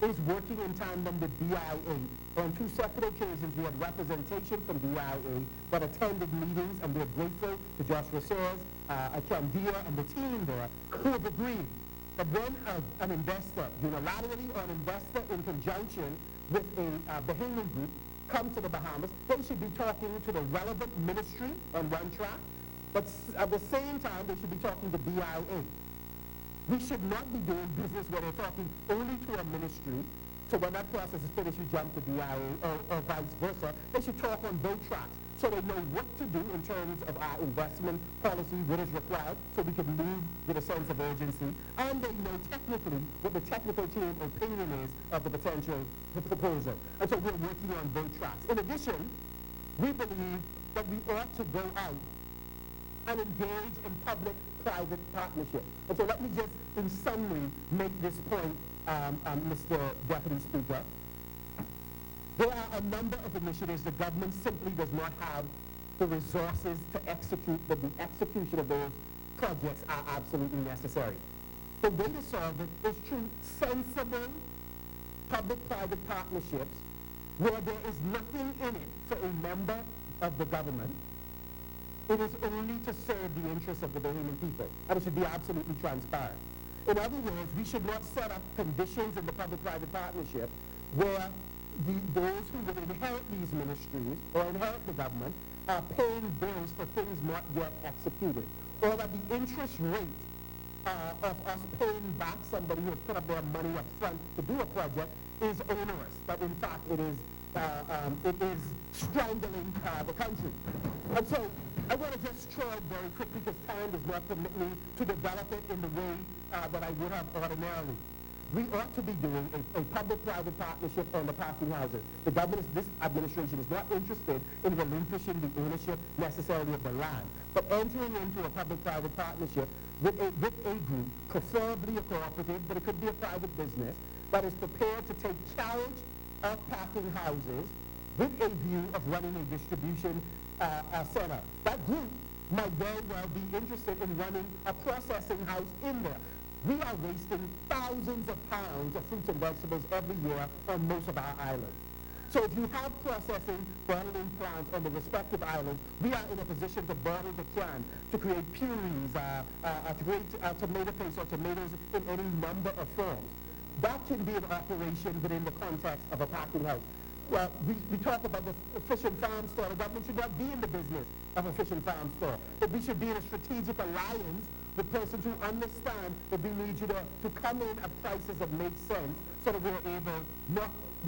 is working in tandem with BIA. On two separate occasions, we had representation from BIA that attended meetings, and we're grateful to Joshua Sears, Akandia, and the team there who have agreed that when an investor, unilaterally or an investor in conjunction with a Bahamian group, come to the Bahamas, they should be talking to the relevant ministry on one track, but at the same time, they should be talking to BIA. We should not be doing business where they're talking only to a ministry, so when that process is finished, you jump to BIA, or vice versa. They should talk on both tracks, so they know what to do in terms of our investment policy, what is required, so we can move with a sense of urgency, and they know technically what the technical team opinion is of the potential proposal. And so we're working on both tracks. In addition, we believe that we ought to go out and engage in public-private partnership. And so let me just, in summary, make this point, Mr. Deputy Speaker. There are a number of initiatives the government simply does not have the resources to execute, but the execution of those projects are absolutely necessary. The way to solve it is through sensible public-private partnerships where there is nothing in it for a member of the government. It is only to serve the interests of the Bahamian people, and it should be absolutely transparent. In other words, we should not set up conditions in the public-private partnership where those who would inherit these ministries or inherit the government are paying bills for things not yet executed, or that the interest rate of us paying back somebody who has put up their money up front to do a project is onerous, that in fact it is strangling the country. And so I want to just try very quickly, because time does not permit me to develop it in the way that I would have ordinarily. We ought to be doing a public-private partnership on the parking houses. The government, this administration is not interested in relinquishing the ownership necessarily of the land, but entering into a public-private partnership with a group, preferably a cooperative, but it could be a private business, that is prepared to take charge of parking houses with a view of running a distribution center. That group might very well be interested in running a processing house in there. We are wasting thousands of pounds of fruits and vegetables every year on most of our islands. So if you have processing bottling plants on the respective islands, we are in a position to bottle the can, to create purees, to create tomato paste or tomatoes in any number of forms. That can be an operation within the context of a packing house. Well, we talk about the fish and farm store. The government should not be in the business of a fish and farm store, but we should be in a strategic alliance with persons who understand that we need you to come in at prices that make sense so that we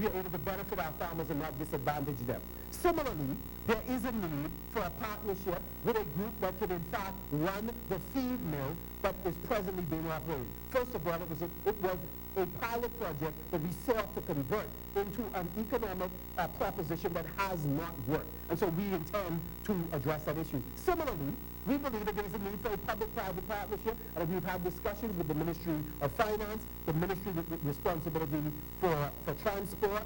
are able to benefit our farmers and not disadvantage them. Similarly, there is a need for a partnership with a group that could in fact run the feed mill that is presently being operated. First of all, it was a pilot project that we sought to convert into an economic proposition that has not worked. And so we intend to address that issue. Similarly, we believe that there is a need for a public-private partnership, and we've had discussions with the Ministry of Finance, the Ministry with responsibility for transport,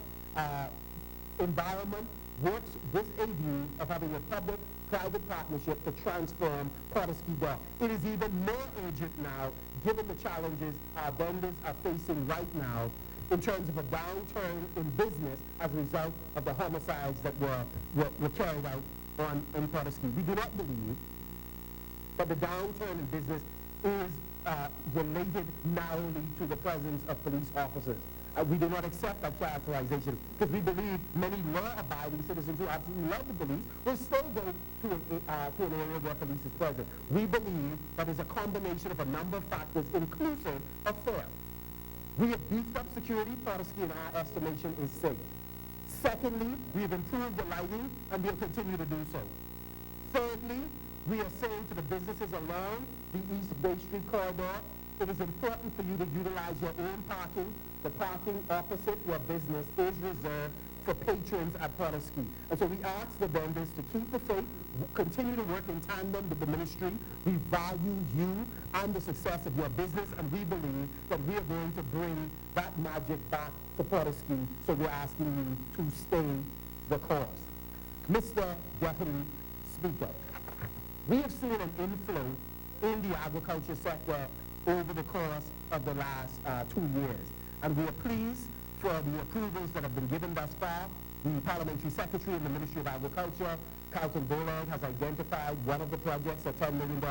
environment, works with a view of having a public-private partnership to transform Pardee Dock. It is even more urgent now, given the challenges our vendors are facing right now in terms of a downturn in business as a result of the homicides that were carried out on Pardee. We do not believe that the downturn in business is related narrowly to the presence of police officers. We do not accept that characterization because we believe many law-abiding citizens who absolutely love the police will still go to an area where police is present. We believe that is a combination of a number of factors inclusive of fear. We have beefed up security. Pardee, in our estimation, is safe. Secondly, we have improved the lighting and we'll continue to do so. Thirdly, we are saying to the businesses along the East Bay Street corridor, it is important for you to utilize your own parking. The parking opposite your business is reserved for patrons at Pardee. And so we ask the vendors to keep the faith, continue to work in tandem with the ministry. We value you and the success of your business, and we believe that we are going to bring that magic back to Pardee. So we're asking you to stay the course. Mr. Deputy Speaker, we have seen an inflow in the agriculture sector over the course of the last 2 years. And we are pleased for the approvals that have been given thus far. The Parliamentary Secretary in the Ministry of Agriculture, Carlton Bolard, has identified one of the projects, a $10 million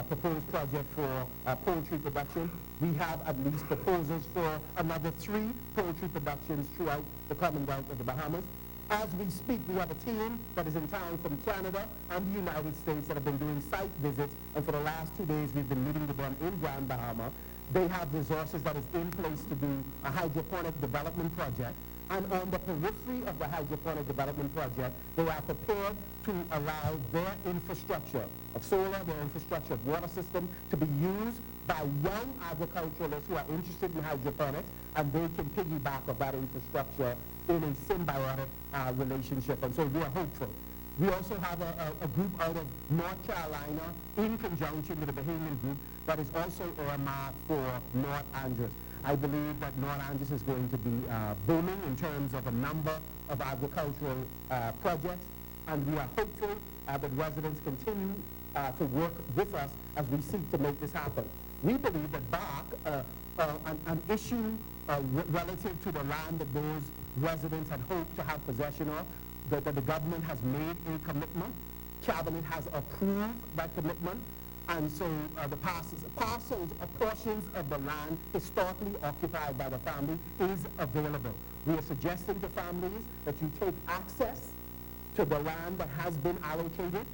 proposed project for poultry production. We have at least proposals for another 3 poultry productions throughout the Commonwealth of the Bahamas. As we speak, we have a team that is in town from Canada and the United States that have been doing site visits, and for the last 2 days we've been meeting with them in Grand Bahama. They have resources that is in place to do a hydroponic development project, and on the periphery of the hydroponic development project, they are prepared to allow their infrastructure of solar, their infrastructure of water system to be used by young agriculturalists who are interested in hydroponics, and they can piggyback of that infrastructure in a symbiotic relationship, and so we are hopeful. We also have a group out of North Carolina in conjunction with the Bahamian group that is also earmarked for North Andros. I believe that North Andros is going to be booming in terms of a number of agricultural projects, and we are hopeful that residents continue to work with us as we seek to make this happen. We believe that BAC, an issue relative to the land that those residents had hoped to have possession of, that the government has made a commitment, Cabinet has approved that commitment, and so the parcels, portions of the land historically occupied by the family is available. We are suggesting to families that you take access to the land that has been allocated,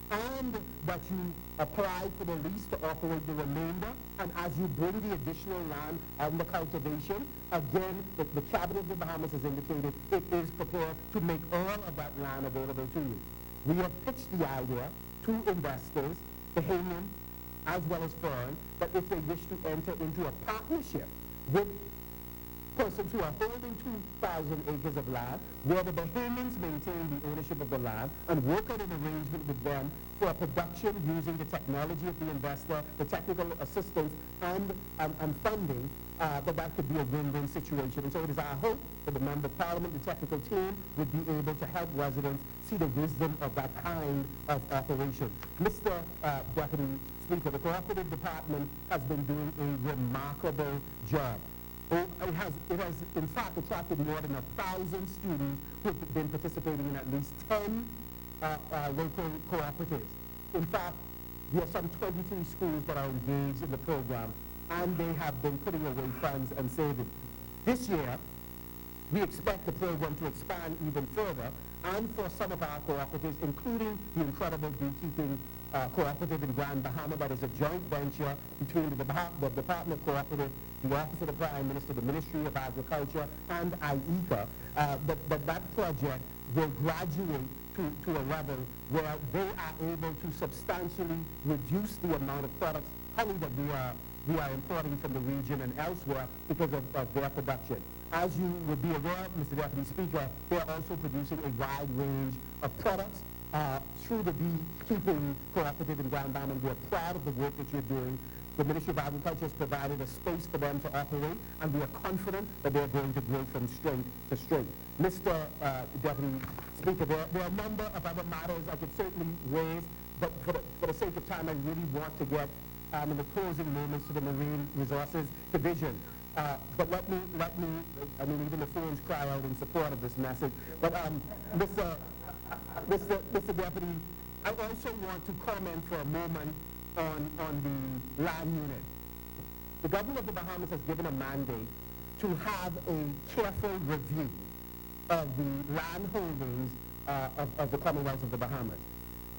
and that you apply for the lease to operate the remainder, and as you bring the additional land under cultivation, again, the Cabinet of the Bahamas has indicated it is prepared to make all of that land available to you. We have pitched the idea to investors, Bahamian as well as foreign, that if they wish to enter into a partnership with persons who are holding 2,000 acres of land, where the Bahamians maintain the ownership of the land, and work out an arrangement with them for a production using the technology of the investor, the technical assistance, and funding, that could be a win-win situation. And so it is our hope that the Member of Parliament, the technical team, would be able to help residents see the wisdom of that kind of operation. Mr. Deputy Speaker, the Cooperative Department has been doing a remarkable job. It has in fact attracted more than 1,000 students who have been participating in at least 10 local cooperatives. In fact, there are some 23 schools that are engaged in the program, and they have been putting away funds and saving. This year, we expect the program to expand even further, and for some of our cooperatives, including the incredible beekeeping cooperative in Grand Bahama that is a joint venture between the Department of Cooperative, the Office of the Prime Minister, the Ministry of Agriculture, and IECA, that project will graduate to a level where they are able to substantially reduce the amount of products, honey, that we are importing from the region and elsewhere because of their production. As you would be aware, Mr. Deputy Speaker, they're also producing a wide range of products through the beekeeping cooperative in Grand Bahama, and we're proud of the work that you're doing. The Ministry of Agriculture has provided a space for them to operate, and we are confident that they're going to grow from strength to strength. Mr. Deputy Speaker, there are a number of other matters I could certainly raise, but for the sake of time, I really want to get in the closing moments to the Marine Resources Division. But let me, I mean, even the phones cry out in support of this message. But Mr. Deputy, I also want to comment for a moment on the land unit. The government of the Bahamas has given a mandate to have a careful review of the land holdings of the Commonwealth of the Bahamas.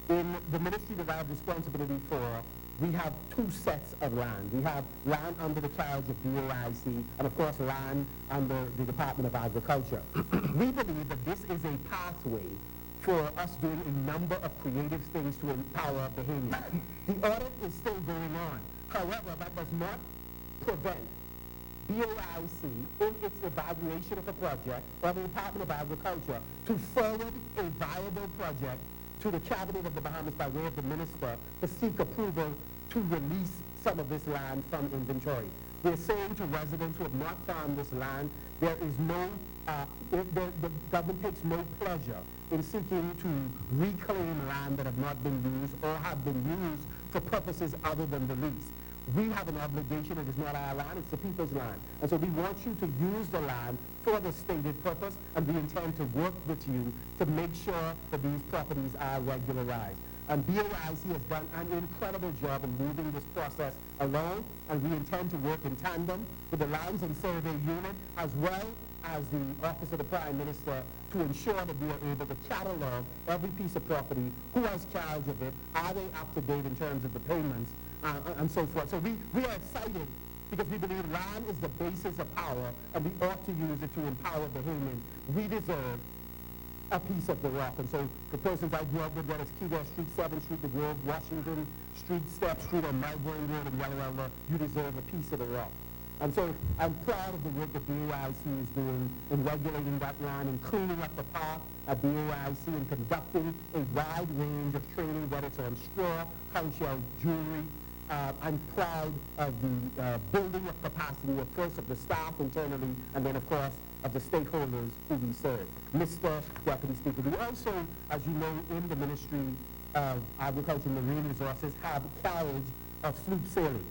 In the ministry that I have responsibility for, we have two sets of land. We have land under the charge of DOIC, and of course land under the Department of Agriculture. We believe that this is a pathway for us doing a number of creative things to empower Bahamians. The audit is still going on. However, that does not prevent DOIC in its evaluation of the project, or the Department of Agriculture, to forward a viable project to the Cabinet of the Bahamas by way of the Minister to seek approval to release some of this land from inventory. We're saying to residents who have not found this land, there is no, the government takes no pleasure in seeking to reclaim land that have not been used or have been used for purposes other than the lease. We have an obligation. It is not our land, it's the people's land. And so we want you to use the land for the stated purpose, and we intend to work with you to make sure that these properties are regularized. And BOIC has done an incredible job in moving this process along, and we intend to work in tandem with the Lands and Survey Unit as well as the Office of the Prime Minister to ensure that we are able to catalog every piece of property, who has charge of it, are they up to date in terms of the payments, and so forth. So we are excited because we believe land is the basis of power, and we ought to use it to empower Bahamians. We deserve a piece of the rock. And so the persons I grew up with, whether it's Key Street, 7th Street, the Grove, Washington Street, Step Street, or Melbourne Road in Yellow Elder, you deserve a piece of the rock. And so I'm proud of the work that BOIC is doing in regulating that land and cleaning up the park at BOIC and conducting a wide range of training, whether it's on straw, conch-shell jewelry. I'm proud of the building of capacity, first of the staff internally, and then, of course, of the stakeholders who we serve. Mr. Deputy Speaker, we also, as you know, in the Ministry of Agriculture and Marine Resources, have carriage of sloop sailing,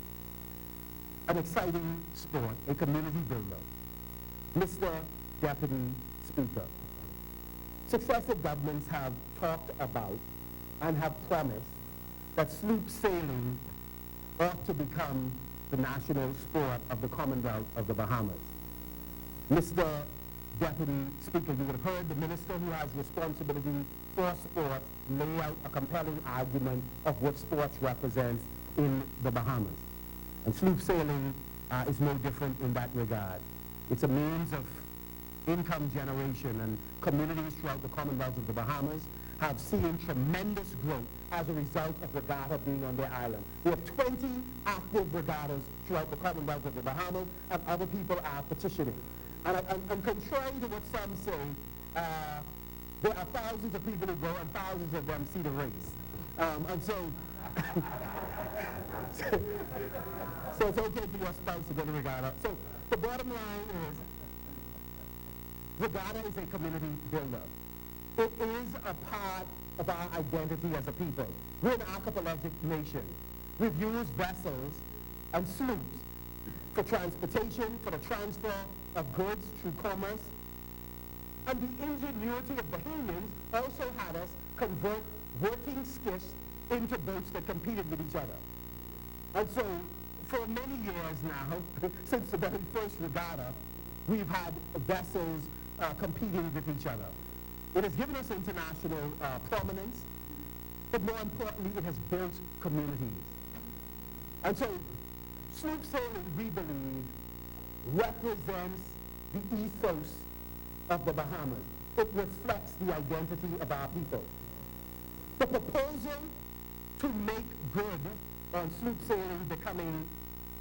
an exciting sport, a community builder. Mr. Deputy Speaker, successive governments have talked about and have promised that sloop sailing ought to become the national sport of the Commonwealth of the Bahamas. Mr. Deputy Speaker, you would have heard the minister who has responsibility for sports lay out a compelling argument of what sports represents in the Bahamas. And sloop sailing is no different in that regard. It's a means of income generation, and communities throughout the Commonwealth of the Bahamas have seen tremendous growth as a result of regatta being on their island. We have 20 active regattas throughout the Commonwealth of the Bahamas, and other people are petitioning. And contrary to what some say, there are thousands of people who go, and thousands of them see the race. And so, so it's okay for your spouse to go to regatta. So the bottom line is, regatta is a community builder. It is a part of our identity as a people. We're an archipelagic nation. We've used vessels and sloops for transportation, for the transfer of goods through commerce. And the ingenuity of Bahamians also had us convert working skiffs into boats that competed with each other. And so, for many years now, since the very first regatta, we've had vessels competing with each other. It has given us international prominence, but more importantly, it has built communities. And so, sloop sailing, we believe, represents the ethos of the Bahamas. It reflects the identity of our people. The proposal to make good on sloop sailing becoming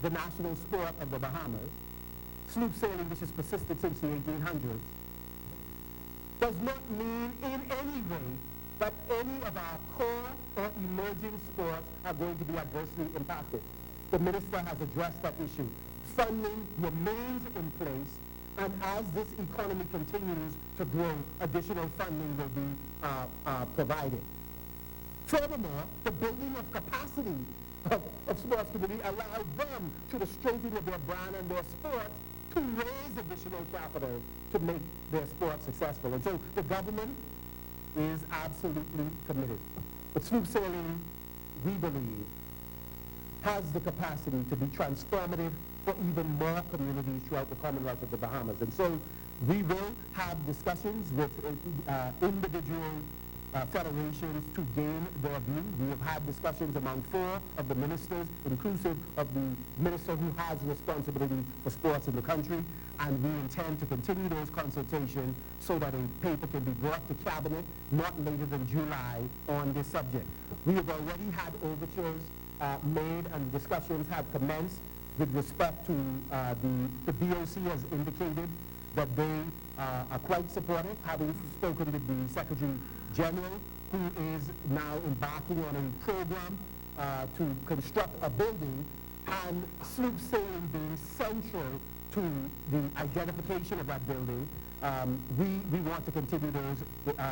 the national sport of the Bahamas, sloop sailing which has persisted since the 1800s, does not mean in any way that any of our core or emerging sports are going to be adversely impacted. The minister has addressed that issue. Funding remains in place, and as this economy continues to grow, additional funding will be provided. Furthermore, the building of capacity of sports community allows them, to the strengthening of their brand and their sports, to raise additional capital to make their sport successful. And so the government is absolutely committed. But sloop sailing, we believe, has the capacity to be transformative for even more communities throughout the Commonwealth of the Bahamas. And so we will have discussions with individual federations to gain their view. We have had discussions among 4 of the ministers, inclusive of the minister who has responsibility for sports in the country, and we intend to continue those consultations so that a paper can be brought to Cabinet not later than July on this subject. We have already had overtures made, and discussions have commenced with respect to the DOC has indicated that they are quite supportive, having spoken with the Secretary General, who is now embarking on a program to construct a building, and sloop sailing being central to the identification of that building. We want to continue those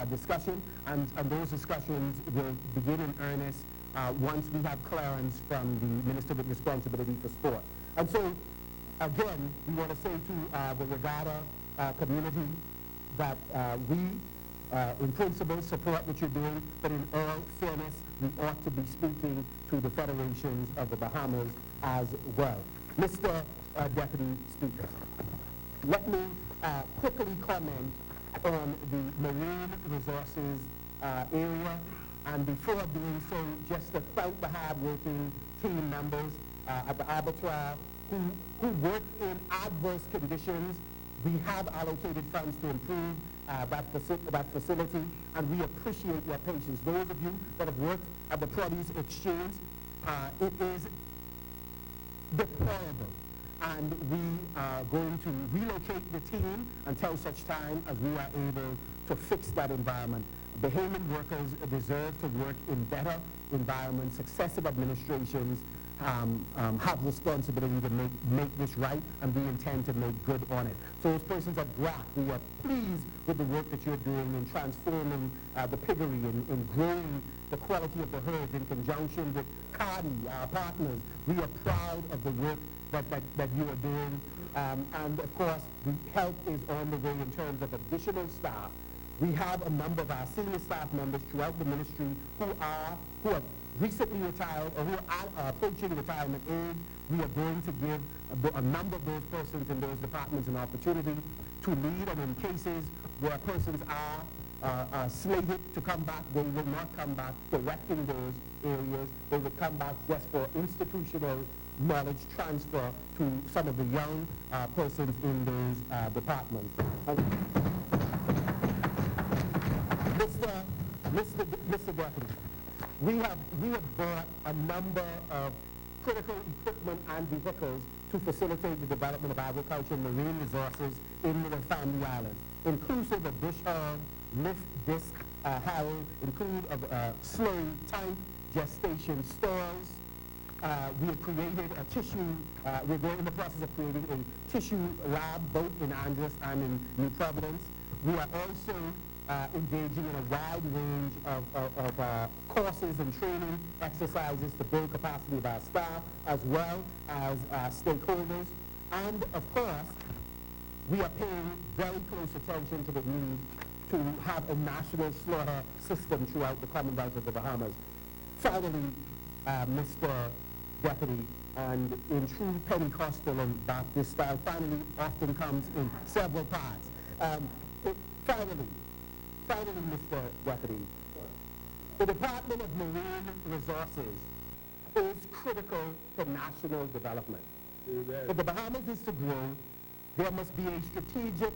discussions, and those discussions will begin in earnest once we have clearance from the Minister with responsibility for sport. And so, again, we want to say to the regatta community that we, in principle, support what you're doing, but in all fairness, we ought to be speaking to the federations of the Bahamas as well. Mr. Deputy Speaker, let me quickly comment on the marine resources area, and before doing so, just to thank the hard-working team members at the abattoir who work in adverse conditions. We have allocated funds to improve that facility, and we appreciate your patience. Those of you that have worked at the produce exchange, it is deplorable, and we are going to relocate the team until such time as we are able to fix that environment. Bahamian workers deserve to work in better environments. Successive administrations have responsibility to make this right, and we intend to make good on it. So those persons at GRAC, we are pleased with the work that you're doing in transforming the piggery and growing the quality of the herds in conjunction with CARDI, our partners. We are proud of the work that you are doing. And of course, the help is on the way in terms of additional staff. We have a number of our senior staff members throughout the ministry who have recently retired or who are approaching retirement age. We are going to give a number of those persons in those departments an opportunity to lead, and in cases where persons are slated to come back, they will not come back directing those areas. They will come back just for institutional knowledge transfer to some of the young persons in those departments. Mr. Deputy, we have bought a number of critical equipment and vehicles to facilitate the development of agriculture and marine resources in the Family Islands, inclusive of bush hog, lift disc harrow, include of slurry tank, gestation stalls. We have created a tissue, we're in the process of creating a tissue lab both in Andros and in New Providence. We are also engaging in a wide range of courses and training exercises to build capacity of our staff as well as stakeholders. And of course, we are paying very close attention to the need to have a national slaughter system throughout the Commonwealth of the Bahamas. Finally, Mr. Deputy, and in true Pentecostal and Baptist style, finally often comes in several parts. Finally, Mr. Deputy, the Department of Marine Resources is critical to national development. If the Bahamas is to grow, there must be a strategic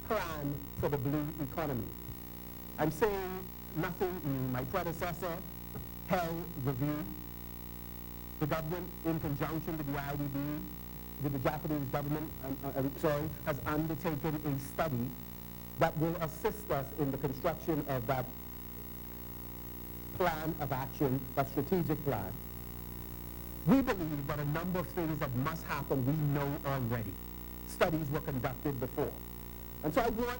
plan for the blue economy. I'm saying nothing new. My predecessor held review. The government, in conjunction with the IDB, with the Japanese government, has undertaken a study that will assist us in the construction of that plan of action, that strategic plan. We believe that a number of things that must happen we know already. Studies were conducted before. And so I want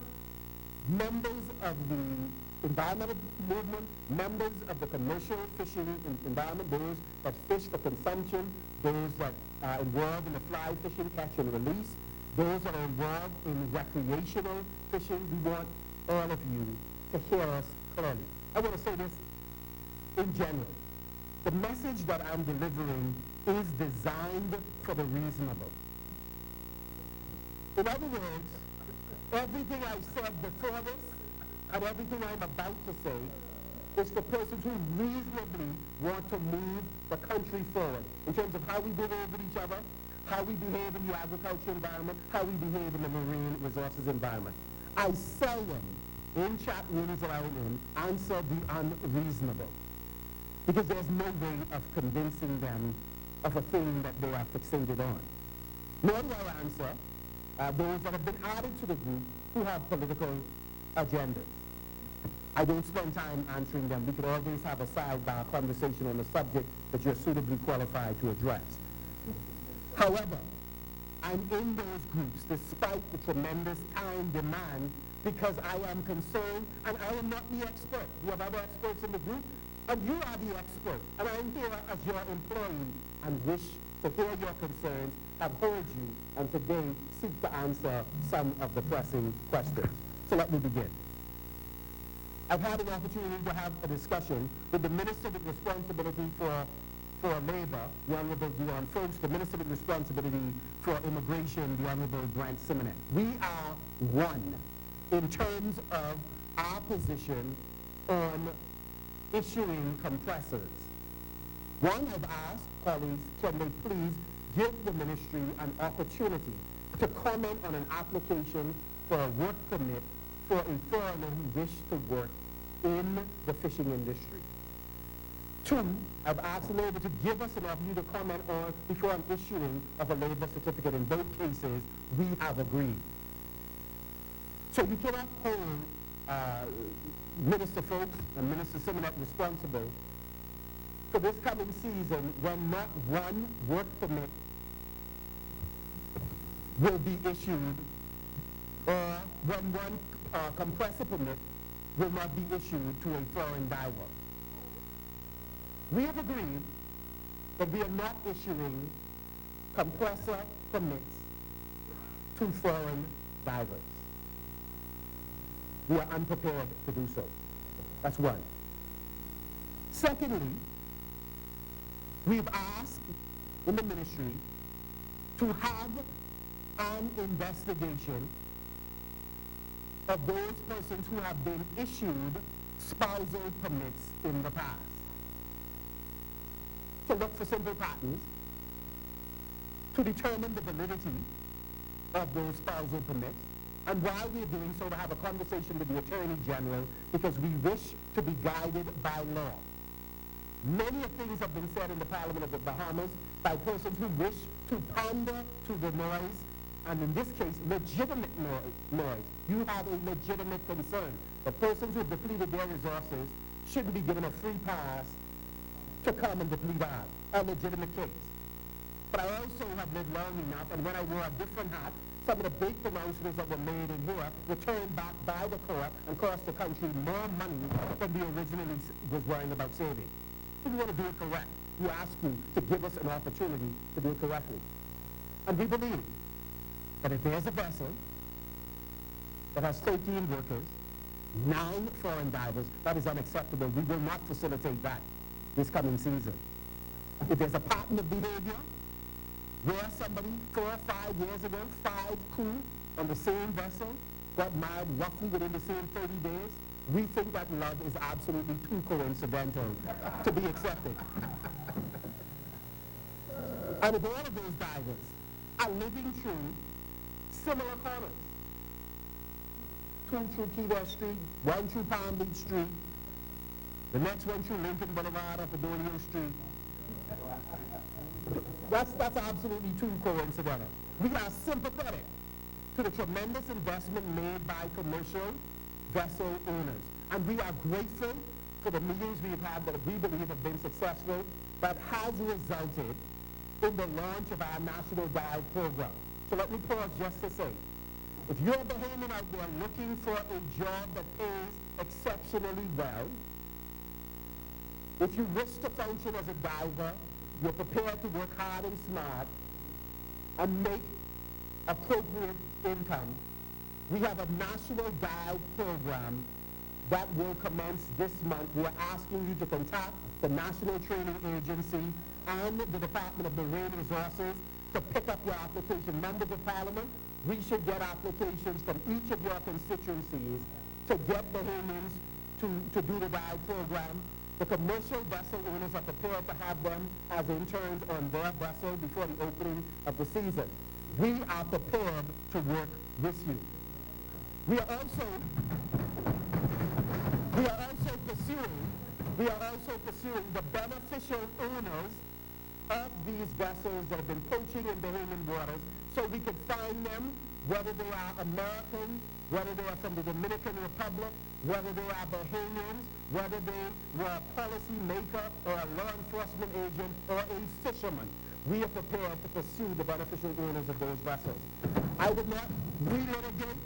members of the environmental movement, members of the commercial fishing environment, those that fish for consumption, those that are involved in the fly fishing, catch and release, those that are involved in recreational fishing, we want all of you to hear us clearly. I want to say this in general. The message that I'm delivering is designed for the reasonable. In other words, everything I've said before this and everything I'm about to say is for persons who reasonably want to move the country forward in terms of how we behave with each other, how we behave in the agriculture environment, how we behave in the marine resources environment. I seldom, in chat rooms that I'm in, answer the unreasonable, because there's no way of convincing them of a thing that they are fixated on. Nor do I answer those that have been added to the group who have political agendas. I don't spend time answering them. We could always have a sidebar conversation on a subject that you're suitably qualified to address. However, I'm in those groups despite the tremendous time demand, because I am concerned, and I am not the expert. You have other experts in the group, and you are the expert. And I'm here as your employee and wish to hear your concerns, have heard you, and today seek to answer some of the pressing questions. So let me begin. I've had an opportunity to have a discussion with the Minister with responsibility for Labor, the Honorable Dion Folks, the Minister with responsibility for Immigration, the Honorable Grant Simonet. We are one in terms of our position on issuing compressors. One, I've asked colleagues, can they please give the ministry an opportunity to comment on an application for a work permit for a foreigner who wished to work in the fishing industry. Two, I've asked Labor to give us an opportunity to comment on before an issuing of a labor certificate. In both cases, we have agreed. So you cannot hold Minister Folks and Minister Simonet responsible for this coming season when not one work permit will be issued, or when one compressor permit will not be issued to a foreign diver. We have agreed that we are not issuing compressor permits to foreign divers. We are unprepared to do so. That's one. Secondly, we've asked in the ministry to have an investigation of those persons who have been issued spousal permits in the past, to look for simple patterns, to determine the validity of those spousal permits, and while we're doing so, to have a conversation with the Attorney General, because we wish to be guided by law. Many of things have been said in the Parliament of the Bahamas by persons who wish to pander to the noise, and in this case, legitimate noise. You have a legitimate concern. The persons who have depleted their resources shouldn't be given a free pass to come and deplete ours, a legitimate case. But I also have lived long enough, and when I wore a different hat, some of the big pronouncements that were made in here were turned back by the court and cost the country more money than we originally was worrying about saving. So we want to do it correct. We ask you to give us an opportunity to do it correctly. And we believe But if there's a vessel that has 13 workers, 9 foreign divers, that is unacceptable. We will not facilitate that this coming season. If there's a pattern of behavior where somebody 4 or 5 years ago, 5 crew on the same vessel got married roughly within the same 30 days, we think that love is absolutely too coincidental to be accepted. And if all of those divers are living through similar corners, 2 through Key West Street, 1 through Palm Beach Street, the next one through Lincoln Boulevard up Adonia Street, that's absolutely too coincidental. We are sympathetic to the tremendous investment made by commercial vessel owners. And we are grateful for the meetings we've had that we believe have been successful, that has resulted in the launch of our National Dive Program. So let me pause just to say, if you're a Bahamian out there looking for a job that pays exceptionally well, if you wish to function as a diver, you're prepared to work hard and smart and make appropriate income, we have a National Dive Program that will commence this month. We're asking you to contact the National Training Agency and the Department of Marine Resources to pick up your application. Members of Parliament, we should get applications from each of your constituencies to get Bahamians to do the dive program. The commercial vessel owners are prepared to have them as interns on their vessel before the opening of the season. We are prepared to work with you. We are also pursuing the beneficial owners of these vessels that have been poaching in Bahamian waters, so we can find them, whether they are American, whether they are from the Dominican Republic, whether they are Bahamians, whether they were a policy maker or a law enforcement agent or a fisherman. We are prepared to pursue the beneficial owners of those vessels. I would not relitigate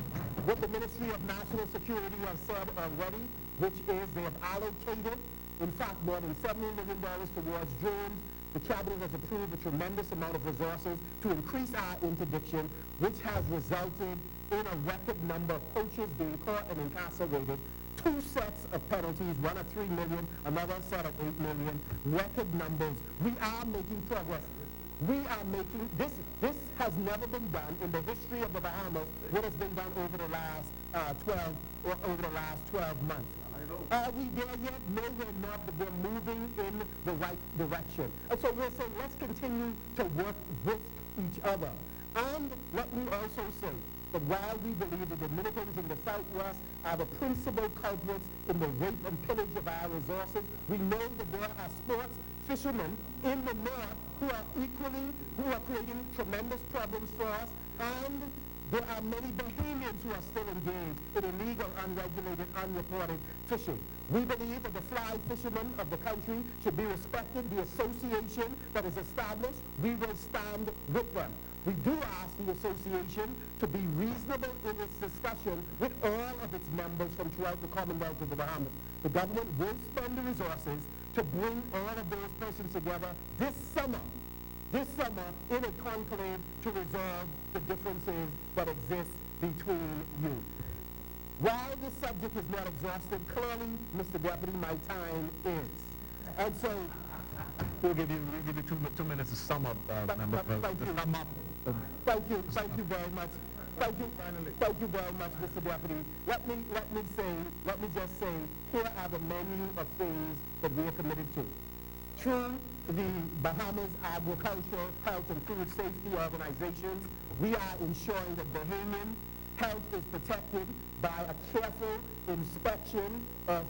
what the Ministry of National Security has said already, which is they have allocated, in fact, more than $70 million towards drones. The Cabinet has approved a tremendous amount of resources to increase our interdiction, which has resulted in a record number of poachers being caught and incarcerated. 2 sets of penalties, one at $3 million, another set at $8 million, record numbers. We are making progress. We are making, this has never been done in the history of the Bahamas, what has been done over the last 12 months. Are we there yet? No, we're not, but we're moving in the right direction. And so we're saying, let's continue to work with each other. And let me also say that while we believe the Dominicans in the Southwest are the principal culprits in the rape and pillage of our resources, we know that there are sports fishermen in the North who are creating tremendous problems for us, and there are many Bahamians who are still engaged in illegal, unregulated, unreported fishing. We believe that the fly fishermen of the country should be respected. The association that is established, we will stand with them. We do ask the association to be reasonable in its discussion with all of its members from throughout the Commonwealth of the Bahamas. The government will spend the resources to bring all of those persons together this summer in a conclave to resolve the differences that exist between you. While this subject is not exhausted, clearly, Mr. Deputy, my time is. And so, We'll give you 2 minutes to sum up, Member President. To sum up. Thank you very much. Thank you very much, Mr. Deputy. Let me just say, here are the menu of things that we are committed to. Through the Bahamas Agriculture, Health and Food Safety Organizations, we are ensuring that Bahamian health is protected by a careful inspection of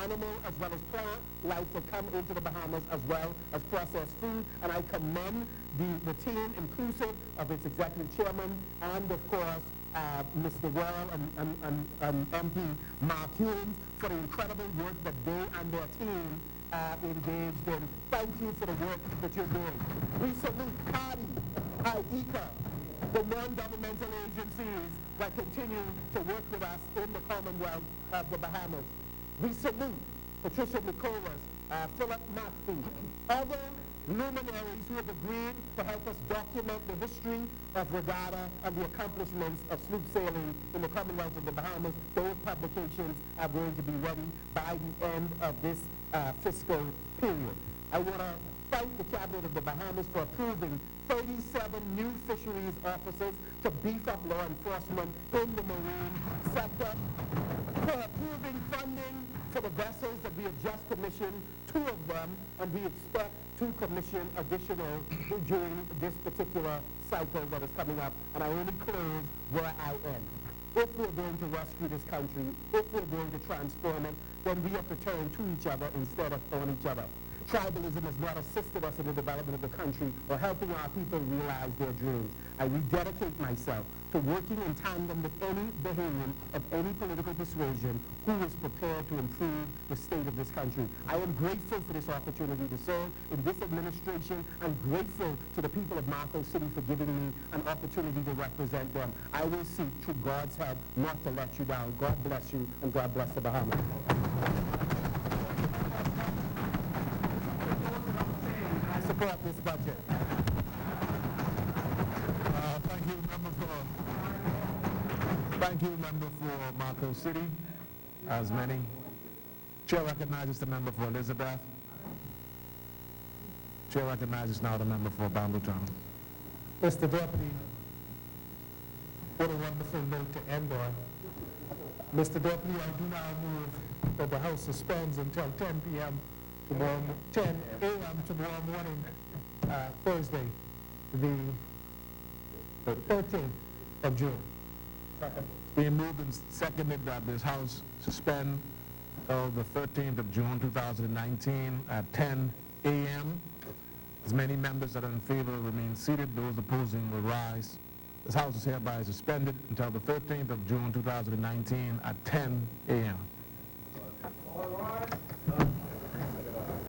animal as well as plant life that come into the Bahamas, as well as processed food. And I commend the team, inclusive of its executive chairman and, of course, Mr. Worrell and MP Mark Humes for the incredible work that they and their team engaged in. Thank you for the work that you're doing. We salute PADI, IECA, the non-governmental agencies that continue to work with us in the Commonwealth of the Bahamas. We salute Patricia Nicholas, Philip Maxey, other luminaries who have agreed to help us document the history of regatta and the accomplishments of sloop sailing in the Commonwealth of the Bahamas. Those publications are going to be ready by the end of this fiscal period. I want to thank the Cabinet of the Bahamas for approving 37 new fisheries officers to beef up law enforcement in the marine sector, for approving funding for the vessels that we have just commissioned, 2 of them, and we expect to commission additional during this particular cycle that is coming up. And I only close where I end. If we're going to rescue this country, if we're going to transform it, then we have to turn to each other instead of on each other. Tribalism has not assisted us in the development of the country or helping our people realize their dreams. I rededicate myself to working in tandem with any Bahamian of any political persuasion who is prepared to improve the state of this country. I am grateful for this opportunity to serve in this administration. I'm grateful to the people of Marco City for giving me an opportunity to represent them. I will seek, through God's help, not to let you down. God bless you, and God bless the Bahamas. I support this budget. Thank you, member for Marco City. As many. Chair recognizes the member for Elizabeth. Chair recognizes now the member for Bamboo-Town. Mr. Deputy, what a wonderful note to end on. Mr. Deputy, I do now move that the House suspends until 10 p.m. tomorrow, 10 a.m. tomorrow morning, Thursday, the 13th of June. Second. Being moved and seconded that this House suspend till the 13th of June 2019 at 10 a.m. As many members that are in favor remain seated, those opposing will rise. This House is hereby suspended until the 13th of June 2019 at 10 a.m.